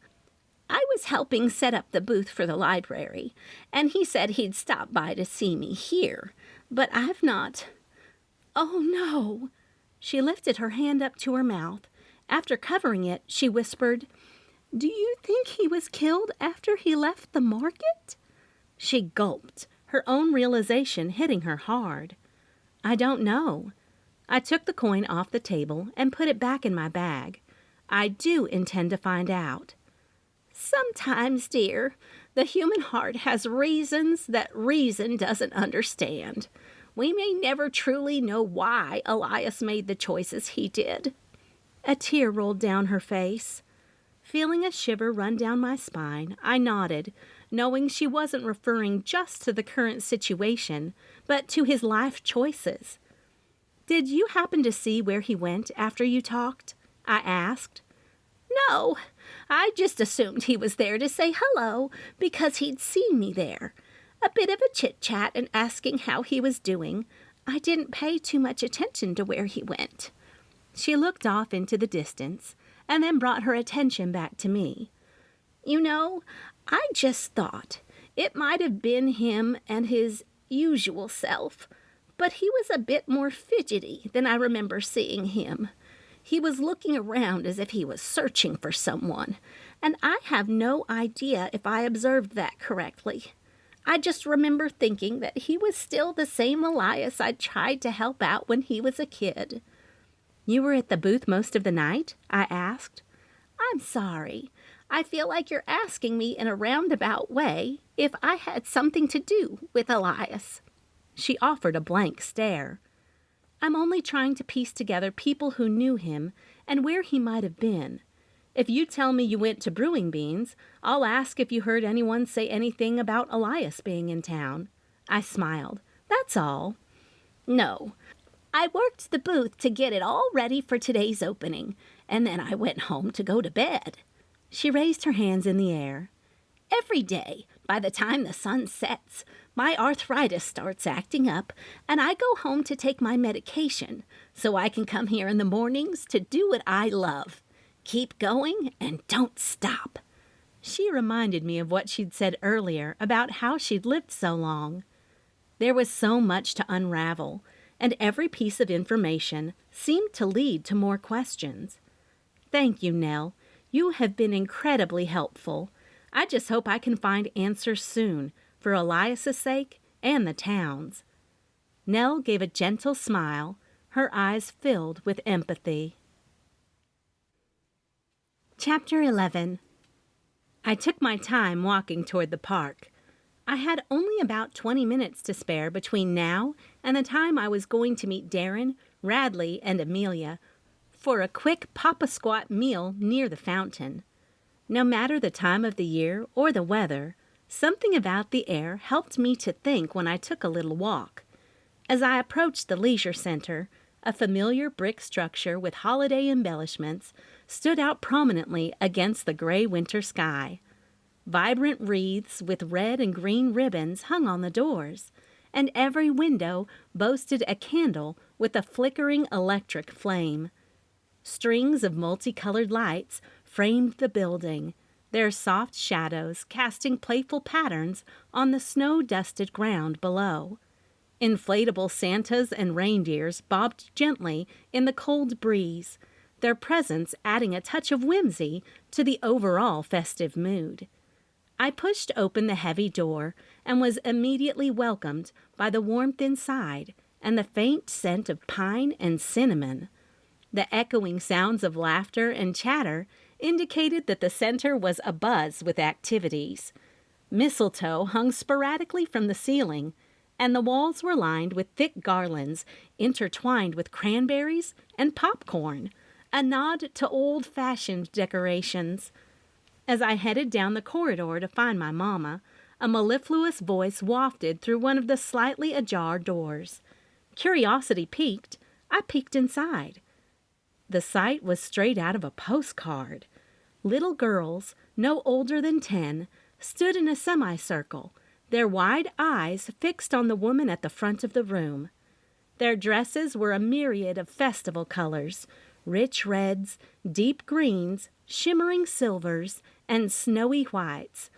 I was helping set up the booth for the library, and he said he'd stop by to see me here, but I've not. Oh, no. She lifted her hand up to her mouth. After covering it, she whispered, Do you think he was killed after he left the market? She gulped, her own realization hitting her hard. I don't know. I took the coin off the table and put it back in my bag. I do intend to find out. Sometimes, dear, the human heart has reasons that reason doesn't understand. We may never truly know why Elias made the choices he did. A tear rolled down her face. Feeling a shiver run down my spine, I nodded, knowing she wasn't referring just to the current situation, but to his life choices. Did you happen to see where he went after you talked? I asked. No, I just assumed he was there to say hello because he'd seen me there. A bit of a chit-chat and asking how he was doing. I didn't pay too much attention to where he went. She looked off into the distance and then brought her attention back to me. You know, I just thought it might have been him and his usual self, but he was a bit more fidgety than I remember seeing him. He was looking around as if he was searching for someone, and I have no idea if I observed that correctly. I just remember thinking that he was still the same Elias I'd tried to help out when he was a kid. You were at the booth most of the night? I asked. I'm sorry. I feel like you're asking me in a roundabout way if I had something to do with Elias. She offered a blank stare. I'm only trying to piece together people who knew him and where he might have been. If you tell me you went to Brewing Beans, I'll ask if you heard anyone say anything about Elias being in town. I smiled. That's all. No. I worked the booth to get it all ready for today's opening, and then I went home to go to bed. She raised her hands in the air. Every day, by the time the sun sets, my arthritis starts acting up, and I go home to take my medication so I can come here in the mornings to do what I love. Keep going and don't stop. She reminded me of what she'd said earlier about how she'd lived so long. There was so much to unravel, and every piece of information seemed to lead to more questions. Thank you, Nell. You have been incredibly helpful. I just hope I can find answers soon, for Elias's sake and the town's. Nell gave a gentle smile, her eyes filled with empathy. Chapter 11. I took my time walking toward the park. I had only about 20 minutes to spare between now and the time I was going to meet Darren, Radley, and Amelia for a quick papa-squat meal near the fountain. No matter the time of the year or the weather, something about the air helped me to think when I took a little walk. As I approached the leisure center, a familiar brick structure with holiday embellishments stood out prominently against the gray winter sky. Vibrant wreaths with red and green ribbons hung on the doors, and every window boasted a candle with a flickering electric flame. Strings of multicolored lights framed the building, their soft shadows casting playful patterns on the snow-dusted ground below. Inflatable Santas and reindeers bobbed gently in the cold breeze, their presence adding a touch of whimsy to the overall festive mood. I pushed open the heavy door and was immediately welcomed by the warmth inside and the faint scent of pine and cinnamon. The echoing sounds of laughter and chatter indicated that the center was abuzz with activities. Mistletoe hung sporadically from the ceiling, and the walls were lined with thick garlands intertwined with cranberries and popcorn, a nod to old-fashioned decorations. As I headed down the corridor to find my mama, a mellifluous voice wafted through one of the slightly ajar doors. Curiosity piqued, I peeked inside. The sight was straight out of a postcard. Little girls, no older than 10, stood in a semicircle, their wide eyes fixed on the woman at the front of the room. Their dresses were a myriad of festival colors, rich reds, deep greens, shimmering silvers, and snowy whites.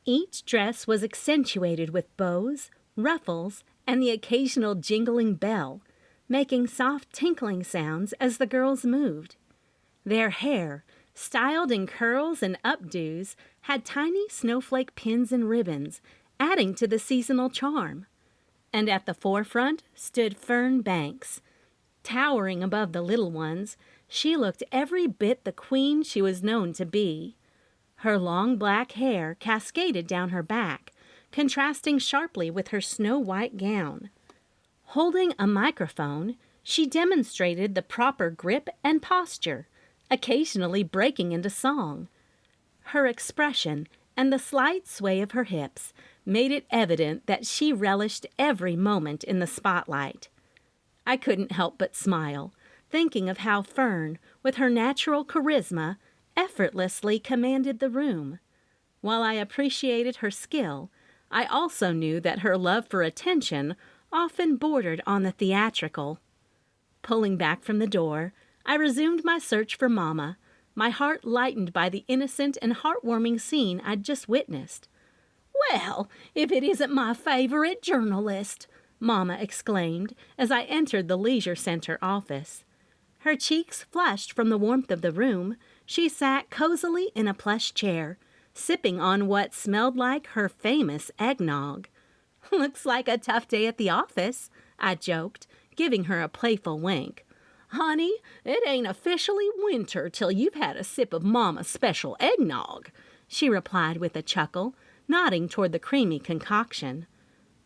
Each dress was accentuated with bows, ruffles, and the occasional jingling bell, making soft tinkling sounds as the girls moved. Their hair, styled in curls and updos, had tiny snowflake pins and ribbons, adding to the seasonal charm. And at the forefront stood Fern Banks. Towering above the little ones, she looked every bit the queen she was known to be. Her long black hair cascaded down her back, contrasting sharply with her snow-white gown. Holding a microphone, she demonstrated the proper grip and posture, occasionally breaking into song. Her expression and the slight sway of her hips made it evident that she relished every moment in the spotlight. I couldn't help but smile, thinking of how Fern, with her natural charisma, effortlessly commanded the room. While I appreciated her skill, I also knew that her love for attention often bordered on the theatrical. Pulling back from the door, I resumed my search for Mama, my heart lightened by the innocent and heartwarming scene I'd just witnessed. "Well, if it isn't my favorite journalist!" Mama exclaimed as I entered the leisure center office. Her cheeks flushed from the warmth of the room. She sat cozily in a plush chair, sipping on what smelled like her famous eggnog. "Looks like a tough day at the office," I joked, giving her a playful wink. "Honey, it ain't officially winter till you've had a sip of Mama's special eggnog," she replied with a chuckle, nodding toward the creamy concoction.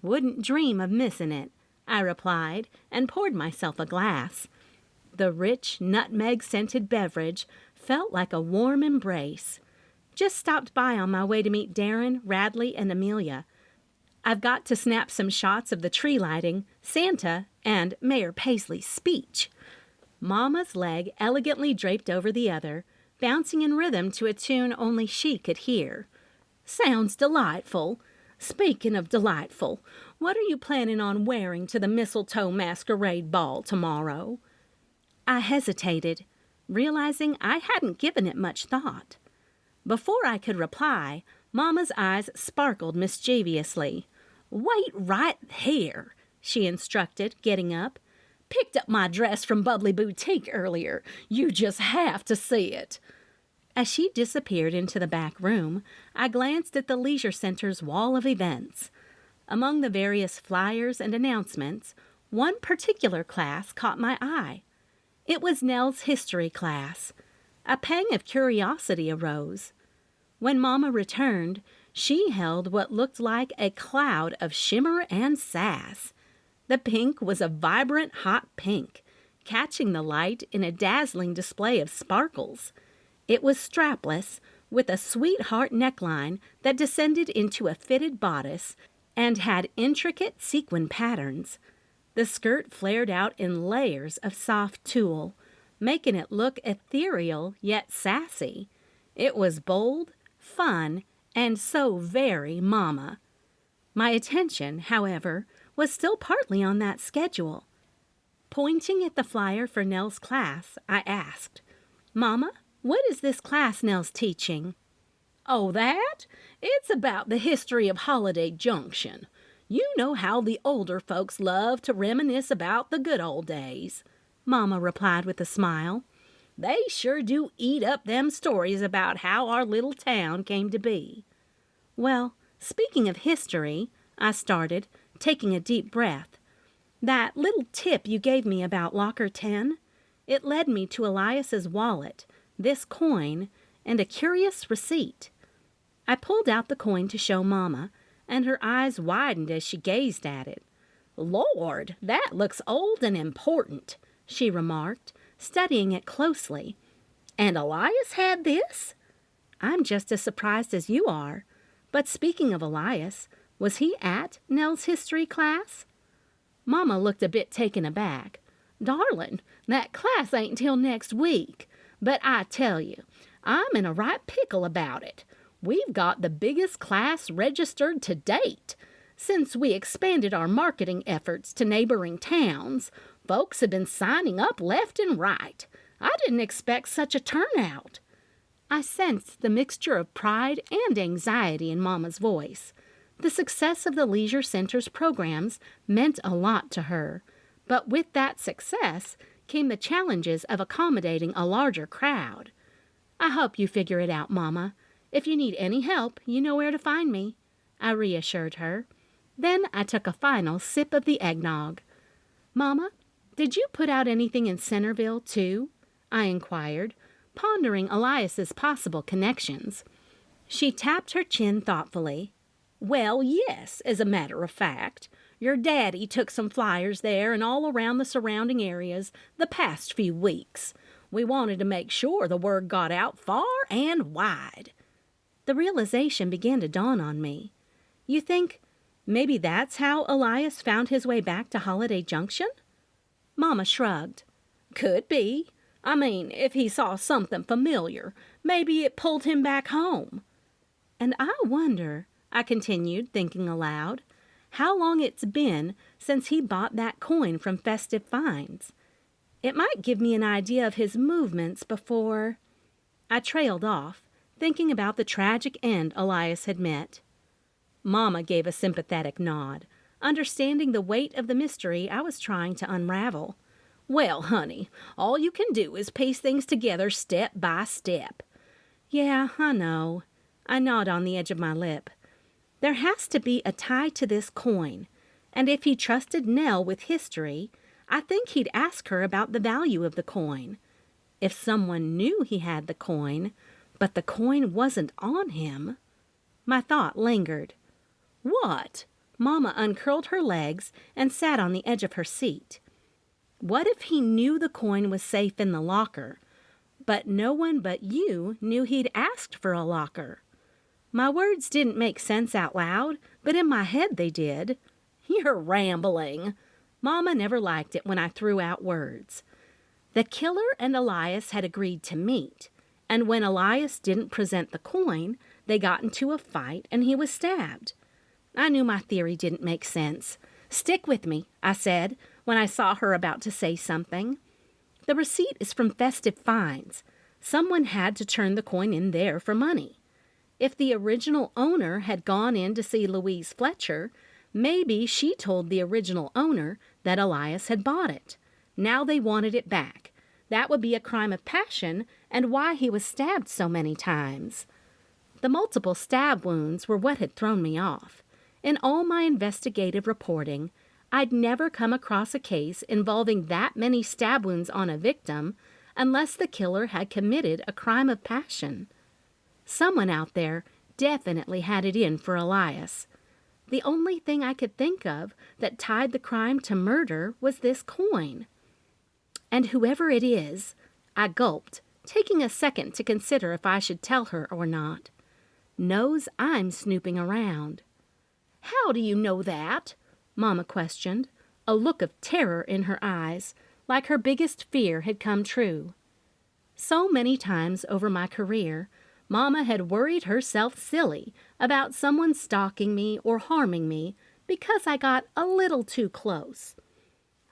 "Wouldn't dream of missing it," I replied, and poured myself a glass. The rich, nutmeg-scented beverage felt like a warm embrace. "Just stopped by on my way to meet Darren, Radley, and Amelia. I've got to snap some shots of the tree lighting, Santa, and Mayor Paisley's speech." Mama's leg elegantly draped over the other, bouncing in rhythm to a tune only she could hear. "Sounds delightful. Speaking of delightful, what are you planning on wearing to the Mistletoe Masquerade Ball tomorrow?" I hesitated, realizing I hadn't given it much thought. Before I could reply, Mama's eyes sparkled mischievously. "Wait right here," she instructed, getting up. "Picked up my dress from Bubbly Boutique earlier. You just have to see it." As she disappeared into the back room, I glanced at the leisure center's wall of events. Among the various flyers and announcements, one particular class caught my eye. It was Nell's history class. A pang of curiosity arose. When Mama returned, she held what looked like a cloud of shimmer and sass. The pink was a vibrant hot pink, catching the light in a dazzling display of sparkles. It was strapless, with a sweetheart neckline that descended into a fitted bodice and had intricate sequin patterns. The skirt flared out in layers of soft tulle, making it look ethereal yet sassy. It was bold, fun, and so very Mama. My attention, however, was still partly on that schedule. Pointing at the flyer for Nell's class, I asked, "Mama, what is this class Nell's teaching?" "Oh, that? It's about the history of Holiday Junction. You know how the older folks love to reminisce about the good old days," Mama replied with a smile. "They sure do eat up them stories about how our little town came to be." "Well, speaking of history," I started, taking a deep breath. "That little tip you gave me about Locker 10, it led me to Elias's wallet, this coin, and a curious receipt." I pulled out the coin to show Mama, and her eyes widened as she gazed at it. "Lord, that looks old and important," she remarked, studying it closely. "And Elias had this?" "I'm just as surprised as you are. But speaking of Elias, was he at Nell's history class?" Mama looked a bit taken aback. Darling, that class ain't till next week. But I tell you, I'm in a right pickle about it. We've got the biggest class registered to date. Since we expanded our marketing efforts to neighboring towns, folks have been signing up left and right. I didn't expect such a turnout. I sensed the mixture of pride and anxiety in Mama's voice. The success of the Leisure Center's programs meant a lot to her, but with that success came the challenges of accommodating a larger crowd. I hope you figure it out, Mama. If you need any help, you know where to find me, I reassured her. Then I took a final sip of the eggnog. Mama, did you put out anything in Centerville, too? I inquired, pondering Elias's possible connections. She tapped her chin thoughtfully. Well, yes, as a matter of fact. Your daddy took some flyers there and all around the surrounding areas the past few weeks. We wanted to make sure the word got out far and wide. The realization began to dawn on me. You think maybe that's how Elias found his way back to Holiday Junction? Mama shrugged. Could be. I mean, if he saw something familiar, maybe it pulled him back home. And I wonder, I continued, thinking aloud, how long it's been since he bought that coin from Festive Finds. It might give me an idea of his movements before... I trailed off, thinking about the tragic end Elias had met. Mama gave a sympathetic nod, understanding the weight of the mystery I was trying to unravel. Well, honey, all you can do is piece things together step by step. Yeah, I know. I gnawed on the edge of my lip. There has to be a tie to this coin, and if he trusted Nell with history, I think he'd ask her about the value of the coin. If someone knew he had the coin, but the coin wasn't on him... My thought lingered. What? Mama uncurled her legs and sat on the edge of her seat. What if he knew the coin was safe in the locker, but no one but you knew he'd asked for a locker? My words didn't make sense out loud, but in my head they did. You're rambling. Mama never liked it when I threw out words. The killer and Elias had agreed to meet, and when Elias didn't present the coin, they got into a fight and he was stabbed. I knew my theory didn't make sense. Stick with me, I said, when I saw her about to say something. The receipt is from Festive Finds. Someone had to turn the coin in there for money. If the original owner had gone in to see Louise Fletcher, maybe she told the original owner that Elias had bought it. Now they wanted it back. That would be a crime of passion and why he was stabbed so many times. The multiple stab wounds were what had thrown me off. In all my investigative reporting, I'd never come across a case involving that many stab wounds on a victim unless the killer had committed a crime of passion. Someone out there definitely had it in for Elias. The only thing I could think of that tied the crime to murder was this coin. And whoever it is, I gulped, taking a second to consider if I should tell her or not, knows I'm snooping around. How do you know that? Mama questioned, a look of terror in her eyes, like her biggest fear had come true. So many times over my career, Mama had worried herself silly about someone stalking me or harming me because I got a little too close.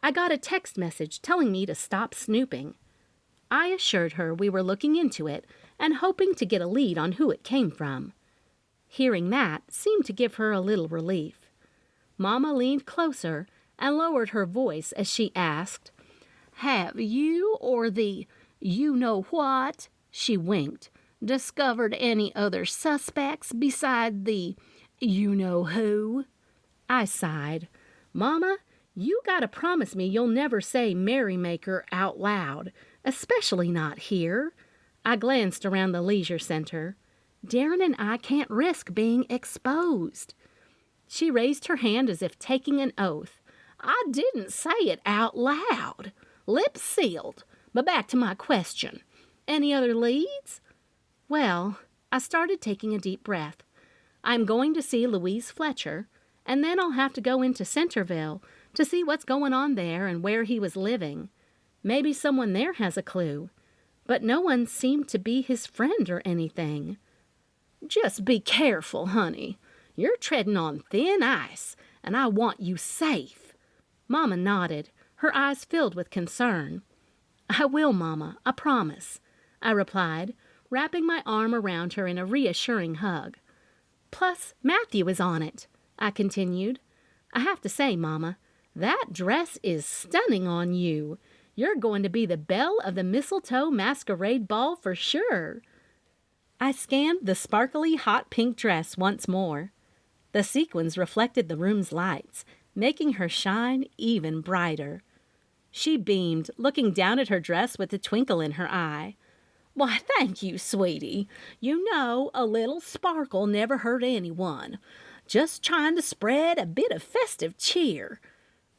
I got a text message telling me to stop snooping. I assured her we were looking into it and hoping to get a lead on who it came from. Hearing that seemed to give her a little relief. Mama leaned closer and lowered her voice as she asked, "Have you or the you-know-what," she winked, "discovered any other suspects beside the you-know-who?" I sighed. Mama, you gotta promise me you'll never say Merrymaker out loud, especially not here. I glanced around the leisure center. Darren and I can't risk being exposed. She raised her hand as if taking an oath. I didn't say it out loud. Lips sealed. But back to my question. Any other leads? Well, I started taking a deep breath. I'm going to see Louise Fletcher, and then I'll have to go into Centerville to see what's going on there and where he was living. Maybe someone there has a clue. But no one seemed to be his friend or anything. Just be careful, honey. You're treading on thin ice, and I want you safe. Mama nodded, her eyes filled with concern. I will, Mama, I promise, I replied, wrapping my arm around her in a reassuring hug. Plus, Matthew is on it, I continued. I have to say, Mama, that dress is stunning on you. You're going to be the belle of the Mistletoe Masquerade Ball for sure. I scanned the sparkly hot pink dress once more. The sequins reflected the room's lights, making her shine even brighter. She beamed, looking down at her dress with a twinkle in her eye. Why, thank you, sweetie. You know, a little sparkle never hurt anyone. Just trying to spread a bit of festive cheer.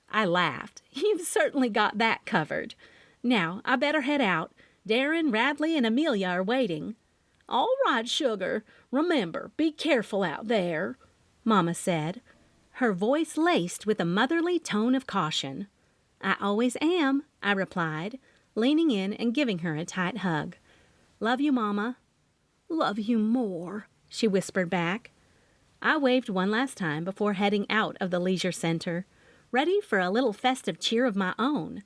I laughed. You've certainly got that covered. Now, I better head out. Darren, Radley, and Amelia are waiting. All right, sugar. Remember, be careful out there, Mama said, her voice laced with a motherly tone of caution. I always am, I replied, leaning in and giving her a tight hug. Love you, Mama. Love you more, she whispered back. I waved one last time before heading out of the leisure center, ready for a little festive cheer of my own.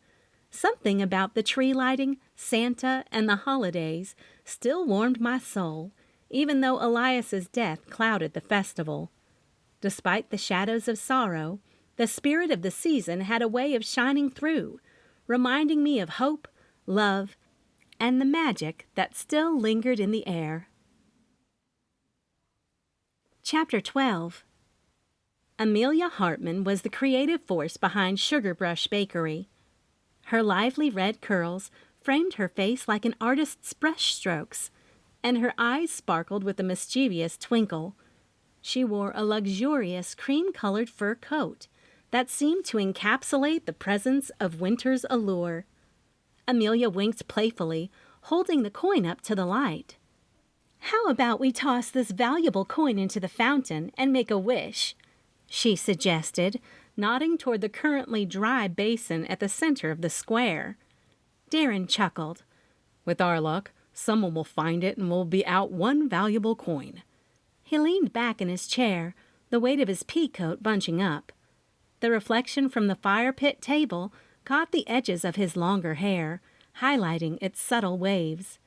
Something about the tree lighting, Santa, and the holidays still warmed my soul, even though Elias's death clouded the festival. Despite the shadows of sorrow, the spirit of the season had a way of shining through, reminding me of hope, love, and the magic that still lingered in the air. Chapter 12. Amelia Hartman was the creative force behind Sugar Brush Bakery. Her lively red curls framed her face like an artist's brush strokes, and her eyes sparkled with a mischievous twinkle. She wore a luxurious cream-colored fur coat that seemed to encapsulate the presence of winter's allure. Amelia winked playfully, holding the coin up to the light. "How about we toss this valuable coin into the fountain and make a wish?" she suggested, nodding toward the currently dry basin at the center of the square. Darren chuckled. "With our luck, someone will find it and we'll be out one valuable coin." He leaned back in his chair, the weight of his pea coat bunching up. The reflection from the fire pit table caught the edges of his longer hair, highlighting its subtle waves.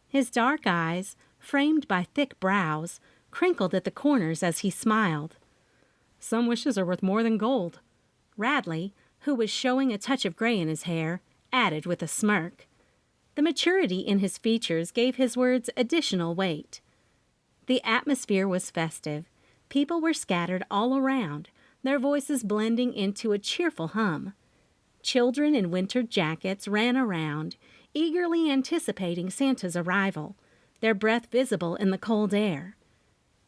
His dark eyes, framed by thick brows, crinkled at the corners as he smiled. "Some wishes are worth more than gold," Radley, who was showing a touch of gray in his hair, added with a smirk. The maturity in his features gave his words additional weight. The atmosphere was festive. People were scattered all around, their voices blending into a cheerful hum. Children in winter jackets ran around, eagerly anticipating Santa's arrival, their breath visible in the cold air.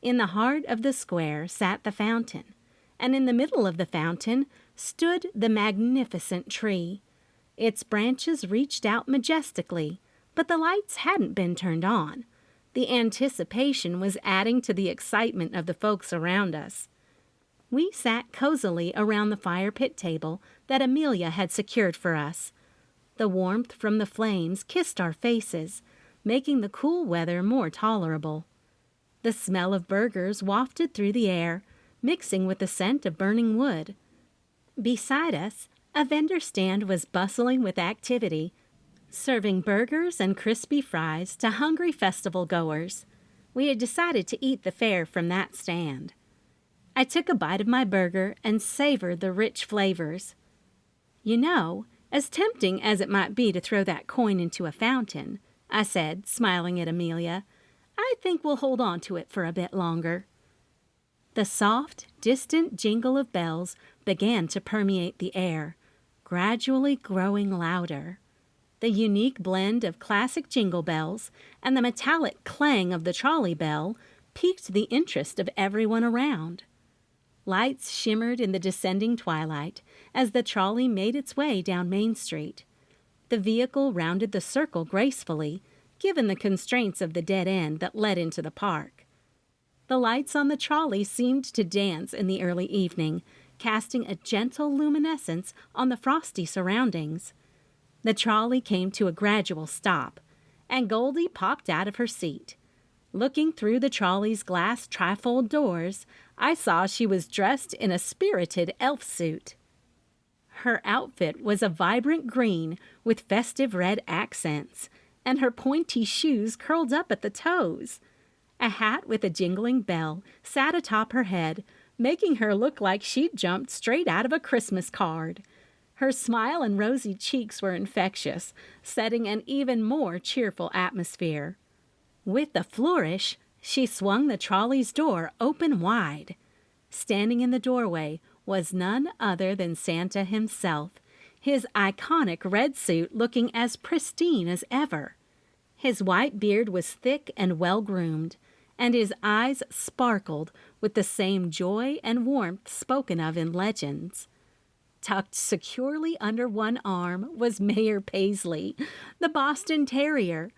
In the heart of the square sat the fountain, and in the middle of the fountain stood the magnificent tree. Its branches reached out majestically, but the lights hadn't been turned on. The anticipation was adding to the excitement of the folks around us. We sat cozily around the fire pit table that Amelia had secured for us. The warmth from the flames kissed our faces, making the cool weather more tolerable. The smell of burgers wafted through the air, mixing with the scent of burning wood. Beside us, a vendor stand was bustling with activity, serving burgers and crispy fries to hungry festival goers. We had decided to eat the fare from that stand. I took a bite of my burger and savored the rich flavors. "You know, as tempting as it might be to throw that coin into a fountain," I said, smiling at Amelia, "I think we'll hold on to it for a bit longer." The soft, distant jingle of bells began to permeate the air, gradually growing louder. The unique blend of classic jingle bells and the metallic clang of the trolley bell piqued the interest of everyone around. Lights shimmered in the descending twilight as the trolley made its way down Main Street. The vehicle rounded the circle gracefully, given the constraints of the dead end that led into the park. The lights on the trolley seemed to dance in the early evening, casting a gentle luminescence on the frosty surroundings. The trolley came to a gradual stop, and Goldie popped out of her seat. Looking through the trolley's glass trifold doors, I saw she was dressed in a spirited elf suit. Her outfit was a vibrant green with festive red accents, and her pointy shoes curled up at the toes. A hat with a jingling bell sat atop her head, making her look like she'd jumped straight out of a Christmas card. Her smile and rosy cheeks were infectious, setting an even more cheerful atmosphere. With a flourish, she swung the trolley's door open wide. Standing in the doorway was none other than Santa himself, his iconic red suit looking as pristine as ever. His white beard was thick and well-groomed, and his eyes sparkled with the same joy and warmth spoken of in legends. Tucked securely under one arm was Mayor Paisley, the Boston Terrier,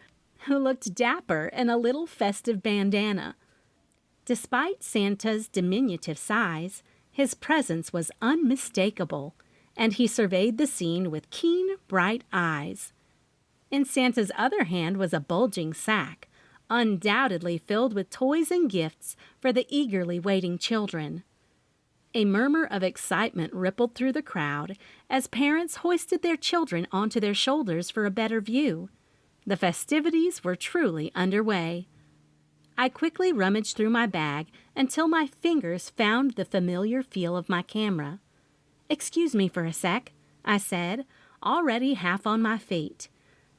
who looked dapper in a little festive bandana. Despite Santa's diminutive size, his presence was unmistakable, and he surveyed the scene with keen, bright eyes. In Santa's other hand was a bulging sack, undoubtedly filled with toys and gifts for the eagerly waiting children. A murmur of excitement rippled through the crowd as parents hoisted their children onto their shoulders for a better view. The festivities were truly underway. I quickly rummaged through my bag until my fingers found the familiar feel of my camera. "Excuse me for a sec," I said, already half on my feet.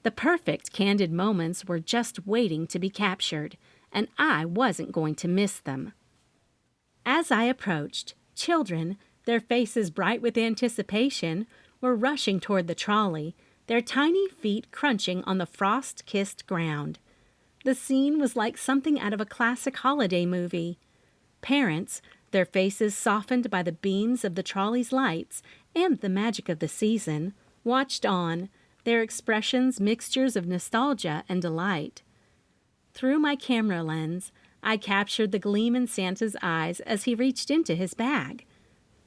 The perfect candid moments were just waiting to be captured, and I wasn't going to miss them. As I approached, children, their faces bright with anticipation, were rushing toward the trolley, their tiny feet crunching on the frost-kissed ground. The scene was like something out of a classic holiday movie. Parents, their faces softened by the beams of the trolley's lights and the magic of the season, watched on, their expressions mixtures of nostalgia and delight. Through my camera lens, I captured the gleam in Santa's eyes as he reached into his bag.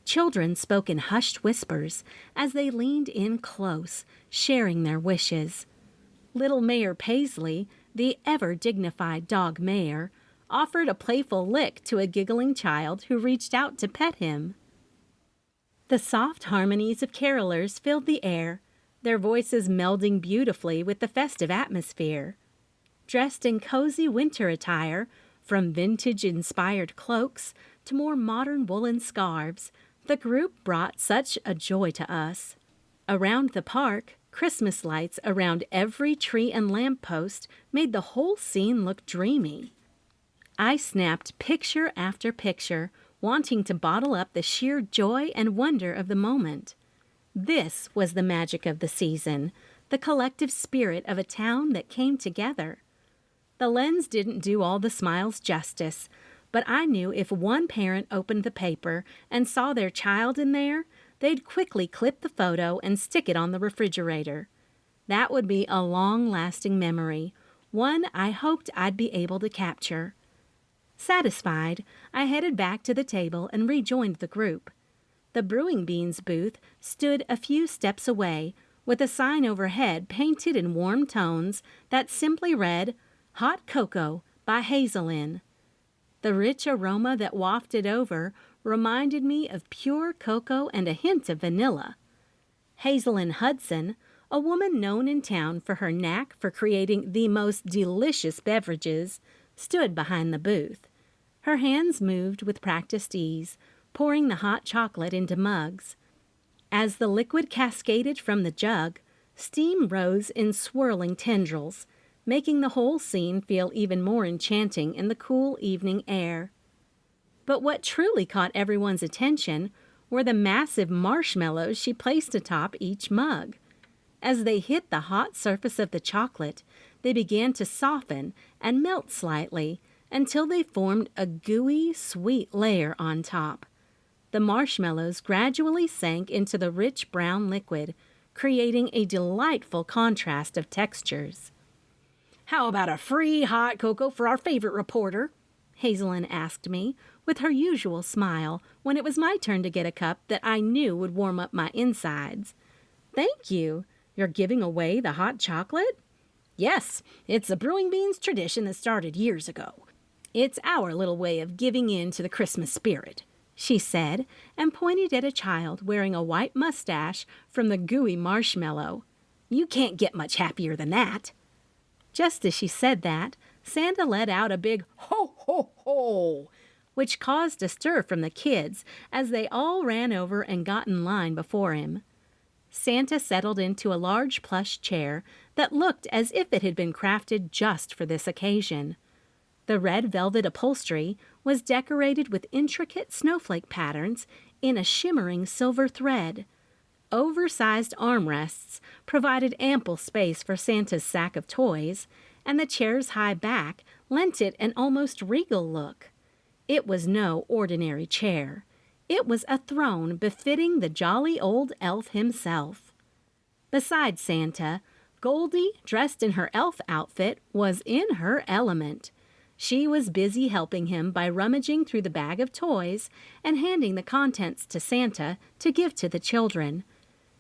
Children spoke in hushed whispers as they leaned in close, sharing their wishes. Little Mayor Paisley, the ever-dignified dog mayor, offered a playful lick to a giggling child who reached out to pet him. The soft harmonies of carolers filled the air, their voices melding beautifully with the festive atmosphere. Dressed in cozy winter attire, from vintage-inspired cloaks to more modern woolen scarves, the group brought such a joy to us. Around the park, Christmas lights around every tree and lamppost made the whole scene look dreamy. I snapped picture after picture, wanting to bottle up the sheer joy and wonder of the moment. This was the magic of the season, the collective spirit of a town that came together. The lens didn't do all the smiles justice, but I knew if one parent opened the paper and saw their child in there, they'd quickly clip the photo and stick it on the refrigerator. That would be a long-lasting memory, one I hoped I'd be able to capture. Satisfied, I headed back to the table and rejoined the group. The brewing beans booth stood a few steps away, with a sign overhead painted in warm tones that simply read, "Hot Cocoa by Hazelin." The rich aroma that wafted over reminded me of pure cocoa and a hint of vanilla. Hazelin Hudson, a woman known in town for her knack for creating the most delicious beverages, stood behind the booth. Her hands moved with practiced ease, pouring the hot chocolate into mugs. As the liquid cascaded from the jug, steam rose in swirling tendrils, making the whole scene feel even more enchanting in the cool evening air. But what truly caught everyone's attention were the massive marshmallows she placed atop each mug. As they hit the hot surface of the chocolate, they began to soften and melt slightly until they formed a gooey, sweet layer on top. The marshmallows gradually sank into the rich brown liquid, creating a delightful contrast of textures. "How about a free hot cocoa for our favorite reporter?" Hazelin asked me, with her usual smile, when it was my turn to get a cup that I knew would warm up my insides. "Thank you," You're giving away the hot chocolate? Yes, it's a brewing beans tradition that started years ago. It's our little way of giving in to the Christmas spirit, she said, and pointed at a child wearing a white mustache from the gooey marshmallow. You can't get much happier than that. Just as she said that, Santa let out a big ho, ho, ho, which caused a stir from the kids as they all ran over and got in line before him. Santa settled into a large plush chair that looked as if it had been crafted just for this occasion. The red velvet upholstery was decorated with intricate snowflake patterns in a shimmering silver thread. Oversized armrests provided ample space for Santa's sack of toys, and the chair's high back lent it an almost regal look. It was no ordinary chair. It was a throne befitting the jolly old elf himself. Beside Santa, Goldie, dressed in her elf outfit, was in her element. She was busy helping him by rummaging through the bag of toys and handing the contents to Santa to give to the children.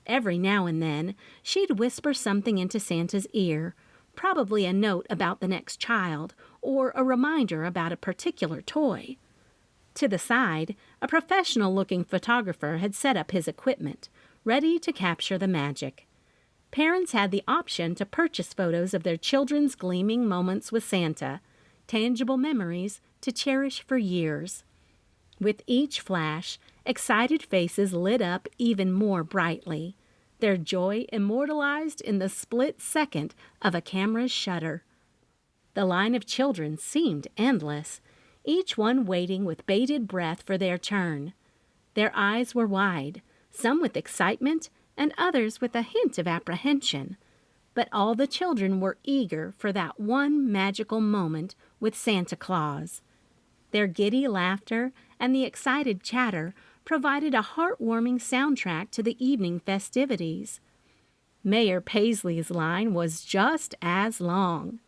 Every now and then, she'd whisper something into Santa's ear, probably a note about the next child or a reminder about a particular toy. To the side, a professional-looking photographer had set up his equipment, ready to capture the magic. Parents had the option to purchase photos of their children's gleaming moments with Santa, tangible memories to cherish for years. With each flash, excited faces lit up even more brightly, their joy immortalized in the split second of a camera's shutter. The line of children seemed endless, each one waiting with bated breath for their turn. Their eyes were wide, some with excitement and others with a hint of apprehension. But all the children were eager for that one magical moment with Santa Claus. Their giddy laughter and the excited chatter provided a heartwarming soundtrack to the evening festivities. Mayor Paisley's line was just as long.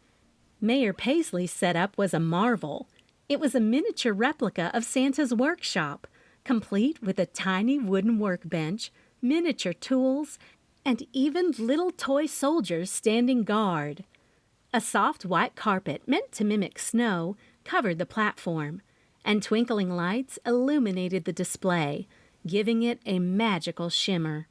Mayor Paisley's setup was a marvel. It was a miniature replica of Santa's workshop, complete with a tiny wooden workbench, miniature tools, and even little toy soldiers standing guard. A soft white carpet meant to mimic snow covered the platform, and twinkling lights illuminated the display, giving it a magical shimmer.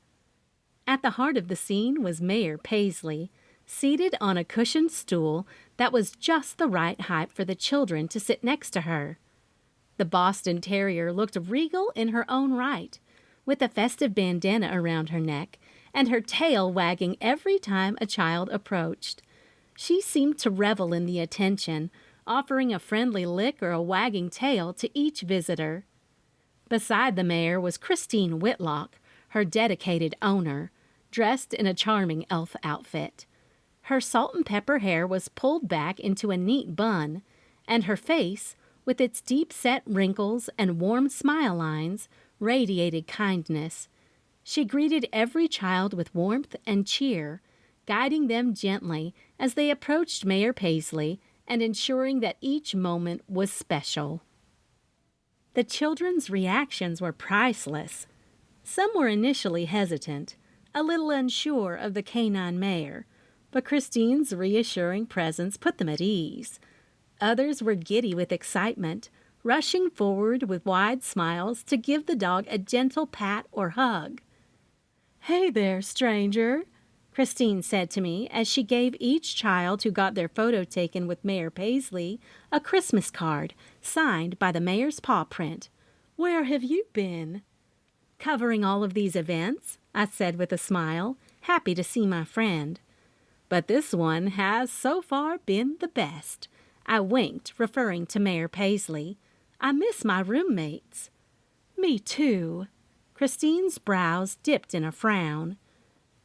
At the heart of the scene was Mayor Paisley, seated on a cushioned stool that was just the right height for the children to sit next to her. The Boston Terrier looked regal in her own right, with a festive bandana around her neck and her tail wagging every time a child approached. She seemed to revel in the attention, offering a friendly lick or a wagging tail to each visitor. Beside the mayor was Christine Whitlock, her dedicated owner, dressed in a charming elf outfit. Her salt and pepper hair was pulled back into a neat bun, and her face, with its deep-set wrinkles and warm smile lines, radiated kindness. She greeted every child with warmth and cheer, guiding them gently as they approached Mayor Paisley and ensuring that each moment was special. The children's reactions were priceless. Some were initially hesitant, a little unsure of the canine mayor, but Christine's reassuring presence put them at ease. Others were giddy with excitement, rushing forward with wide smiles to give the dog a gentle pat or hug. "Hey there, stranger," Christine said to me as she gave each child who got their photo taken with Mayor Paisley a Christmas card signed by the mayor's paw print. "Where have you been?" "Covering all of these events," I said with a smile, happy to see my friend. "But this one has so far been the best," I winked, referring to Mayor Paisley. "I miss my roommates." "Me too." Christine's brows dipped in a frown.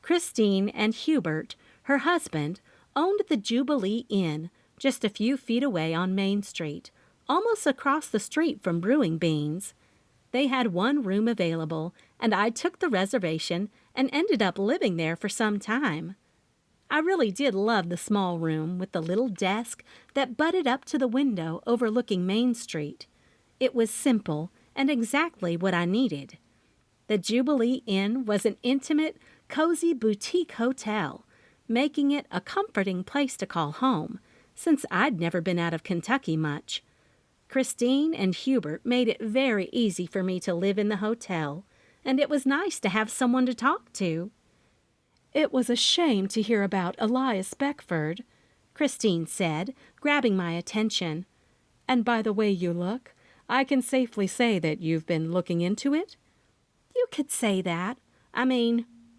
Christine and Hubert, her husband, owned the Jubilee Inn just a few feet away on Main Street, almost across the street from Brewing Beans. They had one room available, and I took the reservation and ended up living there for some time. I really did love the small room with the little desk that butted up to the window overlooking Main Street. It was simple and exactly what I needed. The Jubilee Inn was an intimate, cozy boutique hotel, making it a comforting place to call home, since I'd never been out of Kentucky much. Christine and Hubert made it very easy for me to live in the hotel, and it was nice to have someone to talk to. It was a shame to hear about Elias Beckford, Christine said, grabbing my attention. And by the way you look, I can safely say that you've been looking into it? You could say that.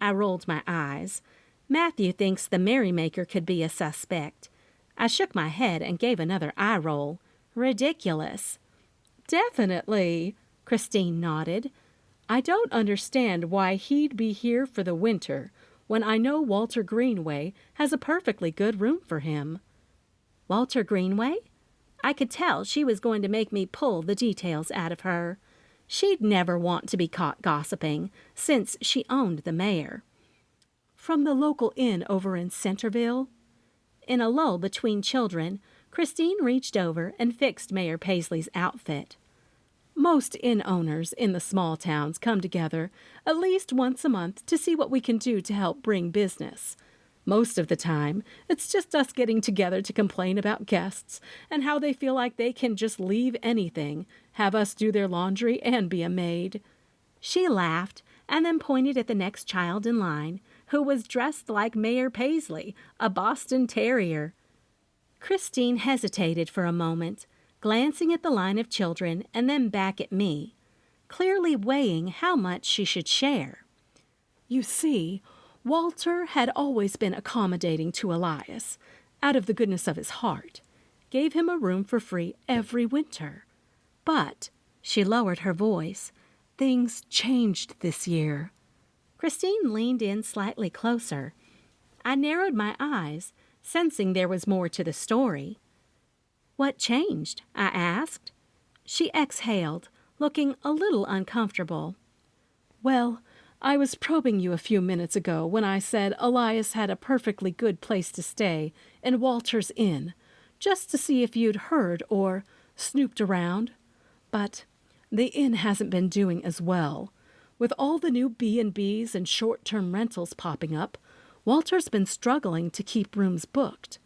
I rolled my eyes. Matthew thinks the merrymaker could be a suspect. I shook my head and gave another eye roll. Ridiculous. Definitely, Christine nodded. I don't understand why he'd be here for the winter when I know Walter Greenway has a perfectly good room for him. Walter Greenway? I could tell she was going to make me pull the details out of her. She'd never want to be caught gossiping, since she owned the mayor. From the local inn over in Centerville? In a lull between children, Christine reached over and fixed Mayor Paisley's outfit. Most inn owners in the small towns come together at least once a month to see what we can do to help bring business. Most of the time, it's just us getting together to complain about guests and how they feel like they can just leave anything, have us do their laundry, and be a maid. She laughed and then pointed at the next child in line, who was dressed like Mayor Paisley, a Boston Terrier. Christine hesitated for a moment, glancing at the line of children and then back at me, clearly weighing how much she should share. You see, Walter had always been accommodating to Elias, out of the goodness of his heart, gave him a room for free every winter. But, she lowered her voice, things changed this year. Christine leaned in slightly closer. I narrowed my eyes, sensing there was more to the story. What changed? I asked. She exhaled, looking a little uncomfortable. Well, I was probing you a few minutes ago when I said Elias had a perfectly good place to stay in Walter's Inn, just to see if you'd heard or snooped around. But the inn hasn't been doing as well. With all the new B&Bs and short-term rentals popping up, Walter's been struggling to keep rooms booked.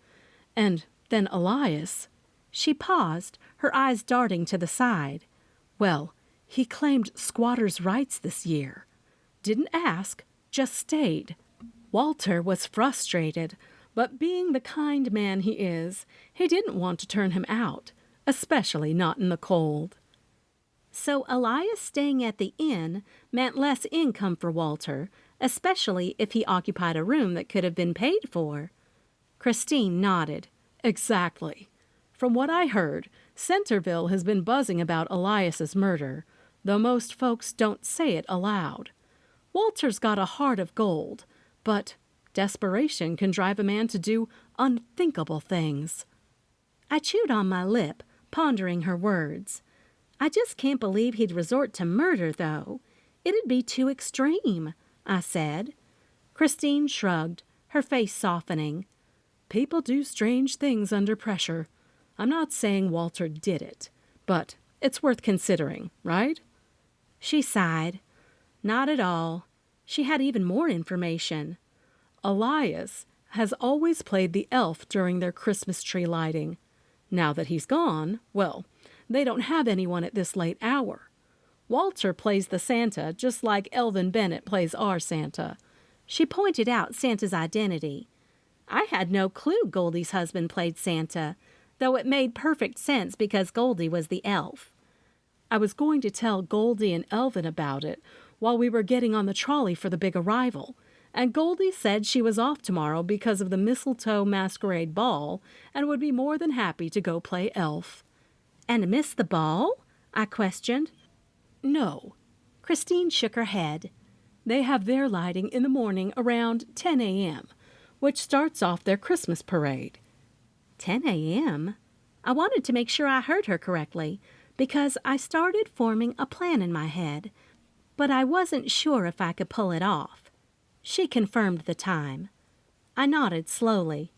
And then Elias... She paused, her eyes darting to the side. Well, he claimed squatters' rights this year. Didn't ask, just stayed. Walter was frustrated, but being the kind man he is, he didn't want to turn him out, especially not in the cold. So Elias staying at the inn meant less income for Walter, especially if he occupied a room that could have been paid for. Christine nodded. Exactly. From what I heard, Centerville has been buzzing about Elias's murder, though most folks don't say it aloud. Walter's got a heart of gold, but desperation can drive a man to do unthinkable things. I chewed on my lip, pondering her words. I just can't believe he'd resort to murder, though. It'd be too extreme, I said. Christine shrugged, her face softening. People do strange things under pressure. I'm not saying Walter did it, but it's worth considering, right? She sighed. Not at all. She had even more information. Elias has always played the elf during their Christmas tree lighting. Now that he's gone, well, they don't have anyone at this late hour. Walter plays the Santa just like Elvin Bennett plays our Santa. She pointed out Santa's identity. I had no clue Goldie's husband played Santa, though it made perfect sense because Goldie was the elf. I was going to tell Goldie and Elvin about it while we were getting on the trolley for the big arrival, and Goldie said she was off tomorrow because of the Mistletoe Masquerade Ball and would be more than happy to go play elf. And miss the ball? I questioned. No. Christine shook her head. They have their lighting in the morning around 10 a.m., which starts off their Christmas parade. 10 a.m.? I wanted to make sure I heard her correctly, because I started forming a plan in my head, but I wasn't sure if I could pull it off. She confirmed the time. I nodded slowly.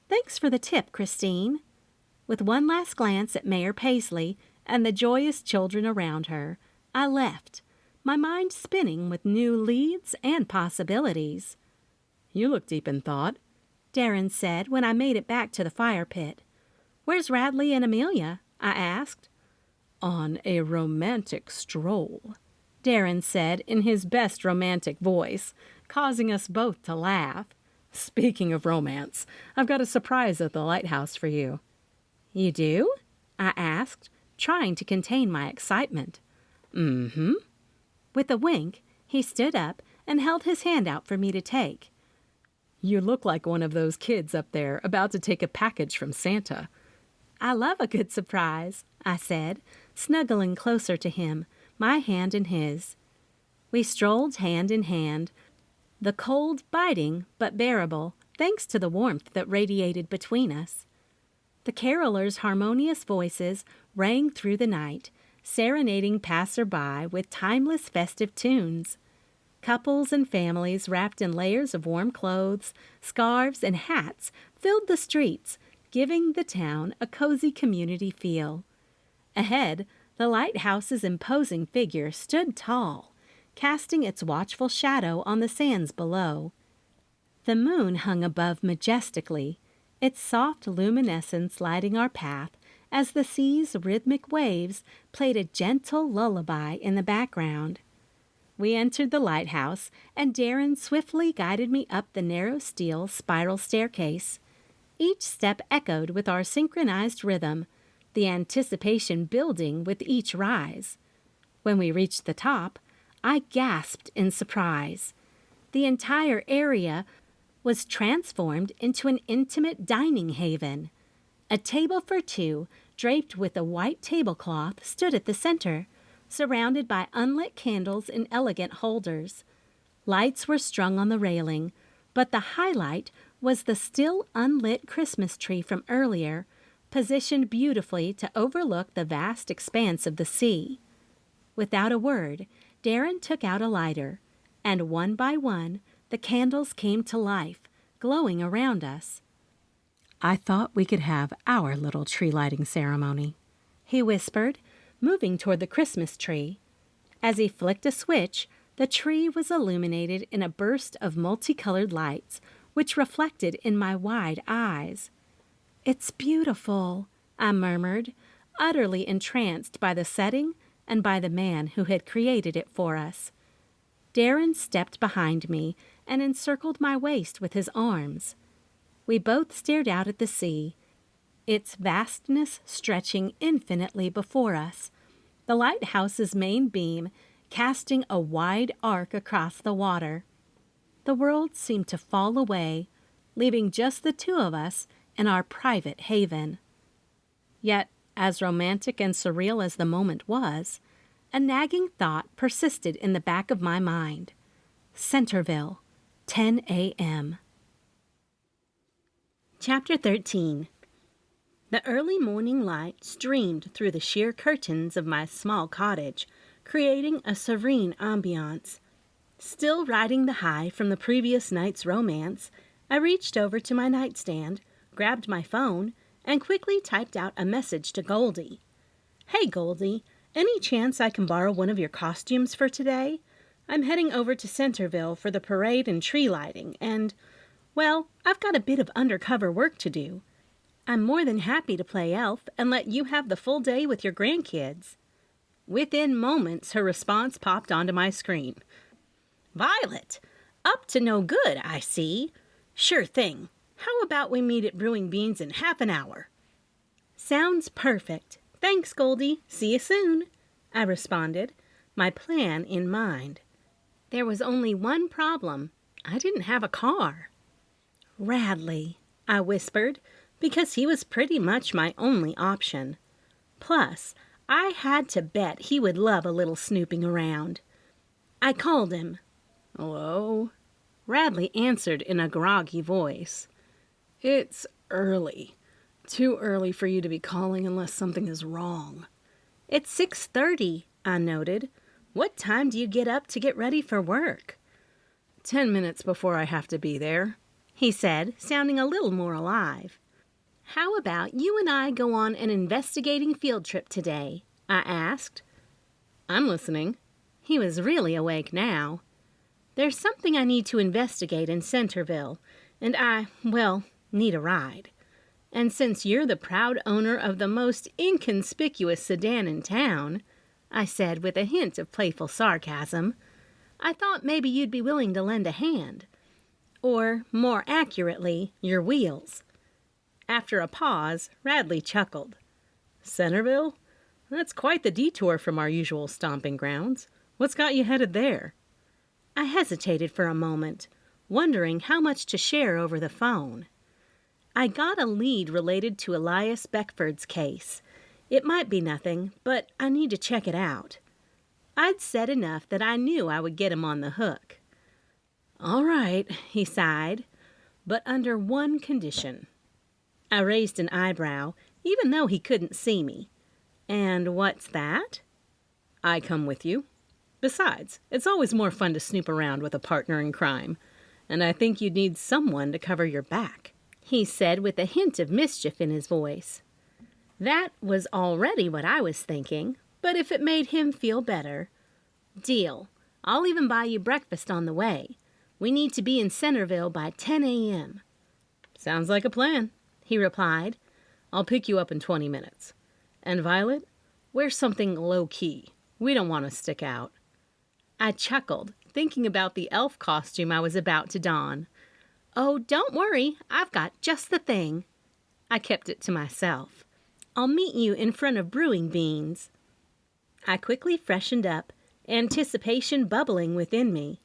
Thanks for the tip, Christine. With one last glance at Mayor Paisley and the joyous children around her, I left, my mind spinning with new leads and possibilities. "You look deep in thought," Darren said when I made it back to the fire pit. "Where's Radley and Amelia?" I asked. "On a romantic stroll," Darren said in his best romantic voice, causing us both to laugh. "Speaking of romance, I've got a surprise at the lighthouse for you." "You do?" I asked, trying to contain my excitement. "Mm-hmm." With a wink, he stood up and held his hand out for me to take. "You look like one of those kids up there about to take a package from Santa." "I love a good surprise," I said, snuggling closer to him, my hand in his. We strolled hand in hand, the cold biting but bearable, thanks to the warmth that radiated between us. The carolers' harmonious voices rang through the night, serenading passer-by with timeless festive tunes. Couples and families wrapped in layers of warm clothes, scarves, and hats filled the streets, giving the town a cozy community feel. Ahead, the lighthouse's imposing figure stood tall, casting its watchful shadow on the sands below. The moon hung above majestically, its soft luminescence lighting our path as the sea's rhythmic waves played a gentle lullaby in the background. We entered the lighthouse, and Darren swiftly guided me up the narrow steel spiral staircase. Each step echoed with our synchronized rhythm, the anticipation building with each rise. When we reached the top, I gasped in surprise. The entire area was transformed into an intimate dining haven. A table for two, draped with a white tablecloth, stood at the center, surrounded by unlit candles in elegant holders. Lights were strung on the railing, but the highlight was the still unlit Christmas tree from earlier, positioned beautifully to overlook the vast expanse of the sea. Without a word, Darren took out a lighter, and one by one, the candles came to life, glowing around us. "I thought we could have our little tree lighting ceremony," he whispered, moving toward the Christmas tree. As he flicked a switch, the tree was illuminated in a burst of multicolored lights, which reflected in my wide eyes. "It's beautiful," I murmured, utterly entranced by the setting and by the man who had created it for us. Darren stepped behind me and encircled my waist with his arms. We both stared out at the sea, its vastness stretching infinitely before us, the lighthouse's main beam casting a wide arc across the water. The world seemed to fall away, leaving just the two of us in our private haven. Yet, as romantic and surreal as the moment was, a nagging thought persisted in the back of my mind. Centerville, 10 a.m. Chapter 13. The early morning light streamed through the sheer curtains of my small cottage, creating a serene ambiance. Still riding the high from the previous night's romance, I reached over to my nightstand, grabbed my phone, and quickly typed out a message to Goldie. "Hey, Goldie, any chance I can borrow one of your costumes for today? I'm heading over to Centerville for the parade and tree lighting, and, well, I've got a bit of undercover work to do. I'm more than happy to play elf and let you have the full day with your grandkids." Within moments, her response popped onto my screen. "Violet, up to no good, I see. Sure thing. How about we meet at Brewing Beans in half an hour?" "Sounds perfect. Thanks, Goldie. See you soon," I responded, my plan in mind. There was only one problem. I didn't have a car. "Radley," I whispered, because he was pretty much my only option. Plus, I had to bet he would love a little snooping around. I called him. "Hello?" Radley answered in a groggy voice. "It's early. Too early for you to be calling unless something is wrong." "It's 6:30, I noted. "What time do you get up to get ready for work?" 10 minutes before I have to be there," he said, sounding a little more alive. "How about you and I go on an investigating field trip today?" I asked. "I'm listening," He was really awake now. "There's something I need to investigate in Centerville, and need a ride. And since you're the proud owner of the most inconspicuous sedan in town," I said with a hint of playful sarcasm, "I thought maybe you'd be willing to lend a hand. Or, more accurately, your wheels." After a pause, Radley chuckled. "Centerville? That's quite the detour from our usual stomping grounds. What's got you headed there?" I hesitated for a moment, wondering how much to share over the phone. I got a lead related to Elias Beckford's case. It might be nothing, but I need to check it out. I'd said enough that I knew I would get him on the hook. "All right," he sighed, "but under one condition." I raised an eyebrow, even though he couldn't see me. "And what's that?" "I come with you. Besides, it's always more fun to snoop around with a partner in crime, and I think you'd need someone to cover your back," he said with a hint of mischief in his voice. That was already what I was thinking, but if it made him feel better. "Deal. I'll even buy you breakfast on the way. We need to be in Centerville by 10 a.m. "Sounds like a plan," he replied. "I'll pick you up in 20 minutes. And Violet, wear something low-key. We don't want to stick out." I chuckled, thinking about the elf costume I was about to don. "Oh, don't worry, I've got just the thing." I kept it to myself. "I'll meet you in front of Brewing Beans." I quickly freshened up, anticipation bubbling within me.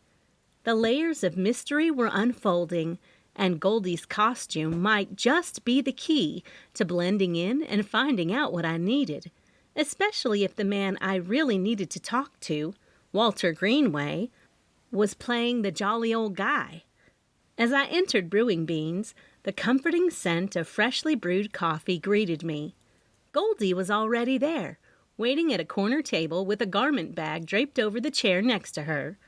The layers of mystery were unfolding, and Goldie's costume might just be the key to blending in and finding out what I needed, especially if the man I really needed to talk to, Walter Greenway, was playing the jolly old guy. As I entered Brewing Beans, the comforting scent of freshly brewed coffee greeted me. Goldie was already there, waiting at a corner table with a garment bag draped over the chair next to her.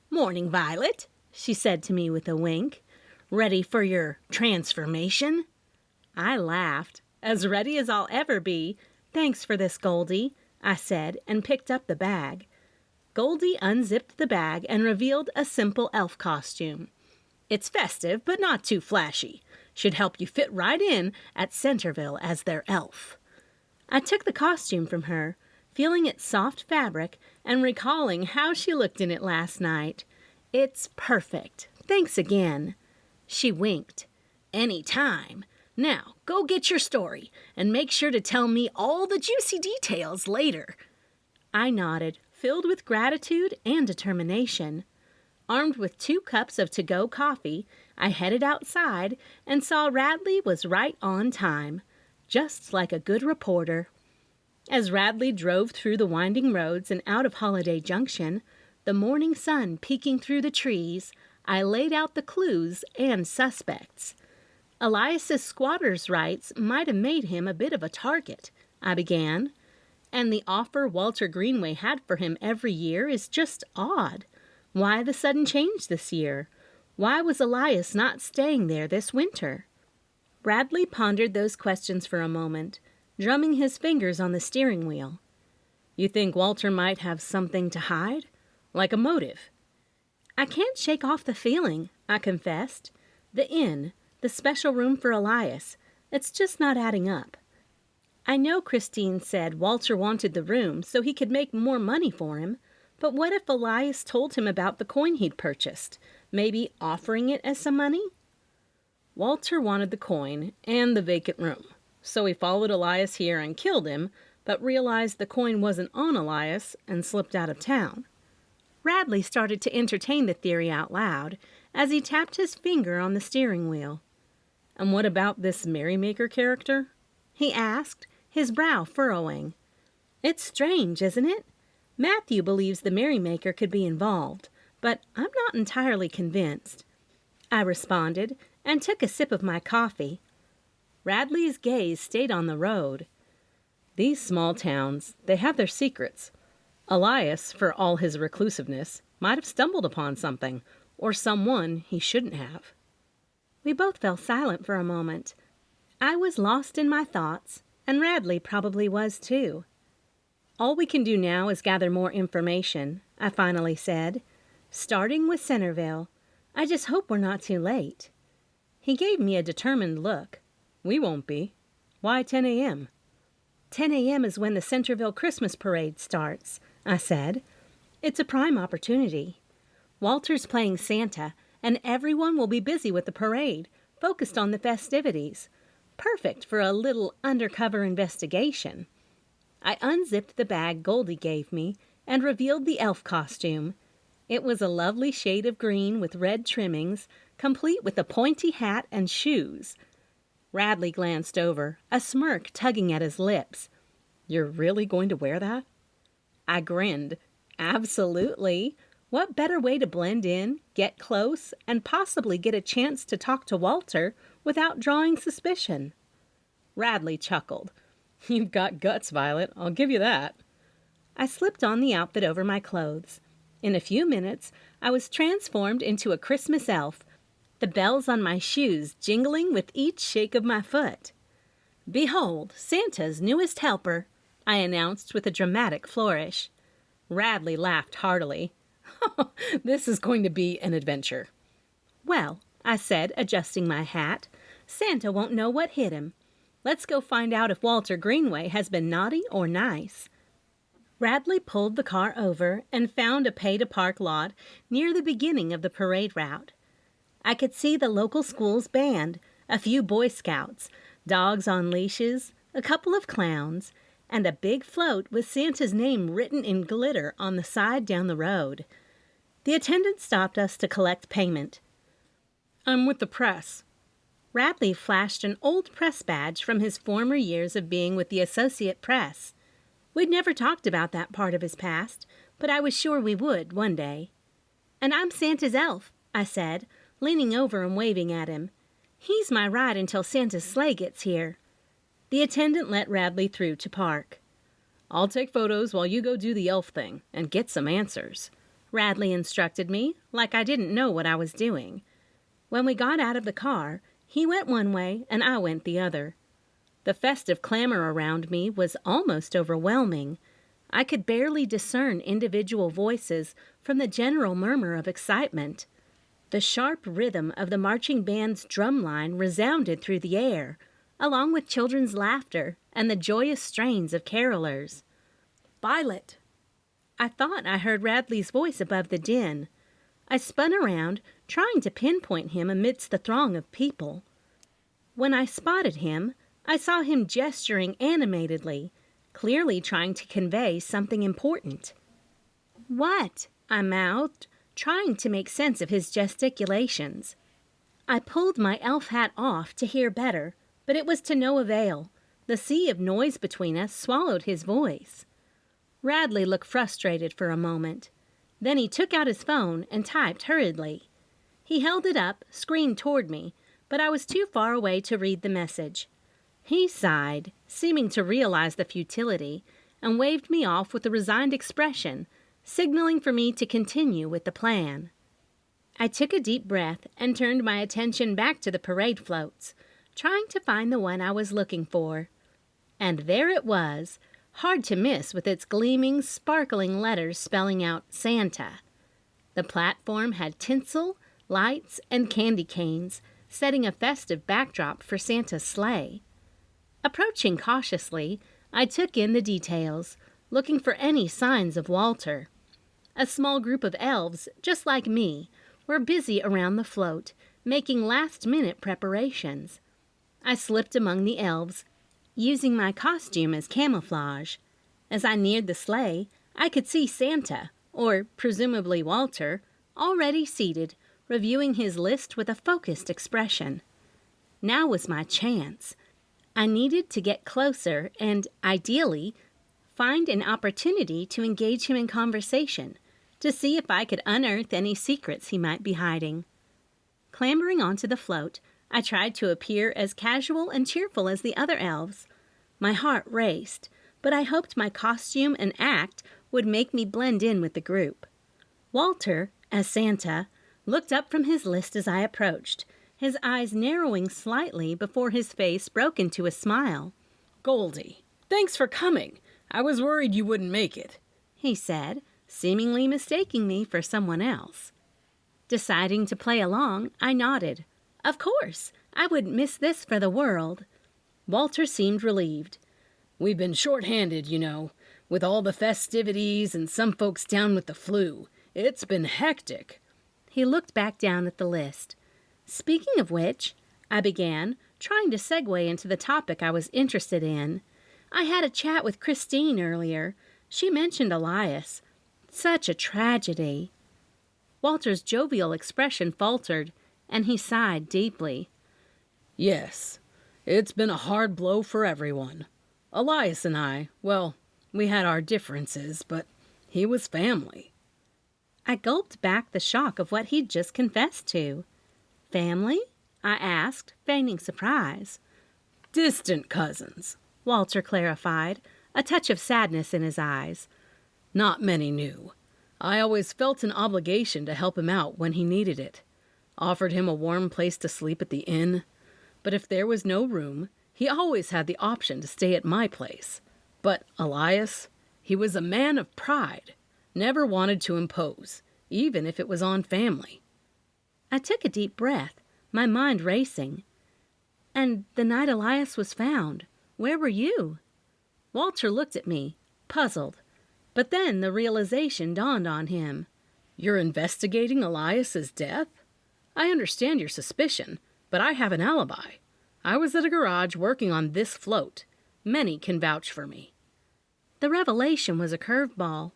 "Morning, Violet," she said to me with a wink. "Ready for your transformation?" I laughed. "As ready as I'll ever be. Thanks for this, Goldie," I said, and picked up the bag. Goldie unzipped the bag and revealed a simple elf costume. "It's festive, but not too flashy. Should help you fit right in at Centerville as their elf." I took the costume from her, feeling its soft fabric and recalling how she looked in it last night. "It's perfect. Thanks again." She winked. "Any time. Now, go get your story, and make sure to tell me all the juicy details later." I nodded, filled with gratitude and determination. Armed with 2 cups of to-go coffee, I headed outside and saw Radley was right on time, just like a good reporter. As Radley drove through the winding roads and out of Holiday Junction, the morning sun peeking through the trees, I laid out the clues and suspects. Elias's squatter's rights might have made him a bit of a target, I began. And the offer Walter Greenway had for him every year is just odd. Why the sudden change this year? Why was Elias not staying there this winter? Radley pondered those questions for a moment, drumming his fingers on the steering wheel. "You think Walter might have something to hide? Like a motive?" "I can't shake off the feeling," I confessed. "The inn, the special room for Elias, it's just not adding up. I know Christine said Walter wanted the room so he could make more money for him, but what if Elias told him about the coin he'd purchased, maybe offering it as some money?" "Walter wanted the coin and the vacant room, so he followed Elias here and killed him, but realized the coin wasn't on Elias and slipped out of town." Radley started to entertain the theory out loud as he tapped his finger on the steering wheel. "And what about this merrymaker character?" he asked, his brow furrowing. "It's strange, isn't it? Matthew believes the merrymaker could be involved, but I'm not entirely convinced," I responded and took a sip of my coffee. Radley's gaze stayed on the road. "These small towns, they have their secrets. Elias, for all his reclusiveness, might have stumbled upon something, or someone he shouldn't have." We both fell silent for a moment. I was lost in my thoughts, and Radley probably was too. "All we can do now is gather more information," I finally said. "Starting with Centerville. I just hope we're not too late." He gave me a determined look. "We won't be. Why 10 a.m.? 10 a.m. is when the Centerville Christmas Parade starts," I said. "It's a prime opportunity. Walter's playing Santa, and everyone will be busy with the parade, focused on the festivities. Perfect for a little undercover investigation." I unzipped the bag Goldie gave me and revealed the elf costume. It was a lovely shade of green with red trimmings, complete with a pointy hat and shoes. Radley glanced over, a smirk tugging at his lips. "You're really going to wear that?" I grinned. Absolutely. What better way to blend in, get close, and possibly get a chance to talk to Walter without drawing suspicion? Radley chuckled. "You've got guts, Violet. I'll give you that." I slipped on the outfit over my clothes. In a few minutes, I was transformed into a Christmas elf, the bells on my shoes jingling with each shake of my foot. "Behold, Santa's newest helper," I announced with a dramatic flourish. Radley laughed heartily. "This is going to be an adventure." "Well," I said, adjusting my hat, "Santa won't know what hit him. Let's go find out if Walter Greenway has been naughty or nice." Radley pulled the car over and found a pay-to-park lot near the beginning of the parade route. I could see the local school's band, a few Boy Scouts, dogs on leashes, a couple of clowns, and a big float with Santa's name written in glitter on the side down the road. The attendant stopped us to collect payment. "I'm with the press." Radley flashed an old press badge from his former years of being with the Associate Press. We'd never talked about that part of his past, but I was sure we would one day. "And I'm Santa's elf," I said, leaning over and waving at him. "He's my ride until Santa's sleigh gets here." The attendant let Radley through to park. "I'll take photos while you go do the elf thing and get some answers," Radley instructed me, like I didn't know what I was doing. When we got out of the car, he went one way and I went the other. The festive clamor around me was almost overwhelming. I could barely discern individual voices from the general murmur of excitement. The sharp rhythm of the marching band's drum line resounded through the air, along with children's laughter and the joyous strains of carolers. "Violet!" I thought I heard Radley's voice above the din. I spun around, trying to pinpoint him amidst the throng of people. When I spotted him, I saw him gesturing animatedly, clearly trying to convey something important. "What?" I mouthed, trying to make sense of his gesticulations. I pulled my elf hat off to hear better, but it was to no avail. The sea of noise between us swallowed his voice. Radley looked frustrated for a moment. Then he took out his phone and typed hurriedly. He held it up, screened toward me, but I was too far away to read the message. He sighed, seeming to realize the futility, and waved me off with a resigned expression, signaling for me to continue with the plan. I took a deep breath and turned my attention back to the parade floats, trying to find the one I was looking for. And there it was, hard to miss with its gleaming, sparkling letters spelling out Santa. The platform had tinsel, lights, and candy canes, setting a festive backdrop for Santa's sleigh. Approaching cautiously, I took in the details, looking for any signs of Walter. A small group of elves, just like me, were busy around the float, making last-minute preparations. I slipped among the elves, using my costume as camouflage. As I neared the sleigh, I could see Santa, or presumably Walter, already seated, reviewing his list with a focused expression. Now was my chance. I needed to get closer and, ideally, find an opportunity to engage him in conversation, to see if I could unearth any secrets he might be hiding. Clambering onto the float, I tried to appear as casual and cheerful as the other elves. My heart raced, but I hoped my costume and act would make me blend in with the group. Walter, as Santa, looked up from his list as I approached, his eyes narrowing slightly before his face broke into a smile. "Goldie, thanks for coming. I was worried you wouldn't make it," he said, seemingly mistaking me for someone else. Deciding to play along, I nodded. Of course, I wouldn't miss this for the world. Walter seemed relieved. We've been short-handed, with all the festivities and some folks down with the flu. It's been hectic. He looked back down at the list. Speaking of which, I began, trying to segue into the topic I was interested in. I had a chat with Christine earlier. She mentioned Elias. Such a tragedy. Walter's jovial expression faltered, and he sighed deeply. Yes, it's been a hard blow for everyone. Elias and I, well, we had our differences, but he was family. I gulped back the shock of what he'd just confessed to. Family? I asked, feigning surprise. Distant cousins, Walter clarified, a touch of sadness in his eyes. Not many knew. I always felt an obligation to help him out when he needed it. Offered him a warm place to sleep at the inn. But if there was no room, he always had the option to stay at my place. But Elias, he was a man of pride. Never wanted to impose, even if it was on family. I took a deep breath, my mind racing. And the night Elias was found, where were you? Walter looked at me, puzzled. But then the realization dawned on him. You're investigating Elias's death? I understand your suspicion, but I have an alibi. I was at a garage working on this float. Many can vouch for me. The revelation was a curveball.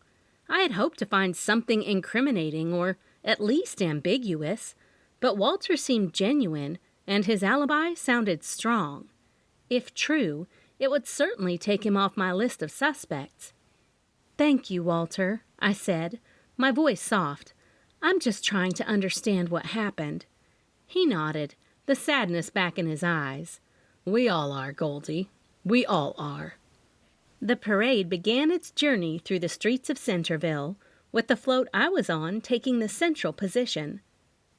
I had hoped to find something incriminating or at least ambiguous, but Walter seemed genuine, and his alibi sounded strong. If true, it would certainly take him off my list of suspects. Thank you, Walter, I said, my voice soft. I'm just trying to understand what happened. He nodded, the sadness back in his eyes. We all are, Goldie. We all are. The parade began its journey through the streets of Centerville, with the float I was on taking the central position.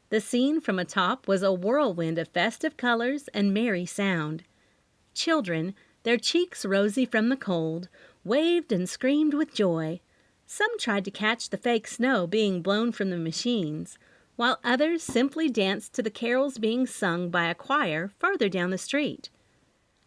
The scene from atop was a whirlwind of festive colors and merry sound. Children, their cheeks rosy from the cold, waved and screamed with joy. Some tried to catch the fake snow being blown from the machines, while others simply danced to the carols being sung by a choir farther down the street.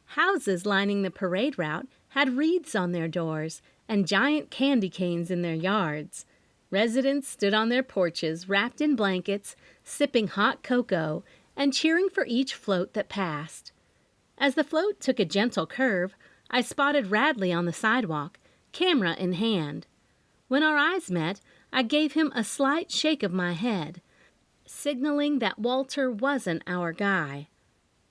Houses lining the parade route had wreaths on their doors and giant candy canes in their yards. Residents stood on their porches, wrapped in blankets, sipping hot cocoa, and cheering for each float that passed. As the float took a gentle curve, I spotted Radley on the sidewalk, camera in hand. When our eyes met, I gave him a slight shake of my head, signaling that Walter wasn't our guy.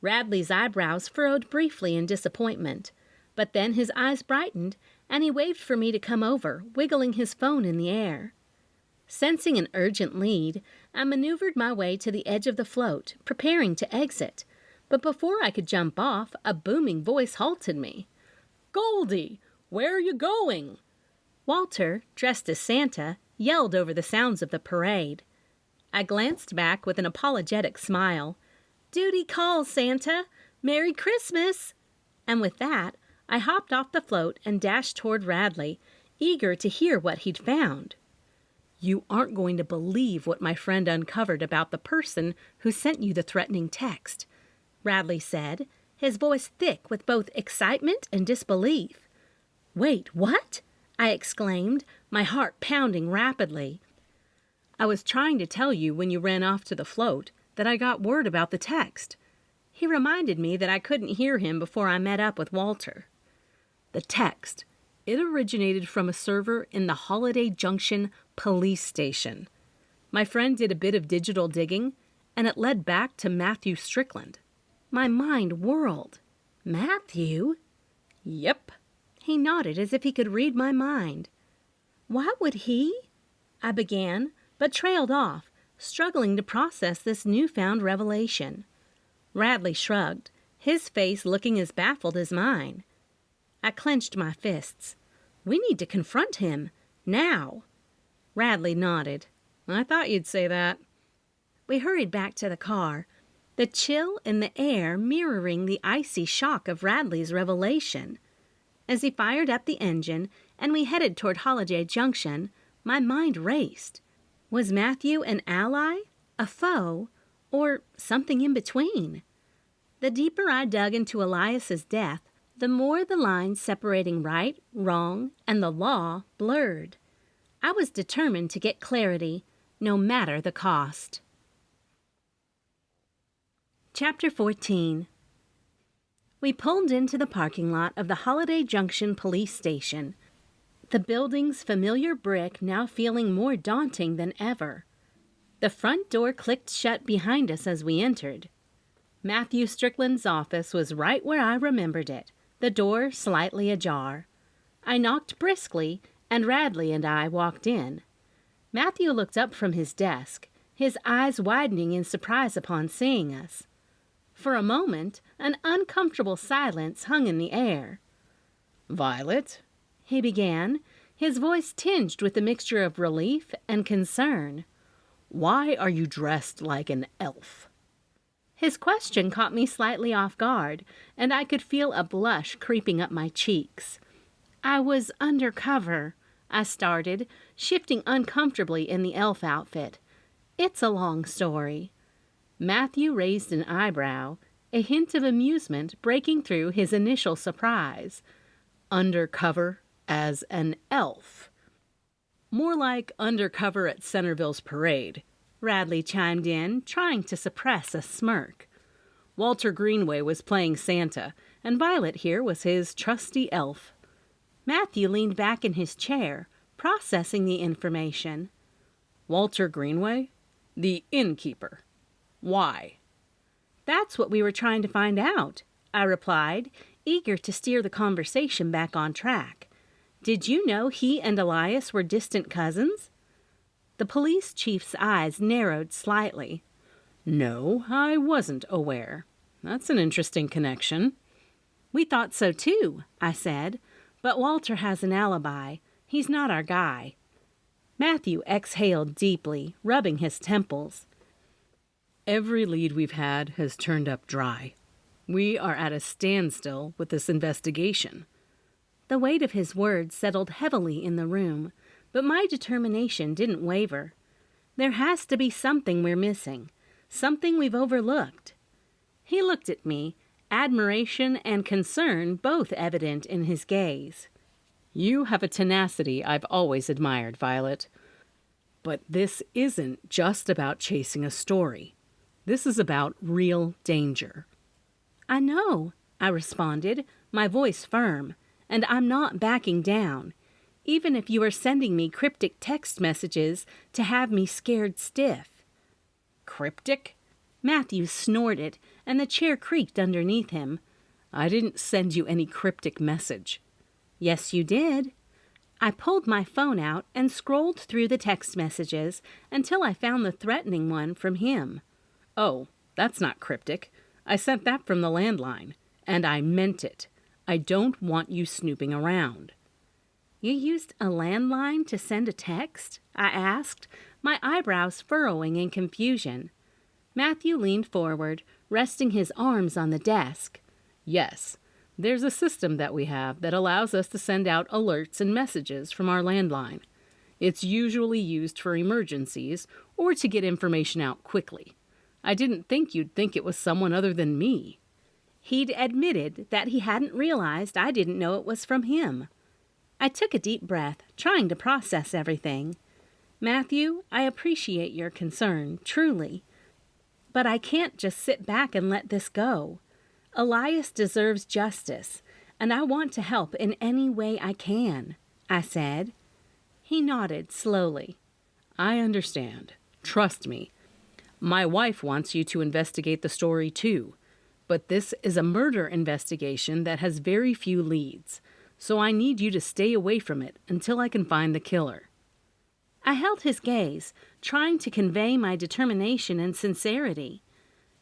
Radley's eyebrows furrowed briefly in disappointment, but then his eyes brightened, and he waved for me to come over, wiggling his phone in the air. Sensing an urgent lead, I maneuvered my way to the edge of the float, preparing to exit. But before I could jump off, a booming voice halted me. "Goldie, where are you going?" Walter, dressed as Santa, yelled over the sounds of the parade. I glanced back with an apologetic smile. "Duty calls, Santa! Merry Christmas!" And with that, I hopped off the float and dashed toward Radley, eager to hear what he'd found. "You aren't going to believe what my friend uncovered about the person who sent you the threatening text," Radley said, his voice thick with both excitement and disbelief. "Wait, what?" I exclaimed, my heart pounding rapidly. "I was trying to tell you when you ran off to the float that I got word about the text." He reminded me that I couldn't hear him before I met up with Walter. "The text. It originated from a server in the Holiday Junction police station. My friend did a bit of digital digging, and it led back to Matthew Strickland." My mind whirled. "Matthew?" "Yep." He nodded as if he could read my mind. "Why would he—" I began, but trailed off, struggling to process this newfound revelation. Radley shrugged, his face looking as baffled as mine. I clenched my fists. "We need to confront him. Now." Radley nodded. "I thought you'd say that." We hurried back to the car, the chill in the air mirroring the icy shock of Radley's revelation. As he fired up the engine and we headed toward Holiday Junction, My mind raced. Was Matthew an ally, a foe, or something in between? The deeper I dug into Elias's death, the more the lines separating right, wrong, and the law blurred. I was determined to get clarity, no matter the cost. Chapter 14. We pulled into the parking lot of the Holiday Junction police station, the building's familiar brick now feeling more daunting than ever. The front door clicked shut behind us as we entered. Matthew Strickland's office was right where I remembered it, the door slightly ajar. I knocked briskly, and Radley and I walked in. Matthew looked up from his desk, his eyes widening in surprise upon seeing us. For a moment, an uncomfortable silence hung in the air. "Violet," he began, his voice tinged with a mixture of relief and concern. "why are you dressed like an elf?" His question caught me slightly off guard, and I could feel a blush creeping up my cheeks. I was undercover, I started, shifting uncomfortably in the elf outfit. It's a long story. Matthew raised an eyebrow, a hint of amusement breaking through his initial surprise. "Undercover as an elf." "More like undercover at Centerville's parade," Radley chimed in, trying to suppress a smirk. "Walter Greenway was playing Santa, and Violet here was his trusty elf." Matthew leaned back in his chair, processing the information. "Walter Greenway? The innkeeper. Why?" "That's what we were trying to find out," I replied, eager to steer the conversation back on track. "Did you know he and Elias were distant cousins?" The police chief's eyes narrowed slightly. "No, I wasn't aware. That's an interesting connection." "We thought so too," I said, "but Walter has an alibi. He's not our guy." Matthew exhaled deeply, rubbing his temples. "Every lead we've had has turned up dry. We are at a standstill with this investigation." The weight of his words settled heavily in the room, but my determination didn't waver. There has to be something we're missing, something we've overlooked. He looked at me, admiration and concern both evident in his gaze. "You have a tenacity I've always admired, Violet. But this isn't just about chasing a story. This is about real danger." "I know," I responded, my voice firm, "and I'm not backing down, even if you are sending me cryptic text messages to have me scared stiff." "Cryptic?" Matthew snorted, and the chair creaked underneath him. "I didn't send you any cryptic message." "Yes, you did." I pulled my phone out and scrolled through the text messages until I found the threatening one from him. "Oh, that's not cryptic. I sent that from the landline, and I meant it. I don't want you snooping around." "You used a landline to send a text?" I asked, my eyebrows furrowing in confusion. Matthew leaned forward, resting his arms on the desk. "Yes. There's a system that we have that allows us to send out alerts and messages from our landline. It's usually used for emergencies or to get information out quickly. I didn't think you'd think it was someone other than me." He'd admitted that he hadn't realized I didn't know it was from him. I took a deep breath, trying to process everything. "Matthew, I appreciate your concern, truly. But I can't just sit back and let this go. Elias deserves justice, and I want to help in any way I can," I said. He nodded slowly. "I understand. Trust me. My wife wants you to investigate the story too, but this is a murder investigation that has very few leads, so I need you to stay away from it until I can find the killer." I held his gaze, trying to convey my determination and sincerity.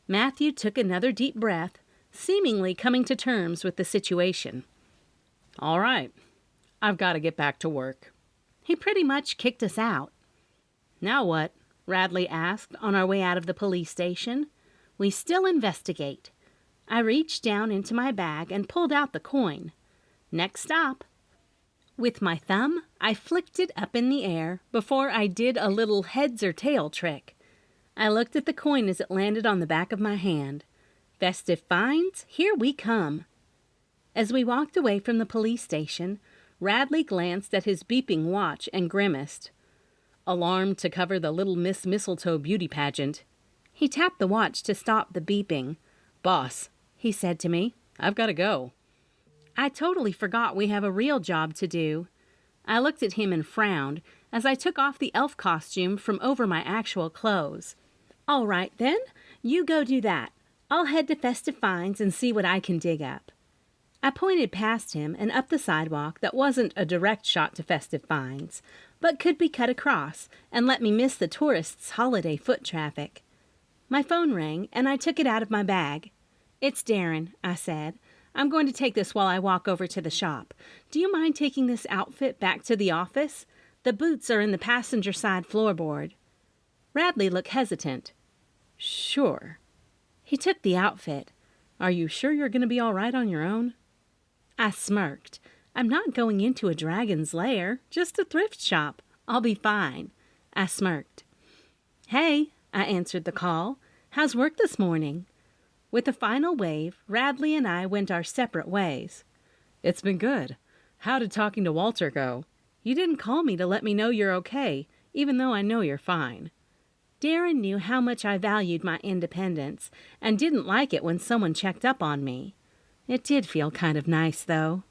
Matthew took another deep breath, seemingly coming to terms with the situation. "All right. I've got to get back to work." He pretty much kicked us out. "Now what?" Radley asked on our way out of the police station. "We still investigate." I reached down into my bag and pulled out the coin. "Next stop." With my thumb, I flicked it up in the air before I did a little heads or tail trick. I looked at the coin as it landed on the back of my hand. Festive finds, here we come. As we walked away from the police station, Radley glanced at his beeping watch and grimaced. Alarmed to cover the Little Miss Mistletoe beauty pageant. He tapped the watch to stop the beeping. "Boss," he said to me, "I've got to go." I totally forgot we have a real job to do. I looked at him and frowned as I took off the elf costume from over my actual clothes. "All right, then. You go do that. I'll head to Festive Finds and see what I can dig up." I pointed past him and up the sidewalk that wasn't a direct shot to Festive Finds, but could be cut across and let me miss the tourists' holiday foot traffic. My phone rang, and I took it out of my bag. "It's Darren," I said. "I'm going to take this while I walk over to the shop. Do you mind taking this outfit back to the office? The boots are in the passenger side floorboard." Radley looked hesitant. "Sure." He took the outfit. "Are you sure you're going to be all right on your own?" I smirked. "I'm not going into a dragon's lair, just a thrift shop. I'll be fine." I smirked. "Hey," I answered the call. "How's work this morning?" With a final wave, Radley and I went our separate ways. "It's been good. How did talking to Walter go? You didn't call me to let me know you're okay, even though I know you're fine." Darren knew how much I valued my independence and didn't like it when someone checked up on me. It did feel kind of nice, though.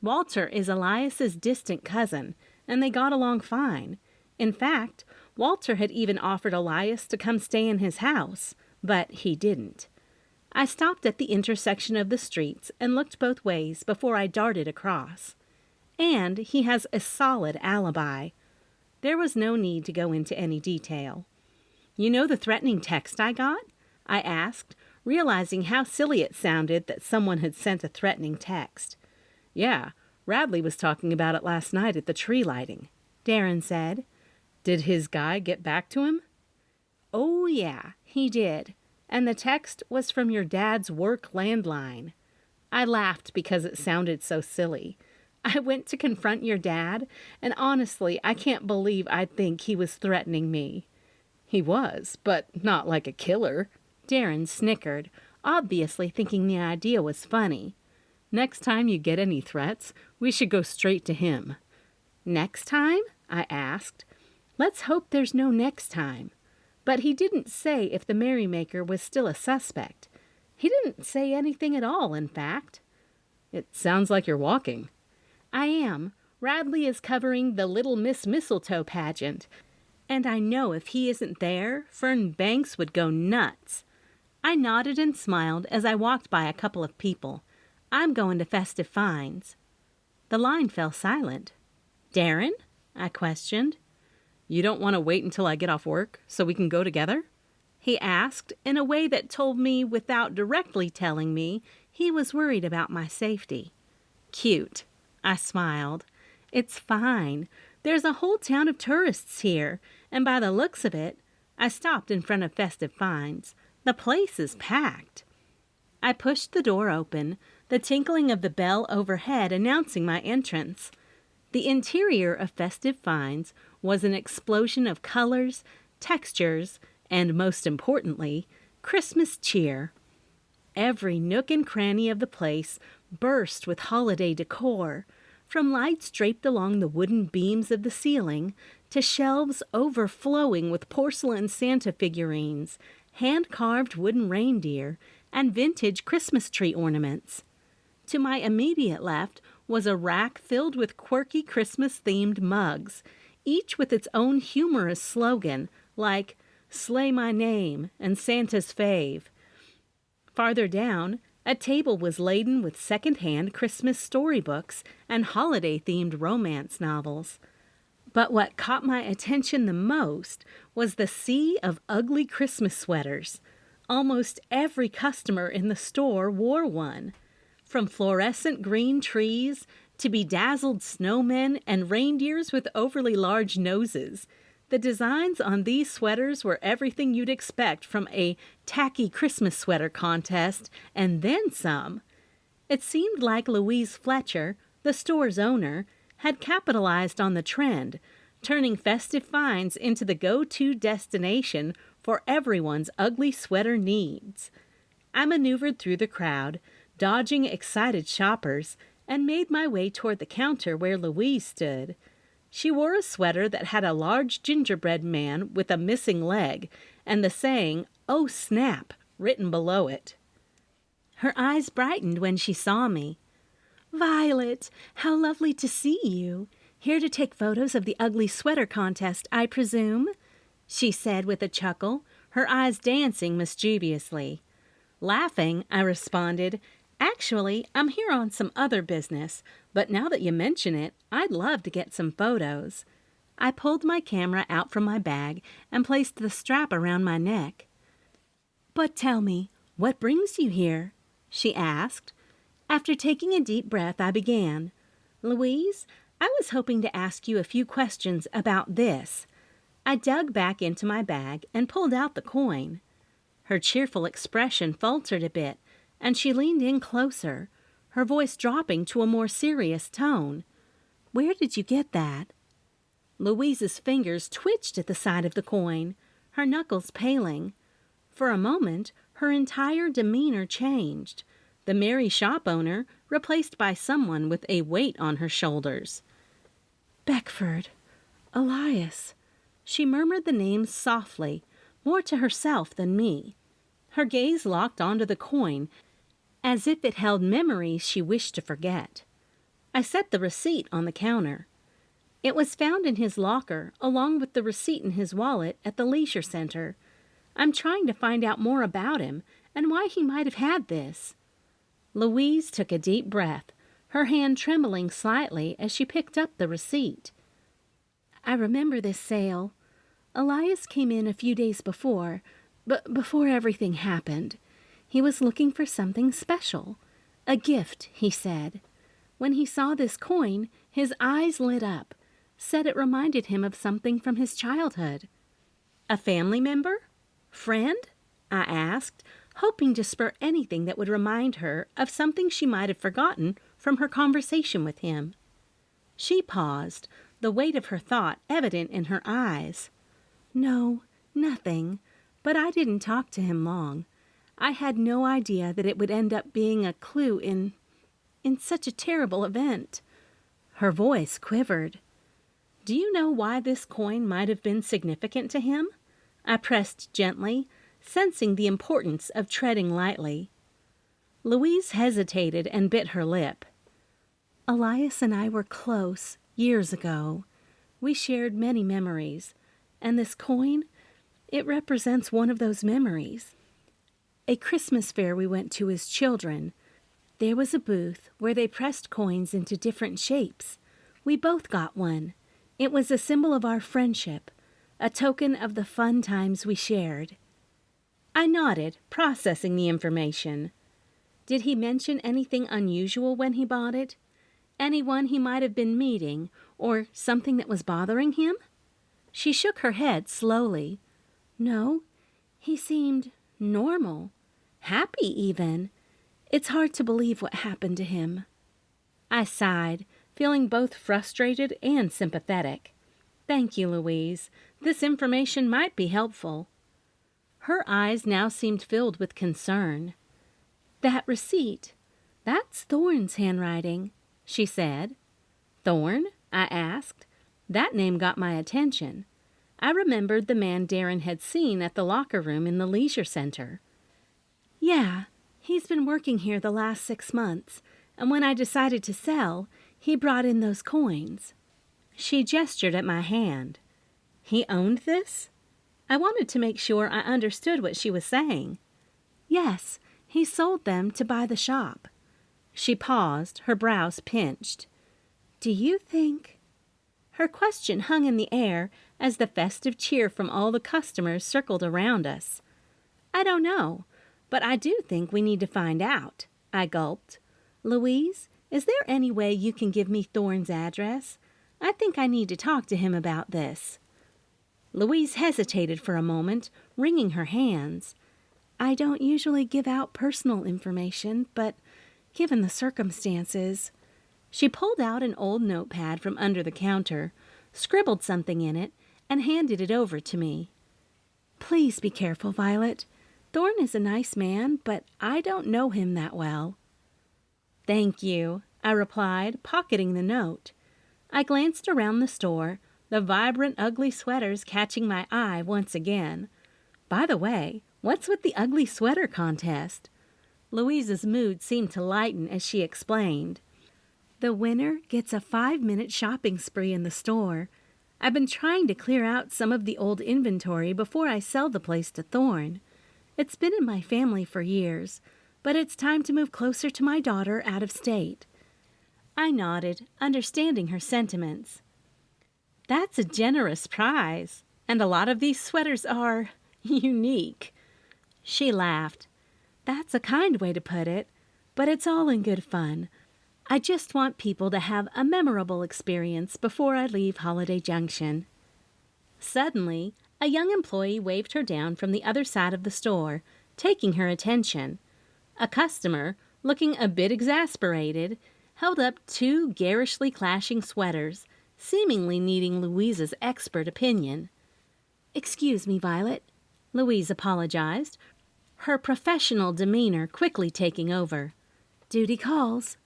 Walter is Elias's distant cousin, and they got along fine. In fact, Walter had even offered Elias to come stay in his house, but he didn't. I stopped at the intersection of the streets and looked both ways before I darted across. And he has a solid alibi. There was no need to go into any detail. "You know the threatening text I got?" I asked, realizing how silly it sounded that someone had sent a threatening text. "Yeah, Radley was talking about it last night at the tree lighting," Darren said. "Did his guy get back to him?" "Oh, yeah, he did. And the text was from your dad's work landline." I laughed because it sounded so silly. I went to confront your dad, and honestly, I can't believe I'd think he was threatening me. "He was, but not like a killer." Darren snickered, obviously thinking the idea was funny. "Next time you get any threats, we should go straight to him." "Next time?" I asked. Let's hope there's no next time. But he didn't say if the merrymaker was still a suspect. He didn't say anything at all, in fact. "It sounds like you're walking." "I am. Radley is covering the Little Miss Mistletoe pageant. And I know if he isn't there, Fern Banks would go nuts." I nodded and smiled as I walked by a couple of people. "I'm going to Festive Finds." The line fell silent. "Darren?" I questioned. "You don't want to wait until I get off work so we can go together?" he asked in a way that told me, without directly telling me, he was worried about my safety. "Cute." I smiled. "It's fine. There's a whole town of tourists here, and by the looks of it," I stopped in front of Festive Finds, "the place is packed." I pushed the door open, the tinkling of the bell overhead announcing my entrance. The interior of Festive Finds was an explosion of colors, textures, and, most importantly, Christmas cheer. Every nook and cranny of the place burst with holiday decor, from lights draped along the wooden beams of the ceiling to shelves overflowing with porcelain Santa figurines, hand-carved wooden reindeer, and vintage Christmas tree ornaments. To my immediate left was a rack filled with quirky Christmas-themed mugs, each with its own humorous slogan, like "Slay My Name" and "Santa's Fave." Farther down, a table was laden with second-hand Christmas storybooks and holiday-themed romance novels. But what caught my attention the most was the sea of ugly Christmas sweaters. Almost every customer in the store wore one. From fluorescent green trees to bedazzled snowmen and reindeers with overly large noses, the designs on these sweaters were everything you'd expect from a tacky Christmas sweater contest, and then some. It seemed like Louise Fletcher, the store's owner, had capitalized on the trend, turning festive finds into the go-to destination for everyone's ugly sweater needs. I maneuvered through the crowd, dodging excited shoppers, and made my way toward the counter where Louise stood. She wore a sweater that had a large gingerbread man with a missing leg and the saying, "Oh, snap," written below it. Her eyes brightened when she saw me. "Violet, how lovely to see you. Here to take photos of the ugly sweater contest, I presume?" she said with a chuckle, her eyes dancing mischievously. Laughing, I responded, "Actually, I'm here on some other business, but now that you mention it, I'd love to get some photos." I pulled my camera out from my bag and placed the strap around my neck. "But tell me, what brings you here?" she asked. After taking a deep breath, I began. "Louise, I was hoping to ask you a few questions about this." I dug back into my bag and pulled out the coin. Her cheerful expression faltered a bit, and she leaned in closer, her voice dropping to a more serious tone. "Where did you get that?" Louise's fingers twitched at the side of the coin, her knuckles paling. For a moment, her entire demeanor changed, the merry shop owner replaced by someone with a weight on her shoulders. "Beckford, Elias." She murmured the names softly, more to herself than me. Her gaze locked onto the coin, as if it held memories she wished to forget. I set the receipt on the counter. It was found in his locker, along with the receipt in his wallet at the leisure center. I'm trying to find out more about him and why he might have had this. Louise took a deep breath, her hand trembling slightly as she picked up the receipt. "I remember this sale. Elias came in a few days before, but before everything happened. He was looking for something special. A gift, he said. When he saw this coin, his eyes lit up, said it reminded him of something from his childhood." "A family member? Friend?" I asked, hoping to spur anything that would remind her of something she might have forgotten from her conversation with him. She paused, the weight of her thought evident in her eyes. "No, nothing, but I didn't talk to him long. I had no idea that it would end up being a clue in such a terrible event." Her voice quivered. "Do you know why this coin might have been significant to him?" I pressed gently, sensing the importance of treading lightly. Louise hesitated and bit her lip. "Elias and I were close years ago. We shared many memories, and this coin, it represents one of those memories. A Christmas fair we went to as children. There was a booth where they pressed coins into different shapes. We both got one. It was a symbol of our friendship, a token of the fun times we shared." I nodded, processing the information. Did he mention anything unusual when he bought it? Anyone he might have been meeting, or something that was bothering him? She shook her head slowly. "No, he seemed normal, happy even. It's hard to believe what happened to him." I sighed, feeling both frustrated and sympathetic. "Thank you, Louise. This information might be helpful." Her eyes now seemed filled with concern. "That receipt, that's Thorne's handwriting," she said. "Thorne?" I asked. That name got my attention. I remembered the man Darren had seen at the locker room in the leisure center. "Yeah, he's been working here the last 6 months, and when I decided to sell, he brought in those coins." She gestured at my hand. "He owned this?" I wanted to make sure I understood what she was saying. "Yes, he sold them to buy the shop." She paused, her brows pinched. "Do you think—" Her question hung in the air as the festive cheer from all the customers circled around us. "I don't know, but I do think we need to find out," I gulped. "Louise, is there any way you can give me Thorne's address? I think I need to talk to him about this." Louise hesitated for a moment, wringing her hands. "I don't usually give out personal information, but given the circumstances—" She pulled out an old notepad from under the counter, scribbled something in it, and handed it over to me. "Please be careful, Violet. Thorn is a nice man, but I don't know him that well." "Thank you," I replied, pocketing the note. I glanced around the store, the vibrant, ugly sweaters catching my eye once again. By the way, what's with the ugly sweater contest? Louise's mood seemed to lighten as she explained. "The winner gets a 5-minute shopping spree in the store. I've been trying to clear out some of the old inventory before I sell the place to Thorn. It's been in my family for years, but it's time to move closer to my daughter out of state." I nodded, understanding her sentiments. "That's a generous prize, and a lot of these sweaters are unique." She laughed. "That's a kind way to put it, but it's all in good fun. I just want people to have a memorable experience before I leave Holiday Junction." Suddenly, a young employee waved her down from the other side of the store, taking her attention. A customer, looking a bit exasperated, held up 2 garishly clashing sweaters, seemingly needing Louise's expert opinion. "Excuse me, Violet," Louise apologized, her professional demeanor quickly taking over. "Duty calls."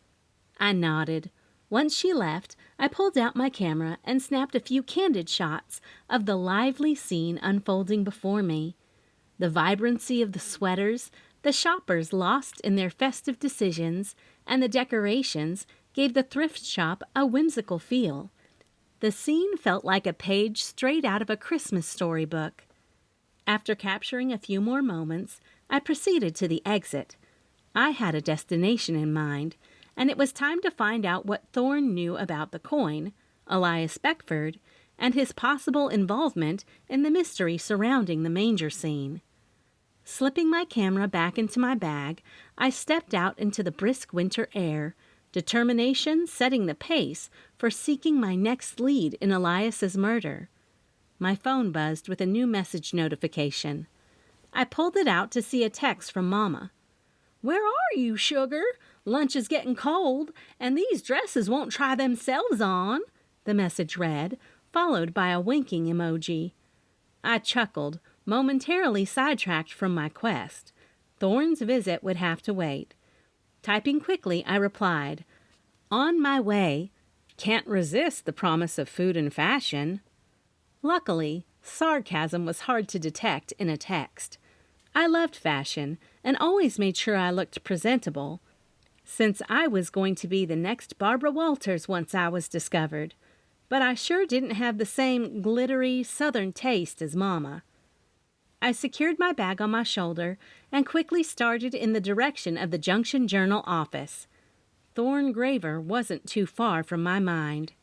I nodded. Once she left, I pulled out my camera and snapped a few candid shots of the lively scene unfolding before me. The vibrancy of the sweaters, the shoppers lost in their festive decisions, and the decorations gave the thrift shop a whimsical feel. The scene felt like a page straight out of a Christmas storybook. After capturing a few more moments, I proceeded to the exit. I had a destination in mind, and it was time to find out what Thorn knew about the coin, Elias Beckford, and his possible involvement in the mystery surrounding the manger scene. Slipping my camera back into my bag, I stepped out into the brisk winter air, determination setting the pace for seeking my next lead in Elias's murder. My phone buzzed with a new message notification. I pulled it out to see a text from Mama. "Where are you, sugar? Lunch is getting cold, and these dresses won't try themselves on," the message read, followed by a winking emoji. I chuckled, momentarily sidetracked from my quest. Thorn's visit would have to wait. Typing quickly, I replied, "On my way. Can't resist the promise of food and fashion." Luckily, sarcasm was hard to detect in a text. I loved fashion and always made sure I looked presentable, since I was going to be the next Barbara Walters once I was discovered. But I sure didn't have the same glittery southern taste as Mama. I secured my bag on my shoulder and quickly started in the direction of the Junction Journal office. Thorn Graver wasn't too far from my mind.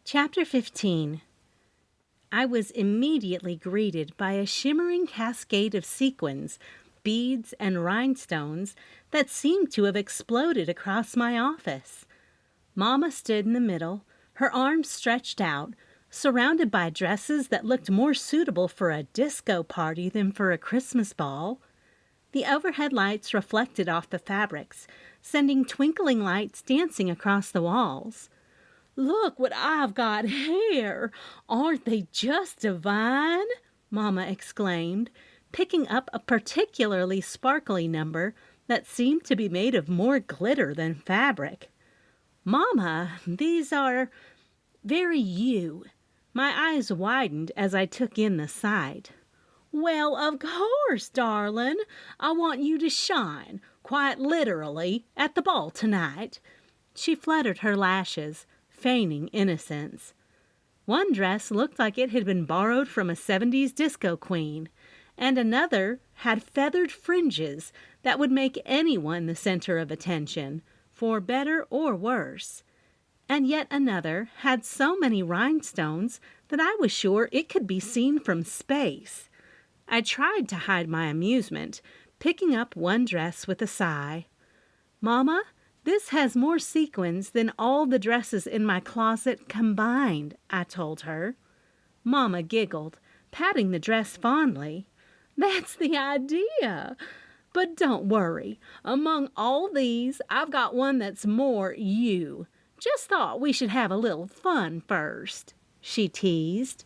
Chapter 15. I was immediately greeted by a shimmering cascade of sequins, beads, and rhinestones that seemed to have exploded across my office. Mama stood in the middle, her arms stretched out, surrounded by dresses that looked more suitable for a disco party than for a Christmas ball. The overhead lights reflected off the fabrics, sending twinkling lights dancing across the walls. "Look what I've got here! Aren't they just divine?" Mama exclaimed, picking up a particularly sparkly number that seemed to be made of more glitter than fabric. "Mama, these are very you." My eyes widened as I took in the sight. "Well, of course, darling. I want you to shine, quite literally, at the ball tonight." She fluttered her lashes, feigning innocence. One dress looked like it had been borrowed from a 70s disco queen, and another had feathered fringes that would make anyone the center of attention, for better or worse. And yet another had so many rhinestones that I was sure it could be seen from space. I tried to hide my amusement, picking up one dress with a sigh. "Mama, this has more sequins than all the dresses in my closet combined," I told her. Mama giggled, patting the dress fondly. "That's the idea. But don't worry. Among all these, I've got one that's more you. Just thought we should have a little fun first," she teased.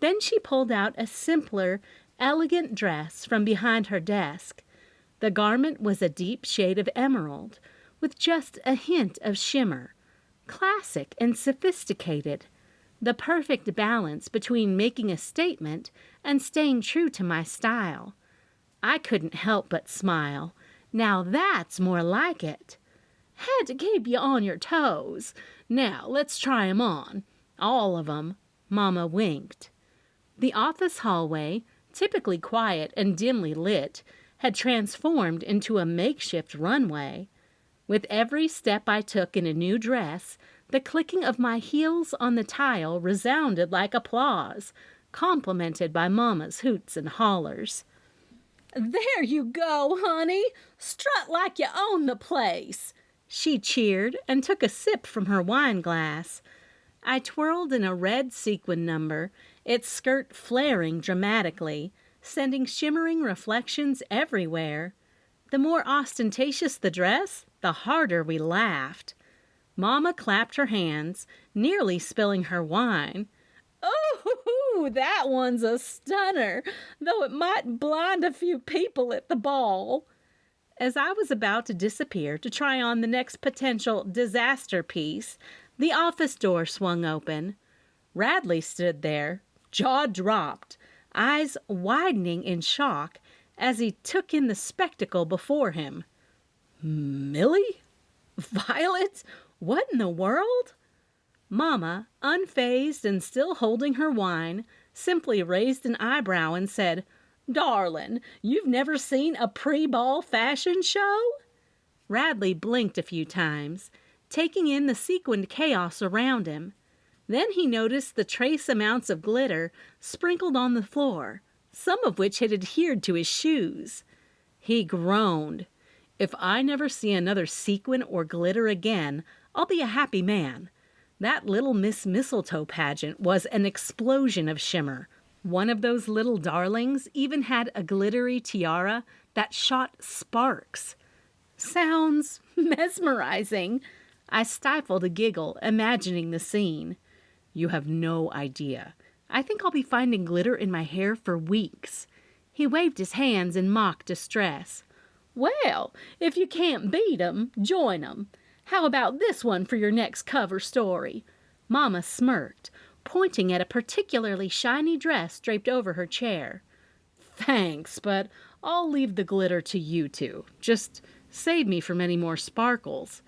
Then she pulled out a simpler, elegant dress from behind her desk. The garment was a deep shade of emerald, with just a hint of shimmer. Classic and sophisticated. The perfect balance between making a statement and staying true to my style. I couldn't help but smile. Now that's more like it. Had to keep you on your toes. Now let's try 'em on. All of 'em. Mama winked. The office hallway, typically quiet and dimly lit, had transformed into a makeshift runway. With every step I took in a new dress, the clicking of my heels on the tile resounded like applause, complemented by Mama's hoots and hollers. "There you go, honey! Strut like you own the place!" She cheered and took a sip from her wine glass. I twirled in a red sequin number, its skirt flaring dramatically, sending shimmering reflections everywhere. The more ostentatious the dress, the harder we laughed. Mama clapped her hands, nearly spilling her wine. "Oh, that one's a stunner, though it might blind a few people at the ball." As I was about to disappear to try on the next potential disaster piece, the office door swung open. Radley stood there, jaw dropped, eyes widening in shock as he took in the spectacle before him. "Millie? Violet? What in the world?" Mama, unfazed and still holding her wine, simply raised an eyebrow and said, "Darling, you've never seen a pre-ball fashion show?" Radley blinked a few times, taking in the sequined chaos around him. Then he noticed the trace amounts of glitter sprinkled on the floor, some of which had adhered to his shoes. He groaned. "If I never see another sequin or glitter again, I'll be a happy man." That little Miss Mistletoe pageant was an explosion of shimmer. One of those little darlings even had a glittery tiara that shot sparks. Sounds mesmerizing. I stifled a giggle, imagining the scene. "You have no idea. I think I'll be finding glitter in my hair for weeks." He waved his hands in mock distress. "Well, if you can't beat 'em, join 'em. How about this one for your next cover story?" Mama smirked, pointing at a particularly shiny dress draped over her chair. "Thanks, but I'll leave the glitter to you two. Just save me from any more sparkles."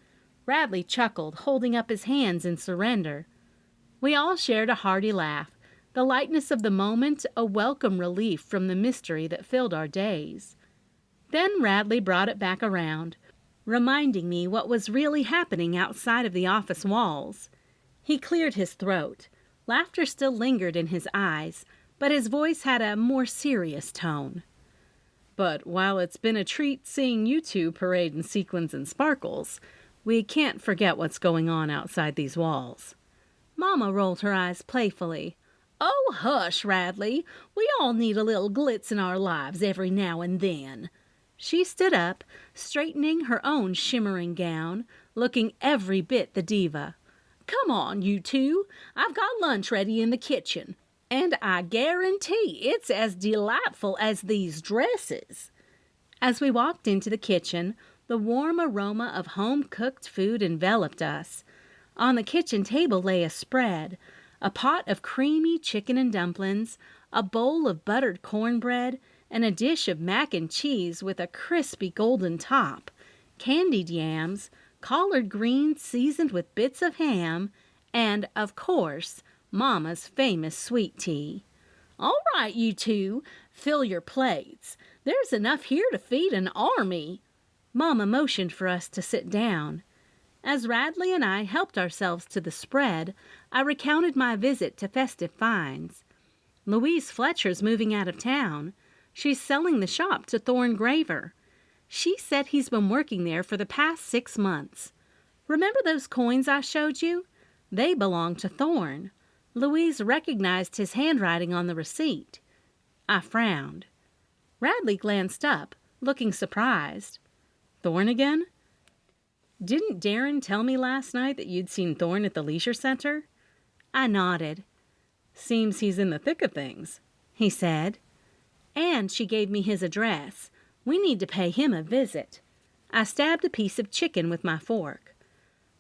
Radley chuckled, holding up his hands in surrender. We all shared a hearty laugh, the lightness of the moment a welcome relief from the mystery that filled our days. Then Radley brought it back around, reminding me what was really happening outside of the office walls. He cleared his throat. Laughter still lingered in his eyes, but his voice had a more serious tone. "But while it's been a treat seeing you two parade in sequins and sparkles, we can't forget what's going on outside these walls." Mama rolled her eyes playfully. "Oh, hush, Radley. We all need a little glitz in our lives every now and then." She stood up, straightening her own shimmering gown, looking every bit the diva. "Come on, you two. I've got lunch ready in the kitchen, and I guarantee it's as delightful as these dresses." As we walked into the kitchen, the warm aroma of home-cooked food enveloped us. On the kitchen table lay a spread, a pot of creamy chicken and dumplings, a bowl of buttered cornbread, and a dish of mac and cheese with a crispy golden top, candied yams, collard greens seasoned with bits of ham, and, of course, Mama's famous sweet tea. "All right, you two, fill your plates. There's enough here to feed an army." Mama motioned for us to sit down. As Radley and I helped ourselves to the spread, I recounted my visit to Festive Finds. "Louise Fletcher's moving out of town. She's selling the shop to Thorne Graver. She said he's been working there for the past 6 months. Remember those coins I showed you? They belong to Thorne. Louise recognized his handwriting on the receipt." I frowned. Radley glanced up, looking surprised. Thorn again? Didn't Darren tell me last night that you'd seen Thorn at the leisure center? I nodded. Seems he's in the thick of things, he said. And she gave me his address. We need to pay him a visit. I stabbed a piece of chicken with my fork.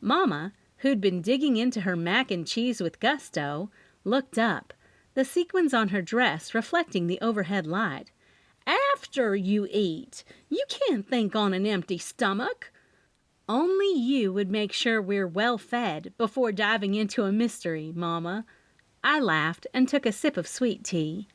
Mama, who'd been digging into her mac and cheese with gusto, looked up, the sequins on her dress reflecting the overhead light. After you eat. You can't think on an empty stomach. Only you would make sure we're well fed before diving into a mystery, Mama. I laughed and took a sip of sweet tea.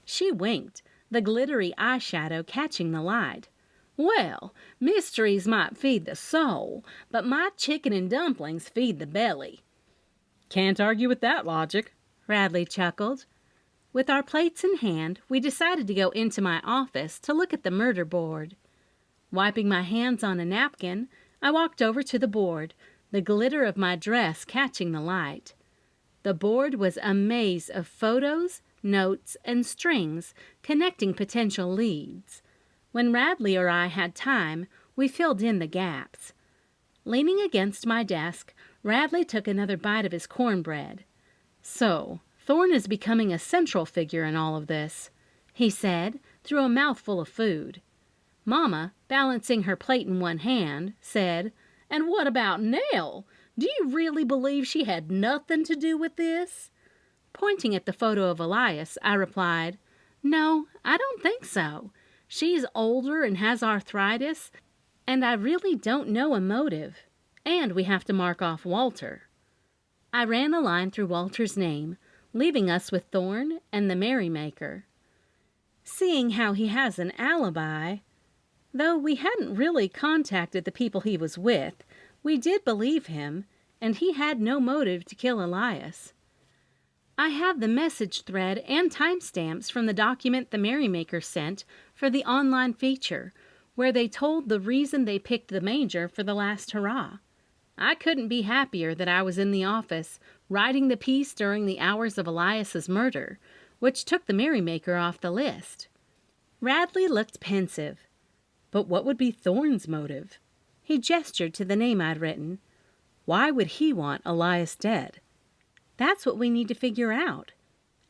She winked, the glittery eyeshadow catching the light. Well, mysteries might feed the soul, but my chicken and dumplings feed the belly. Can't argue with that logic, Radley chuckled. With our plates in hand, we decided to go into my office to look at the murder board. Wiping my hands on a napkin, I walked over to the board, the glitter of my dress catching the light. The board was a maze of photos, notes, and strings connecting potential leads. When Radley or I had time, we filled in the gaps. Leaning against my desk, Radley took another bite of his cornbread. So, Thorn is becoming a central figure in all of this, he said, through a mouthful of food. Mama, balancing her plate in one hand, said, And what about Nell? Do you really believe she had nothing to do with this? Pointing at the photo of Elias, I replied, No, I don't think so. She's older and has arthritis, and I really don't know a motive. And we have to mark off Walter. I ran a line through Walter's name, leaving us with Thorn and the merrymaker. Seeing how he has an alibi, though we hadn't really contacted the people he was with, we did believe him, and he had no motive to kill Elias. I have the message thread and timestamps from the document the merrymaker sent for the online feature, where they told the reason they picked the manger for the last hurrah. I couldn't be happier that I was in the office, writing the piece during the hours of Elias's murder, which took the merrymaker off the list. Radley looked pensive. But what would be Thorn's motive? He gestured to the name I'd written. Why would he want Elias dead? That's what we need to figure out.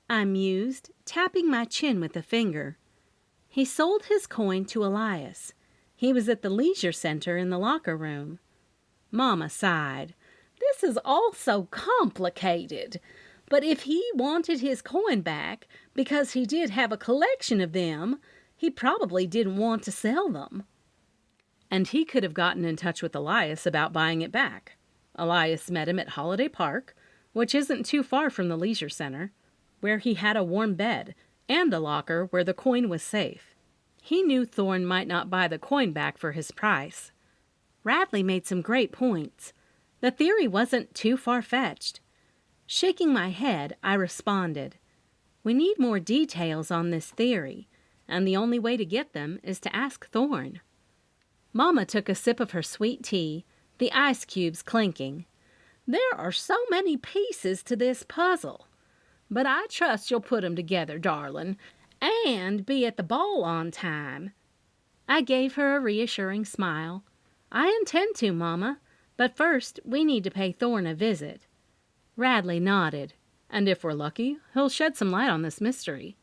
I mused, tapping my chin with a finger. He sold his coin to Elias. He was at the leisure center in the locker room. Mama sighed. This is all so complicated. But if he wanted his coin back, because he did have a collection of them, he probably didn't want to sell them. And he could have gotten in touch with Elias about buying it back. Elias met him at Holiday Park, which isn't too far from the leisure center, where he had a warm bed and a locker where the coin was safe. He knew Thorn might not buy the coin back for his price. Radley made some great points. The theory wasn't too far-fetched. Shaking my head, I responded, We need more details on this theory, and the only way to get them is to ask Thorn. Mama took a sip of her sweet tea, the ice cubes clinking. There are so many pieces to this puzzle, but I trust you'll put 'em together, darling, and be at the ball on time. I gave her a reassuring smile. I intend to, Mama, but first we need to pay Thorn a visit. Radley nodded, and if we're lucky, he'll shed some light on this mystery.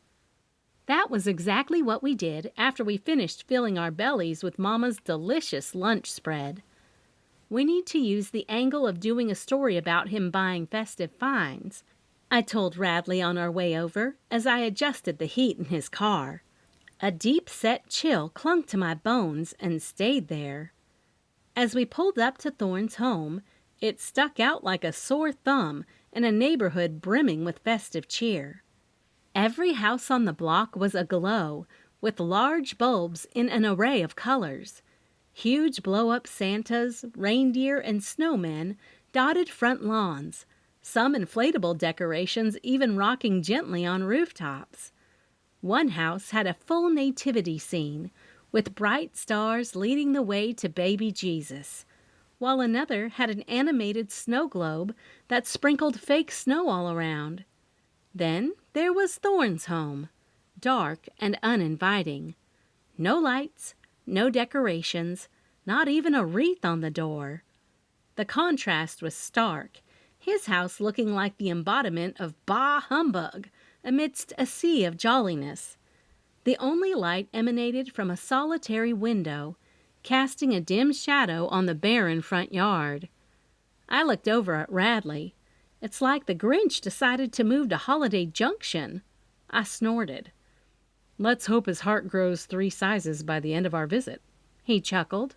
That was exactly what we did after we finished filling our bellies with Mama's delicious lunch spread. We need to use the angle of doing a story about him buying festive finds, I told Radley on our way over as I adjusted the heat in his car. A deep-set chill clung to my bones and stayed there. As we pulled up to Thorn's home, it stuck out like a sore thumb in a neighborhood brimming with festive cheer. Every house on the block was aglow with large bulbs in an array of colors. Huge blow-up Santas, reindeer, and snowmen dotted front lawns, some inflatable decorations even rocking gently on rooftops. One house had a full nativity scene, with bright stars leading the way to baby Jesus, while another had an animated snow globe that sprinkled fake snow all around. Then there was Thorn's home, dark and uninviting. No lights, no decorations, not even a wreath on the door. The contrast was stark, his house looking like the embodiment of bah humbug amidst a sea of jolliness. The only light emanated from a solitary window, casting a dim shadow on the barren front yard. I looked over at Radley. It's like the Grinch decided to move to Holiday Junction. I snorted. Let's hope his heart grows 3 sizes by the end of our visit. He chuckled.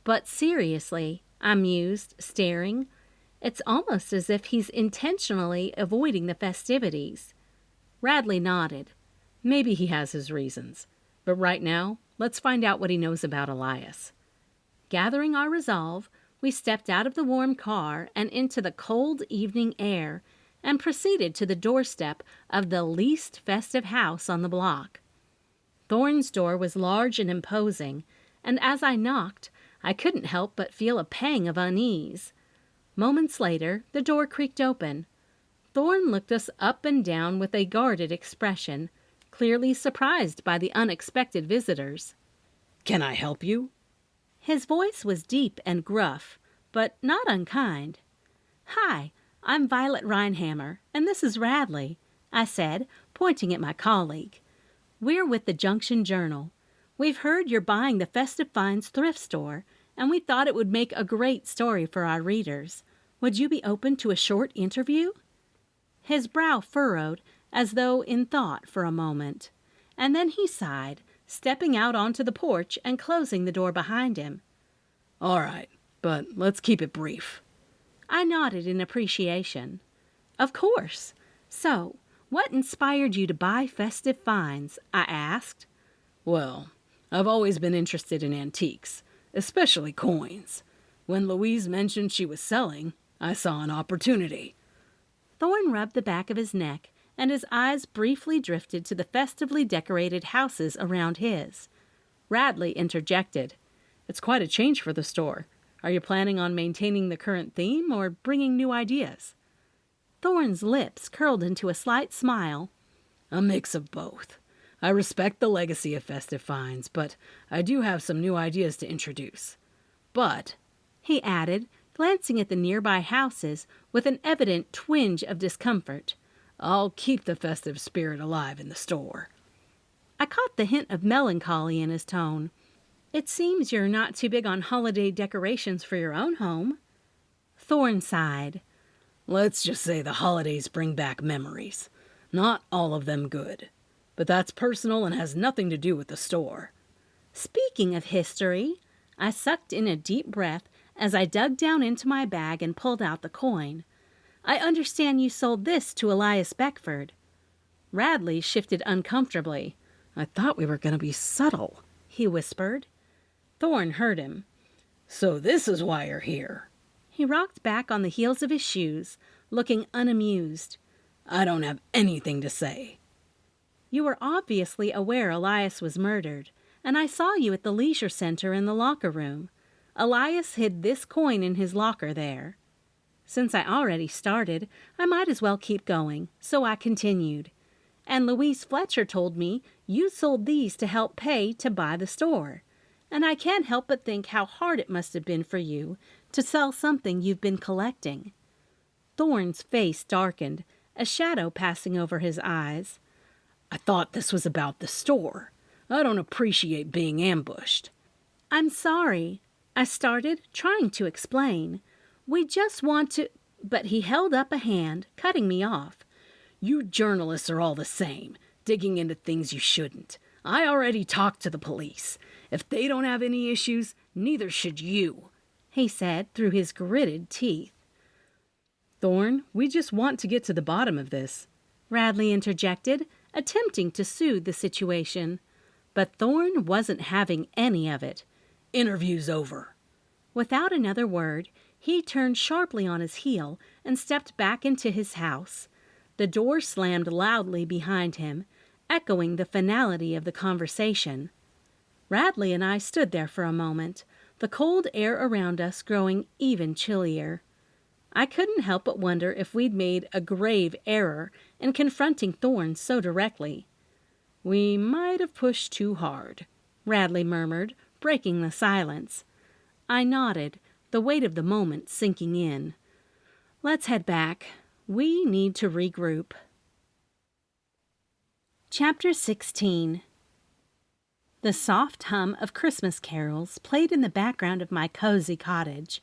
But seriously, I mused, staring. It's almost as if he's intentionally avoiding the festivities. Radley nodded. Maybe he has his reasons. But right now, let's find out what he knows about Elias. Gathering our resolve, we stepped out of the warm car and into the cold evening air and proceeded to the doorstep of the least festive house on the block. Thorne's door was large and imposing, and as I knocked, I couldn't help but feel a pang of unease. Moments later, the door creaked open. Thorne looked us up and down with a guarded expression, clearly surprised by the unexpected visitors. Can I help you? His voice was deep and gruff, but not unkind. Hi, I'm Violet Rhinehammer, and this is Radley, I said, pointing at my colleague. We're with the Junction Journal. We've heard you're buying the Festive Finds thrift store, and we thought it would make a great story for our readers. Would you be open to a short interview? His brow furrowed, as though in thought for a moment, and then he sighed, stepping out onto the porch and closing the door behind him. All right, but let's keep it brief. I nodded in appreciation. Of course. So, what inspired you to buy Festive Finds? I asked. Well, I've always been interested in antiques, especially coins. When Louise mentioned she was selling, I saw an opportunity. Thorne rubbed the back of his neck, and his eyes briefly drifted to the festively decorated houses around his. Radley interjected. It's quite a change for the store. Are you planning on maintaining the current theme or bringing new ideas? Thorne's lips curled into a slight smile. A mix of both. I respect the legacy of Festive Finds, but I do have some new ideas to introduce. But, he added, glancing at the nearby houses with an evident twinge of discomfort, I'll keep the festive spirit alive in the store. I caught the hint of melancholy in his tone. It seems you're not too big on holiday decorations for your own home. Thorne sighed. Let's just say the holidays bring back memories. Not all of them good. But that's personal and has nothing to do with the store. Speaking of history, I sucked in a deep breath as I dug down into my bag and pulled out the coin. I understand you sold this to Elias Beckford. Radley shifted uncomfortably. I thought we were going to be subtle, he whispered. Thorne heard him. So this is why you're here. He rocked back on the heels of his shoes, looking unamused. I don't have anything to say. You were obviously aware Elias was murdered, and I saw you at the leisure center in the locker room. Elias hid this coin in his locker there. Since I already started, I might as well keep going, so I continued. And Louise Fletcher told me you sold these to help pay to buy the store. And I can't help but think how hard it must have been for you to sell something you've been collecting. Thorne's face darkened, a shadow passing over his eyes. I thought this was about the store. I don't appreciate being ambushed. I'm sorry, I started, trying to explain. We just want to... But he held up a hand, cutting me off. You journalists are all the same, digging into things you shouldn't. I already talked to the police. If they don't have any issues, neither should you, he said through his gritted teeth. Thorne, we just want to get to the bottom of this, Radley interjected, attempting to soothe the situation. But Thorne wasn't having any of it. Interview's over. Without another word, he turned sharply on his heel and stepped back into his house. The door slammed loudly behind him, echoing the finality of the conversation. Radley and I stood there for a moment, the cold air around us growing even chillier. I couldn't help but wonder if we'd made a grave error in confronting Thorne so directly. We might have pushed too hard, Radley murmured, breaking the silence. I nodded, the weight of the moment sinking in. Let's head back. We need to regroup. Chapter 16. The soft hum of Christmas carols played in the background of my cozy cottage.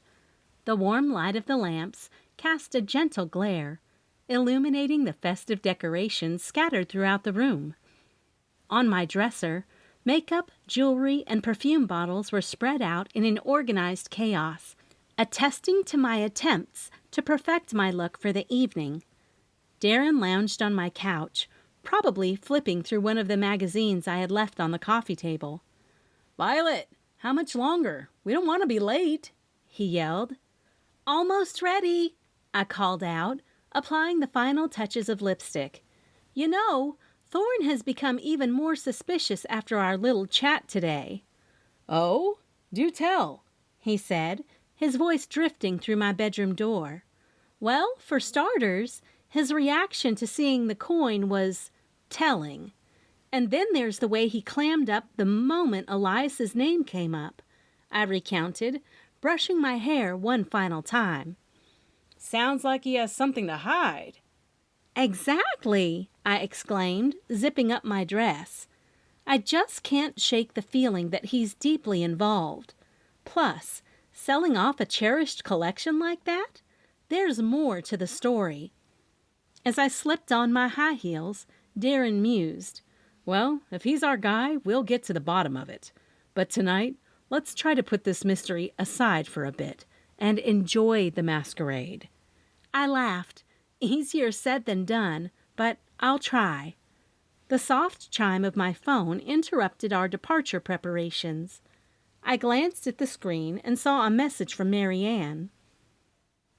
The warm light of the lamps cast a gentle glare, illuminating the festive decorations scattered throughout the room. On my dresser, makeup, jewelry, and perfume bottles were spread out in an organized chaos, attesting to my attempts to perfect my look for the evening. Darren lounged on my couch, probably flipping through one of the magazines I had left on the coffee table. "Violet, how much longer? We don't want to be late," he yelled. "Almost ready," I called out, applying the final touches of lipstick. "You know, Thorne has become even more suspicious after our little chat today." "Oh? Do tell," he said, his voice drifting through my bedroom door. "Well, for starters, his reaction to seeing the coin was telling. And then there's the way he clammed up the moment Elias's name came up," I recounted, brushing my hair one final time. "Sounds like he has something to hide." "Exactly," I exclaimed, zipping up my dress. "I just can't shake the feeling that he's deeply involved. Plus, selling off a cherished collection like that? There's more to the story." As I slipped on my high heels, Darren mused. "Well, if he's our guy, we'll get to the bottom of it. But tonight, let's try to put this mystery aside for a bit and enjoy the masquerade." I laughed. Easier said than done, but I'll try. The soft chime of my phone interrupted our departure preparations. I glanced at the screen and saw a message from Mary Ann.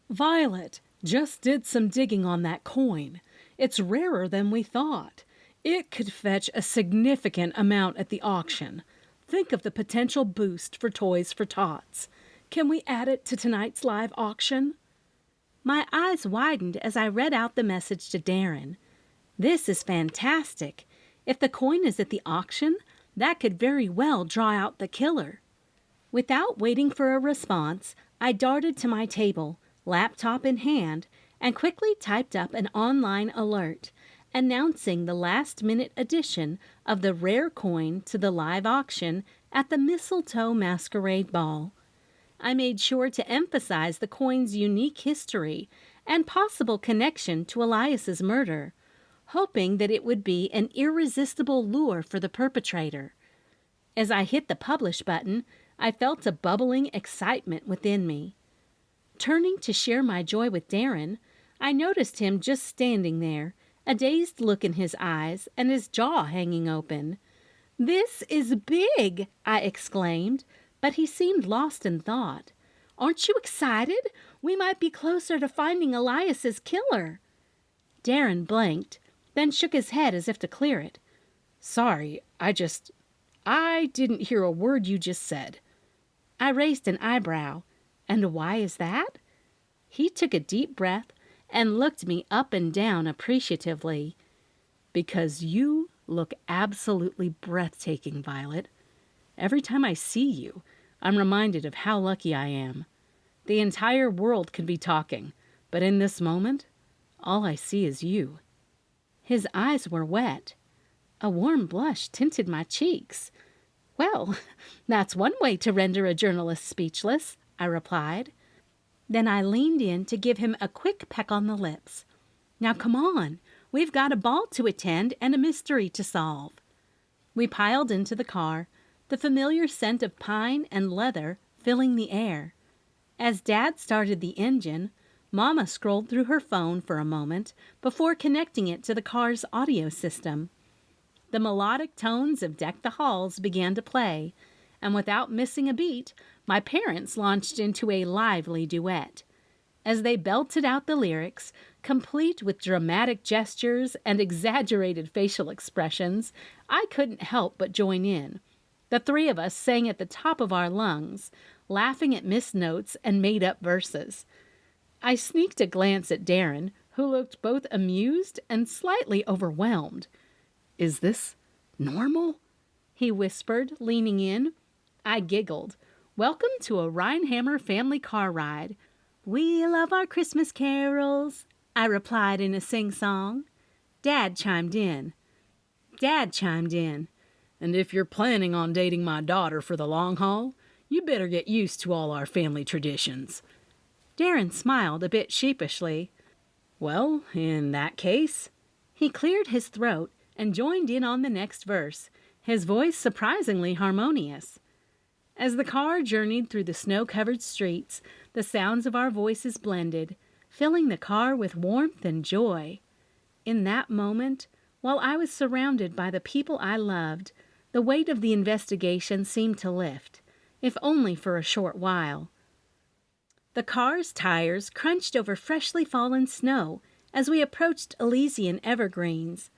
"Violet, just did some digging on that coin. It's rarer than we thought. It could fetch a significant amount at the auction. Think of the potential boost for Toys for Tots. Can we add it to tonight's live auction?" My eyes widened as I read out the message to Darren. This is fantastic. If the coin is at the auction, that could very well draw out the killer. Without waiting for a response, I darted to my table, laptop in hand, and quickly typed up an online alert announcing the last-minute addition of the rare coin to the live auction at the Mistletoe Masquerade Ball. I made sure to emphasize the coin's unique history and possible connection to Elias's murder, hoping that it would be an irresistible lure for the perpetrator. As I hit the publish button, I felt a bubbling excitement within me. Turning to share my joy with Darren, I noticed him just standing there, a dazed look in his eyes and his jaw hanging open. "This is big!" I exclaimed, but he seemed lost in thought. "Aren't you excited? We might be closer to finding Elias's killer." Darren blinked, then shook his head as if to clear it. "Sorry, I didn't hear a word you just said." I raised an eyebrow. "And why is that?" He took a deep breath and looked me up and down appreciatively. "Because you look absolutely breathtaking, Violet. Every time I see you, I'm reminded of how lucky I am. The entire world could be talking, but in this moment, all I see is you." His eyes were wet. A warm blush tinted my cheeks. "Well, that's one way to render a journalist speechless," I replied. Then I leaned in to give him a quick peck on the lips. "Now come on, we've got a ball to attend and a mystery to solve." We piled into the car, the familiar scent of pine and leather filling the air. As Dad started the engine, Mama scrolled through her phone for a moment before connecting it to the car's audio system. The melodic tones of Deck the Halls began to play, and without missing a beat, my parents launched into a lively duet. As they belted out the lyrics, complete with dramatic gestures and exaggerated facial expressions, I couldn't help but join in. The three of us sang at the top of our lungs, laughing at missed notes and made-up verses. I sneaked a glance at Darren, who looked both amused and slightly overwhelmed. "Is this normal?" he whispered, leaning in. I giggled. Welcome to a Rhinehammer family car ride. We love our Christmas carols, I replied in a sing-song. Dad chimed in. And if you're planning on dating my daughter for the long haul, you better get used to all our family traditions. Darren smiled a bit sheepishly. Well, in that case, he cleared his throat and joined in on the next verse, his voice surprisingly harmonious. As the car journeyed through the snow-covered streets, the sounds of our voices blended, filling the car with warmth and joy. In that moment, while I was surrounded by the people I loved, the weight of the investigation seemed to lift, if only for a short while. The car's tires crunched over freshly fallen snow as we approached Elysian evergreens.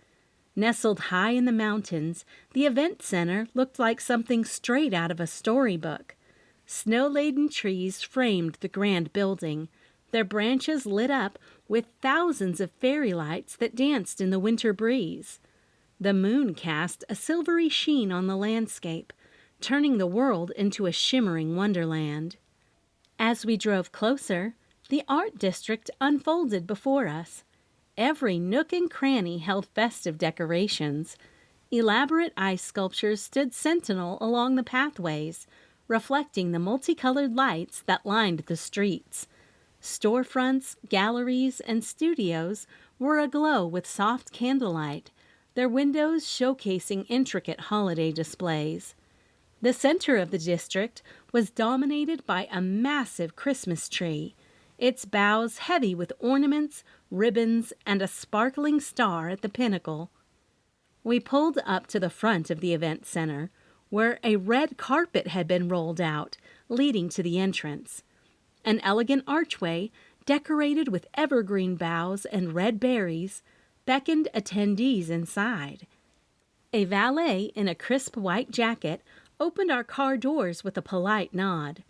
Nestled high in the mountains, the event center looked like something straight out of a storybook. Snow-laden trees framed the grand building, their branches lit up with thousands of fairy lights that danced in the winter breeze. The moon cast a silvery sheen on the landscape, turning the world into a shimmering wonderland. As we drove closer, the art district unfolded before us. Every nook and cranny held festive decorations. Elaborate ice sculptures stood sentinel along the pathways, reflecting the multicolored lights that lined the streets. Storefronts, galleries, and studios were aglow with soft candlelight, their windows showcasing intricate holiday displays. The center of the district was dominated by a massive Christmas tree, its boughs heavy with ornaments, ribbons, and a sparkling star at the pinnacle. We pulled up to the front of the event center, where a red carpet had been rolled out, leading to the entrance. An elegant archway, decorated with evergreen boughs and red berries, beckoned attendees inside. A valet in a crisp white jacket opened our car doors with a polite nod.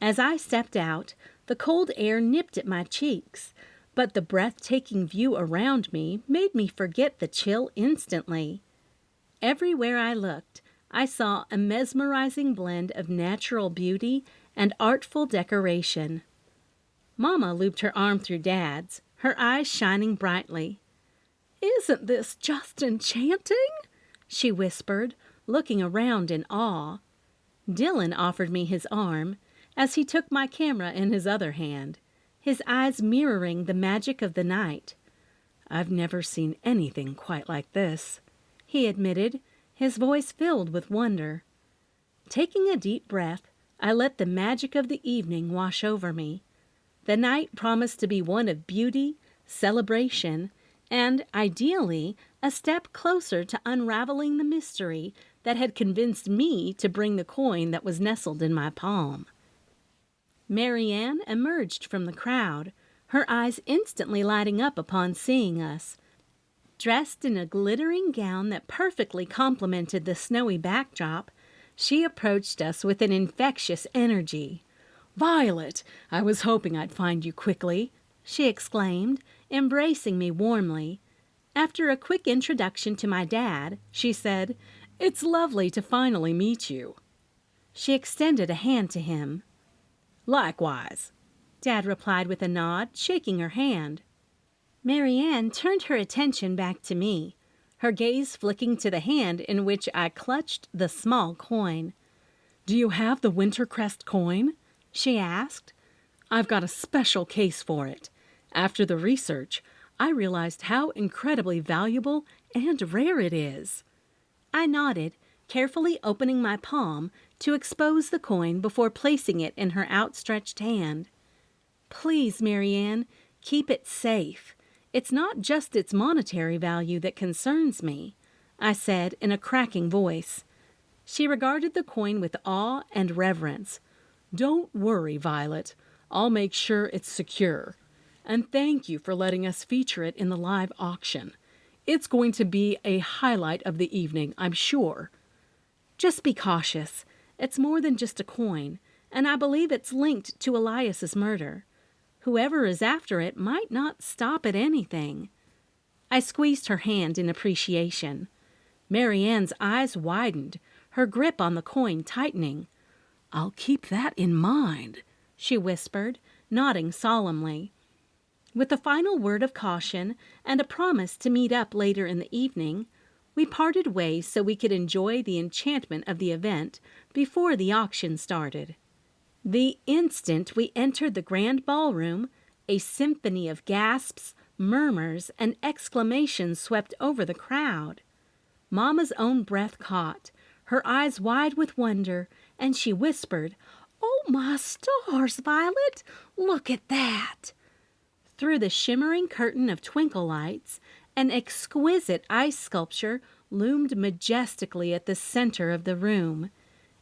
As I stepped out, the cold air nipped at my cheeks, but the breathtaking view around me made me forget the chill instantly. Everywhere I looked, I saw a mesmerizing blend of natural beauty and artful decoration. Mama looped her arm through Dad's, her eyes shining brightly. "Isn't this just enchanting?" she whispered, looking around in awe. Dylan offered me his arm as he took my camera in his other hand, his eyes mirroring the magic of the night. "I've never seen anything quite like this," he admitted, his voice filled with wonder. Taking a deep breath, I let the magic of the evening wash over me. The night promised to be one of beauty, celebration, and, ideally, a step closer to unraveling the mystery that had convinced me to bring the coin that was nestled in my palm. Marianne emerged from the crowd, her eyes instantly lighting up upon seeing us. Dressed in a glittering gown that perfectly complemented the snowy backdrop, she approached us with an infectious energy. "Violet, I was hoping I'd find you quickly," she exclaimed, embracing me warmly. After a quick introduction to my dad, she said, "It's lovely to finally meet you." She extended a hand to him. "Likewise," Dad replied with a nod, shaking her hand. Marianne turned her attention back to me, her gaze flicking to the hand in which I clutched the small coin. "Do you have the Winter Crest coin?" she asked. "I've got a special case for it. After the research, I realized how incredibly valuable and rare it is." I nodded, carefully opening my palm to expose the coin before placing it in her outstretched hand. "Please, Marianne, keep it safe. It's not just its monetary value that concerns me," I said in a cracking voice. She regarded the coin with awe and reverence. "Don't worry, Violet. I'll make sure it's secure. And thank you for letting us feature it in the live auction. It's going to be a highlight of the evening, I'm sure." "Just be cautious. It's more than just a coin, and I believe it's linked to Elias's murder. Whoever is after it might not stop at anything." I squeezed her hand in appreciation. Marianne's eyes widened, her grip on the coin tightening. "I'll keep that in mind," she whispered, nodding solemnly. With a final word of caution and a promise to meet up later in the evening, we parted ways so we could enjoy the enchantment of the event before the auction started. The instant we entered the grand ballroom, a symphony of gasps, murmurs, and exclamations swept over the crowd. Mama's own breath caught, her eyes wide with wonder, and she whispered, "Oh, my stars, Violet! Look at that!" Through the shimmering curtain of twinkle lights, an exquisite ice sculpture loomed majestically at the center of the room.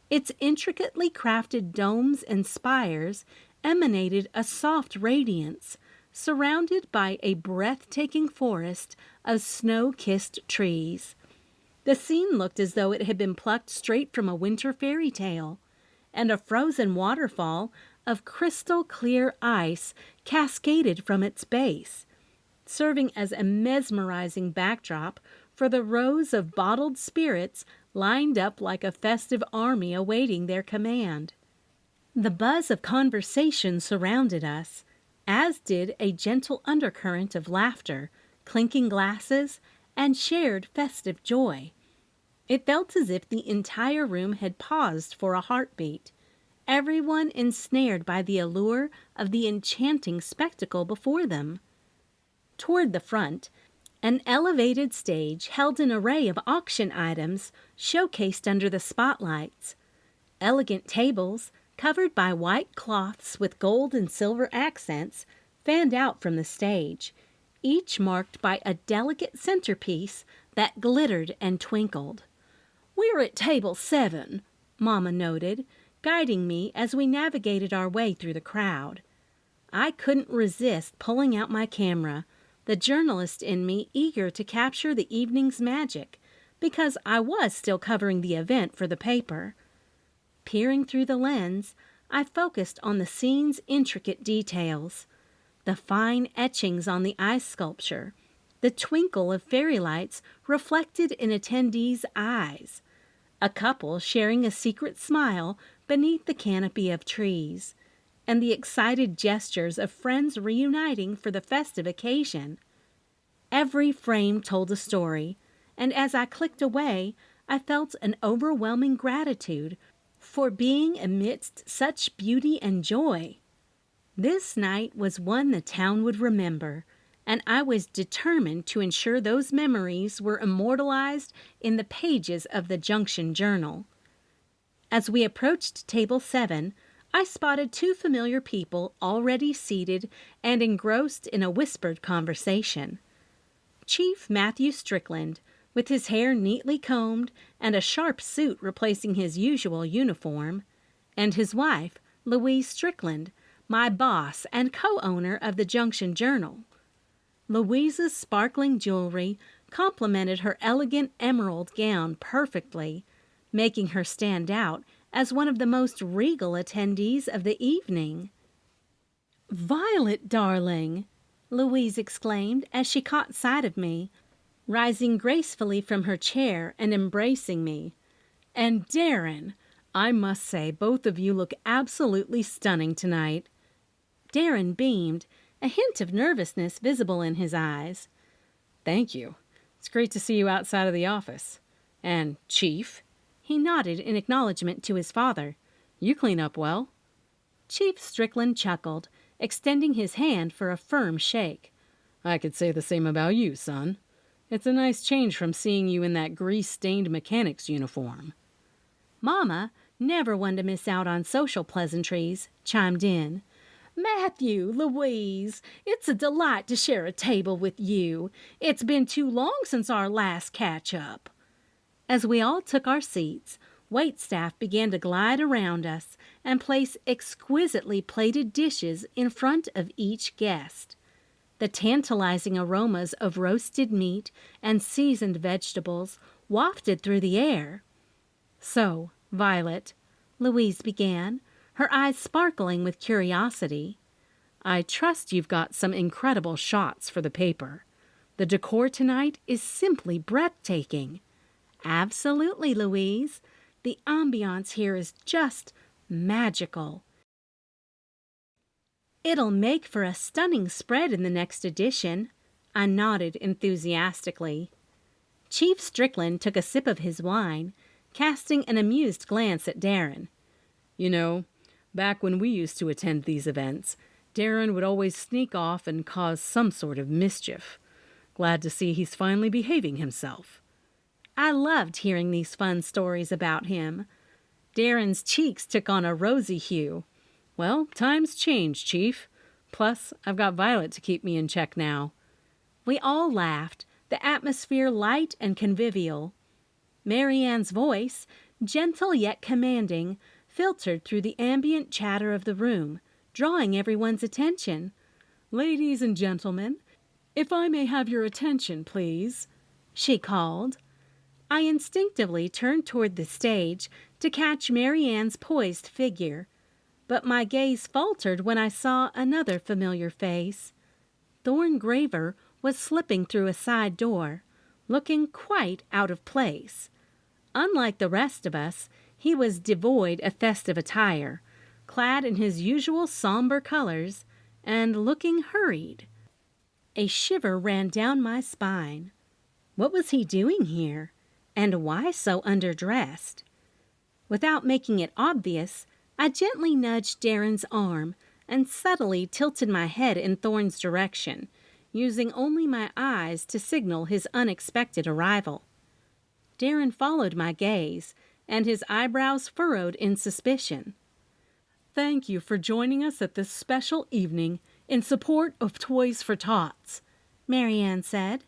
Its intricately crafted domes and spires emanated a soft radiance, surrounded by a breathtaking forest of snow-kissed trees. The scene looked as though it had been plucked straight from a winter fairy tale, and a frozen waterfall of crystal-clear ice cascaded from its base, serving as a mesmerizing backdrop for the rows of bottled spirits lined up like a festive army awaiting their command. The buzz of conversation surrounded us, as did a gentle undercurrent of laughter, clinking glasses, and shared festive joy. It felt as if the entire room had paused for a heartbeat, everyone ensnared by the allure of the enchanting spectacle before them. Toward the front, an elevated stage held an array of auction items showcased under the spotlights. Elegant tables, covered by white cloths with gold and silver accents, fanned out from the stage, each marked by a delicate centerpiece that glittered and twinkled. "We're at table 7, Mama noted, guiding me as we navigated our way through the crowd. I couldn't resist pulling out my camera, the journalist in me eager to capture the evening's magic, because I was still covering the event for the paper. Peering through the lens, I focused on the scene's intricate details, the fine etchings on the ice sculpture, the twinkle of fairy lights reflected in attendees' eyes, a couple sharing a secret smile beneath the canopy of trees, and the excited gestures of friends reuniting for the festive occasion. Every frame told a story, and as I clicked away, I felt an overwhelming gratitude for being amidst such beauty and joy. This night was one the town would remember, and I was determined to ensure those memories were immortalized in the pages of the Junction Journal. As we approached table 7, I spotted 2 familiar people already seated and engrossed in a whispered conversation. Chief Matthew Strickland, with his hair neatly combed and a sharp suit replacing his usual uniform, and his wife, Louise Strickland, my boss and co-owner of the Junction Journal. Louise's sparkling jewelry complemented her elegant emerald gown perfectly, making her stand out as one of the most regal attendees of the evening. "Violet, darling!" Louise exclaimed as she caught sight of me, rising gracefully from her chair and embracing me. "And Darren, I must say both of you look absolutely stunning tonight." Darren beamed, a hint of nervousness visible in his eyes. "Thank you. It's great to see you outside of the office. And, Chief," he nodded in acknowledgement to his father, "you clean up well." Chief Strickland chuckled, extending his hand for a firm shake. "I could say the same about you, son. It's a nice change from seeing you in that grease-stained mechanic's uniform." Mama, never one to miss out on social pleasantries, chimed in. "Matthew, Louise, it's a delight to share a table with you. It's been too long since our last catch-up." As we all took our seats, waitstaff began to glide around us and place exquisitely plated dishes in front of each guest. The tantalizing aromas of roasted meat and seasoned vegetables wafted through the air. "So, Violet," Louise began, her eyes sparkling with curiosity, "I trust you've got some incredible shots for the paper. The decor tonight is simply breathtaking." "Absolutely, Louise. The ambiance here is just magical. It'll make for a stunning spread in the next edition. I nodded enthusiastically. Chief Strickland took a sip of his wine, casting an amused glance at Darren. You know, back when we used to attend these events, Darren would always sneak off and cause some sort of mischief. Glad to see he's finally behaving himself. I loved hearing these fun stories about him. Darren's cheeks took on a rosy hue. Well, times change, Chief. Plus, I've got Violet to keep me in check now. We all laughed, the atmosphere light and convivial. Mary Ann's voice, gentle yet commanding, filtered through the ambient chatter of the room, drawing everyone's attention. Ladies and gentlemen, if I may have your attention, please, she called. I instinctively turned toward the stage to catch Mary Ann's poised figure, but my gaze faltered when I saw another familiar face. Thorn Graver was slipping through a side door, looking quite out of place. Unlike the rest of us, he was devoid of festive attire, clad in his usual somber colors, and looking hurried. A shiver ran down my spine. What was he doing here? And why so underdressed? Without making it obvious, I gently nudged Darren's arm and subtly tilted my head in Thorn's direction, using only my eyes to signal his unexpected arrival. Darren followed my gaze, and his eyebrows furrowed in suspicion. Thank you for joining us at this special evening in support of Toys for Tots, Mary Ann said.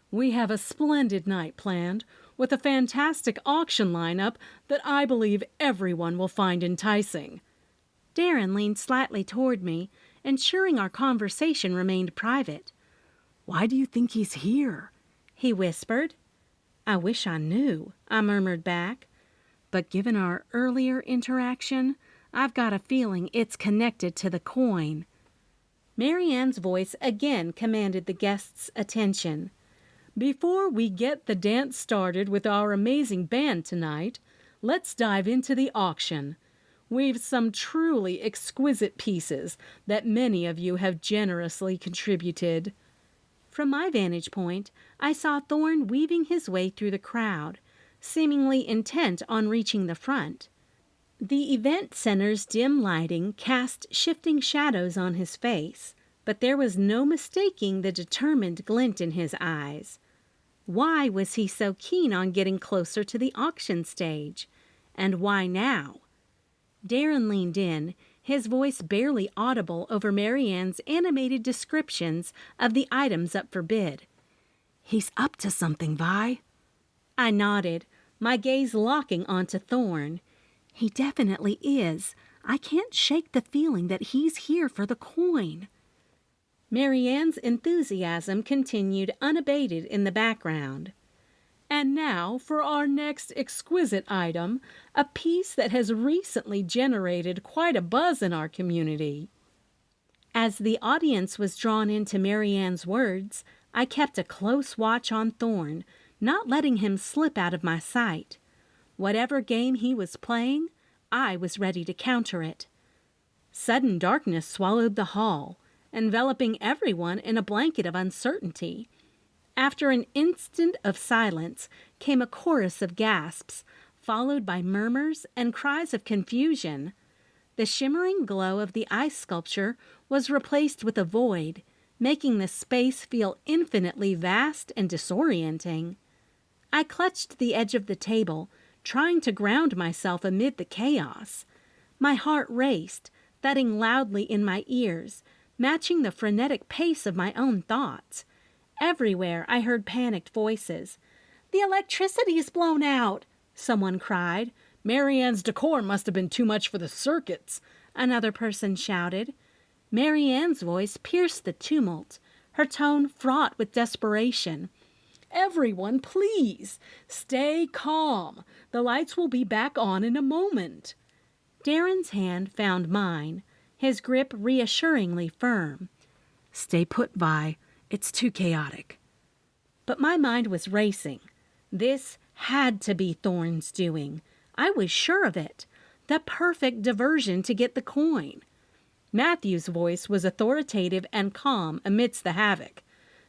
We have a splendid night planned, with a fantastic auction lineup that I believe everyone will find enticing. Darren leaned slightly toward me, ensuring our conversation remained private. Why do you think he's here? He whispered. I wish I knew, I murmured back. But given our earlier interaction, I've got a feeling it's connected to the coin. Mary Ann's voice again commanded the guests' attention. Before we get the dance started with our amazing band tonight, let's dive into the auction. We've some truly exquisite pieces that many of you have generously contributed. From my vantage point, I saw Thorn weaving his way through the crowd, seemingly intent on reaching the front. The event center's dim lighting cast shifting shadows on his face, but there was no mistaking the determined glint in his eyes. Why was he so keen on getting closer to the auction stage? And why now? Darren leaned in, his voice barely audible over Mary Ann's animated descriptions of the items up for bid. He's up to something, Vi. I nodded, my gaze locking onto Thorn. He definitely is. I can't shake the feeling that he's here for the coin. Mary Ann's enthusiasm continued unabated in the background. And now for our next exquisite item, a piece that has recently generated quite a buzz in our community. As the audience was drawn into Mary Ann's words, I kept a close watch on Thorn, not letting him slip out of my sight. Whatever game he was playing, I was ready to counter it. Sudden darkness swallowed the hall, enveloping everyone in a blanket of uncertainty. After an instant of silence came a chorus of gasps, followed by murmurs and cries of confusion. The shimmering glow of the ice sculpture was replaced with a void, making the space feel infinitely vast and disorienting. I clutched the edge of the table, trying to ground myself amid the chaos. My heart raced, thudding loudly in my ears, matching the frenetic pace of my own thoughts. Everywhere I heard panicked voices. "The electricity's blown out," someone cried. "Mary Ann's decor must have been too much for the circuits," another person shouted. Mary Ann's voice pierced the tumult, her tone fraught with desperation. "Everyone, please, stay calm. The lights will be back on in a moment." Darren's hand found mine, his grip reassuringly firm. "Stay put, Vi. It's too chaotic." But my mind was racing. This had to be Thorn's doing. I was sure of it. The perfect diversion to get the coin. Matthew's voice was authoritative and calm amidst the havoc.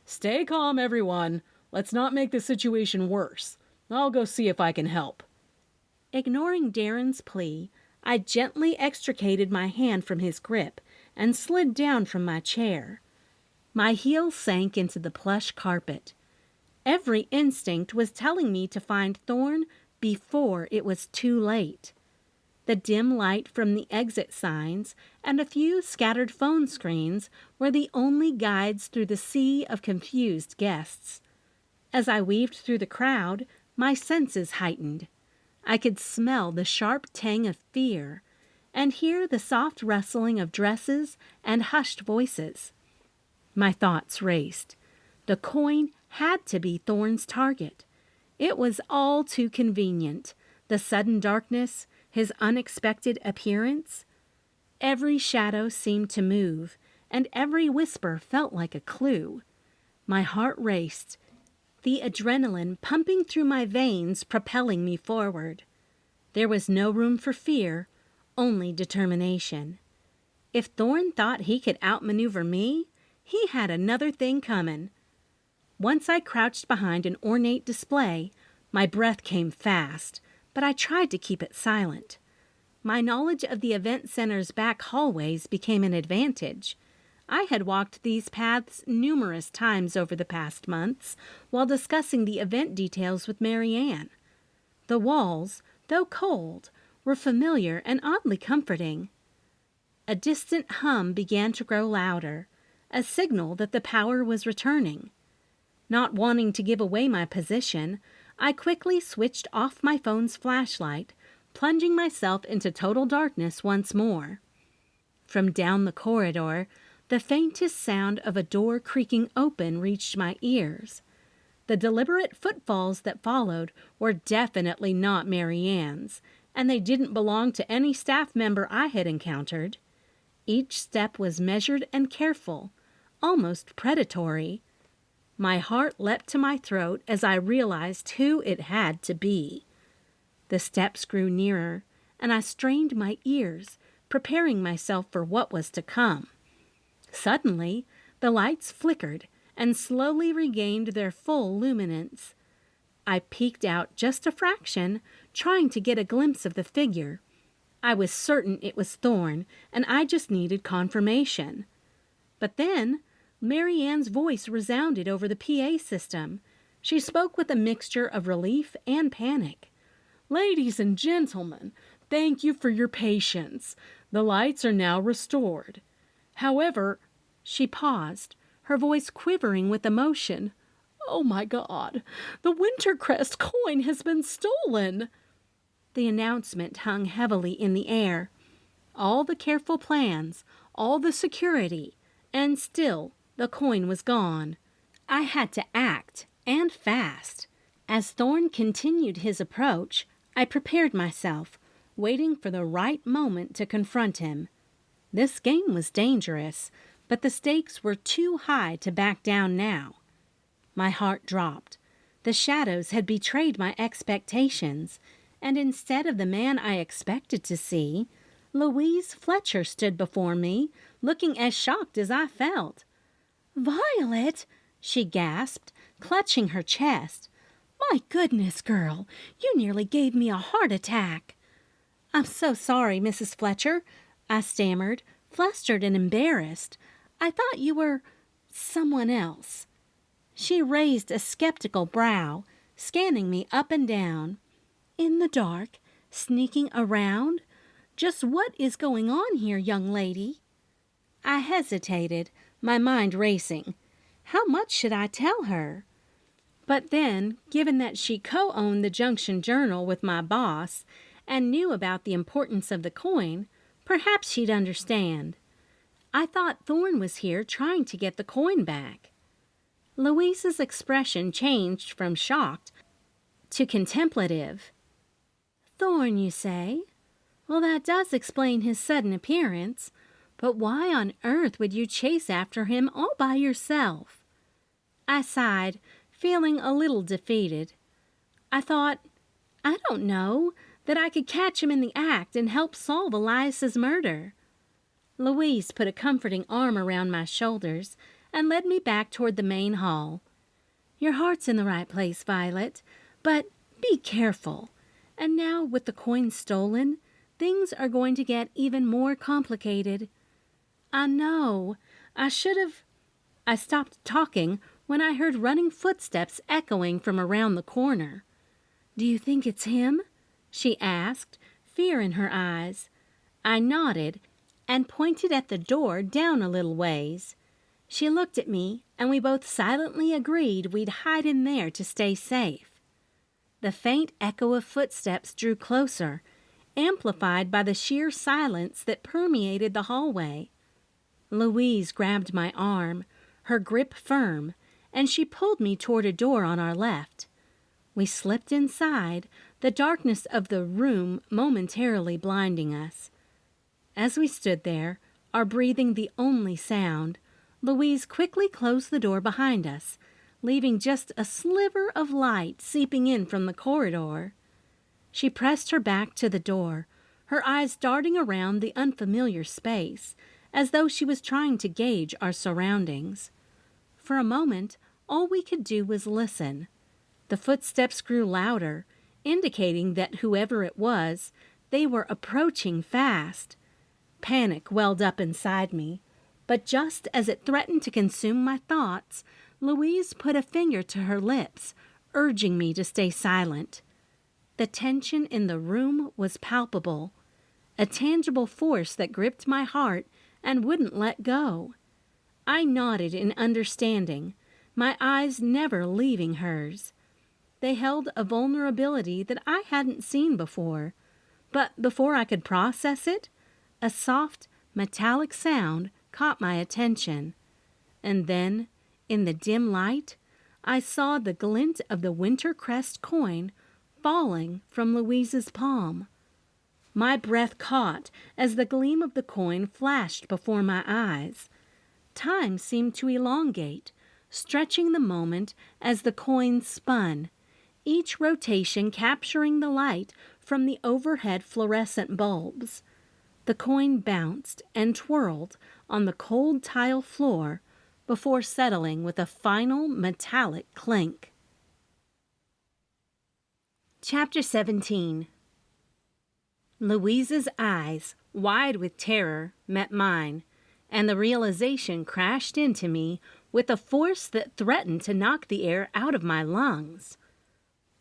"Stay calm, everyone. Let's not make the situation worse. I'll go see if I can help." Ignoring Darren's plea, I gently extricated my hand from his grip and slid down from my chair. My heels sank into the plush carpet. Every instinct was telling me to find Thorn before it was too late. The dim light from the exit signs and a few scattered phone screens were the only guides through the sea of confused guests. As I weaved through the crowd, my senses heightened. I could smell the sharp tang of fear and hear the soft rustling of dresses and hushed voices. My thoughts raced. The coin had to be Thorn's target. It was all too convenient. The sudden darkness, his unexpected appearance. Every shadow seemed to move, and every whisper felt like a clue. My heart raced, the adrenaline pumping through my veins, propelling me forward. There was no room for fear, only determination. If Thorn thought he could outmaneuver me, he had another thing coming. Once I crouched behind an ornate display, my breath came fast, but I tried to keep it silent. My knowledge of the event center's back hallways became an advantage. I had walked these paths numerous times over the past months while discussing the event details with Mary Ann. The walls, though cold, were familiar and oddly comforting. A distant hum began to grow louder, a signal that the power was returning. Not wanting to give away my position, I quickly switched off my phone's flashlight, plunging myself into total darkness once more. From down the corridor, the faintest sound of a door creaking open reached my ears. The deliberate footfalls that followed were definitely not Mary Ann's, and they didn't belong to any staff member I had encountered. Each step was measured and careful, almost predatory. My heart leapt to my throat as I realized who it had to be. The steps grew nearer, and I strained my ears, preparing myself for what was to come. Suddenly, the lights flickered and slowly regained their full luminance. I peeked out just a fraction, trying to get a glimpse of the figure. I was certain it was Thorn, and I just needed confirmation. But then, Mary Ann's voice resounded over the PA system. She spoke with a mixture of relief and panic. "Ladies and gentlemen, thank you for your patience. The lights are now restored. However," she paused, her voice quivering with emotion. "Oh my God, the Winter Crest coin has been stolen!" The announcement hung heavily in the air. All the careful plans, all the security, and still the coin was gone. I had to act, and fast. As Thorn continued his approach, I prepared myself, waiting for the right moment to confront him. This game was dangerous, but the stakes were too high to back down now. My heart dropped. The shadows had betrayed my expectations, and instead of the man I expected to see, Louise Fletcher stood before me, looking as shocked as I felt. "Violet!" she gasped, clutching her chest. "My goodness, girl, you nearly gave me a heart attack." "I'm so sorry, Mrs. Fletcher," I stammered, flustered and embarrassed. "I thought you were someone else." She raised a skeptical brow, scanning me up and down. "In the dark, sneaking around? Just what is going on here, young lady?" I hesitated, my mind racing. How much should I tell her? But then, given that she co-owned the Junction Journal with my boss and knew about the importance of the coin, perhaps she'd understand. I thought Thorn was here trying to get the coin back. Louise's expression changed from shocked to contemplative. "Thorn, you say? Well, that does explain his sudden appearance. But why on earth would you chase after him all by yourself?" I sighed, feeling a little defeated. I thought, I don't know, that I could catch him in the act and help solve Elias's murder. Louise put a comforting arm around my shoulders and led me back toward the main hall. Your heart's in the right place, Violet, but be careful. And now, with the coin stolen, things are going to get even more complicated. I know. I stopped talking when I heard running footsteps echoing from around the corner. Do you think it's him? She asked, fear in her eyes. I nodded and pointed at the door down a little ways. She looked at me, and we both silently agreed we'd hide in there to stay safe. The faint echo of footsteps drew closer, amplified by the sheer silence that permeated the hallway. Louise grabbed my arm, her grip firm, and she pulled me toward a door on our left. We slipped inside, the darkness of the room momentarily blinding us. As we stood there, our breathing the only sound, Louise quickly closed the door behind us, leaving just a sliver of light seeping in from the corridor. She pressed her back to the door, her eyes darting around the unfamiliar space, as though she was trying to gauge our surroundings. For a moment, all we could do was listen. The footsteps grew louder, indicating that whoever it was, they were approaching fast. Panic welled up inside me, but just as it threatened to consume my thoughts, Louise put a finger to her lips, urging me to stay silent. The tension in the room was palpable, a tangible force that gripped my heart and wouldn't let go. I nodded in understanding, my eyes never leaving hers. They held a vulnerability that I hadn't seen before, but before I could process it, a soft, metallic sound caught my attention. And then, in the dim light, I saw the glint of the Winter Crest coin falling from Louise's palm. My breath caught as the gleam of the coin flashed before my eyes. Time seemed to elongate, stretching the moment as the coin spun, each rotation capturing the light from the overhead fluorescent bulbs. The coin bounced and twirled on the cold tile floor before settling with a final metallic clink. Chapter 17. Louise's eyes, wide with terror, met mine, and the realization crashed into me with a force that threatened to knock the air out of my lungs.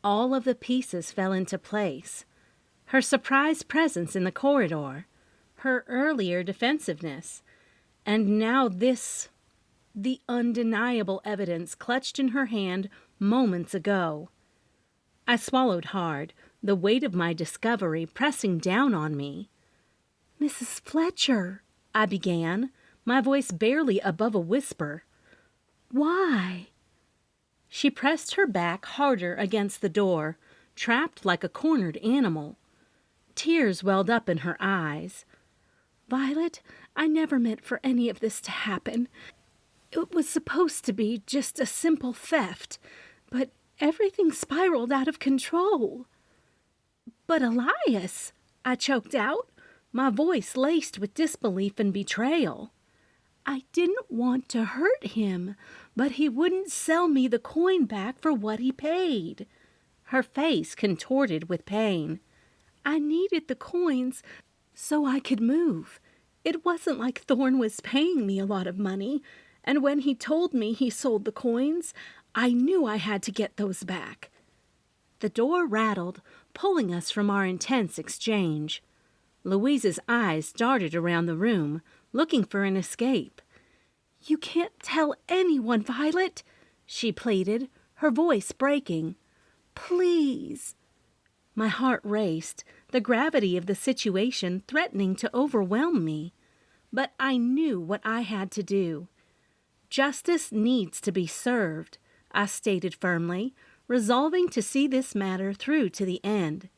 All of the pieces fell into place. Her surprise presence in the corridor, her earlier defensiveness, and now this, the undeniable evidence clutched in her hand moments ago. I swallowed hard, the weight of my discovery pressing down on me. "Mrs. Fletcher," I began, my voice barely above a whisper. "Why?" She pressed her back harder against the door, trapped like a cornered animal. Tears welled up in her eyes. "Violet, I never meant for any of this to happen. It was supposed to be just a simple theft, but everything spiraled out of control." "But Elias," I choked out, my voice laced with disbelief and betrayal. "I didn't want to hurt him, but he wouldn't sell me the coin back for what he paid." Her face contorted with pain. "I needed the coins so I could move. It wasn't like Thorne was paying me a lot of money, and when he told me he sold the coins, I knew I had to get those back." The door rattled, pulling us from our intense exchange. Louise's eyes darted around the room, looking for an escape. "You can't tell anyone, Violet," she pleaded, her voice breaking. "Please." My heart raced, the gravity of the situation threatening to overwhelm me. But I knew what I had to do. "Justice needs to be served," I stated firmly, resolving to see this matter through to the end.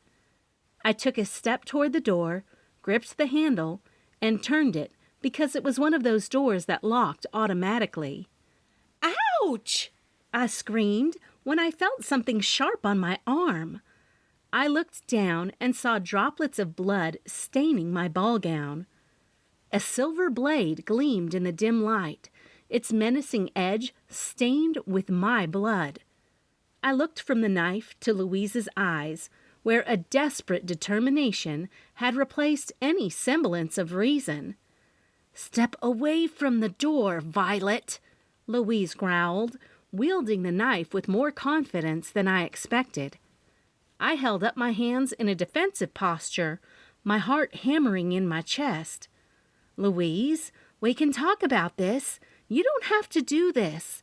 I took a step toward the door, gripped the handle, and turned it because it was one of those doors that locked automatically. "Ouch!" I screamed when I felt something sharp on my arm. I looked down and saw droplets of blood staining my ball gown. A silver blade gleamed in the dim light, its menacing edge stained with my blood. I looked from the knife to Louise's eyes, where a desperate determination had replaced any semblance of reason. "Step away from the door, Violet," Louise growled, wielding the knife with more confidence than I expected. I held up my hands in a defensive posture, my heart hammering in my chest. "Louise, we can talk about this. You don't have to do this."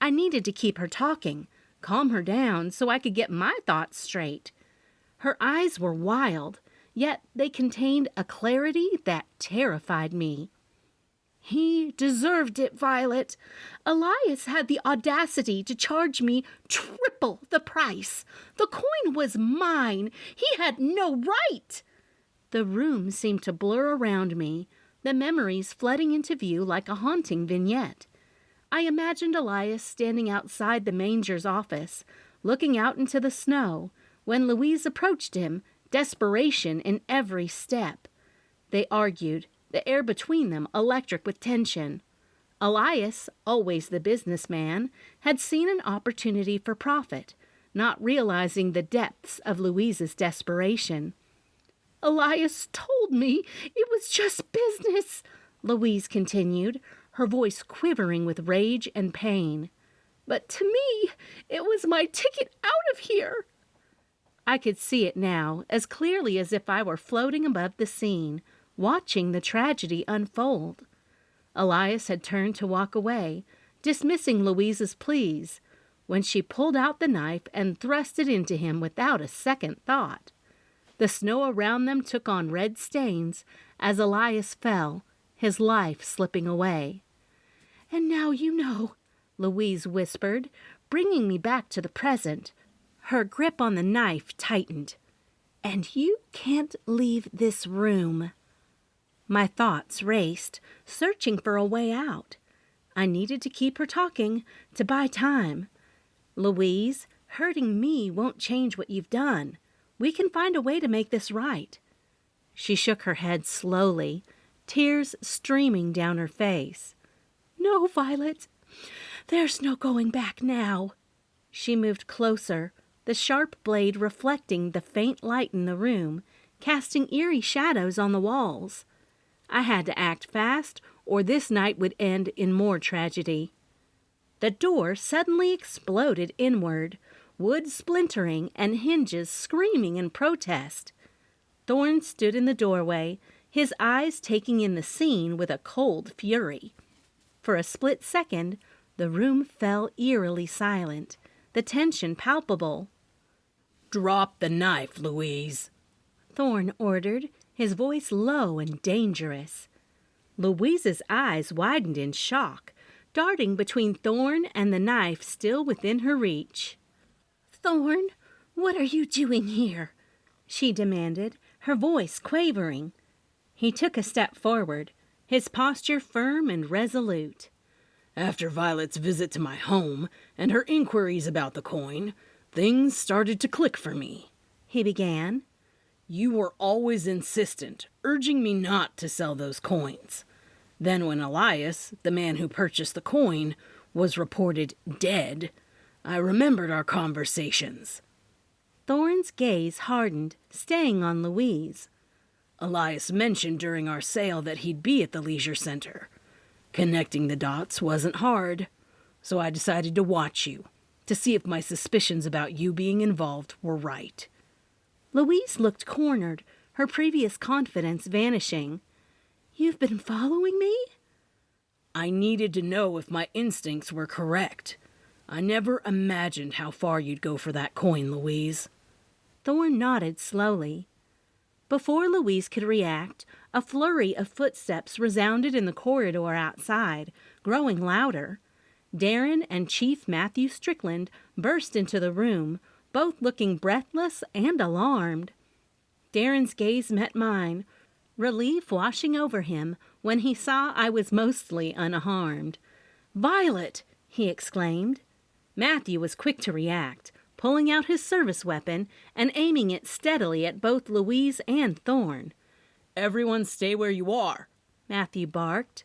I needed to keep her talking, calm her down so I could get my thoughts straight. Her eyes were wild, yet they contained a clarity that terrified me. "He deserved it, Violet. Elias had the audacity to charge me triple the price. The coin was mine. He had no right." The room seemed to blur around me, the memories flooding into view like a haunting vignette. I imagined Elias standing outside the manger's office, looking out into the snow, when Louise approached him, desperation in every step. They argued, the air between them electric with tension. Elias, always the businessman, had seen an opportunity for profit, not realizing the depths of Louise's desperation. "Elias told me it was just business," Louise continued, her voice quivering with rage and pain. "But to me, it was my ticket out of here." I could see it now, as clearly as if I were floating above the scene, watching the tragedy unfold. Elias had turned to walk away, dismissing Louise's pleas, when she pulled out the knife and thrust it into him without a second thought. The snow around them took on red stains as Elias fell, his life slipping away. "And now you know," Louise whispered, bringing me back to the present. Her grip on the knife tightened. "And you can't leave this room." My thoughts raced, searching for a way out. I needed to keep her talking, to buy time. "Louise, hurting me won't change what you've done. We can find a way to make this right." She shook her head slowly, tears streaming down her face. "No, Violet. There's no going back now." She moved closer, the sharp blade reflecting the faint light in the room, casting eerie shadows on the walls. I had to act fast, or this night would end in more tragedy. The door suddenly exploded inward, wood splintering and hinges screaming in protest. Thorne stood in the doorway, his eyes taking in the scene with a cold fury. For a split second, the room fell eerily silent, the tension palpable. "Drop the knife, Louise," Thorne ordered, his voice low and dangerous. Louise's eyes widened in shock, darting between Thorne and the knife still within her reach. "Thorne, what are you doing here?" she demanded, her voice quavering. He took a step forward, his posture firm and resolute. "After Violet's visit to my home and her inquiries about the coin, things started to click for me," he began. "You were always insistent, urging me not to sell those coins. Then when Elias, the man who purchased the coin, was reported dead, I remembered our conversations." Thorne's gaze hardened, staying on Louise. "Elias mentioned during our sale that he'd be at the leisure center. Connecting the dots wasn't hard, so I decided to watch you, to see if my suspicions about you being involved were right." Louise looked cornered, her previous confidence vanishing. "You've been following me?" "I needed to know if my instincts were correct. I never imagined how far you'd go for that coin, Louise." Thorne nodded slowly. Before Louise could react, a flurry of footsteps resounded in the corridor outside, growing louder. Darren and Chief Matthew Strickland burst into the room, both looking breathless and alarmed. Darren's gaze met mine, relief washing over him when he saw I was mostly unharmed. "Violet!" he exclaimed. Matthew was quick to react, pulling out his service weapon and aiming it steadily at both Louise and Thorn. "Everyone stay where you are," Matthew barked.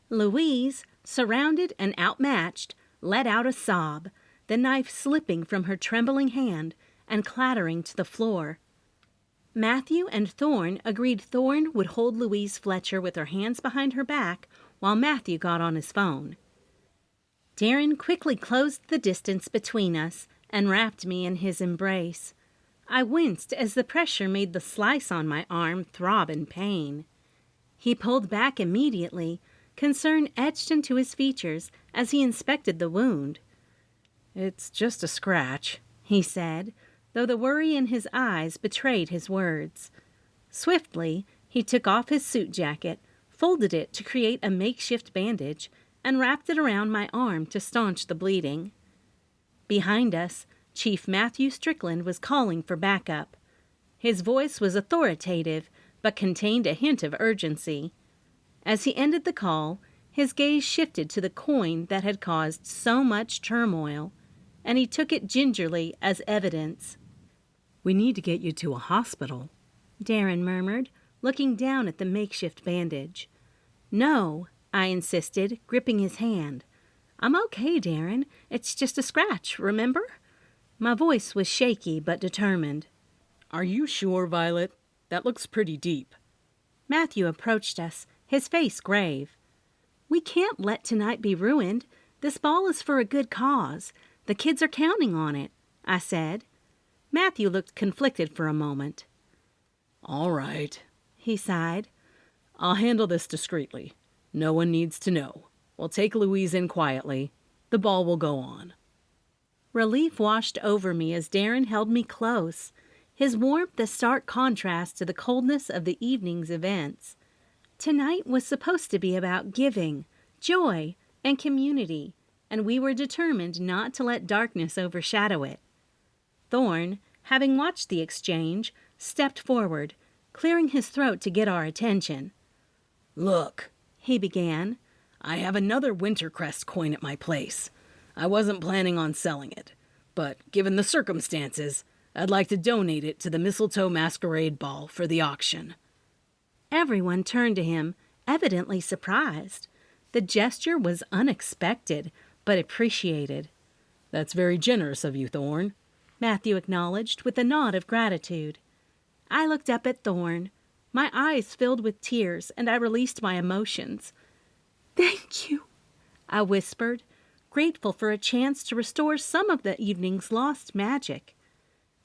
Louise, surrounded and outmatched, let out a sob, the knife slipping from her trembling hand and clattering to the floor. Matthew and Thorn agreed Thorn would hold Louise Fletcher with her hands behind her back while Matthew got on his phone. Darren quickly closed the distance between us and wrapped me in his embrace. I winced as the pressure made the slice on my arm throb in pain. He pulled back immediately, concern etched into his features as he inspected the wound. "It's just a scratch," he said, though the worry in his eyes betrayed his words. Swiftly, he took off his suit jacket, folded it to create a makeshift bandage, and wrapped it around my arm to staunch the bleeding. Behind us, Chief Matthew Strickland was calling for backup. His voice was authoritative, but contained a hint of urgency. As he ended the call, his gaze shifted to the coin that had caused so much turmoil, and he took it gingerly as evidence. "We need to get you to a hospital," Darren murmured, looking down at the makeshift bandage. "No," I insisted, gripping his hand. "I'm okay, Darren. It's just a scratch, remember?" My voice was shaky but determined. "Are you sure, Violet? That looks pretty deep." Matthew approached us, his face grave. "We can't let tonight be ruined. This ball is for a good cause. The kids are counting on it," I said. Matthew looked conflicted for a moment. "All right," he sighed. "I'll handle this discreetly. No one needs to know. We'll take Louise in quietly. The ball will go on." Relief washed over me as Darren held me close, his warmth a stark contrast to the coldness of the evening's events. Tonight was supposed to be about giving, joy, and community, and we were determined not to let darkness overshadow it. Thorn, having watched the exchange, stepped forward, clearing his throat to get our attention. "Look," he began. "I have another Winter Crest coin at my place. I wasn't planning on selling it, but given the circumstances, I'd like to donate it to the Mistletoe Masquerade Ball for the auction." Everyone turned to him, evidently surprised. The gesture was unexpected, but appreciated. "That's very generous of you, Thorn," Matthew acknowledged with a nod of gratitude. I looked up at Thorn. My eyes filled with tears, and I released my emotions. "Thank you," I whispered, grateful for a chance to restore some of the evening's lost magic.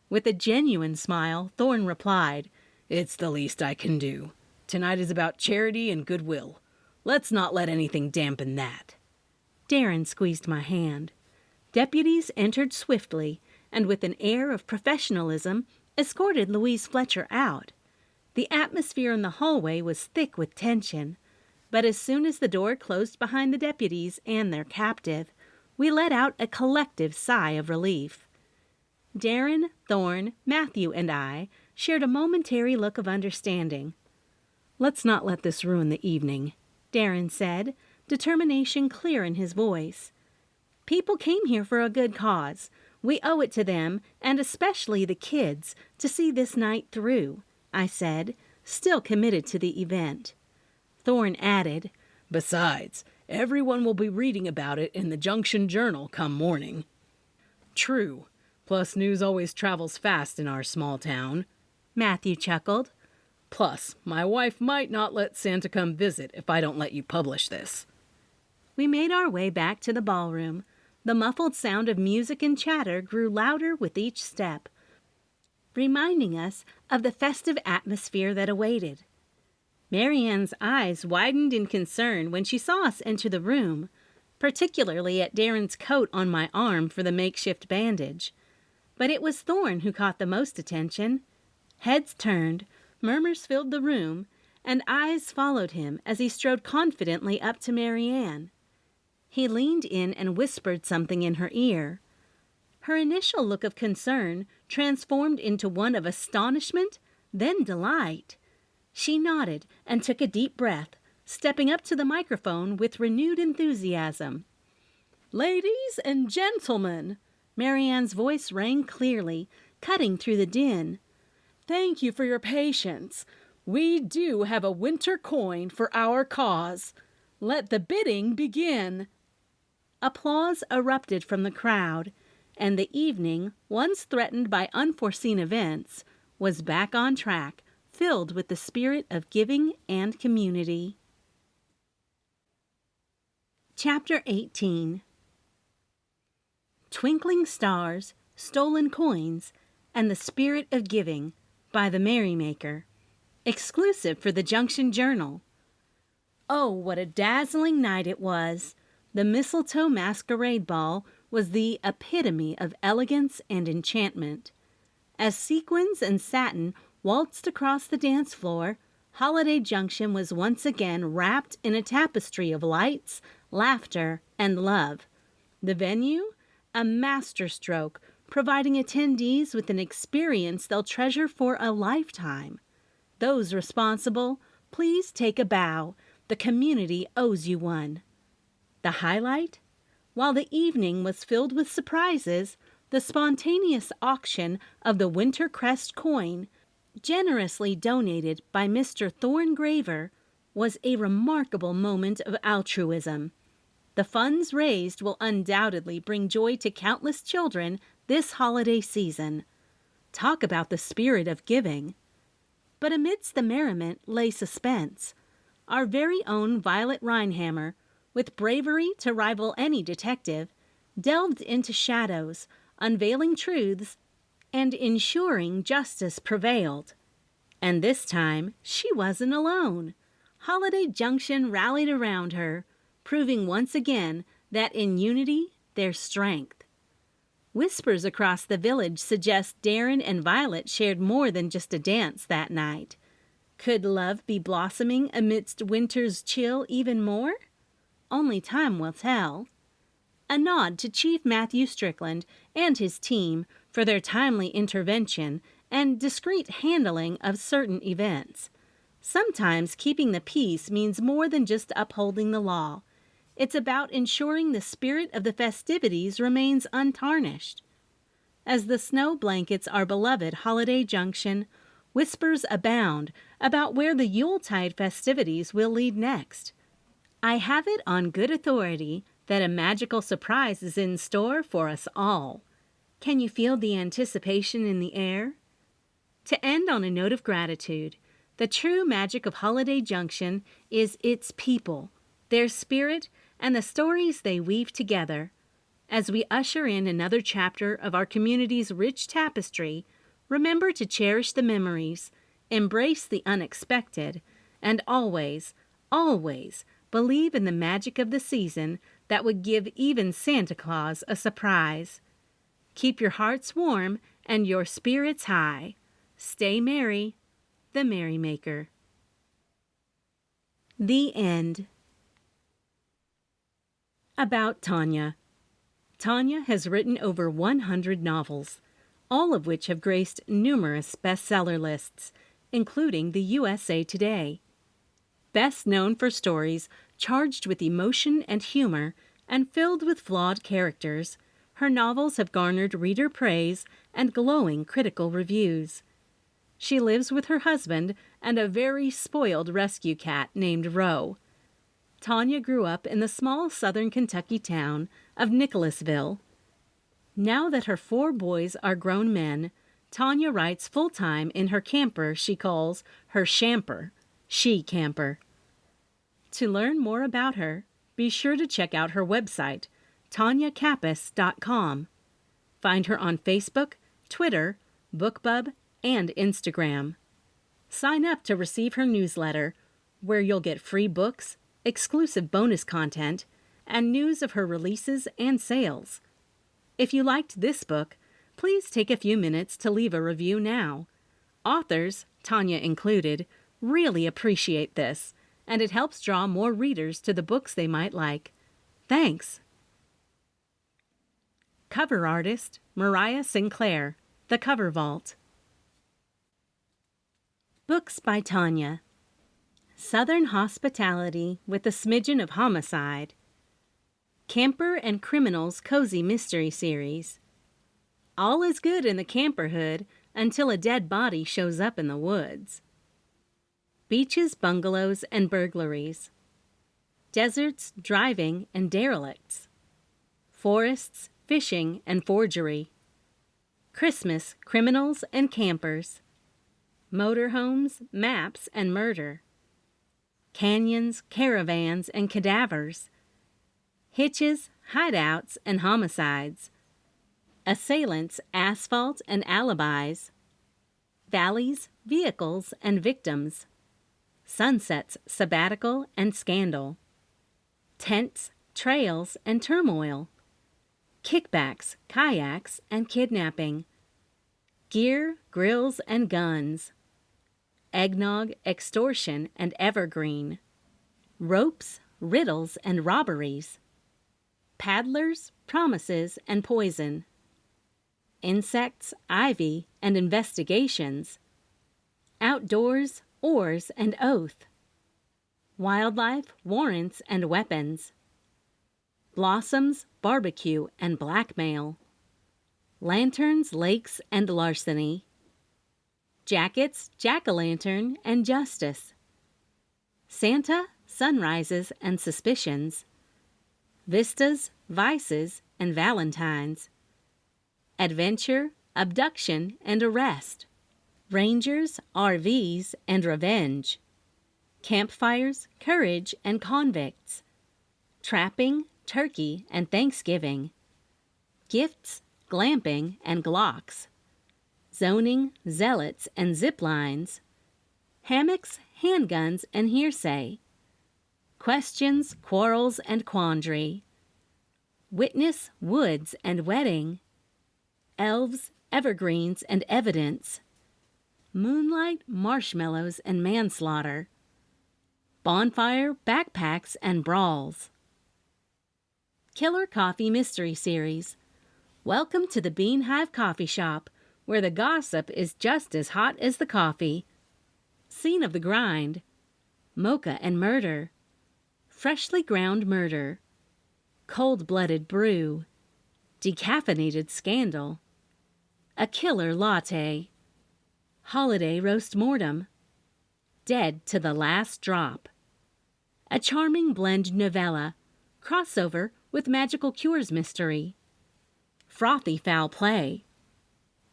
With a genuine smile, Thorn replied, "It's the least I can do. Tonight is about charity and goodwill. Let's not let anything dampen that." Darren squeezed my hand. Deputies entered swiftly, and with an air of professionalism, escorted Louise Fletcher out. The atmosphere in the hallway was thick with tension, but as soon as the door closed behind the deputies and their captive, we let out a collective sigh of relief. Darren, Thorn, Matthew, and I shared a momentary look of understanding. "Let's not let this ruin the evening," Darren said, determination clear in his voice. "People came here for a good cause. We owe it to them, and especially the kids, to see this night through," I said, still committed to the event. Thorn added, "Besides, everyone will be reading about it in the Junction Journal come morning." "True. Plus, news always travels fast in our small town," Matthew chuckled. "Plus, my wife might not let Santa come visit if I don't let you publish this." We made our way back to the ballroom. The muffled sound of music and chatter grew louder with each step, reminding us of the festive atmosphere that awaited. Marianne's eyes widened in concern when she saw us enter the room, particularly at Darren's coat on my arm for the makeshift bandage. But it was Thorn who caught the most attention. Heads turned, murmurs filled the room, and eyes followed him as he strode confidently up to Marianne. He leaned in and whispered something in her ear. Her initial look of concern transformed into one of astonishment, then delight. She nodded and took a deep breath, stepping up to the microphone with renewed enthusiasm. "Ladies and gentlemen, Marianne's voice rang clearly, cutting through the din. Thank you for your patience. We do have a winter coin for our cause. Let the bidding begin. Applause erupted from the crowd, and the evening, once threatened by unforeseen events, was back on track, filled with the spirit of giving and community. Chapter 18. Twinkling Stars, Stolen Coins, and the Spirit of Giving by the Merrymaker. Exclusive for the Junction Journal. Oh, what a dazzling night it was! The Mistletoe Masquerade Ball was the epitome of elegance and enchantment. As sequins and satin waltzed across the dance floor, Holiday Junction was once again wrapped in a tapestry of lights, laughter, and love. The venue? A masterstroke, providing attendees with an experience they'll treasure for a lifetime. Those responsible, please take a bow. The community owes you one. The highlight? While the evening was filled with surprises, the spontaneous auction of the Winter Crest coin, generously donated by Mr. Thorngraver, was a remarkable moment of altruism. The funds raised will undoubtedly bring joy to countless children this holiday season. Talk about the spirit of giving. But amidst the merriment lay suspense. Our very own Violet Rhinehammer, with bravery to rival any detective, delved into shadows, unveiling truths, and ensuring justice prevailed. And this time she wasn't alone. Holiday Junction rallied around her, proving once again that in unity there's strength. Whispers across the village suggest Darren and Violet shared more than just a dance that night. Could love be blossoming amidst winter's chill even more? Only time will tell. A nod to Chief Matthew Strickland and his team for their timely intervention and discreet handling of certain events. Sometimes keeping the peace means more than just upholding the law. It's about ensuring the spirit of the festivities remains untarnished. As the snow blankets our beloved Holiday Junction, whispers abound about where the Yuletide festivities will lead next. I have it on good authority that a magical surprise is in store for us all. Can you feel the anticipation in the air? To end on a note of gratitude, the true magic of Holiday Junction is its people, their spirit, and the stories they weave together. As we usher in another chapter of our community's rich tapestry, remember to cherish the memories, embrace the unexpected, and always, always believe in the magic of the season that would give even Santa Claus a surprise. Keep your hearts warm and your spirits high. Stay merry. The Merrymaker. The End. About Tonya. Tonya has written over 100 novels, all of which have graced numerous bestseller lists, including the USA Today. Best known for stories charged with emotion and humor and filled with flawed characters, her novels have garnered reader praise and glowing critical reviews. She lives with her husband and a very spoiled rescue cat named Ro. Tonya grew up in the small southern Kentucky town of Nicholasville. Now that her 4 boys are grown men, Tonya writes full-time in her camper she calls her shamper, she-camper. To learn more about her, be sure to check out her website, tonyakappas.com. Find her on Facebook, Twitter, BookBub, and Instagram. Sign up to receive her newsletter, where you'll get free books, exclusive bonus content, and news of her releases and sales. If you liked this book, please take a few minutes to leave a review now. Authors, Tonya included, really appreciate this, and it helps draw more readers to the books they might like. Thanks. Cover artist, Mariah Sinclair, The Cover Vault. Books by Tonya. Southern Hospitality with a Smidgen of Homicide. Camper and Criminal's Cozy Mystery Series. All is good in the camperhood until a dead body shows up in the woods. Beaches, bungalows, and burglaries. Deserts, driving, and derelicts. Forests, fishing, and forgery. Christmas, criminals and campers. Motorhomes, maps, and murder. Canyons, caravans, and cadavers. Hitches, hideouts, and homicides. Assailants, asphalt, and alibis. Valleys, vehicles, and victims. Sunsets, sabbatical, and scandal. Tents, trails, and turmoil. Kickbacks, kayaks, and kidnapping. Gear, grills, and guns. Eggnog, extortion, and evergreen. Ropes, riddles, and robberies. Paddlers, promises, and poison. Insects, ivy, and investigations. Outdoors, oars, and oath. Wildlife, warrants, and weapons. Blossoms, barbecue, and blackmail. Lanterns, lakes, and larceny. Jackets, jack-o'-lantern, and justice. Santa, sunrises, and suspicions. Vistas, vices, and valentines. Adventure, abduction, and arrest. Rangers, RVs, and revenge. Campfires, courage, and convicts. Trapping, turkey, and Thanksgiving. Gifts, glamping, and glocks. Zoning, zealots, and zip lines. Hammocks, handguns, and hearsay. Questions, quarrels, and quandary. Witness, woods, and wedding. Elves, evergreens, and evidence. Moonlight, marshmallows, and manslaughter. Bonfire, backpacks, and brawls. Killer Coffee Mystery Series. Welcome to the Beanhive Coffee Shop, where the gossip is just as hot as the coffee. Scene of the grind. Mocha and murder. Freshly ground murder. Cold-blooded brew. Decaffeinated scandal. A killer latte. Holiday roast mortem. Dead to the last drop. A charming blend novella. Crossover with magical cures mystery. Frothy foul play.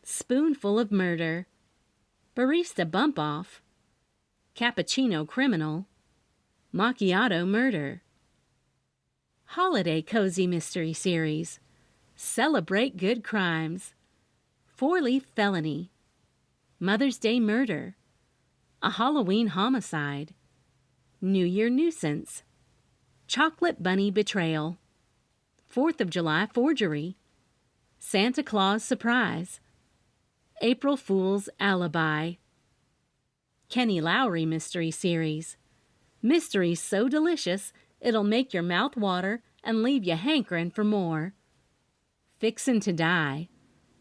Spoonful of murder. Barista bump off. Cappuccino criminal. Macchiato murder. Holiday cozy mystery series. Celebrate good crimes. Four-leaf felony. Mother's Day murder. A Halloween homicide. New Year nuisance. Chocolate bunny betrayal. 4th of July forgery. Santa Claus surprise. April Fool's alibi. Kenny Lowry mystery series. Mysteries so delicious it'll make your mouth water and leave you hankering for more. Fixin' to die.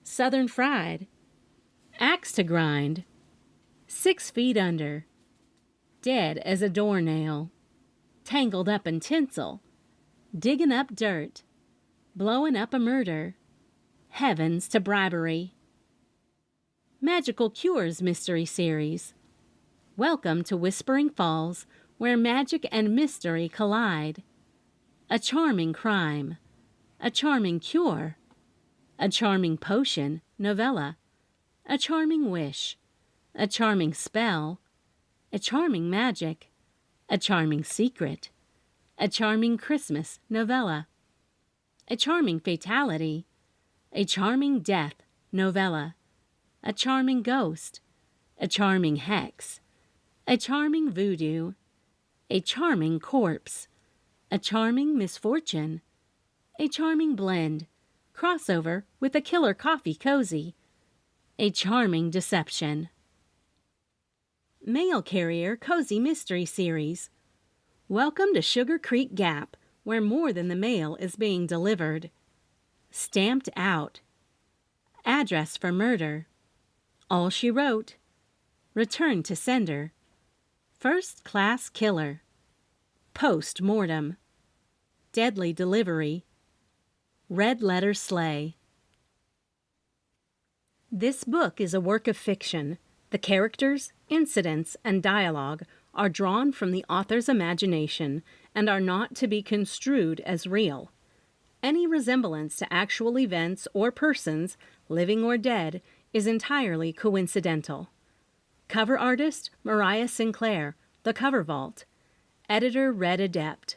Southern fried. Axe to grind. 6 feet under. Dead as a doornail. Tangled up in tinsel. Digging up dirt. Blowing up a murder. Heavens to bribery. Magical Cures Mystery Series. Welcome to Whispering Falls, where magic and mystery collide. A charming crime. A charming cure. A charming potion, novella. A charming wish. A charming spell. A charming magic. A charming secret. A charming Christmas, novella. A charming fatality. A charming death, novella. A charming ghost. A charming hex. A charming voodoo. A charming corpse. A charming misfortune. A charming blend. Crossover with a killer coffee cozy. A charming deception. Mail Carrier Cozy Mystery Series. Welcome to Sugar Creek Gap, where more than the mail is being delivered. Stamped out. Address for murder. All she wrote. Return to sender. First class killer. Post mortem. Deadly delivery. Red letter sleigh. This book is a work of fiction. The characters, incidents, and dialogue are drawn from the author's imagination and are not to be construed as real. Any resemblance to actual events or persons, living or dead, is entirely coincidental. Cover artist, Mariah Sinclair, The Cover Vault. Editor, Red Adept.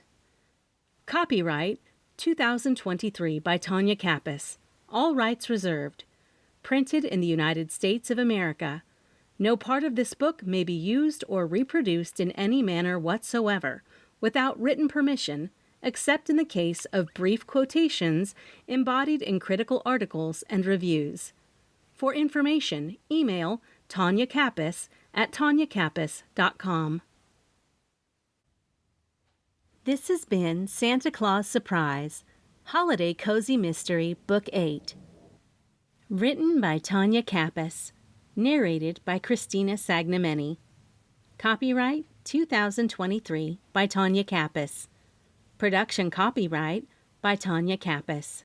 Copyright 2023 by Tonya Kappas. All rights reserved. Printed in the United States of America. No part of this book may be used or reproduced in any manner whatsoever without written permission, except in the case of brief quotations embodied in critical articles and reviews. For information, email Tonya Kappas at tonyakappas.com. This has been Santa Claus Surprise, Holiday Cozy Mystery, Book 8. Written by Tonya Kappas. Narrated by Christina Sagnameni. Copyright 2023 by Tonya Kappas. Production copyright by Tonya Kappas.